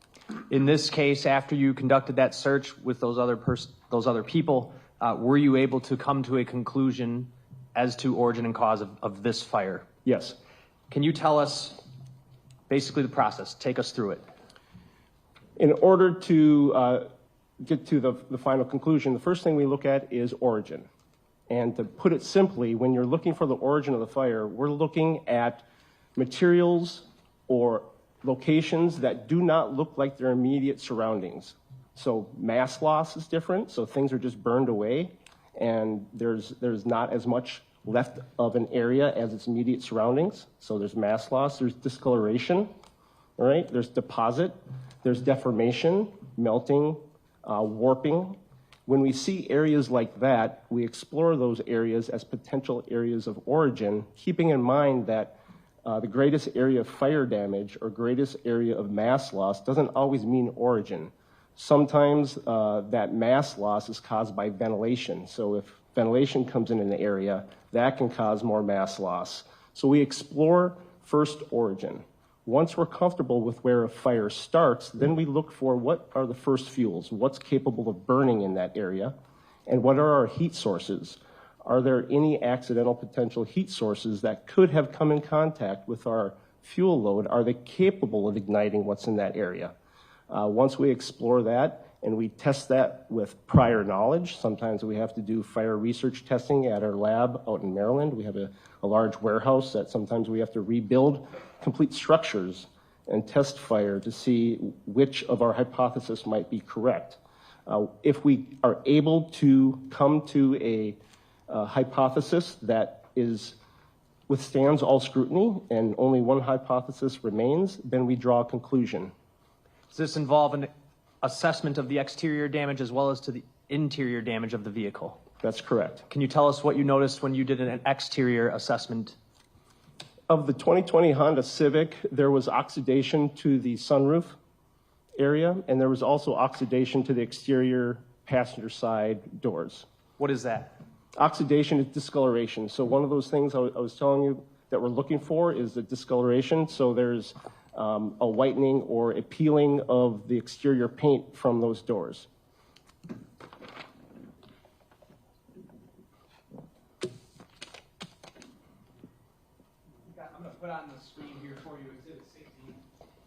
In this case, after you conducted that search with those other people, were you able to come to a conclusion as to origin and cause of this fire? Yes. Can you tell us basically the process? Take us through it. In order to get to the final conclusion, the first thing we look at is origin. And to put it simply, when you're looking for the origin of the fire, we're looking at materials or locations that do not look like their immediate surroundings. So mass loss is different, so things are just burned away, and there's not as much left of an area as its immediate surroundings. So there's mass loss, there's discoloration, all right? There's deposit, there's deformation, melting, warping. When we see areas like that, we explore those areas as potential areas of origin, keeping in mind that the greatest area of fire damage or greatest area of mass loss doesn't always mean origin. Sometimes that mass loss is caused by ventilation. So if ventilation comes in an area, that can cause more mass loss. So we explore first origin. Once we're comfortable with where a fire starts, then we look for what are the first fuels, what's capable of burning in that area, and what are our heat sources. Are there any accidental potential heat sources that could have come in contact with our fuel load? Are they capable of igniting what's in that area? Once we explore that and we test that with prior knowledge, sometimes we have to do fire research testing at our lab out in Maryland. We have a large warehouse that sometimes we have to rebuild complete structures and test fire to see which of our hypothesis might be correct. If we are able to come to a hypothesis that withstands all scrutiny and only one hypothesis remains, then we draw a conclusion. Does this involve an assessment of the exterior damage as well as to the interior damage of the vehicle? That's correct. Can you tell us what you noticed when you did an exterior assessment? Of the 2020 Honda Civic, there was oxidation to the sunroof area, and there was also oxidation to the exterior passenger side doors. What is that? Oxidation is discoloration. So one of those things I was telling you that we're looking for is the discoloration. So there's a whitening or a peeling of the exterior paint from those doors. I'm going to put on the screen here for you Exhibit 60.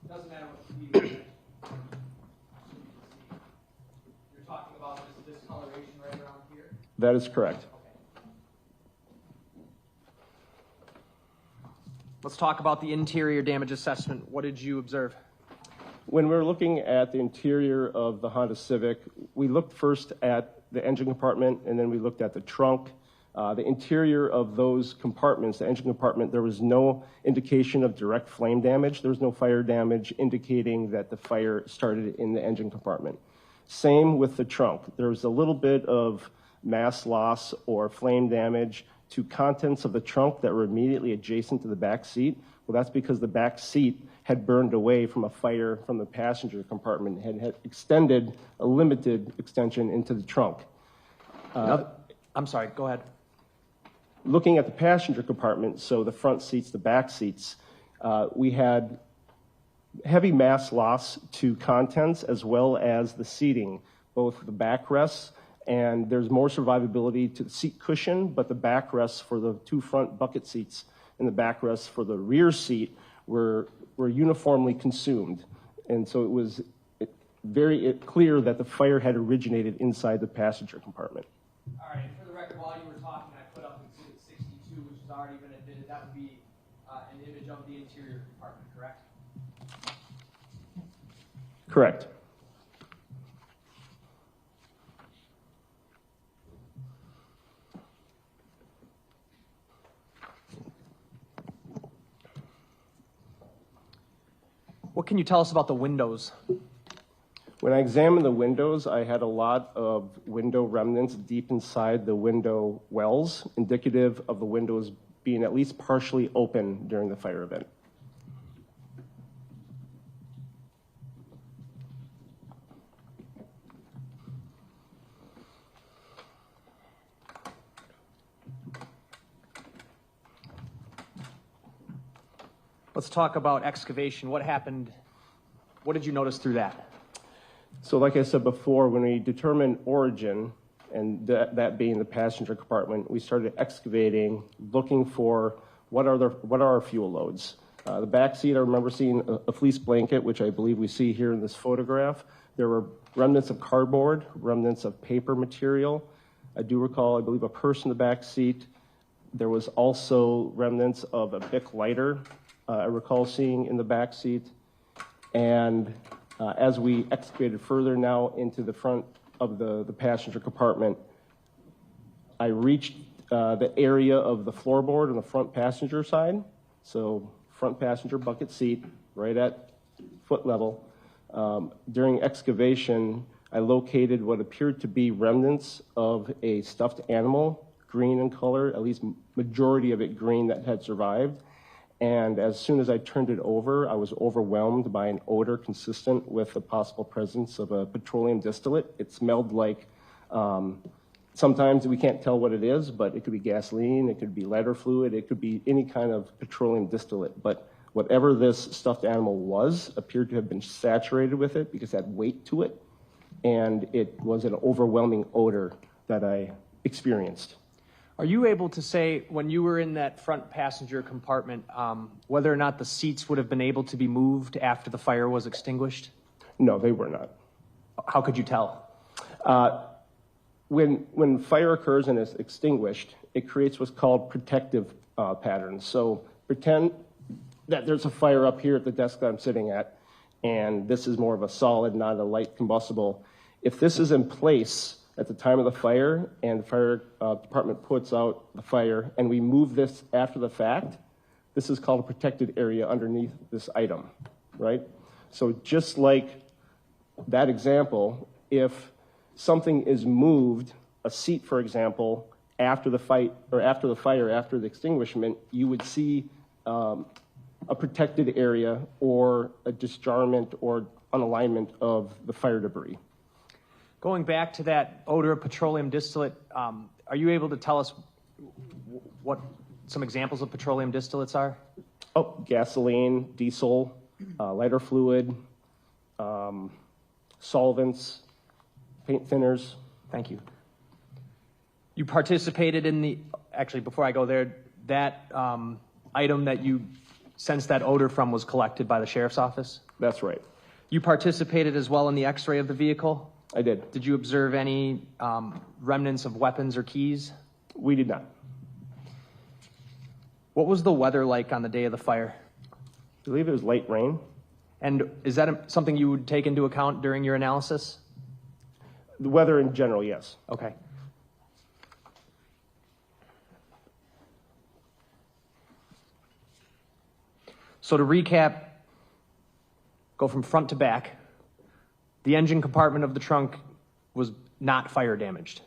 Doesn't matter what the speed is. You're talking about this discoloration right around here? That is correct. Let's talk about the interior damage assessment. What did you observe? When we're looking at the interior of the Honda Civic, we looked first at the engine compartment, and then we looked at the trunk. The interior of those compartments, the engine compartment, there was no indication of direct flame damage. There was no fire damage indicating that the fire started in the engine compartment. Same with the trunk. There was a little bit of mass loss or flame damage to contents of the trunk that were immediately adjacent to the back seat. Well, that's because the back seat had burned away from a fire from the passenger compartment, had extended a limited extension into the trunk. I'm sorry, go ahead. Looking at the passenger compartment, so the front seats, the back seats, we had heavy mass loss to contents as well as the seating, both the backrests, and there's more survivability to the seat cushion, but the backrests for the two front bucket seats and the backrests for the rear seat were uniformly consumed. And so it was very clear that the fire had originated inside the passenger compartment. All right, for the record, while you were talking, I put up Exhibit 62, which has already been admitted. That would be an image of the interior compartment, correct? Correct. What can you tell us about the windows? When I examined the windows, I had a lot of window remnants deep inside the window wells, indicative of the windows being at least partially open during the fire event. Let's talk about excavation. What happened? What did you notice through that? So like I said before, when we determined origin, and that being the passenger compartment, we started excavating, looking for what are our fuel loads. The back seat, I remember seeing a fleece blanket, which I believe we see here in this photograph. There were remnants of cardboard, remnants of paper material. I do recall, I believe, a purse in the back seat. There was also remnants of a Bic lighter, I recall seeing in the back seat. And as we excavated further now into the front of the passenger compartment, I reached the area of the floorboard on the front passenger side. So front passenger bucket seat, right at foot level. During excavation, I located what appeared to be remnants of a stuffed animal, green in color, at least majority of it green, that had survived. And as soon as I turned it over, I was overwhelmed by an odor consistent with the possible presence of a petroleum distillate. It smelled like, sometimes we can't tell what it is, but it could be gasoline, it could be lighter fluid, it could be any kind of petroleum distillate. But whatever this stuffed animal was appeared to have been saturated with it because it had weight to it. And it was an overwhelming odor that I experienced. Are you able to say, when you were in that front passenger compartment, whether or not the seats would have been able to be moved after the fire was extinguished? No, they were not. How could you tell? When fire occurs and is extinguished, it creates what's called protective patterns. So pretend that there's a fire up here at the desk that I'm sitting at, and this is more of a solid, not a light combustible. If this is in place at the time of the fire and the fire department puts out the fire and we move this after the fact, this is called a protected area underneath this item, right? So just like that example, if something is moved, a seat, for example, after the fight or after the fire, after the extinguishment, you would see a protected area or a dischargement or unalignment of the fire debris. Going back to that odor of petroleum distillate, are you able to tell us what some examples of petroleum distillates are? Oh, gasoline, diesel, lighter fluid, solvents, paint thinners. Thank you. You participated in the, actually before I go there, that item that you sensed that odor from was collected by the sheriff's office? That's right. You participated as well in the x-ray of the vehicle? I did. Did you observe any remnants of weapons or keys? We did not. What was the weather like on the day of the fire? I believe it was light rain. And is that something you would take into account during your analysis? The weather in general, yes. Okay. So to recap, go from front to back. The engine compartment of the trunk was not fire damaged.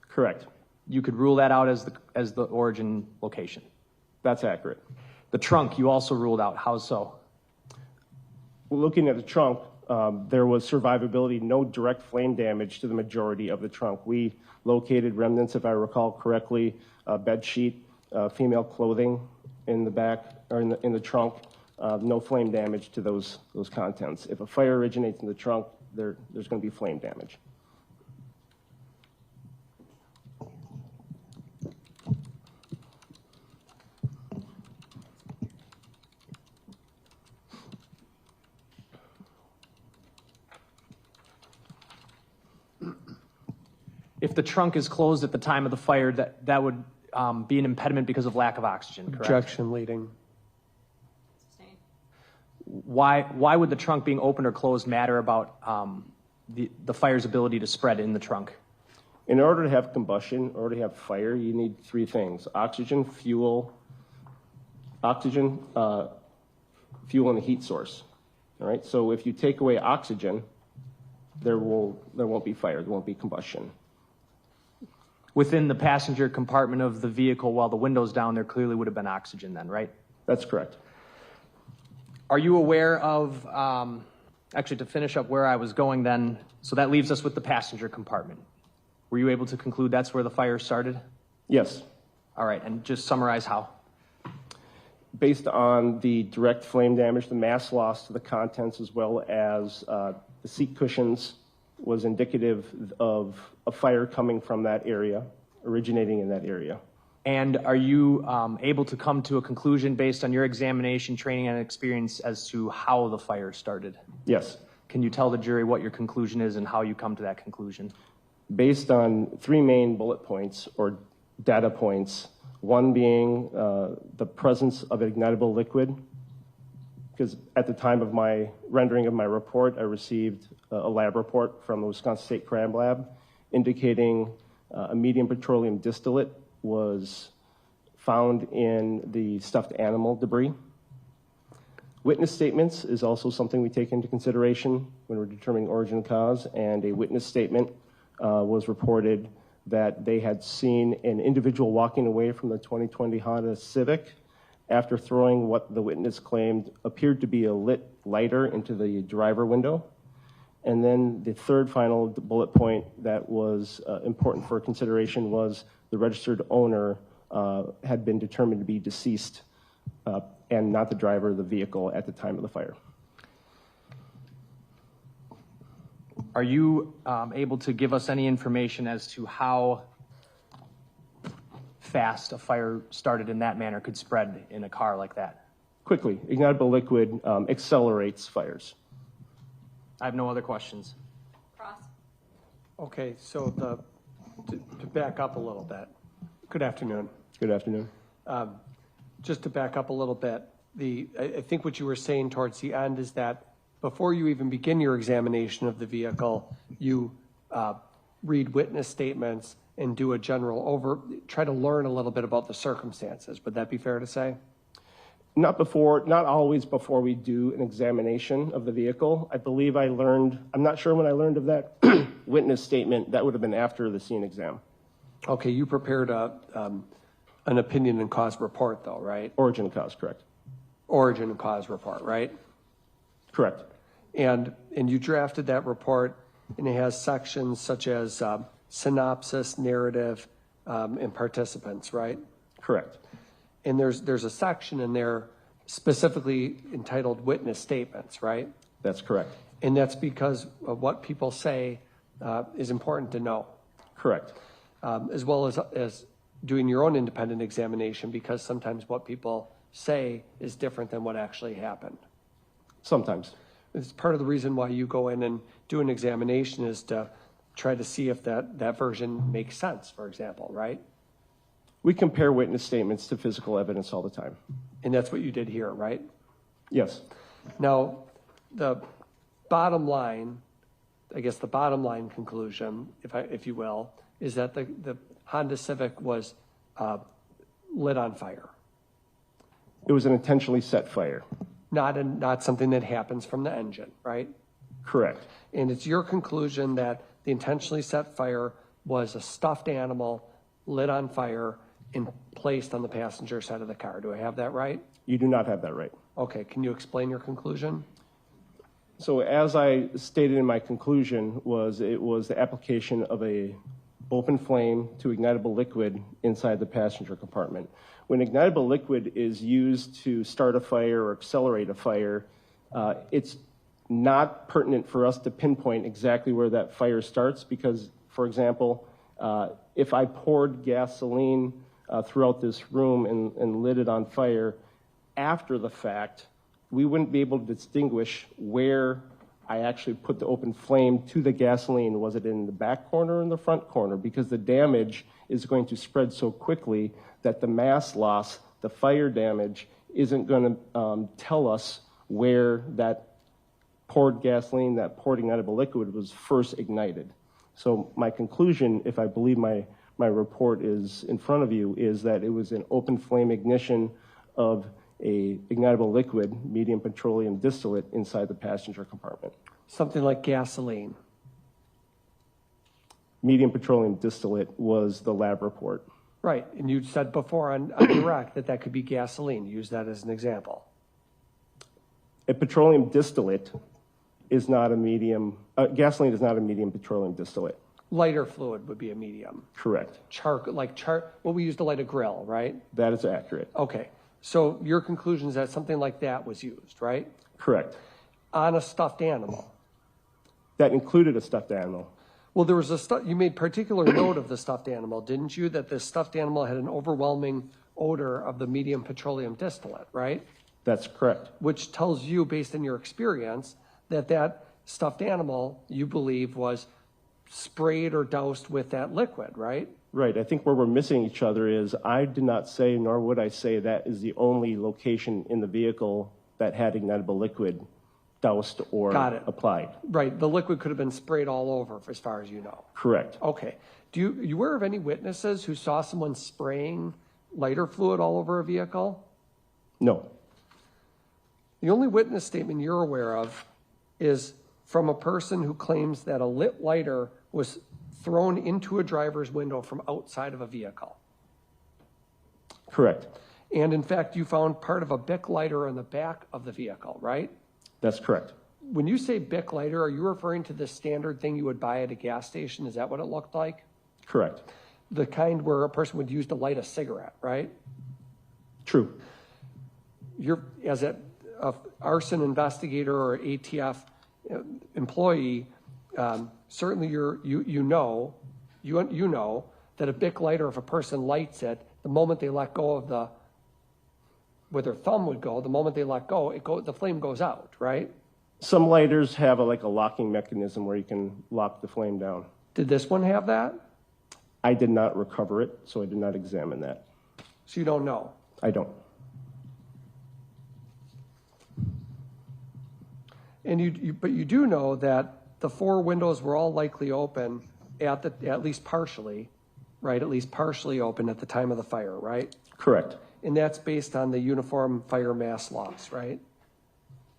Correct. You could rule that out as the origin location. That's accurate. The trunk you also ruled out. How so? Well, looking at the trunk, there was survivability, no direct flame damage to the majority of the trunk. We located remnants, if I recall correctly, bed sheet, female clothing in the back or in the trunk. No flame damage to those contents. If a fire originates in the trunk, there's going to be flame damage. If the trunk is closed at the time of the fire, that would be an impediment because of lack of oxygen, correct? Objection leading. Why would the trunk being open or closed matter about the fire's ability to spread in the trunk? In order to have combustion, in order to have fire, you need three things: oxygen, fuel, fuel, and a heat source. All right. So if you take away oxygen, there won't be fire. There won't be combustion. Within the passenger compartment of the vehicle, while the window's down, there clearly would have been oxygen then, right? That's correct. Are you aware of, actually to finish up where I was going then, so that leaves us with the passenger compartment. Were you able to conclude that's where the fire started? Yes. All right, and just summarize how. Based on the direct flame damage, the mass loss to the contents, as well as the seat cushions, was indicative of a fire coming from that area, originating in that area. And are you able to come to a conclusion based on your examination, training, and experience as to how the fire started? Yes. Can you tell the jury what your conclusion is and how you come to that conclusion? Based on three main bullet points or data points, one being the presence of ignitable liquid, because at the time of my rendering of my report, I received a lab report from the Wisconsin State Crime Lab indicating a medium petroleum distillate was found in the stuffed animal debris. Witness statements is also something we take into consideration when we're determining origin and cause, and a witness statement was reported that they had seen an individual walking away from the 2020 Honda Civic after throwing what the witness claimed appeared to be a lit lighter into the driver window. And then the third final bullet point that was important for consideration was the registered owner had been determined to be deceased and not the driver of the vehicle at the time of the fire. Are you able to give us any information as to how fast a fire started in that manner could spread in a car like that? Quickly. Ignitable liquid accelerates fires. I have no other questions. Okay, so to back up a little bit. Good afternoon. Good afternoon. Just to back up a little bit, I think what you were saying towards the end is that before you even begin your examination of the vehicle, you read witness statements and do a try to learn a little bit about the circumstances. Would that be fair to say? Not always before we do an examination of the vehicle. I believe I'm not sure when I learned of that witness statement. That would have been after the scene exam. Okay, you prepared an opinion and cause report though, right? Origin and cause, correct. Origin and cause report, right? Correct. And you drafted that report, and it has sections such as synopsis, narrative, and participants, right? Correct. And there's a section in there specifically entitled witness statements, right? That's correct. And that's because of what people say is important to know. Correct. As well as doing your own independent examination, because sometimes what people say is different than what actually happened. Sometimes. It's part of the reason why you go in and do an examination is to try to see if that version makes sense, for example, right? We compare witness statements to physical evidence all the time. And that's what you did here, right? Yes. Now, the bottom line conclusion, if you will, is that the Honda Civic was lit on fire. It was an intentionally set fire. Not something that happens from the engine, right? Correct. And it's your conclusion that the intentionally set fire was a stuffed animal lit on fire and placed on the passenger side of the car. Do I have that right? You do not have that right. Okay, can you explain your conclusion? So as I stated in my conclusion, it was the application of a open flame to ignitable liquid inside the passenger compartment. When ignitable liquid is used to start a fire or accelerate a fire, it's not pertinent for us to pinpoint exactly where that fire starts because, for example, if I poured gasoline throughout this room and lit it on fire after the fact, we wouldn't be able to distinguish where I actually put the open flame to the gasoline. Was it in the back corner or in the front corner? Because the damage is going to spread so quickly that the mass loss, the fire damage, isn't going to tell us where that poured gasoline, that poured ignitable liquid was first ignited. So my conclusion, if I believe my report is in front of you, is that it was an open flame ignition of a ignitable liquid, medium petroleum distillate, inside the passenger compartment. Something like gasoline. Medium petroleum distillate was the lab report. Right, and you said before on direct that could be gasoline. Use that as an example. A petroleum distillate is not a medium, gasoline is not a medium petroleum distillate. Lighter fluid would be a medium. Correct. What we use to light a grill, right? That is accurate. Okay, so your conclusion is that something like that was used, right? Correct. On a stuffed animal. That included a stuffed animal. Well, there was you made particular note of the stuffed animal, didn't you? That the stuffed animal had an overwhelming odor of the medium petroleum distillate, right? That's correct. Which tells you, based on your experience, that stuffed animal, you believe, was sprayed or doused with that liquid, right? Right. I think where we're missing each other is I did not say, nor would I say, that is the only location in the vehicle that had ignitable liquid doused or applied. Right. The liquid could have been sprayed all over, as far as you know. Correct. Okay. Do you aware of any witnesses who saw someone spraying lighter fluid all over a vehicle? No. The only witness statement you're aware of is from a person who claims that a lit lighter was thrown into a driver's window from outside of a vehicle. Correct. And in fact, you found part of a Bic lighter on the back of the vehicle, right? That's correct. When you say Bic lighter, are you referring to the standard thing you would buy at a gas station? Is that what it looked like? Correct. The kind where a person would use to light a cigarette, right? True. You're, as an arson investigator or ATF employee, certainly you know that a Bic lighter, if a person lights it, the moment they let go of where their thumb would go, the moment they let go, the flame goes out, right? Some lighters have a locking mechanism where you can lock the flame down. Did this one have that? I did not recover it, so I did not examine that. So you don't know? I don't. And but you do know that the 4 windows were all likely open at least partially, right? At least partially open at the time of the fire, right? Correct. And that's based on the uniform fire mass loss, right?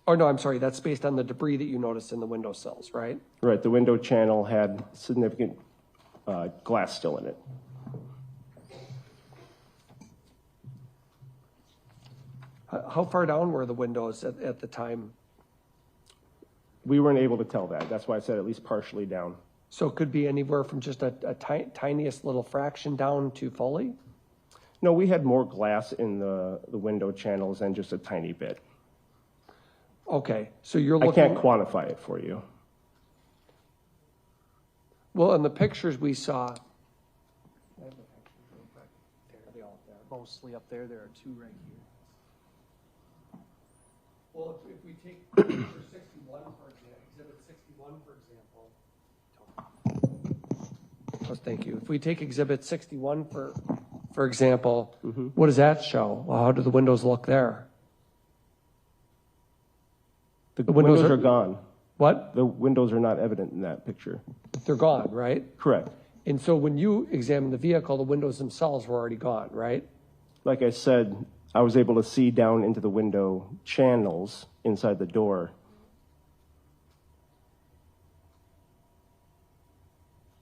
Or no, I'm sorry, that's based on the debris that you noticed in the windowsills, right? Right, the window channel had significant glass still in it. How far down were the windows at the time? We weren't able to tell that. That's why I said at least partially down. So it could be anywhere from just a tiniest little fraction down to fully? No, we had more glass in the window channels than just a tiny bit. Okay, so you're looking... I can't quantify it for you. Well, in the pictures we saw... Mostly up there. There are 2 right here. Well, if we take picture 61, for example, exhibit 61, for example. Oh, thank you. If we take exhibit 61, for example, what does that show? Well, how do the windows look there? The windows are gone. What? The windows are not evident in that picture. They're gone, right? Correct. And so when you examined the vehicle, the windows themselves were already gone, right? Like I said, I was able to see down into the window channels inside the door.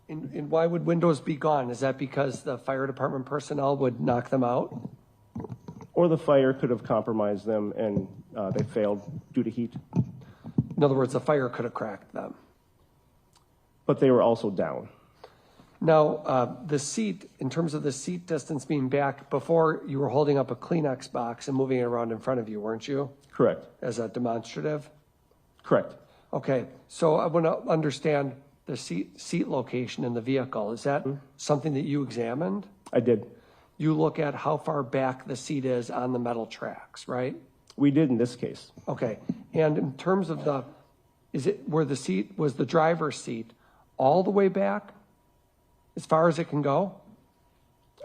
And why would windows be gone? Is that because the fire department personnel would knock them out? Or the fire could have compromised them and they failed due to heat. In other words, the fire could have cracked them. But they were also down. Now, the seat, in terms of the seat distance being back, before you were holding up a Kleenex box and moving it around in front of you, weren't you? Correct. As a demonstrative? Correct. Okay, so I want to understand the seat location in the vehicle. Is that something that you examined? I did. You look at how far back the seat is on the metal tracks, right? We did in this case. Okay, and in terms of was the driver's seat all the way back as far as it can go?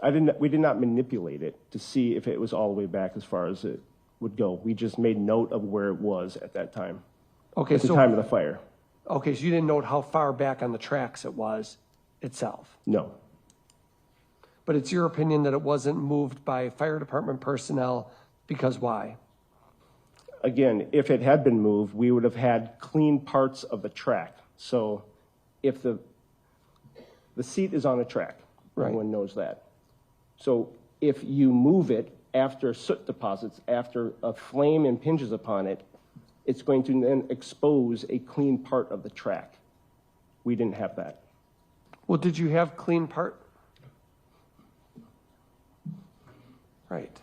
We did not manipulate it to see if it was all the way back as far as it would go. We just made note of where it was at that time. Okay, at the time of the fire. Okay, so you didn't note how far back on the tracks it was itself? No. But it's your opinion that it wasn't moved by fire department personnel because why? Again, if it had been moved, we would have had clean parts of the track. So if the seat is on a track, everyone knows that. So if you move it after soot deposits, after a flame impinges upon it, it's going to then expose a clean part of the track. We didn't have that. Well, did you have clean part? Right.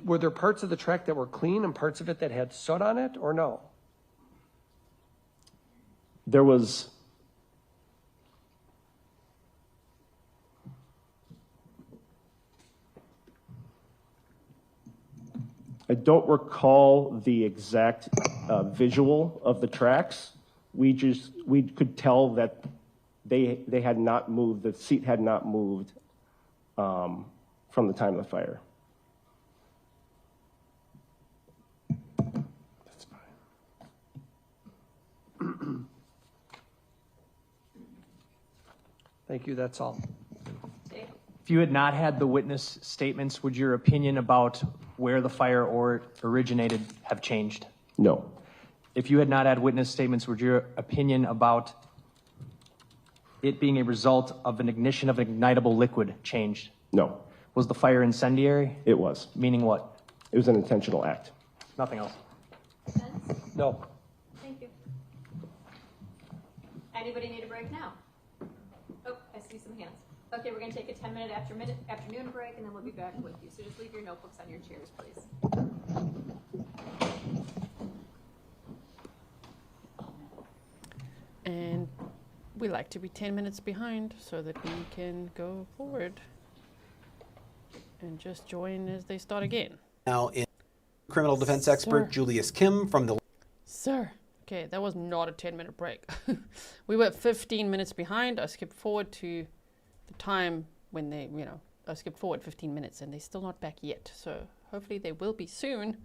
Were there parts of the track that were clean and parts of it that had soot on it, or no? There was... I don't recall the exact visual of the tracks. We could tell that they had not moved, the seat had not moved from the time of the fire. That's fine. Thank you, that's all. If you had not had the witness statements, would your opinion about where the fire originated have changed? No. If you had not had witness statements, would your opinion about it being a result of an ignition of an ignitable liquid changed? No. Was the fire incendiary? It was. Meaning what? It was an intentional act. Nothing else. No. Thank you. Anybody need a break now? Oh, I see some hands. Okay, we're going to take a 10-minute afternoon break, and then we'll be back with you. So just leave your notebooks on your chairs, please. And we like to be 10 minutes behind so that we can go forward and just join as they start again. Now, in criminal defense expert Julius Kim from the... Sir. Okay, that was not a 10-minute break. We were 15 minutes behind. I skipped forward to the time when they, I skipped forward 15 minutes and they're still not back yet. So hopefully they will be soon.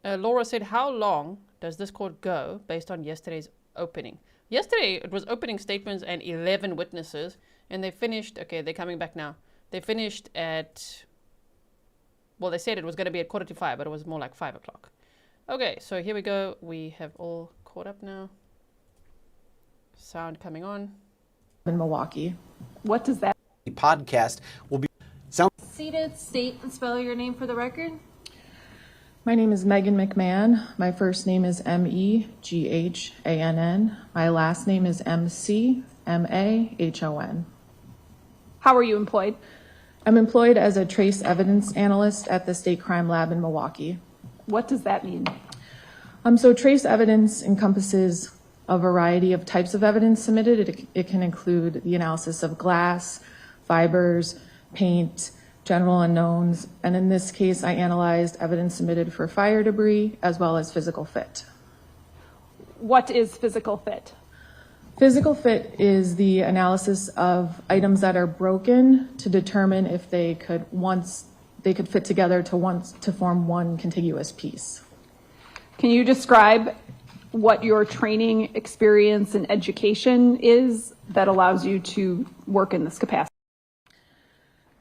Laura said, how long does this court go based on yesterday's opening. Yesterday, it was opening statements and 11 witnesses, and they finished, okay, they're coming back now. They finished at, well, they said it was going to be at 4:45, but it was more like 5 o'clock. Okay, so here we go. We have all caught up now. Sound coming on. In Milwaukee. What does that? The podcast will be Seated, state and spell your name for the record. My name is Meghann McMahon. My first name is Meghann. My last name is McMahon. How are you employed? I'm employed as a trace evidence analyst at the State Crime Lab in Milwaukee. What does that mean? So trace evidence encompasses a variety of types of evidence submitted. It can include the analysis of glass, fibers, paint, general unknowns, and in this case, I analyzed evidence submitted for fire debris as well as physical fit. What is physical fit? Physical fit is the analysis of items that are broken to determine if they could fit together to form one contiguous piece. Can you describe what your training, experience, and education is that allows you to work in this capacity?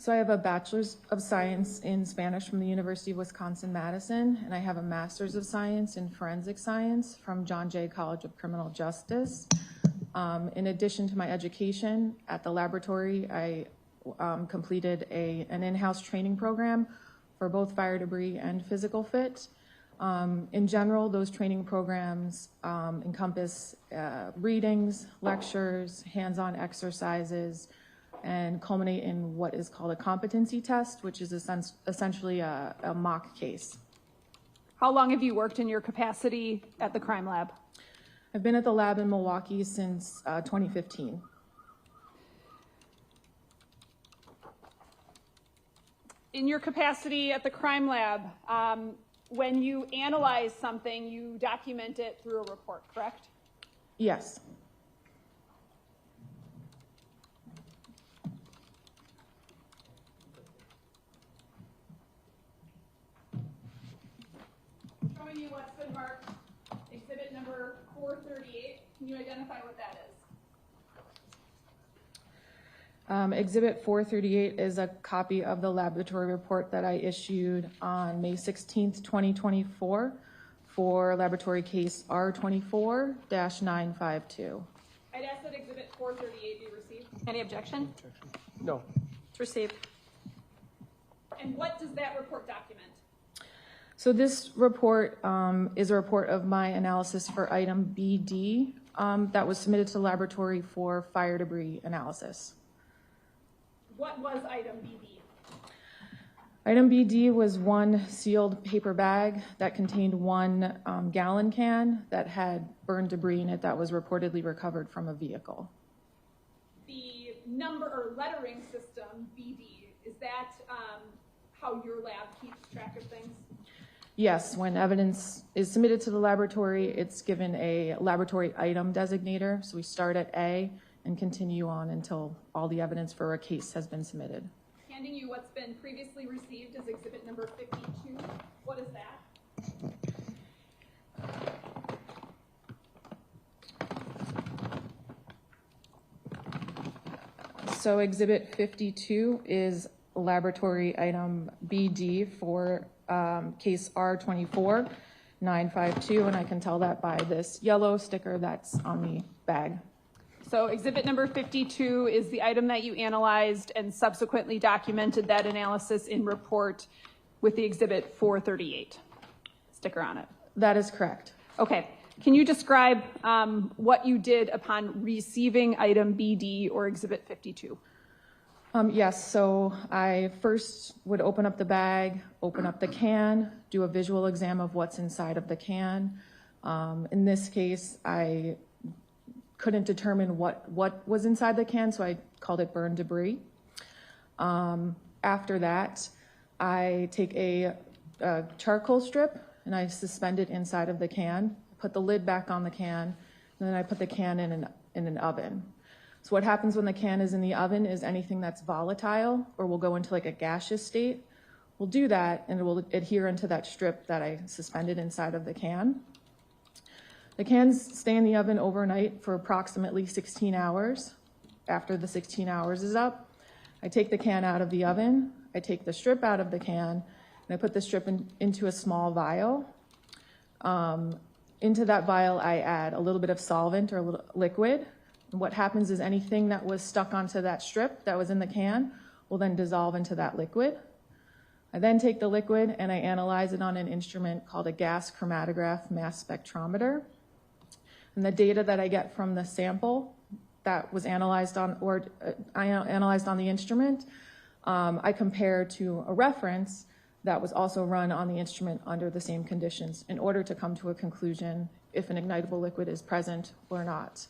So I have a Bachelor's of Science in Spanish from the University of Wisconsin-Madison, and I have a Master's of Science in Forensic Science from John Jay College of Criminal Justice. In addition to my education at the laboratory, I completed an in-house training program for both fire debris and physical fit. In general, those training programs encompass readings, lectures, hands-on exercises, and culminate in what is called a competency test, which is essentially a mock case. How long have you worked in your capacity at the crime lab? I've been at the lab in Milwaukee since 2015. In your capacity at the crime lab, when you analyze something, you document it through a report, correct? Yes. Showing you what's been marked, exhibit number 438. Can you identify what that is? Exhibit 438 is a copy of the laboratory report that I issued on May 16th, 2024 for laboratory case R24-952. I'd ask that exhibit 438 be received. Any objection? No. It's received. And what does that report document? So this report is a report of my analysis for item BD that was submitted to the laboratory for fire debris analysis. What was item BD? Item BD was one sealed paper bag that contained one gallon can that had burned debris in it that was reportedly recovered from a vehicle. The number or lettering system, BD, is that how your lab keeps track of things? Yes, when evidence is submitted to the laboratory, it's given a laboratory item designator. So we start at A and continue on until all the evidence for a case has been submitted. Handing you what's been previously received as exhibit number 52. What is that? So exhibit 52 is laboratory item BD for case R24-952, and I can tell that by this yellow sticker that's on the bag. So exhibit number 52 is the item that you analyzed and subsequently documented that analysis in report with the exhibit 438 sticker on it. That is correct. Okay. Can you describe what you did upon receiving item BD or exhibit 52? Yes, so I first would open up the bag, open up the can, do a visual exam of what's inside of the can. In this case, I couldn't determine what was inside the can, so I called it burned debris. After that, I take a charcoal strip and I suspend it inside of the can, put the lid back on the can, and then I put the can in an oven. So what happens when the can is in the oven is anything that's volatile or will go into like a gaseous state, we'll do that and it will adhere into that strip that I suspended inside of the can. The cans stay in the oven overnight for approximately 16 hours. After the 16 hours is up, I take the can out of the oven, I take the strip out of the can, and I put the strip into a small vial. Into that vial, I add a little bit of solvent or a little liquid. And what happens is anything that was stuck onto that strip that was in the can will then dissolve into that liquid. I then take the liquid and I analyze it on an instrument called a gas chromatograph mass spectrometer. And the data that I get from the sample that was analyzed on, or I analyzed on the instrument, I compare to a reference that was also run on the instrument under the same conditions in order to come to a conclusion if an ignitable liquid is present or not.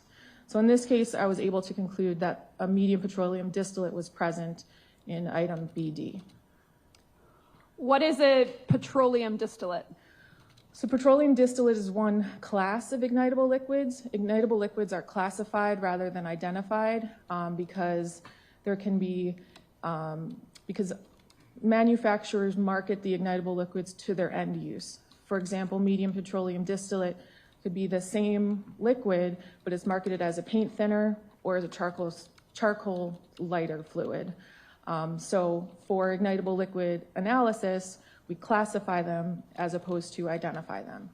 So in this case, I was able to conclude that a medium petroleum distillate was present in item BD. What is a petroleum distillate? So petroleum distillate is one class of ignitable liquids. Ignitable liquids are classified rather than identified because there can be, because manufacturers market the ignitable liquids to their end use. For example, medium petroleum distillate could be the same liquid, but it's marketed as a paint thinner or as a charcoal lighter fluid. So for ignitable liquid analysis, we classify them as opposed to identify them.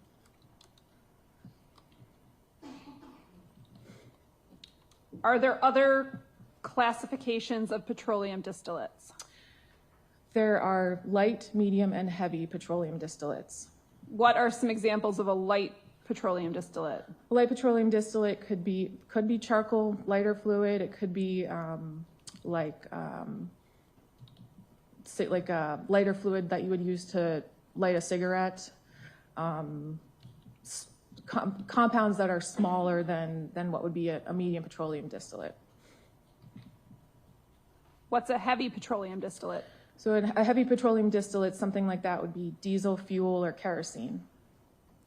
Are there other classifications of petroleum distillates? There are light, medium, and heavy petroleum distillates. What are some examples of a light petroleum distillate? A light petroleum distillate could be charcoal lighter fluid. It could be like a lighter fluid that you would use to light a cigarette. Compounds that are smaller than what would be a medium petroleum distillate. What's a heavy petroleum distillate? So a heavy petroleum distillate, something like that would be diesel fuel or kerosene.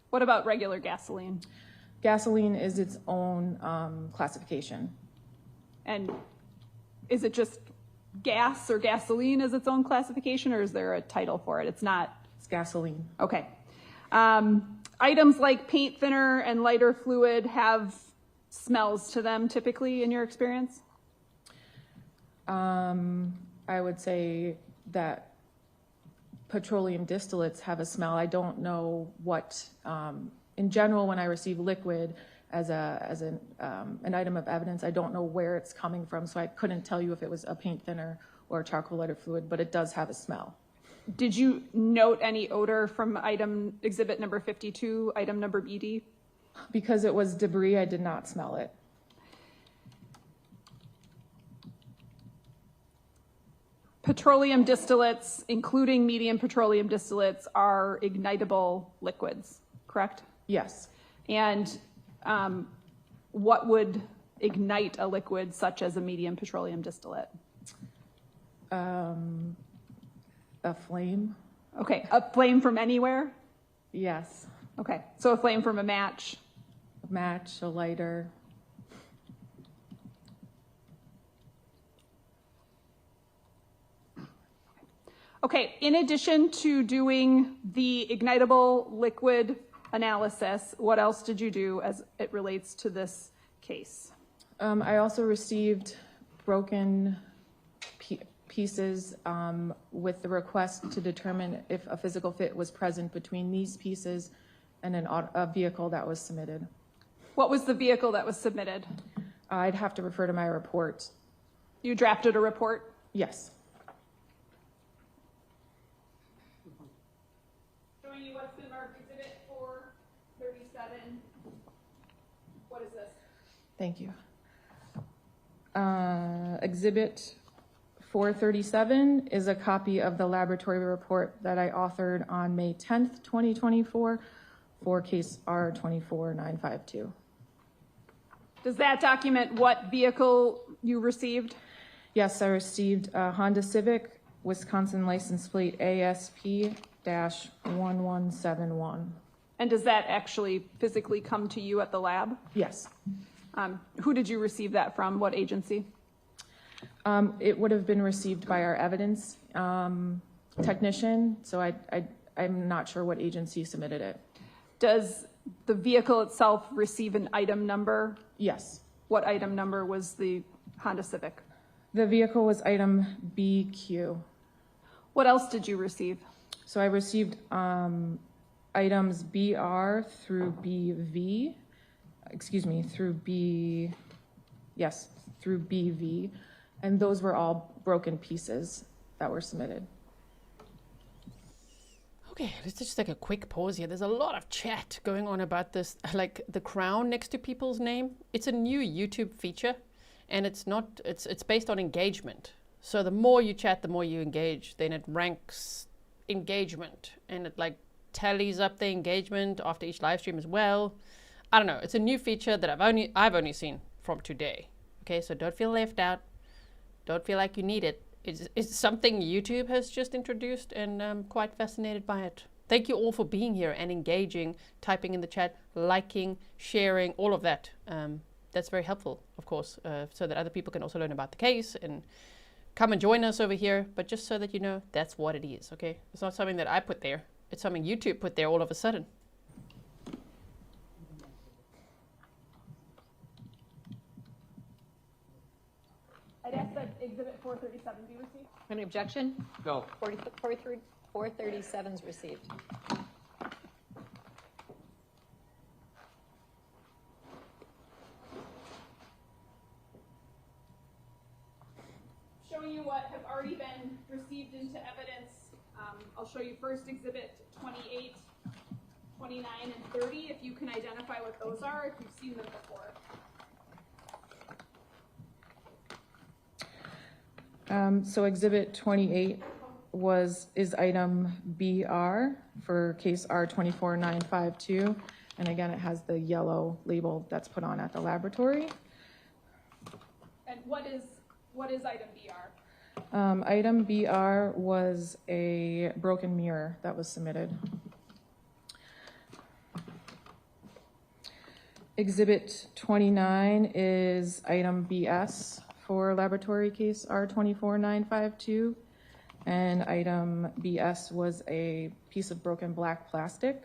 What about regular gasoline? Gasoline is its own classification. And is it just gas or gasoline is its own classification, or is there a title for it? It's not. It's gasoline. Okay. Items like paint thinner and lighter fluid have smells to them typically in your experience? I would say that petroleum distillates have a smell. I don't know what, in general, when I receive liquid as an item of evidence, I don't know where it's coming from, so I couldn't tell you if it was a paint thinner or a charcoal lighter fluid, but it does have a smell. Did you note any odor from exhibit number 52, item number BD? Because it was debris, I did not smell it. Petroleum distillates, including medium petroleum distillates, are ignitable liquids, correct? Yes. And what would ignite a liquid such as a medium petroleum distillate? A flame. Okay, a flame from anywhere? Yes. Okay, so a flame from a match? A match, a lighter. Okay, in addition to doing the ignitable liquid analysis, what else did you do as it relates to this case? I also received broken pieces with the request to determine if a physical fit was present between these pieces and a vehicle that was submitted. What was the vehicle that was submitted? I'd have to refer to my report. You drafted a report? Yes. Showing you what's been marked exhibit 437. What is this? Thank you. Exhibit 437 is a copy of the laboratory report that I authored on May 10th, 2024 for case R24952. Does that document what vehicle you received? Yes, I received a Honda Civic, Wisconsin license plate ASP-1171. And does that actually physically come to you at the lab? Yes. Who did you receive that from? What agency? It would have been received by our evidence technician, so I'm not sure what agency submitted it. Does the vehicle itself receive an item number? Yes. What item number was the Honda Civic? The vehicle was item BQ. What else did you receive? So I received items BR through BV, through BV, and those were all broken pieces that were submitted. Okay, let's just take a quick pause here. There's a lot of chat going on about this, like the crown next to people's name. It's a new YouTube feature, and it's based on engagement. So the more you chat, the more you engage, then it ranks engagement, and it like tallies up the engagement after each live stream as well. I don't know. It's a new feature that I've only seen from today. Okay, so don't feel left out. Don't feel like you need it. It's something YouTube has just introduced, and I'm quite fascinated by it. Thank you all for being here and engaging, typing in the chat, liking, sharing, all of that. That's very helpful, of course, so that other people can also learn about the case and come and join us over here. But just so that you know, that's what it is, okay? It's not something that I put there. It's something YouTube put there all of a sudden. I'd ask that Exhibit 437 be received. Any objection? No. 437's received. Showing you what have already been received into evidence. I'll show you first Exhibit 28, 29, and 30, if you can identify what those are, if you've seen them before. So Exhibit 28 is item BR for case R24952, and again, it has the yellow label that's put on at the laboratory. And what is item BR? Item BR was a broken mirror that was submitted. Exhibit 29 is item BS for laboratory case R24952, and item BS was a piece of broken black plastic.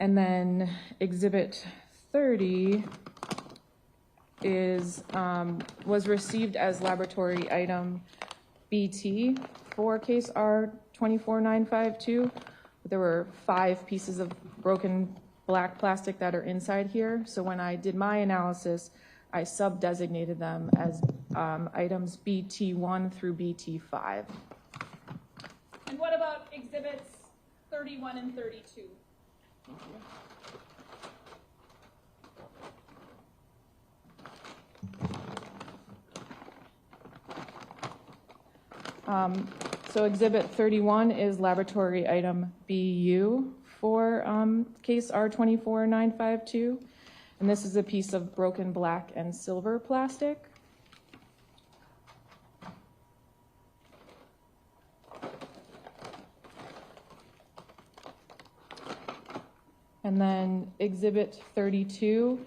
And then Exhibit 30 was received as laboratory item BT for case R24952. There were 5 pieces of broken black plastic that are inside here. So when I did my analysis, I sub-designated them as items BT1 through BT5. And what about Exhibits 31 and 32? So Exhibit 31 is laboratory item BU for case R24952. And this is a piece of broken black and silver plastic. And then Exhibit 32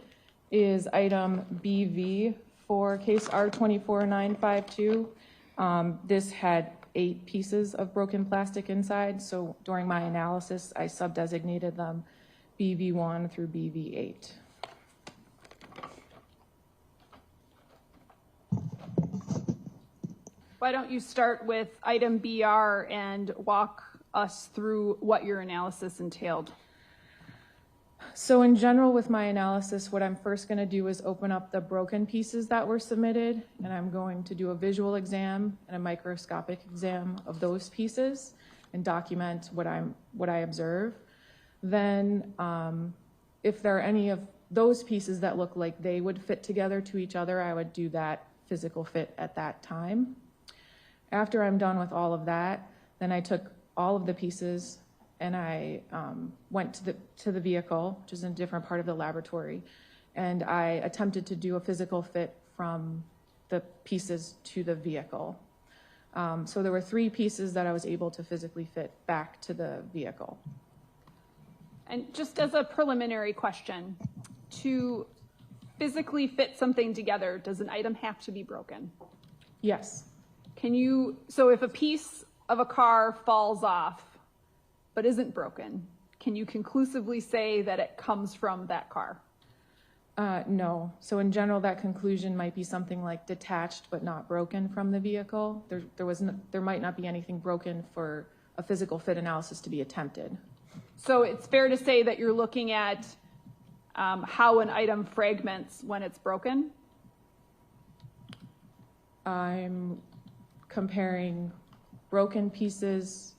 is item BV for case R24952. This had 8 pieces of broken plastic inside, so during my analysis, I sub-designated them BV1 through BV8. Why don't you start with item BR and walk us through what your analysis entailed? So in general with my analysis, what I'm first going to do is open up the broken pieces that were submitted, and I'm going to do a visual exam and a microscopic exam of those pieces and document what I observe. Then if there are any of those pieces that look like they would fit together to each other, I would do that physical fit at that time. After I'm done with all of that, then I took all of the pieces and I went to the vehicle, which is in a different part of the laboratory, and I attempted to do a physical fit from the pieces to the vehicle. So there were 3 pieces that I was able to physically fit back to the vehicle. And just as a preliminary question, to physically fit something together, does an item have to be broken? Yes. So if a piece of a car falls off but isn't broken, can you conclusively say that it comes from that car? No. So in general, that conclusion might be something like detached but not broken from the vehicle. There might not be anything broken for a physical fit analysis to be attempted. So it's fair to say that you're looking at how an item fragments when it's broken? I'm comparing broken pieces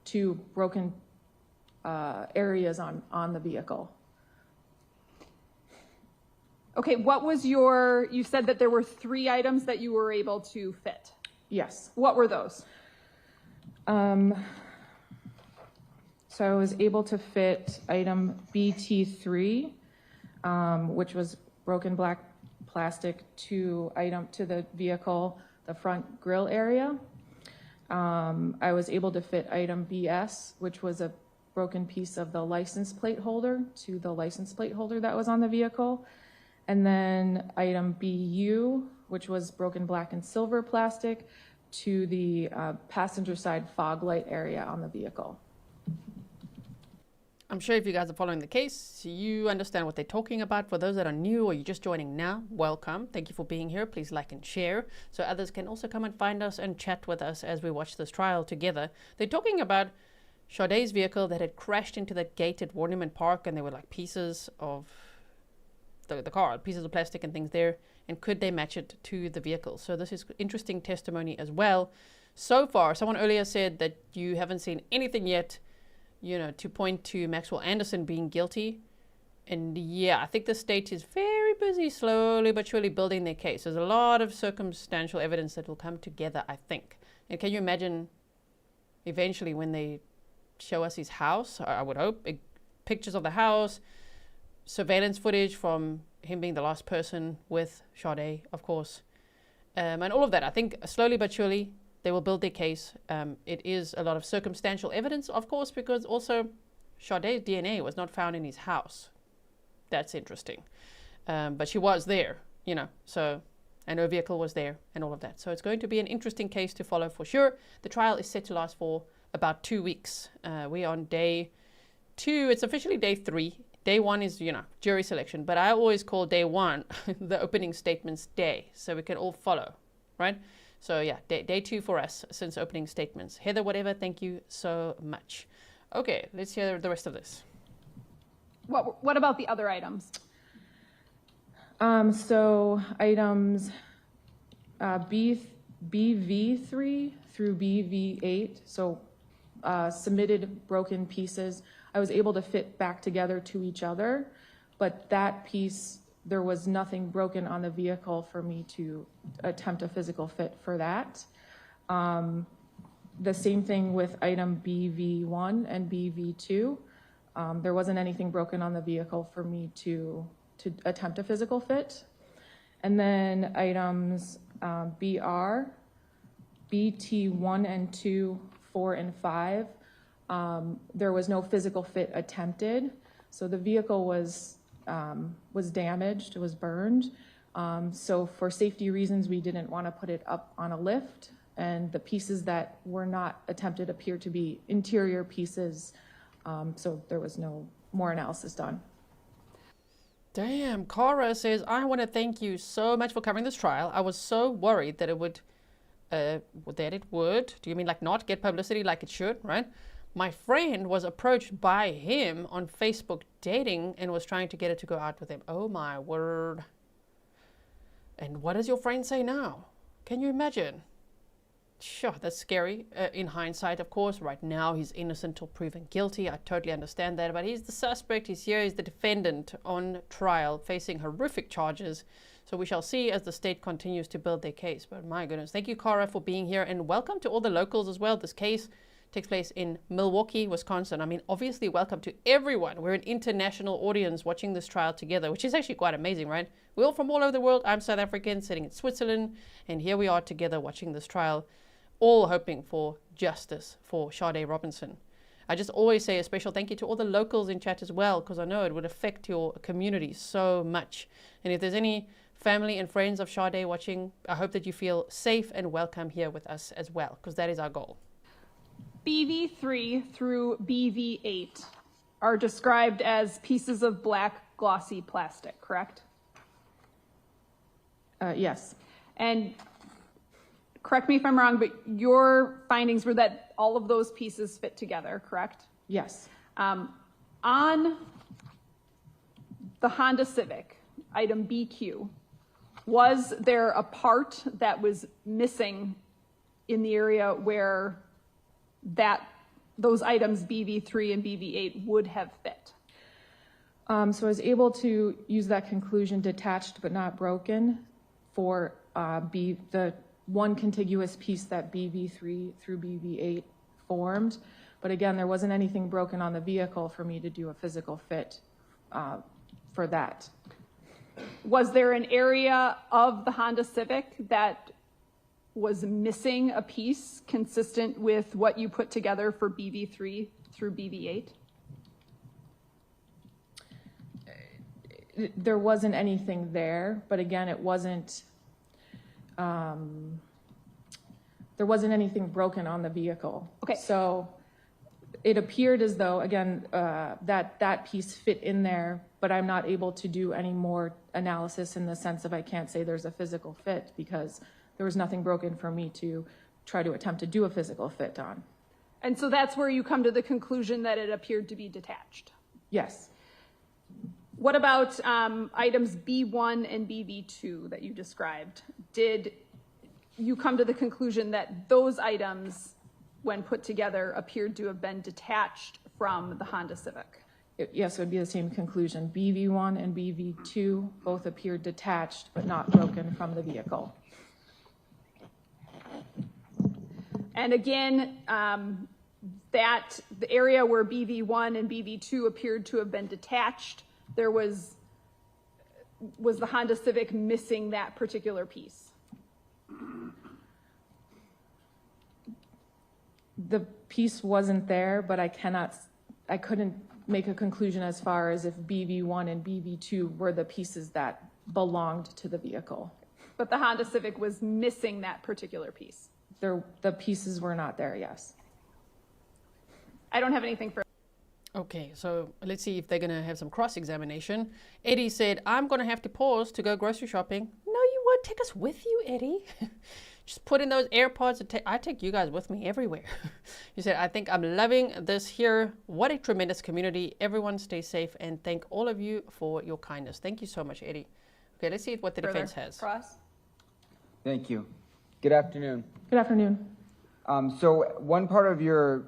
to broken areas on the vehicle. Okay, what was you said that there were 3 items that you were able to fit. Yes. What were those? So I was able to fit item BT3, which was broken black plastic to the vehicle, the front grille area. I was able to fit item BS, which was a broken piece of the license plate holder to the license plate holder that was on the vehicle. And then item BU, which was broken black and silver plastic to the passenger side fog light area on the vehicle. I'm sure if you guys are following the case, you understand what they're talking about. For those that are new or you're just joining now, welcome. Thank you for being here. Please like and share so others can also come and find us and chat with us as we watch this trial together. They're talking about Sade's vehicle that had crashed into the gate at Warnimont Park, and there were like pieces of the car, pieces of plastic and things there, and could they match it to the vehicle? So this is interesting testimony as well. So far, someone earlier said that you haven't seen anything yet, to point to Maxwell Anderson being guilty. And yeah, I think the state is very busy, slowly but surely building their case. There's a lot of circumstantial evidence that will come together, I think. And can you imagine eventually when they show us his house, I would hope, pictures of the house, surveillance footage from him being the last person with Sade, of course, and all of that. I think slowly but surely they will build their case. It is a lot of circumstantial evidence, of course, because also Sade's DNA was not found in his house. That's interesting. But she was there, so, and her vehicle was there and all of that. So it's going to be an interesting case to follow for sure. The trial is set to last for about 2 weeks. We're on day 2. It's officially day 3. Day 1 is, jury selection, but I always call day 1 the opening statements day, so we can all follow, right? So yeah, day 2 for us since opening statements. Heather, whatever, thank you so much. Okay, let's hear the rest of this. What about the other items? So items BV3 through BV8, so submitted broken pieces, I was able to fit back together to each other, but that piece, there was nothing broken on the vehicle for me to attempt a physical fit for that. The same thing with item BV1 and BV2. There wasn't anything broken on the vehicle for me to attempt a physical fit. And then items BR, BT1 and 2, 4 and 5, there was no physical fit attempted. So the vehicle was damaged, it was burned. So for safety reasons, we didn't want to put it up on a lift. And the pieces that were not attempted appear to be interior pieces. So there was no more analysis done. Damn, Cara says, I want to thank you so much for covering this trial. I was so worried that it would, do you mean like not get publicity like it should, right? My friend was approached by him on Facebook dating and was trying to get her to go out with him. Oh my word. And what does your friend say now? Can you imagine? Sure, that's scary. In hindsight, of course, right now he's innocent till proven guilty. I totally understand that, but he's the suspect. He's here. He's the defendant on trial, facing horrific charges. So we shall see as the state continues to build their case. But my goodness, thank you, Cara, for being here, and welcome to all the locals as well. This case takes place in Milwaukee, Wisconsin. I mean, obviously, welcome to everyone. We're an international audience watching this trial together, which is actually quite amazing, right? We're all from all over the world. I'm South African, sitting in Switzerland, and here we are together watching this trial, all hoping for justice for Sade Robinson. I just always say a special thank you to all the locals in chat as well, because I know it would affect your community so much. And if there's any family and friends of Sade watching, I hope that you feel safe and welcome here with us as well, because that is our goal. BV3 through BV8 are described as pieces of black glossy plastic, correct? Yes. And correct me if I'm wrong, but your findings were that all of those pieces fit together, correct? Yes. On the Honda Civic, item BQ, was there a part that was missing in the area where those items BV3 and BV8 would have fit? So I was able to use that conclusion, detached but not broken, for the one contiguous piece that BV3 through BV8 formed. But again, there wasn't anything broken on the vehicle for me to do a physical fit for that. Was there an area of the Honda Civic that was missing a piece consistent with what you put together for BV3 through BV8? There wasn't anything there, but again, it wasn't, there wasn't anything broken on the vehicle. Okay. So it appeared as though, again, that piece fit in there, but I'm not able to do any more analysis in the sense of I can't say there's a physical fit because there was nothing broken for me to try to attempt to do a physical fit on. And so that's where you come to the conclusion that it appeared to be detached? Yes. What about items B1 and BV2 that you described? Did you come to the conclusion that those items, when put together, appeared to have been detached from the Honda Civic? Yes, it would be the same conclusion. BV1 and BV2 both appeared detached but not broken from the vehicle. And again, that the area where BV1 and BV2 appeared to have been detached, there was the Honda Civic missing that particular piece? The piece wasn't there, but I couldn't make a conclusion as far as if BV1 and BV2 were the pieces that belonged to the vehicle. But the Honda Civic was missing that particular piece? The pieces were not there, yes. I don't have anything for. Okay, so let's see if they're going to have some cross-examination. Eddie said, I'm going to have to pause to go grocery shopping. No, you won't. Take us with you, Eddie. Just put in those AirPods. I take you guys with me everywhere. You said, I think I'm loving this here. What a tremendous community. Everyone stay safe and thank all of you for your kindness. Thank you so much, Eddie. Okay, let's see what the defense has. Cross? Thank you. Good afternoon. Good afternoon. So one part of your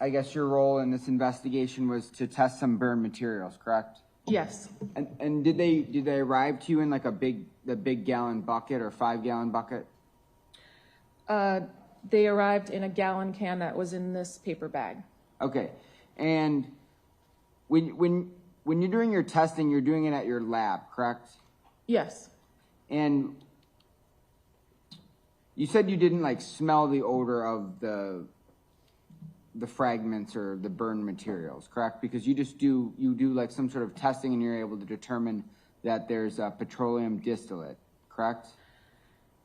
role in this investigation was to test some burn materials, correct? Yes. And did they arrive to you in like the big gallon bucket or 5-gallon bucket? They arrived in a gallon can that was in this paper bag. Okay. And when you're doing your testing, you're doing it at your lab, correct? Yes. And you said you didn't like smell the odor of the fragments or the burned materials, correct? Because you do like some sort of testing and you're able to determine that there's a petroleum distillate, correct?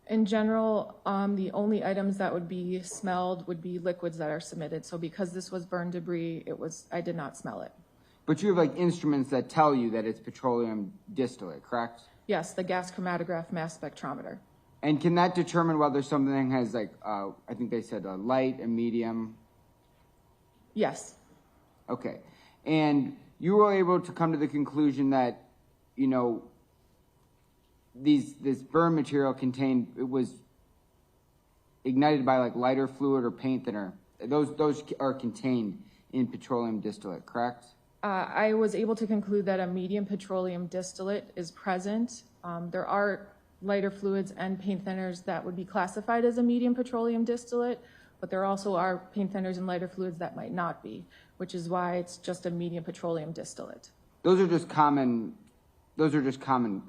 In general, the only items that would be smelled would be liquids that are submitted. So because this was burned debris, I did not smell it. But you have like instruments that tell you that it's petroleum distillate, correct? Yes, the gas chromatograph mass spectrometer. And can that determine whether something has like, I think they said a light, a medium? Yes. Okay. And you were able to come to the conclusion that, you know, this burn material it was ignited by like lighter fluid or paint thinner. Those are contained in petroleum distillate, correct? I was able to conclude that a medium petroleum distillate is present. There are lighter fluids and paint thinners that would be classified as a medium petroleum distillate, but there also are paint thinners and lighter fluids that might not be, which is why it's just a medium petroleum distillate. Those are just common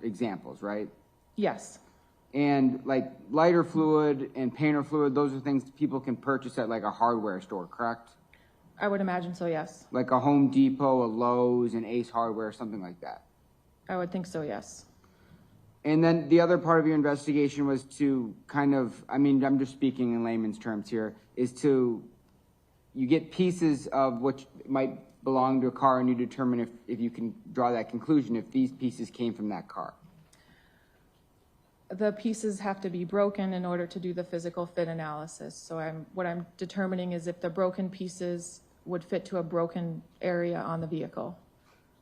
examples, right? Yes. And like lighter fluid and painter fluid, those are things people can purchase at like a hardware store, correct? I would imagine so, yes. Like a Home Depot, a Lowe's, an Ace Hardware, something like that. I would think so, yes. And then the other part of your investigation was to kind of, I mean, I'm just speaking in layman's terms here, is to you get pieces of what might belong to a car, and you determine if you can draw that conclusion if these pieces came from that car. The pieces have to be broken in order to do the physical fit analysis. So what I'm determining is if the broken pieces would fit to a broken area on the vehicle.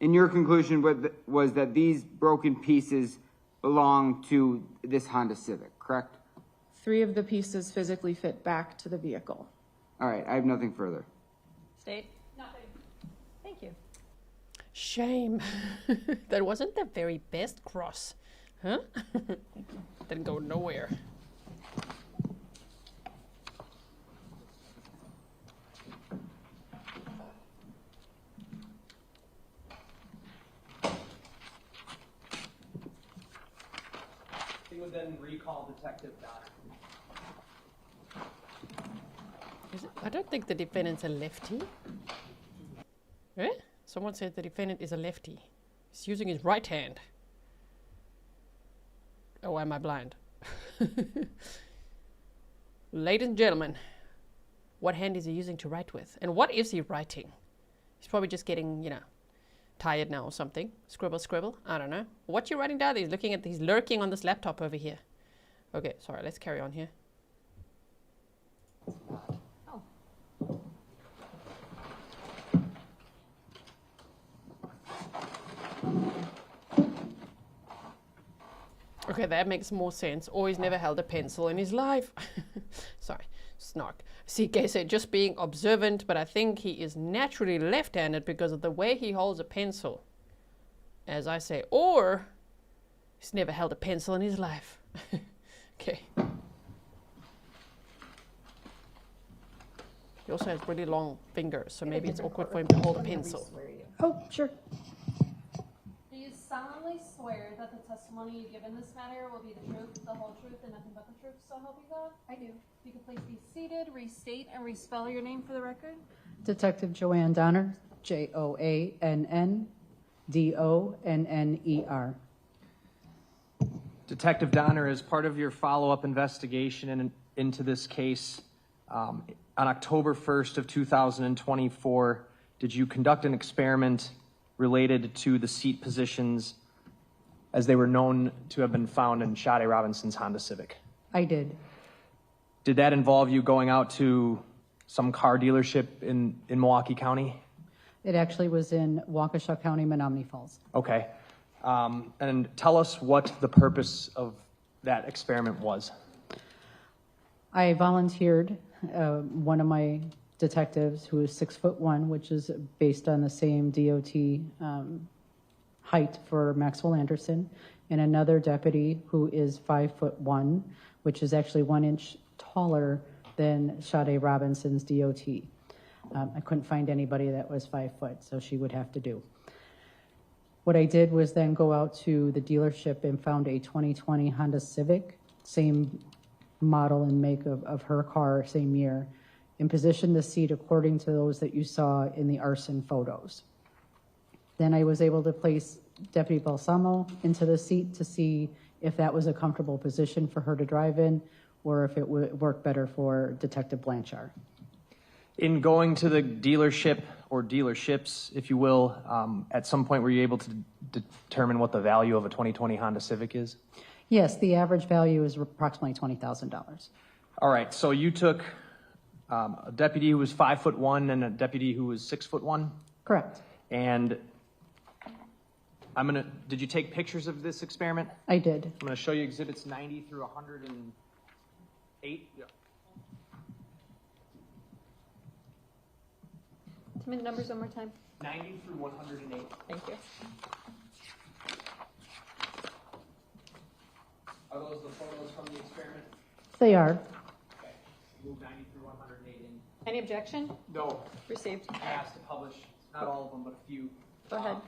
And your conclusion was that these broken pieces belong to this Honda Civic, correct? 3 of the pieces physically fit back to the vehicle. All right, I have nothing further. State? Nothing. Thank you. Shame. That wasn't the very best cross. Huh? Didn't go nowhere. He would then recall Detective Donner. I don't think the defendant's a lefty. Eh? Someone said the defendant is a lefty. He's using his right hand. Oh, am I blind? Ladies and gentlemen, what hand is he using to write with? And what is he writing? He's probably just getting, tired now or something. Scribble, scribble. I don't know. What you writing down? He's lurking on this laptop over here. Okay, sorry, let's carry on here. Okay, that makes more sense. Or he's never held a pencil in his life. Sorry, snark. CK said just being observant, but I think he is naturally left-handed because of the way he holds a pencil. As I say, or he's never held a pencil in his life. Okay. He also has really long fingers, so maybe it's awkward for him to hold a pencil. Oh, sure. Do you solemnly swear that the testimony you give in this matter will be the truth, the whole truth, and nothing but the truth, so help you God? I do. If you could please be seated, restate and respell your name for the record. Detective JoAnn Donner, JoAnn Donner. Detective Donner, as part of your follow-up investigation into this case, on October 1st of 2024, did you conduct an experiment related to the seat positions as they were known to have been found in Sade Robinson's Honda Civic? I did. Did that involve you going out to some car dealership in Milwaukee County? It actually was in Waukesha County, Menominee Falls. Okay. And tell us what the purpose of that experiment was. I volunteered one of my detectives who is 6'1", which is based on the same DOT height for Maxwell Anderson, and another deputy who is 5'1", which is actually 1 inch taller than Sade Robinson's DOT. I couldn't find anybody that was 5 foot, so she would have to do. What I did was then go out to the dealership and found a 2020 Honda Civic, same model and make of her car, same year, and positioned the seat according to those that you saw in the arson photos. Then I was able to place Deputy Balsamo into the seat to see if that was a comfortable position for her to drive in, or if it would work better for Detective Blanchar. In going to the dealership or dealerships, if you will, at some point were you able to determine what the value of a 2020 Honda Civic is? Yes, the average value is approximately $20,000. All right, so you took a deputy who was 5'1" and a deputy who was 6'1"? Correct. And did you take pictures of this experiment? I did. I'm gonna show you exhibits 90 through 108. Yeah. Tell me the numbers one more time. 90 through 108. Thank you. Are those the photos from the experiment? They are. Okay. Move 90 through 108 in. Any objection? No. Received. I asked to publish, not all of them, but a few. Go ahead.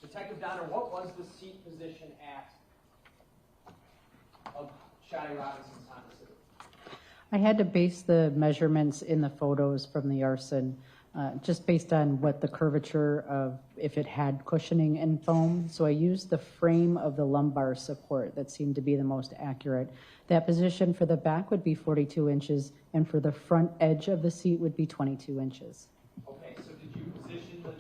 Detective Donner, what was the seat position of Sade Robinson's Honda Civic? I had to base the measurements in the photos from the arson just based on what the curvature of, if it had cushioning and foam. So I used the frame of the lumbar support that seemed to be the most accurate. That position for the back would be 42 inches, and for the front edge of the seat would be 22 inches. Okay, so did you position the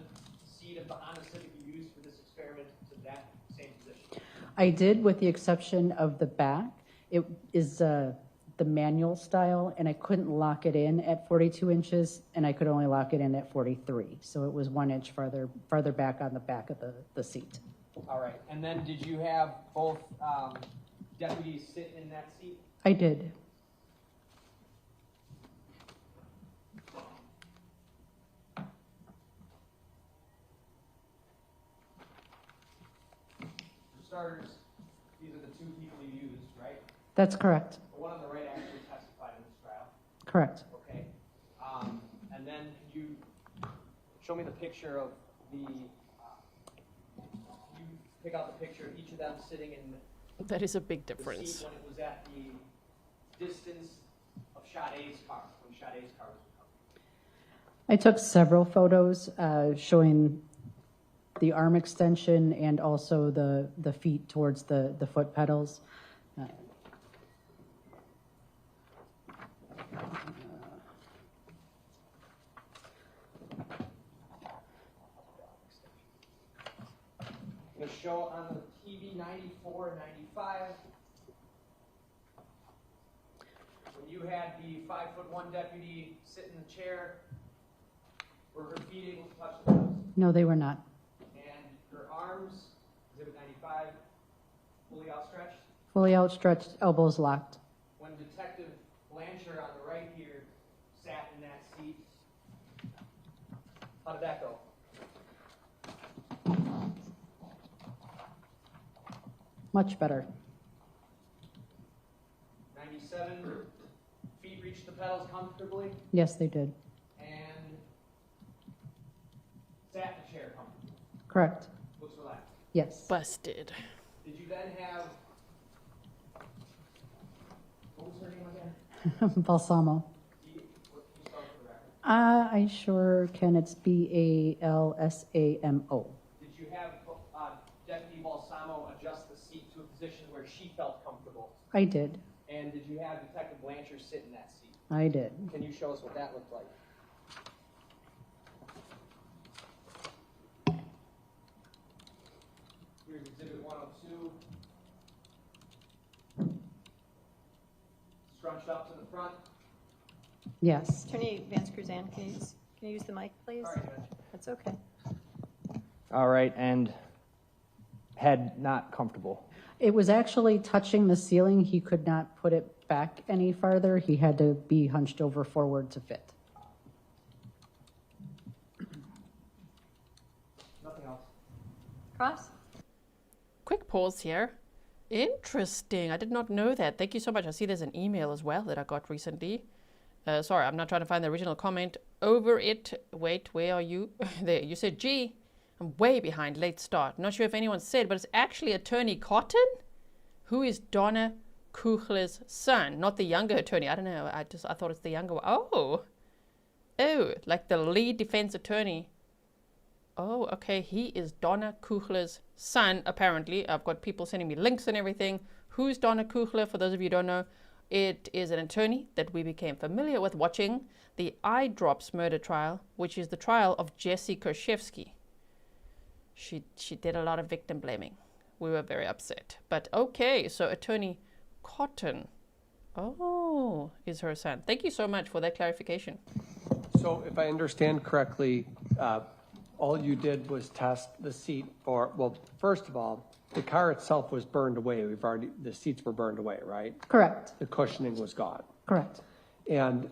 seat of the Honda Civic you used for this experiment to that same position? I did, with the exception of the back. It is the manual style, and I couldn't lock it in at 42 inches, and I could only lock it in at 43. So it was 1 inch farther back on the back of the seat. All right, and then did you have both deputies sit in that seat? I did. For starters, these are the two people you used, right? That's correct. The one on the right actually testified in this trial. Correct. Okay. And then could you show me the picture of the, you pick out the picture of each of them sitting in That is a big the difference. seat when it was at the distance of Sade's car, when Sade's car was recovered. I took several photos showing the arm extension and also the feet towards the foot pedals. I'm going to show on the TV 94 and 95. When you had the 5'1" deputy sit in the chair, were her feet able to touch the pedals? No, they were not. And her arms, exhibit 95, fully outstretched? Fully outstretched, elbows locked. When Detective Blanchar on the right here sat in that seat, how did that go? Much better. 97, feet reached the pedals comfortably Yes, they did. and sat in the chair comfortably. Correct. Looks relaxed. Yes. Busted. Did you then have, what was her name again? Balsamo. Can you spell it for the record? I sure can. It's Balsamo. Did you have Deputy Balsamo adjust the seat to a position where she felt comfortable? I did. And did you have Detective Blanchar sit in that seat? I did. Can you show us what that looked like? Here's Exhibit 102. Scrunched up to the front. Yes. Attorney Vance Cruzan, can you use the mic, please? Sorry, Judge. That's okay. All right, and head not comfortable. It was actually touching the ceiling. He could not put it back any farther. He had to be hunched over forward to fit. Nothing else. Cross? Quick pause here. Interesting. I did not know that. Thank you so much. I see there's an email as well that I got recently. Sorry, I'm not trying to find the original comment over it. Wait, where are you? There. You said, gee, I'm way behind. Late start. Not sure if anyone said, but it's actually Attorney Cotton, who is Donna Kuchler's son, not the younger attorney. I don't know. I thought it's the younger one. Oh, like the lead defense attorney. Oh, okay. He is Donna Kuchler's son, apparently. I've got people sending me links and everything. Who's Donna Kuchler? For those of you who don't know, it is an attorney that we became familiar with watching the Eye Drops murder trial, which is the trial of Jesse Kershevsky. She did a lot of victim blaming. We were very upset. But okay, so Attorney Cotton, is her son. Thank you so much for that clarification. So if I understand correctly, all you did was test the seat for, well, first of all, the car itself was burned away. The seats were burned away, right? Correct. The cushioning was gone. Correct. And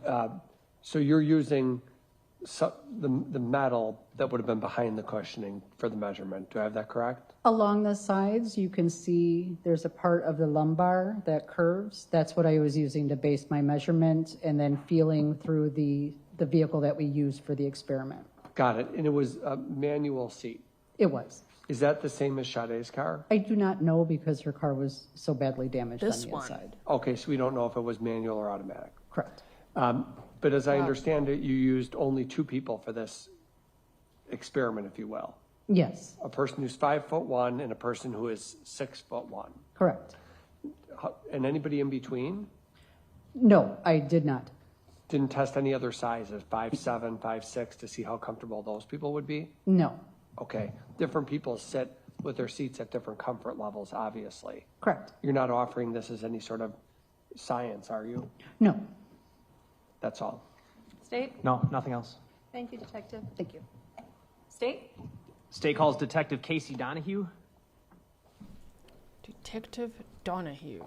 so you're using the metal that would have been behind the cushioning for the measurement. Do I have that correct? Along the sides, you can see there's a part of the lumbar that curves. That's what I was using to base my measurement, and then feeling through the vehicle that we used for the experiment. Got it. And it was a manual seat. It was. Is that the same as Sade's car? I do not know because her car was so badly damaged This on the one. inside. Okay, so we don't know if it was manual or automatic. Correct. But as I understand it, you used only 2 people for this experiment, if you will. Yes, A person who's 5'1" and a person who is 6'1". correct. And anybody in between? No, I did not. Didn't test any other sizes, 5'7", 5'6", to see how comfortable those people would be? No, Okay, different people sit with their seats at different comfort levels, obviously. correct. You're not offering this as any sort of science, are you? No. That's all. State? No, nothing else. Thank you, Detective. Thank you. State? State calls Detective Casey Donahue. Detective Donahue.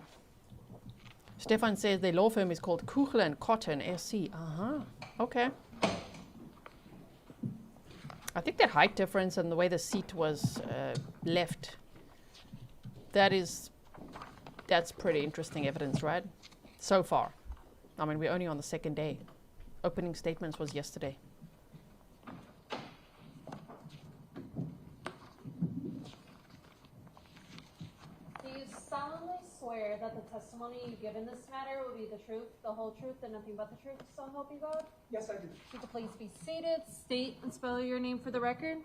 Stefan says the law firm is called Kuchler & Cotton, SC. Okay. I think that height difference and the way the seat was left, that's pretty interesting evidence, right? So far. I mean, we're only on the second day. Opening statements was yesterday. Do you solemnly swear that the testimony you give in this matter will be the truth, the whole truth, and nothing but the truth, so help you God? Yes, I do. Would you please be seated, state and spell your name for the record?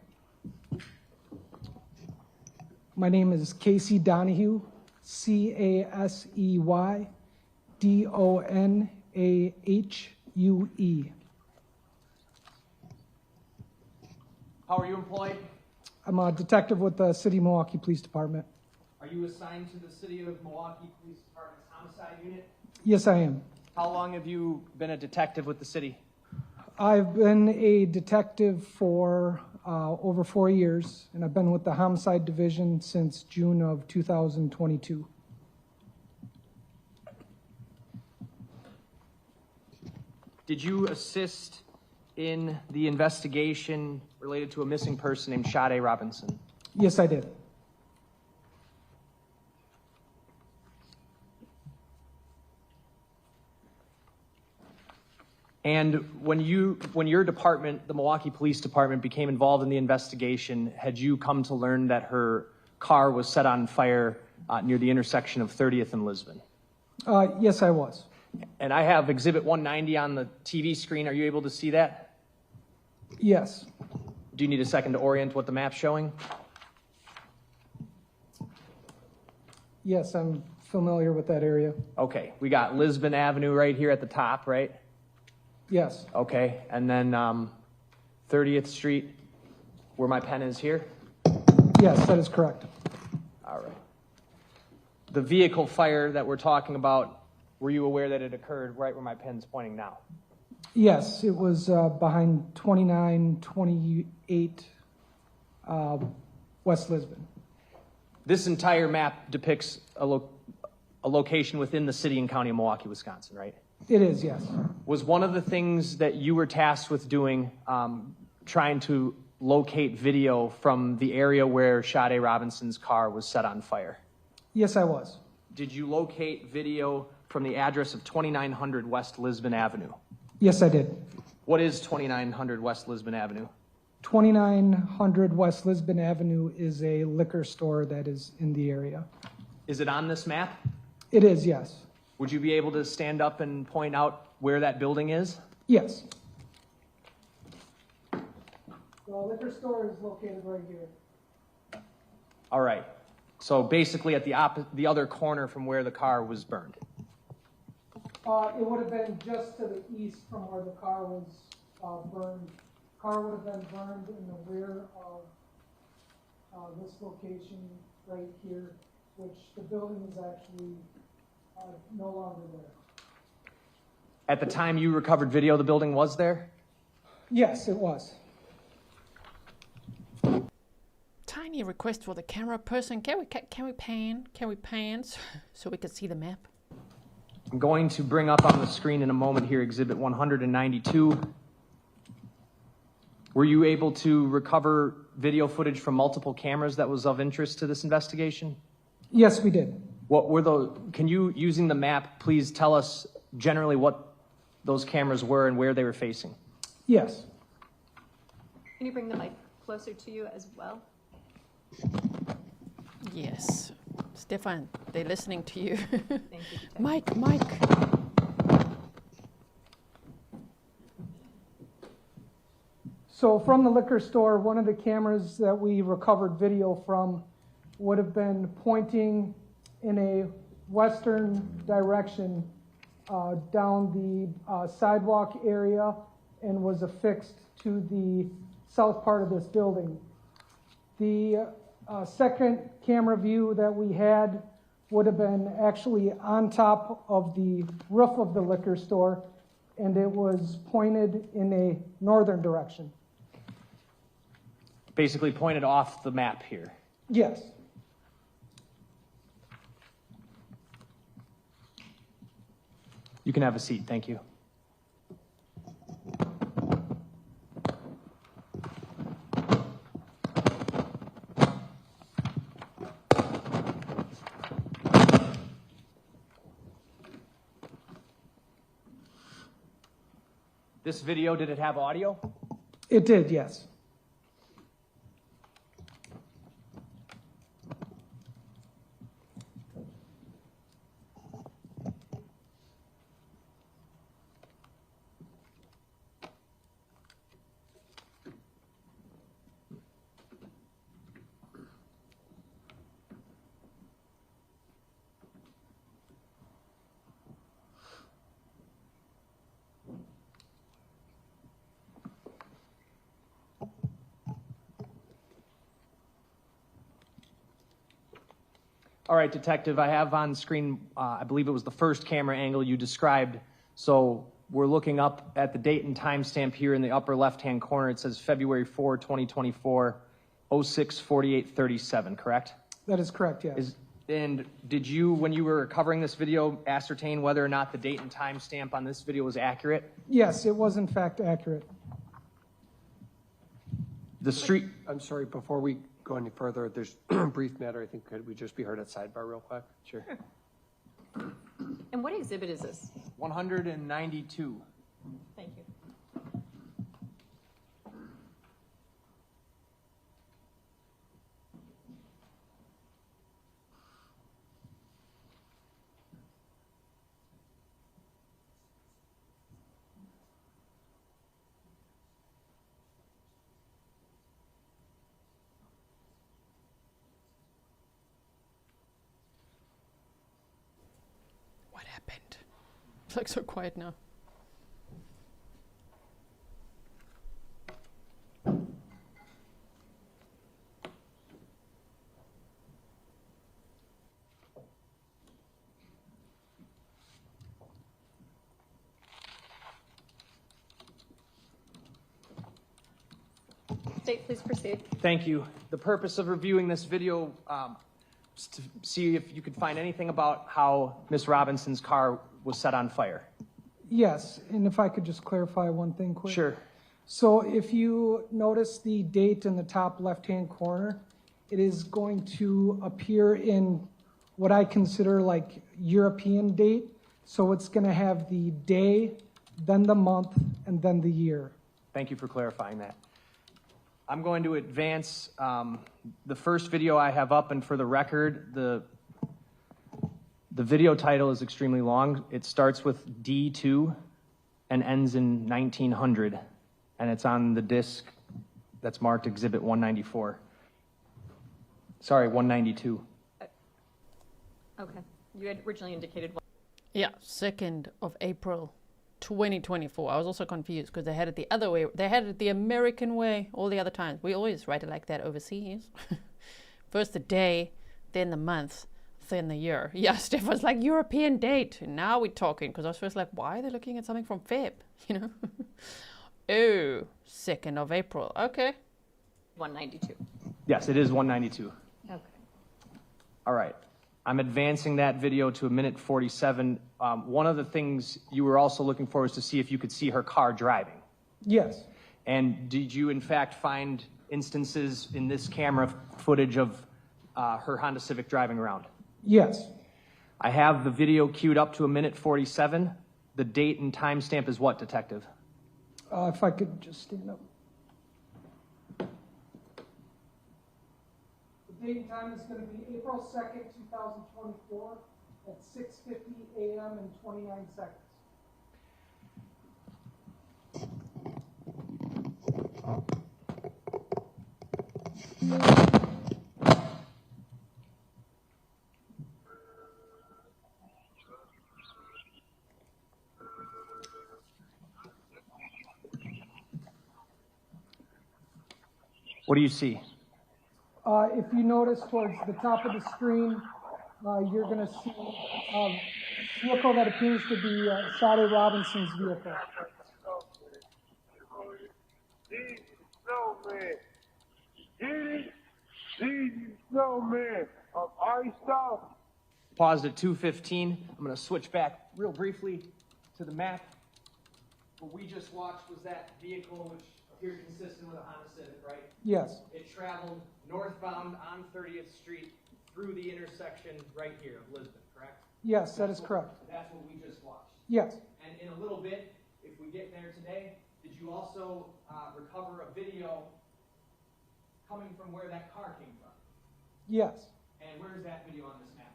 My name is Casey Donahue, Casey Donahue. How are you employed? I'm a detective with the City of Milwaukee Police Department. Are you assigned to the City of Milwaukee Police Department's homicide unit? Yes, I am. How long have you been a detective with the city? I've been a detective for over 4 years, and I've been with the Homicide Division since June of 2022. Did you assist in the investigation related to a missing person named Sade Robinson? Yes, I did. And when your department, the Milwaukee Police Department, became involved in the investigation, had you come to learn that her car was set on fire near the intersection of 30th and Lisbon? Yes, I was. And I have Exhibit 190 on the TV screen. Are you able to see that? Yes. Do you need a second to orient what the map's showing? Yes, I'm familiar with that area. Okay, we got Lisbon Avenue right here at the top, right? Yes. Okay, and then 30th Street, where my pen is here? Yes, that is correct. All right. The vehicle fire that we're talking about, were you aware that it occurred right where my pen's pointing now? Yes, it was behind 2928 West Lisbon. This entire map depicts a location within the city and county of Milwaukee, Wisconsin, right? It is, yes. Was one of the things that you were tasked with doing trying to locate video from the area where Sade Robinson's car was set on fire? Yes, I was. Did you locate video from the address of 2900 West Lisbon Avenue? Yes, I did. What is 2900 West Lisbon Avenue? 2900 West Lisbon Avenue is a liquor store that is in the area. Is it on this map? It is, yes. Would you be able to stand up and point out where that building is? Yes. The liquor store is located right here. All right. So basically at the other corner from where the car was burned. It would have been just to the east from where the car was burned. Car would have been burned in the rear of this location right here, which the building is actually no longer there. At the time you recovered video, the building was there? Yes, it was. Tiny request for the camera person. Can we pan? Can we pan so we can see the map? I'm going to bring up on the screen in a moment here Exhibit 192. Were you able to recover video footage from multiple cameras that was of interest to this investigation? Yes, we did. What were those? Can you, using the map, please tell us generally what those cameras were and where they were facing? Yes. Can you bring the mic closer to you as well? Yes. Stefan, they're listening to you. Thank you. Mike. So from the liquor store, one of the cameras that we recovered video from would have been pointing in a western direction down the sidewalk area and was affixed to the south part of this building. The second camera view that we had would have been actually on top of the roof of the liquor store, and it was pointed in a northern direction. Basically pointed off the map here. Yes. You can have a seat, thank you. This video, did it have audio? It did, yes. All right, Detective, I have on screen, I believe it was the first camera angle you described. So we're looking up at the date and timestamp here in the upper left-hand corner. It says February 4, 2024, 06:48:37, correct? That is correct, yes. And did you, when you were covering this video, ascertain whether or not the date and timestamp on this video was accurate? Yes, it was in fact accurate. The street... I'm sorry, before we go any further, there's a brief matter, I think, could we just be heard at sidebar real quick? Sure. And what exhibit is this? 192. Thank you. What happened? It's like so quiet now. State, please proceed. Thank you. The purpose of reviewing this video is to see if you could find anything about how Miss Robinson's car was set on fire. Yes, and if I could just clarify one thing quick. Sure. So if you notice the date in the top left-hand corner, it is going to appear in what I consider like European date. So it's going to have the day, then the month, and then the year. Thank you for clarifying that. I'm going to advance the first video I have up, and for the record, the video title is extremely long. It starts with D2 and ends in 1900, and it's on the disc that's marked Exhibit 194. Sorry, 192. Okay. You had originally indicated one. Yeah, 2nd of April, 2024. I was also confused because they had it the other way. They had it the American way all the other times. We always write it like that overseas. First the day, then the month, then the year. Yeah, Steph was like, European date. And now we're talking, because I was first like, why are they looking at something from Feb? You know? Oh, 2nd of April. Okay. 192. Yes, it is 192. Okay. All right. I'm advancing that video to 1:47. One of the things you were also looking for was to see if you could see her car driving. Yes. And did you, in fact, find instances in this camera footage of her Honda Civic driving around? Yes. I have the video queued up to 1:47. The date and timestamp is what, Detective? If I could just stand up. The date and time is going to be April 2nd, 2024 at 6:50 a.m. and 29 seconds. What do you see? If you notice towards the top of the screen, you're going to see a vehicle that appears to be Sade Robinson's vehicle. Paused at 2:15. I'm going to switch back real briefly to the map. What we just watched was that vehicle, which appeared consistent with a Honda Civic, right? Yes. It traveled northbound on 30th Street through the intersection right here of Lisbon, correct? Yes, that is correct. That's what we just watched. Yes. And in a little bit, if we get there today, did you also recover a video coming from where that car came from? Yes. And where is that video on this map?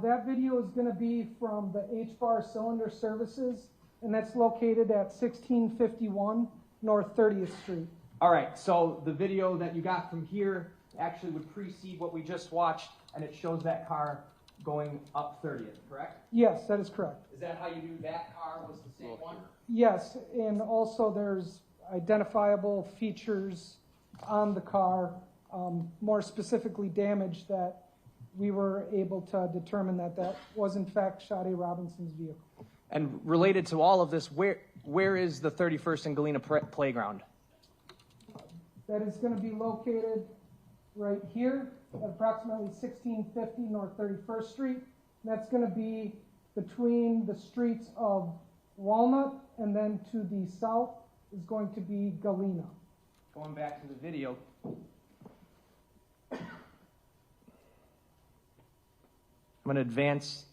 That video is going to be from the H-Bar Cylinder Services, and that's located at 1651 North 30th Street. All right, so the video that you got from here actually would precede what we just watched, and it shows that car going up 30th, correct? Yes, that is correct. Is that how you knew that car was the same one? Yes, and also there's identifiable features on the car, more specifically damage, that we were able to determine that that was in fact Sade Robinson's vehicle. And related to all of this, where is the 31st and Galena playground? That is going to be located right here at approximately 1650 North 31st Street. That's going to be between the streets of Walnut, and then to the south is going to be Galena. Going back to the video. I'm going to advance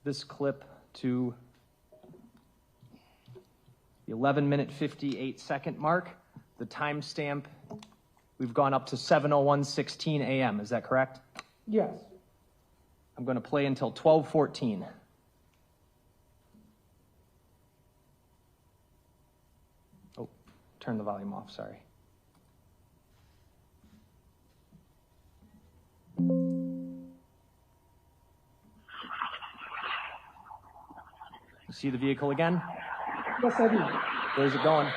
this clip to the 11-minute 58-second mark. The timestamp, we've gone up to 7:01:16 a.m. Is that correct? Yes. I'm going to play until 12:14. Oh, turn the volume off, sorry. See the vehicle again? Yes, I do. Where's it going?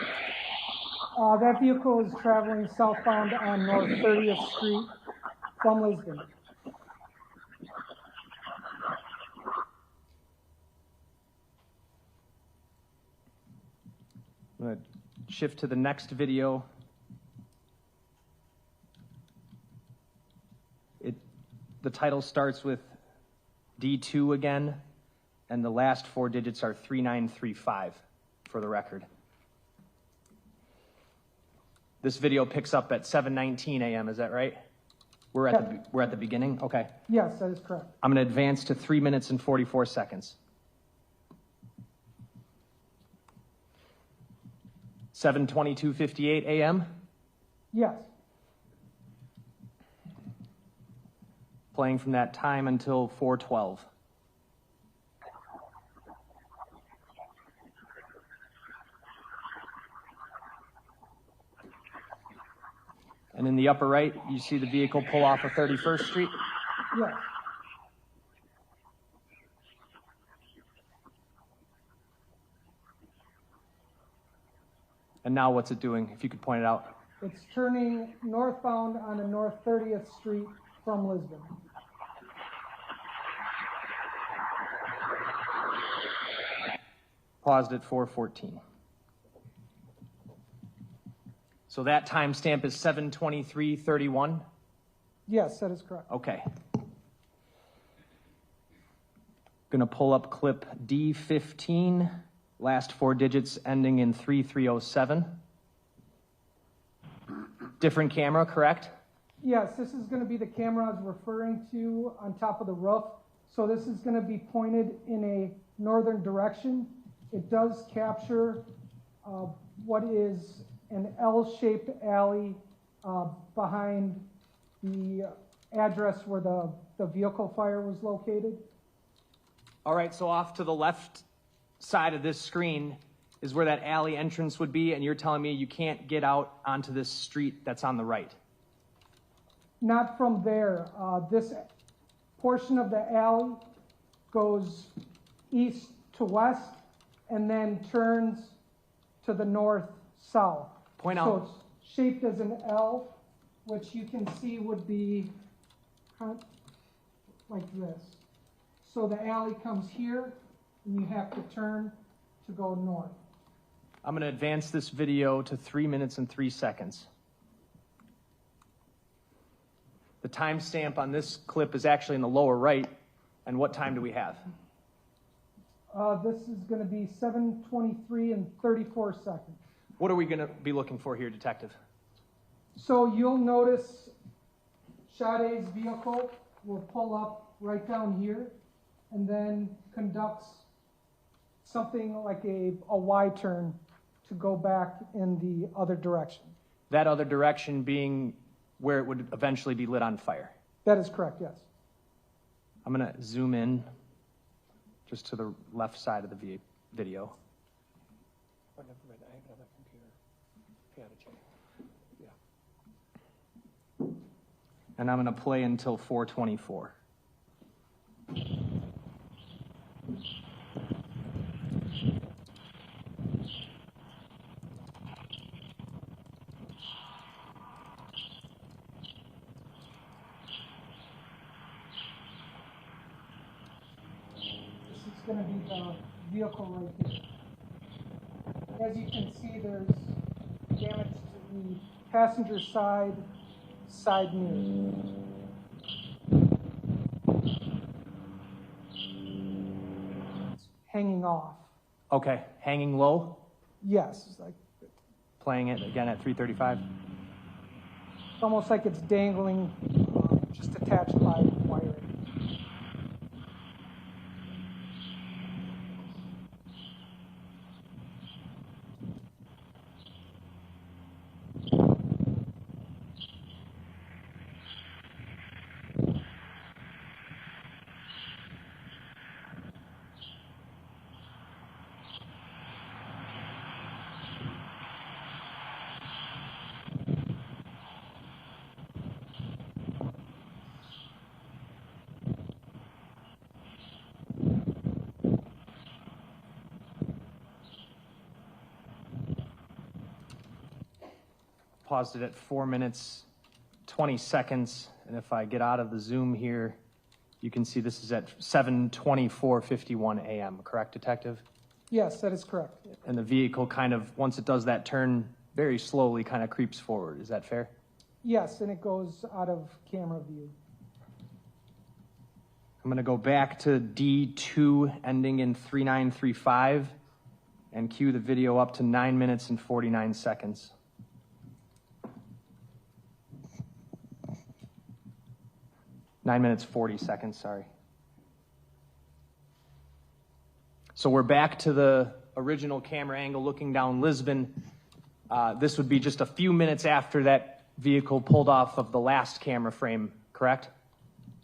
That vehicle is traveling southbound on North 30th Street from Lisbon. I'm going to shift to the next video. The title starts with D2 again, and the last four digits are 3935 for the record. This video picks up at 7:19 a.m., is that right? We're at the beginning? Okay. Yes, that is correct. I'm going to advance to 3 minutes and 44 seconds. 7:22:58 a.m. Yes. Playing from that time until 4:12. And in the upper right, you see the vehicle pull off of 31st Street? Yes. And now what's it doing, if you could point it out? It's turning northbound on the North 30th Street from Lisbon. Paused at 4:14. So that timestamp is 7:23:31? Yes, that is correct. Okay. Gonna pull up clip D15, last four digits ending in 3307. Different camera, correct? Yes, this is going to be the camera I was referring to on top of the roof. So this is going to be pointed in a northern direction. It does capture what is an L-shaped alley behind the address where the vehicle fire was located. All right, so off to the left side of this screen is where that alley entrance would be, and you're telling me you can't get out onto this street that's on the right? Not from there. This portion of the alley goes east to west and then turns to the north-south. Point So out. it's shaped as an L, which you can see would be like this. So the alley comes here, and you have to turn to go north. I'm going to advance this video to 3 minutes and 3 seconds. The timestamp on this clip is actually in the lower right. And what time do we have? This is going to be 7:23 and 34 seconds. What are we going to be looking for here, Detective? So you'll notice Sade's vehicle will pull up right down here and then conducts something like a Y-turn to go back in the other direction. That other direction being where it would eventually be lit on fire. That is correct, yes. I'm going to zoom in just to the left side of the video. Oh, never mind. I have it on my computer. Yeah. And I'm going to play until 4:24. Going to be the vehicle right here. As you can see, there's damage to the passenger side mirror. It's hanging off. Okay, hanging low, Yes, it's like playing it again at 3:35. almost like it's dangling, just attached by wiring. Paused it at 4 minutes, 20 seconds. And if I get out of the zoom here, you can see this is at 7:24:51 a.m., correct, Detective? Yes, that is correct. And the vehicle kind of, once it does that turn, very slowly kind of creeps forward. Is that fair? Yes, and it goes out of camera view. I'm going to go back to D2 ending in 3935 and cue the video up to 9 minutes and 49 seconds. 9 minutes, 40 seconds, sorry. So we're back to the original camera angle looking down Lisbon. This would be just a few minutes after that vehicle pulled off of the last camera frame, correct?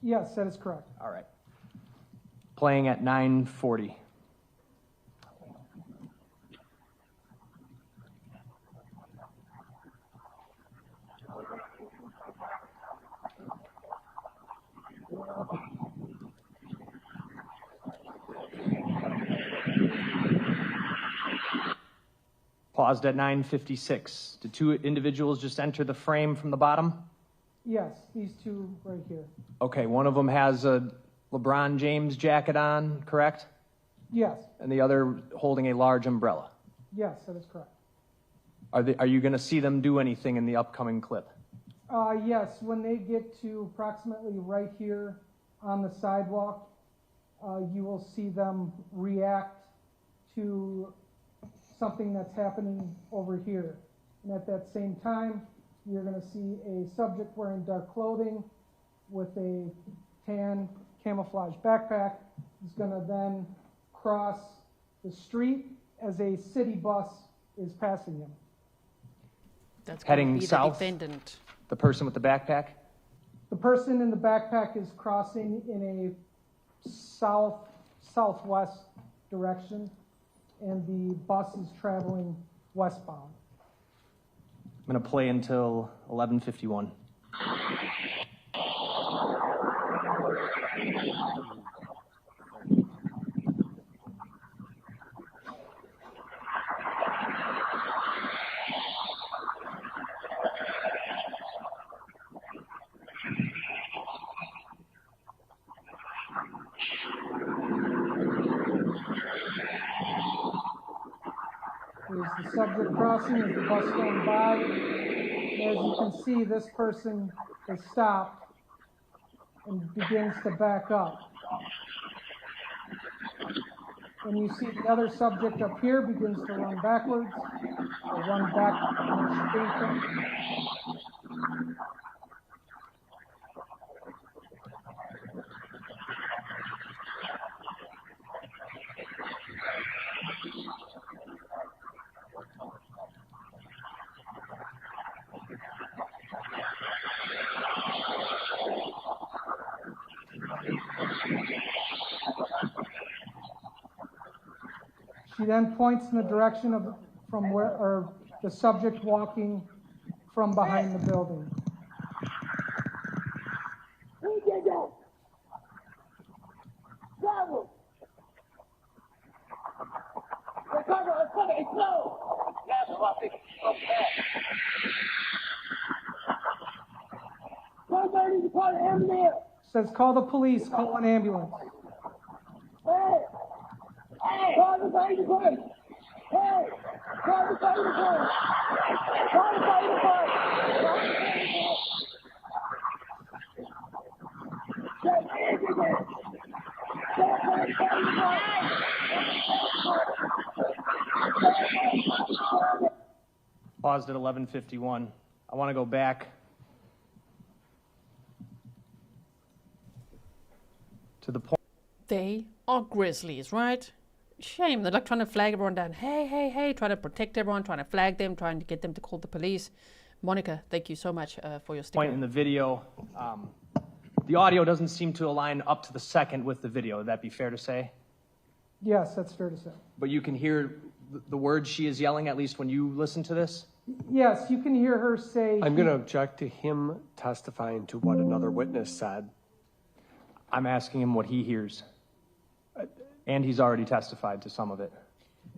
Yes, that is correct. All right. Playing at 9:40. Paused at 9:56. Did two individuals just enter the frame from the bottom? Yes, these two right here. Okay, one of them has a LeBron James jacket on, correct? Yes, And the other holding a large umbrella. yes, that is correct. Are you going to see them do anything in the upcoming clip? Yes, when they get to approximately right here on the sidewalk, you will see them react to something that's happening over here. And at that same time, you're going to see a subject wearing dark clothing with a tan camouflage backpack. He's going to then cross the street as a city bus is passing him. That's Heading gonna be south? The defendant. The person with the backpack? The person in the backpack is crossing in a southwest direction. and the bus is traveling westbound. I'm going to play until 11:51. There's the subject crossing as the bus going by. As you can see, this person has stopped and begins to back up. And you see the other subject up here begins to run backwards, or run back on the station. She then points in the direction of from where, or the subject walking from behind the building. Says call the police, call an ambulance. Paused at 11:51. I want to go back to the point. They are grizzlies, right? Shame. They're like trying to flag everyone down. Hey, hey, hey, trying to protect everyone, trying to flag them, trying to get them to call the police. Monica, thank you so much for your sticker. Point in the video. The audio doesn't seem to align up to the second with the video. Would that be fair to say? Yes, that's fair to say. But you can hear the words she is yelling, at least when you listen to this? Yes, you can hear her say... I'm going to object to him testifying to what another witness said. I'm asking him what he hears. And he's already testified to some of it.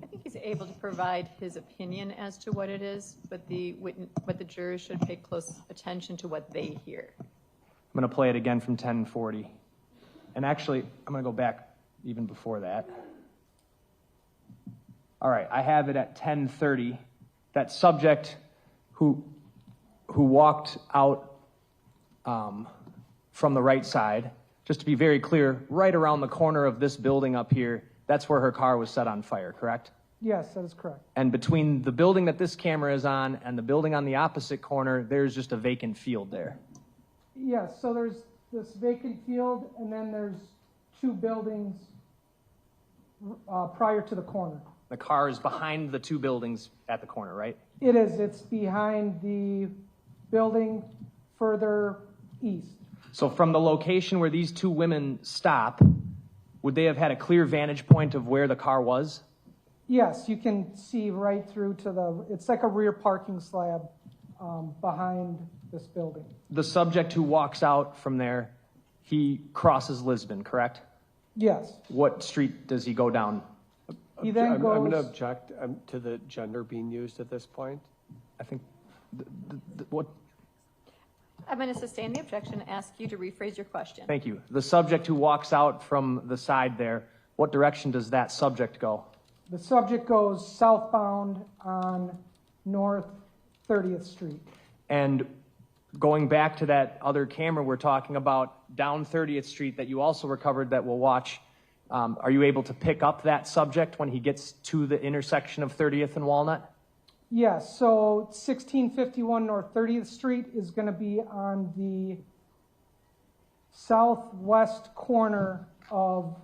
I think he's able to provide his opinion as to what it is, but the jurors should pay close attention to what they hear. I'm going to play it again from 10:40. And actually, I'm going to go back even before that. All right, I have it at 10:30. That subject who walked out from the right side, just to be very clear, right around the corner of this building up here, that's where her car was set on fire, correct? Yes, that is correct. And between the building that this camera is on and the building on the opposite corner, there's just a vacant field there. Yes, so there's this vacant field, and then there's two buildings prior to the corner. The car is behind the two buildings at the corner, right? It is. It's behind the building further east. So from the location where these two women stop, would they have had a clear vantage point of where the car was? Yes, you can see right through to it's like a rear parking slab behind this building. The subject who walks out from there, he crosses Lisbon, correct? Yes. What street does he go down? He then I'm going to goes... object to the gender being used at this point. I think, what? I'm going to sustain the objection and ask you to rephrase your question. Thank you. The subject who walks out from the side there, what direction does that subject go? The subject goes southbound on North 30th Street. And going back to that other camera we're talking about, down 30th Street that you also recovered that we'll watch, are you able to pick up that subject when he gets to the intersection of 30th and Walnut? Yes, so 1651 North 30th Street is going to be on the southwest corner of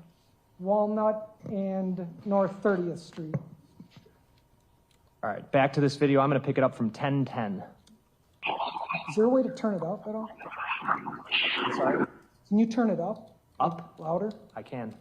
Walnut and North 30th Street. All right, back to this video. I'm going to pick it up from 10:10. Is there a way to turn it up at all? I'm sorry? Can you turn it up? Up? Louder? I can.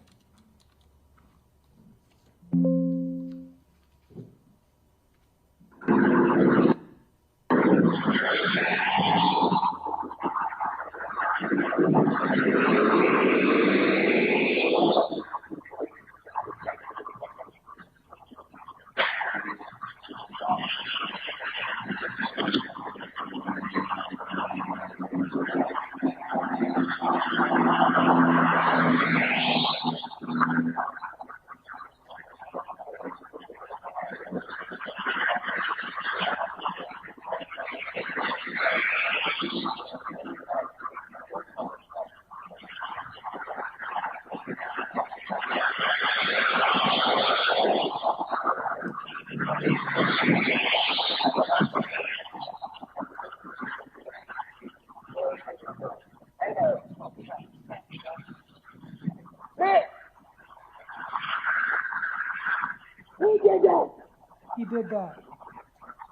He did that.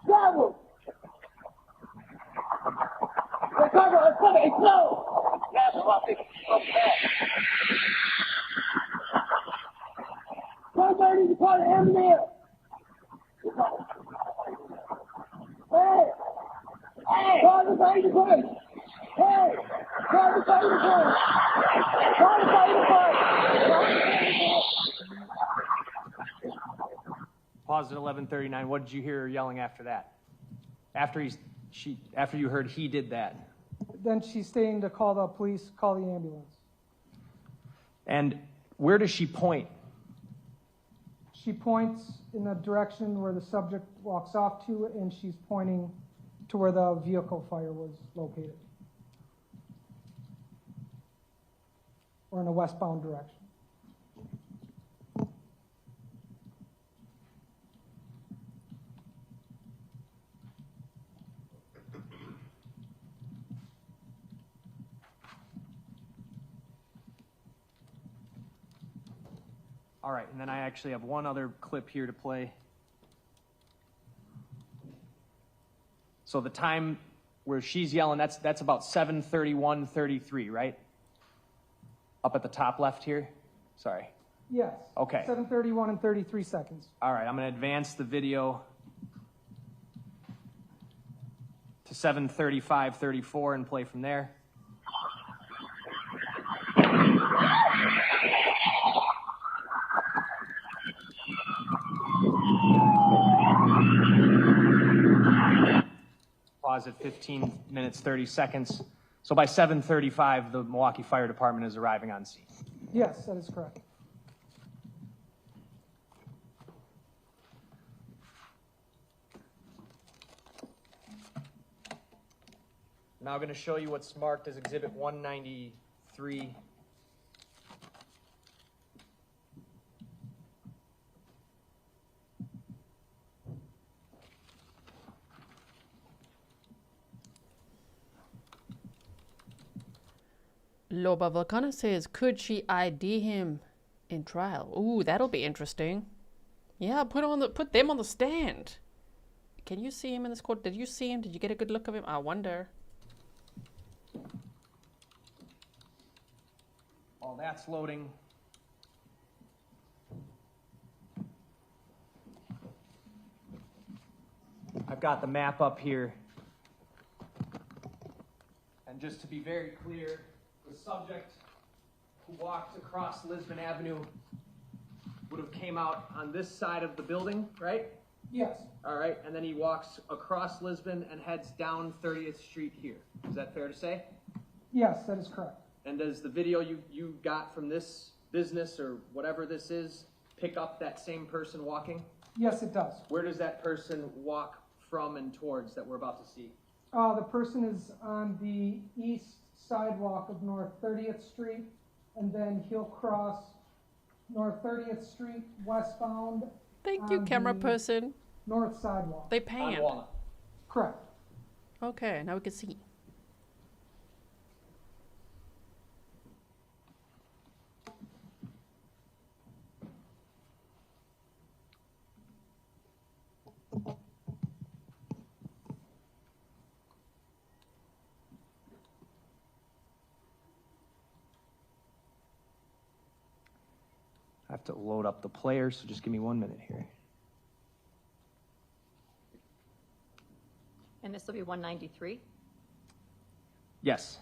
Travel! Hey, Carver, let's come in, slow! Yeah, so I'll take it. Carver, you call the ambulance! Hey! Hey! Carver, fight the fight! Hey! Carver, fight the fight! Carver, fight the fight! Pause at 11:39. What did you hear her yelling after that? After you heard he did that. Then she's saying to call the police, call the ambulance. And where does she point? She points in the direction where the subject walks off to, and she's pointing to where the vehicle fire was located. Or in a westbound direction. All right, and then I actually have one other clip here to play. So the time where she's yelling, that's about 7:31:33, right? Up at the top left here? Sorry. Yes. Okay. 7:31 and 33 seconds. All right, I'm going to advance the video to 7:35:34 and play from there. Pause at 15 minutes, 30 seconds. So by 7:35, the Milwaukee Fire Department is arriving on scene. Yes, that is correct. Now I'm going to show you what's marked as Exhibit 193. Loba Volcana says, could she ID him in trial? Ooh, that'll be interesting. Yeah, put them on the stand. Can you see him in this court? Did you see him? Did you get a good look of him? I wonder. While that's loading, I've got the map up here. And just to be very clear, the subject who walked across Lisbon Avenue would have came out on this side of the building, right? Yes. All right, and then he walks across Lisbon and heads down 30th Street here. Is that fair to say? Yes, that is correct. And does the video you got from this business or whatever this is pick up that same person walking? Yes, it does. Where does that person walk from and towards that we're about to see? The person is on the east sidewalk of North 30th Street, and then he'll cross North 30th Street westbound. Thank you, camera person. North sidewalk. They panned. Correct. Okay, now we can see. I have to load up the player, so just give me 1 minute here. And this will be 193. Yes.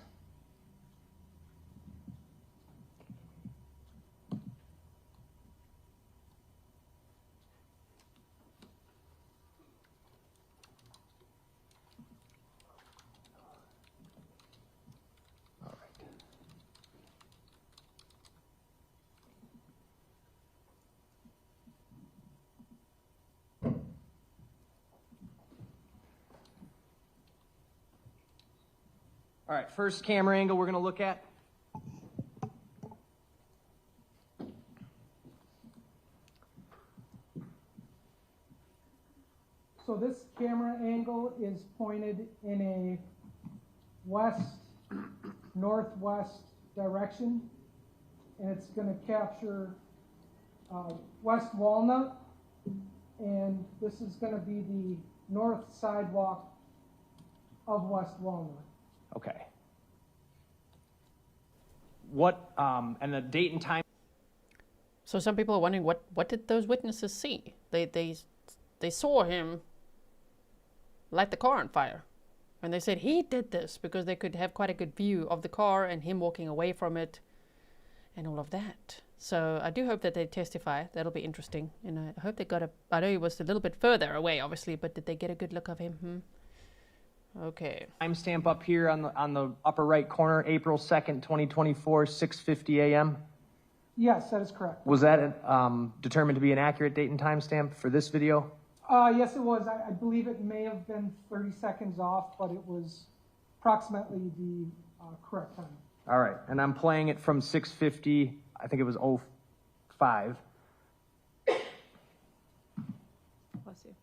All right, first camera angle we're going to look at. So this camera angle is pointed in a west-northwest direction, and it's going to capture West Walnut, and this is going to be the north sidewalk of West Walnut. Okay. What, and the date and time? So some people are wondering, what did those witnesses see? They saw him light the car on fire. And they said he did this because they could have quite a good view of the car and him walking away from it and all of that. So I do hope that they testify. That'll be interesting. And I hope they got I know he was a little bit further away, obviously, but did they get a good look of him? Okay. Timestamp up here on the upper right corner, April 2nd, 2024, 6:50 a.m. Yes, that is correct. Was that determined to be an accurate date and timestamp for this video? Yes, it was. I believe it may have been 30 seconds off, but it was approximately the correct time. All right, and I'm playing it from 6:50, I think it was 05. Bless you.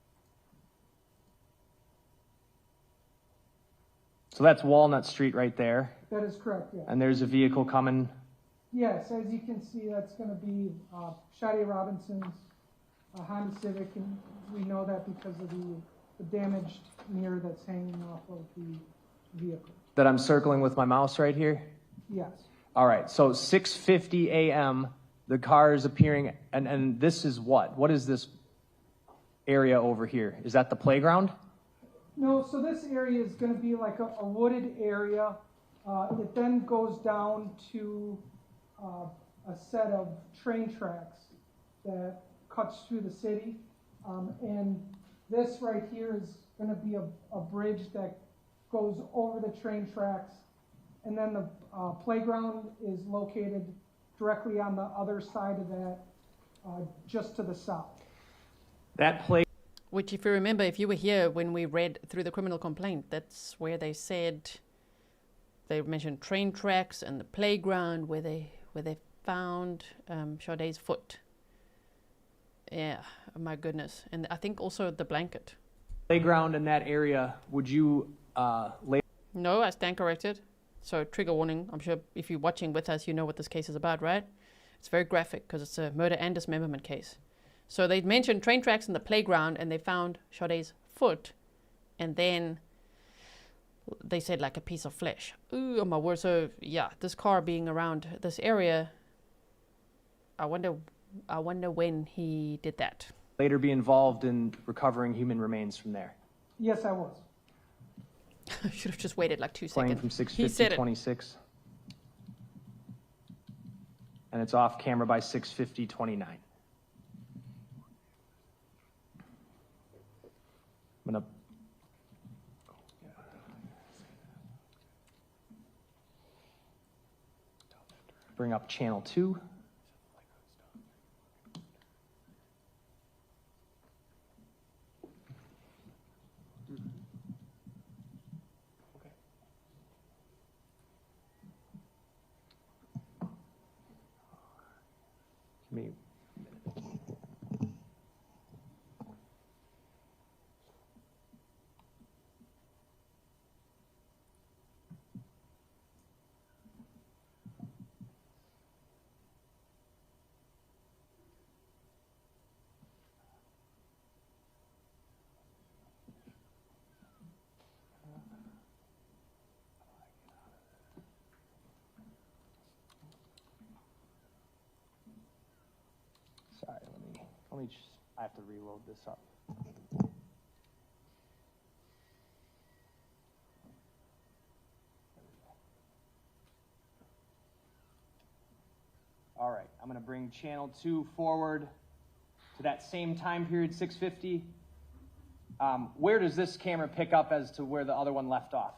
So that's Walnut Street right there. That is correct, yeah. And there's a vehicle coming. Yes, as you can see, that's going to be Sade Robinson's Honda Civic, and we know that because of the damaged mirror that's hanging off of the vehicle. That I'm circling with my mouse right here? Yes. All right, so 6:50 a.m., the car is appearing, and this is what? What is this area over here? Is that the playground? No, so this area is going to be like a wooded area. It then goes down to a set of train tracks that cuts through the city. And this right here is going to be a bridge that goes over the train tracks. And then the playground is located directly on the other side of that, just to the south. That play. Which, if you remember, if you were here when we read through the criminal complaint, that's where they said, they mentioned train tracks and the playground where they found Sade's foot. Yeah, oh my goodness. And I think also the blanket. Playground in that area, would you No, I stand corrected. So trigger warning. I'm sure if you're watching with us, you know what this case is about, right? It's very graphic because it's a murder and dismemberment case. So they mentioned train tracks in the playground and they found Sade's foot. And then they said like a piece of flesh. Ooh, oh my word. So yeah, this car being around this area, I wonder when he did that. Later be involved in recovering human remains from there? Yes, I was. I should have just waited like 2 Playing seconds. from He said 6:50:26. And it's off camera by 6:50:29. I'm gonna bring up channel 2. Give me Sorry, let me just, I have to reload this up. All right, I'm going to bring channel 2 forward to that same time period, 6:50. Where does this camera pick up as to where the other one left off?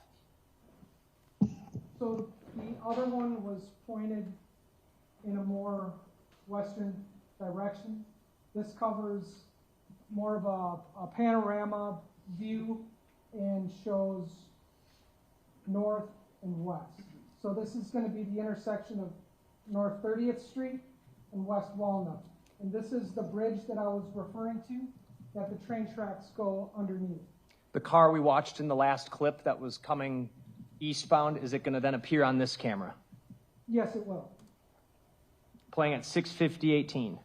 So the other one was pointed in a more western direction. This covers more of a panorama view and shows north and west. So this is going to be the intersection of North 30th Street and West Walnut. And this is the bridge that I was referring to, that the train tracks go underneath. The car we watched in the last clip that was coming eastbound, is it going to then appear on this camera? Yes, it will. Playing at 6:50:18.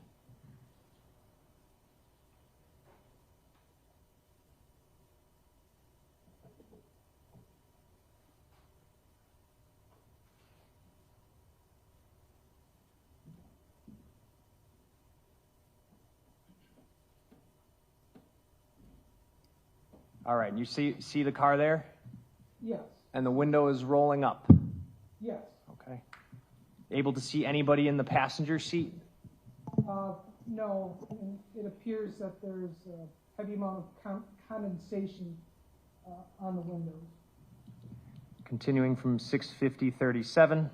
All right, you see the car there? Yes. And the window is rolling up. Yes. Okay. Able to see anybody in the passenger seat? No, and it appears that there's a heavy amount of condensation on the windows. Continuing from 6:50:37.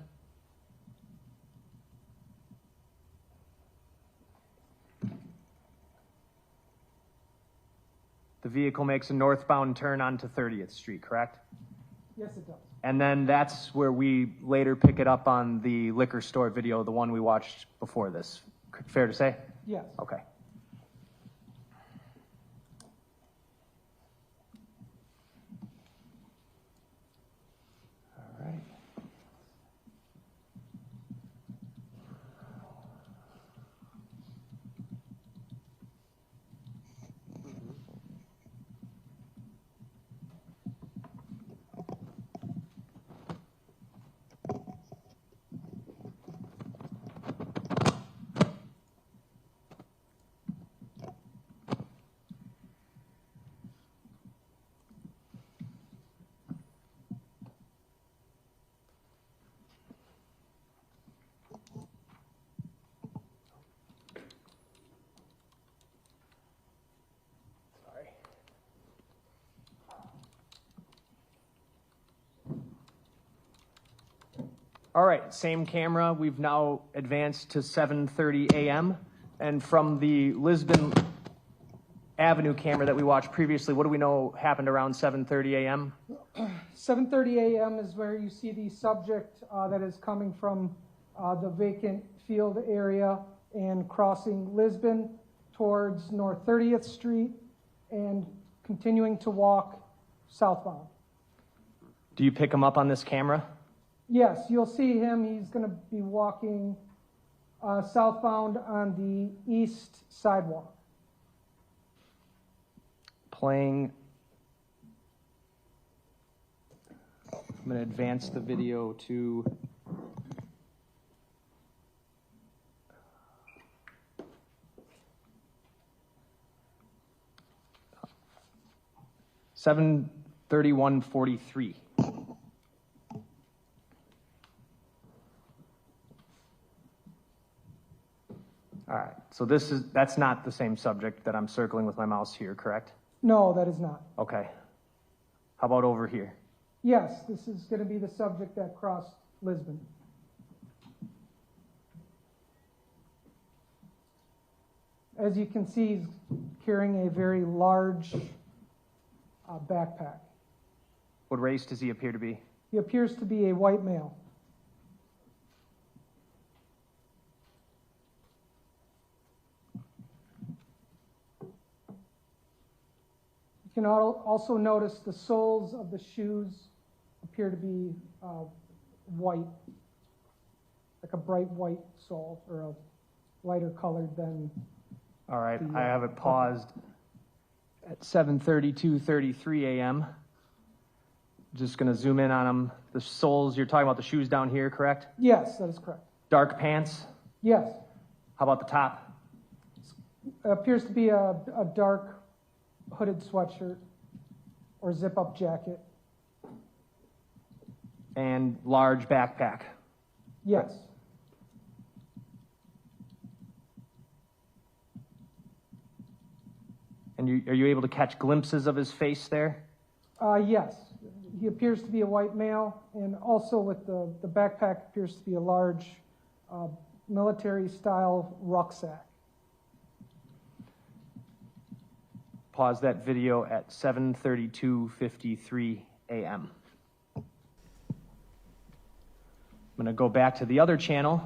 The vehicle makes a northbound turn onto 30th Street, correct? Yes, it does. And then that's where we later pick it up on the liquor store video, the one we watched before this. Fair to say? Yes. Okay. All right. All right, same camera. We've now advanced to 7:30 a.m. And from the Lisbon Avenue camera that we watched previously, what do we know happened around 7:30 a.m.? 7:30 a.m. is where you see the subject that is coming from the vacant field area and crossing Lisbon towards North 30th Street and continuing to walk southbound. Do you pick him up on this camera? Yes, you'll see him. He's going to be walking southbound on the east sidewalk. Playing. I'm going to advance the video to 7:31:43. All right, so that's not the same subject that I'm circling with my mouse here, correct? No, that is not. Okay. How about over here? Yes, this is going to be the subject that crossed Lisbon. As you can see, he's carrying a very large backpack. What race does he appear to be? He appears to be a white male. You can also notice the soles of the shoes appear to be white, like a bright white sole, or a lighter colored than. All right, I have it paused at 7:32:33 a.m. Just going to zoom in on him. The soles, you're talking about the shoes down here, correct? Yes, that is correct. Dark pants? Yes. How about the top? It appears to be a dark hooded sweatshirt or zip-up jacket. And large backpack? Yes. are you able to catch glimpses of his face there? Yes, he appears to be a white male, and also with the backpack appears to be a large military-style rucksack. Pause that video at 7:32:53 a.m. I'm going to go back to the other channel.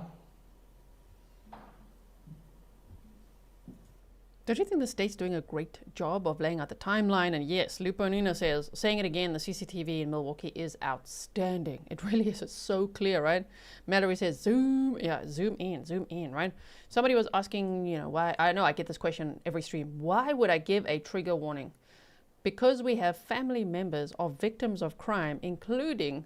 Don't you think the state's doing a great job of laying out the timeline? And yes, Lupo Nino says, saying it again, the CCTV in Milwaukee is outstanding. It really is. It's so clear, right? Mallory says, zoom in, right? Somebody was asking, you know, why, I know I get this question every stream. Why would I give a trigger warning? Because we have family members of victims of crime, including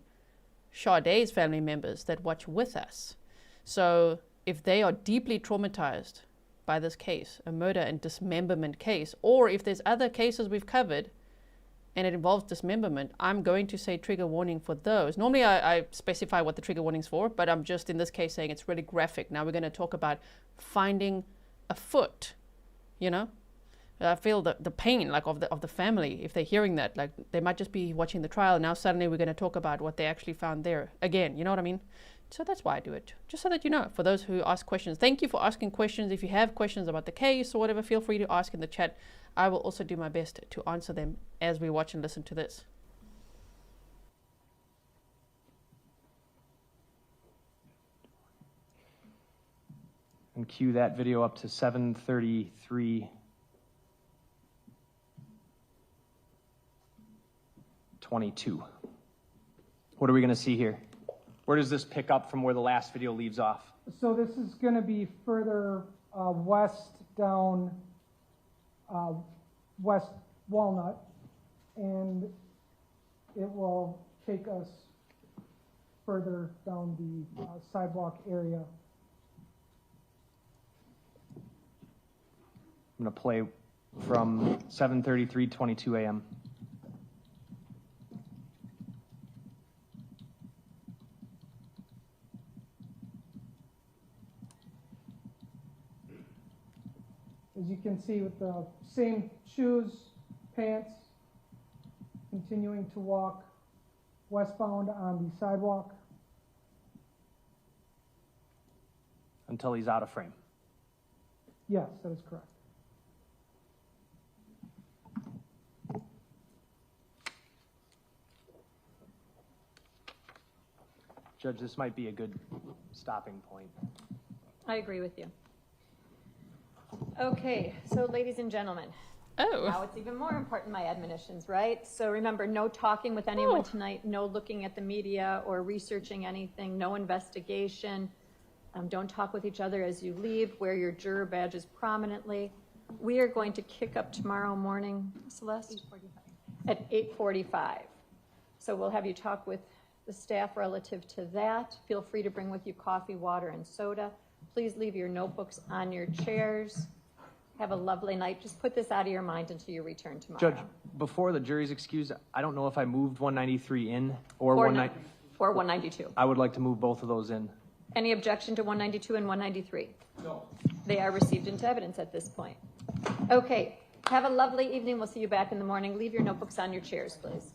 Sade's family members that watch with us. So if they are deeply traumatized by this case, a murder and dismemberment case, or if there's other cases we've covered and it involves dismemberment, I'm going to say trigger warning for those. Normally I specify what the trigger warning's for, but I'm just in this case saying it's really graphic. Now we're going to talk about finding a foot, you know? I feel the pain like of the family if they're hearing that. Like they might just be watching the trial and now suddenly we're going to talk about what they actually found there. Again, you know what I mean? So that's why I do it, just so that you know, for those who ask questions. Thank you for asking questions. If you have questions about the case or whatever, feel free to ask in the chat. I will also do my best to answer them as we watch and listen to this. And cue that video up to 7:33:22. What are we going to see here? Where does this pick up from where the last video leaves off? So this is going to be further west down West Walnut, and it will take us further down the sidewalk area. I'm going to play from 7:33:22 a.m. As you can see, with the same shoes, pants, continuing to walk westbound on the sidewalk. Until he's out of frame. Yes, that is correct. Judge, this might be a good stopping point. I agree with you. Okay, so ladies and gentlemen. Oh. Now it's even more important, my admonitions, right? So remember, no talking with anyone tonight, no looking at the media or researching anything, no investigation. Don't talk with each other as you leave. Wear your juror badges prominently. We are going to kick up tomorrow morning, Celeste? 8:45. At 8:45. So we'll have you talk with the staff relative to that. Feel free to bring with you coffee, water, and soda. Please leave your notebooks on your chairs. Have a lovely night. Just put this out of your mind until you return tomorrow. Judge, before the jury's excused, I don't know if I moved 193 in or 192. Or 192. I would like to move both of those in. Any objection to 192 and 193? No. They are received into evidence at this point. Okay, have a lovely evening. We'll see you back in the morning. Leave your notebooks on your chairs, please.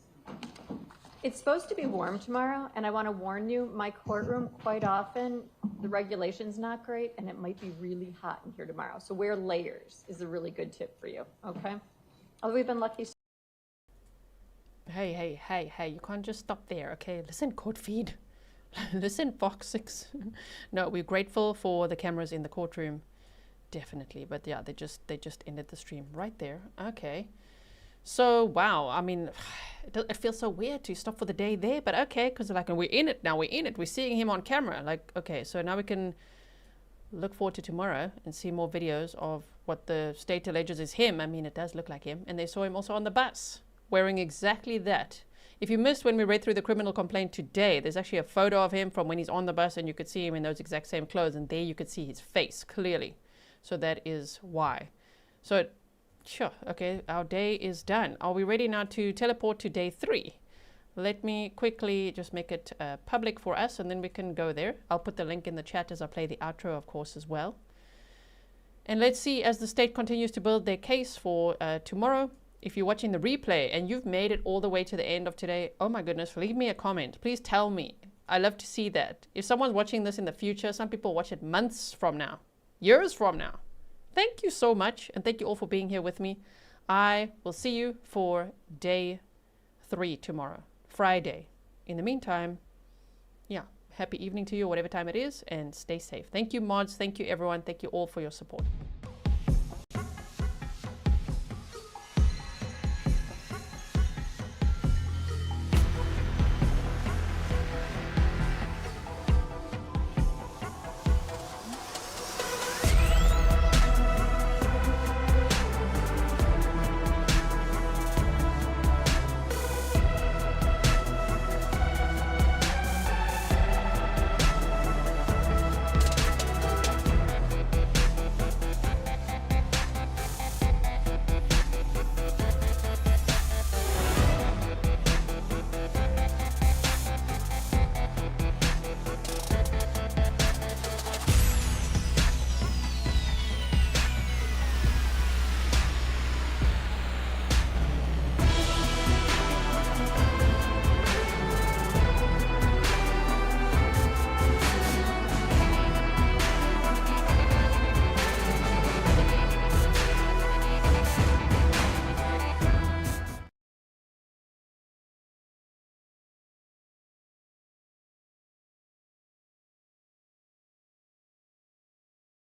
It's supposed to be warm tomorrow, and I want to warn you, my courtroom, quite often, the regulation's not great, and it might be really hot in here tomorrow. So wear layers is a really good tip for you, okay? Although we've been lucky. Hey, you can't just stop there, okay? Listen, court feed. Listen, Fox 6. No, we're grateful for the cameras in the courtroom, definitely. But yeah, they just ended the stream right there. Okay. So, wow, I mean, it feels so weird to stop for the day there, but okay, because like we're in it now, we're seeing him on camera. Like, okay, so now we can look forward to tomorrow and see more videos of what the state alleges is him. I mean, it does look like him. And they saw him also on the bus wearing exactly that. If you missed when we read through the criminal complaint today, there's actually a photo of him from when he's on the bus and you could see him in those exact same clothes, and there you could see his face clearly. So that is why. So, sure, okay, our day is done. Are we ready now to teleport to day 3? Let me quickly just make it public for us and then we can go there. I'll put the link in the chat as I play the outro, of course, as well. And let's see, as the state continues to build their case for tomorrow, if you're watching the replay and you've made it all the way to the end of today, oh my goodness, leave me a comment. Please tell me. I love to see that. If someone's watching this in the future, some people watch it months from now, years from now. Thank you so much, and thank you all for being here with me. I will see you for day 3 tomorrow, Friday. In the meantime, yeah, happy evening to you, whatever time it is, and stay safe. Thank you, mods. Thank you, everyone. Thank you all for your support.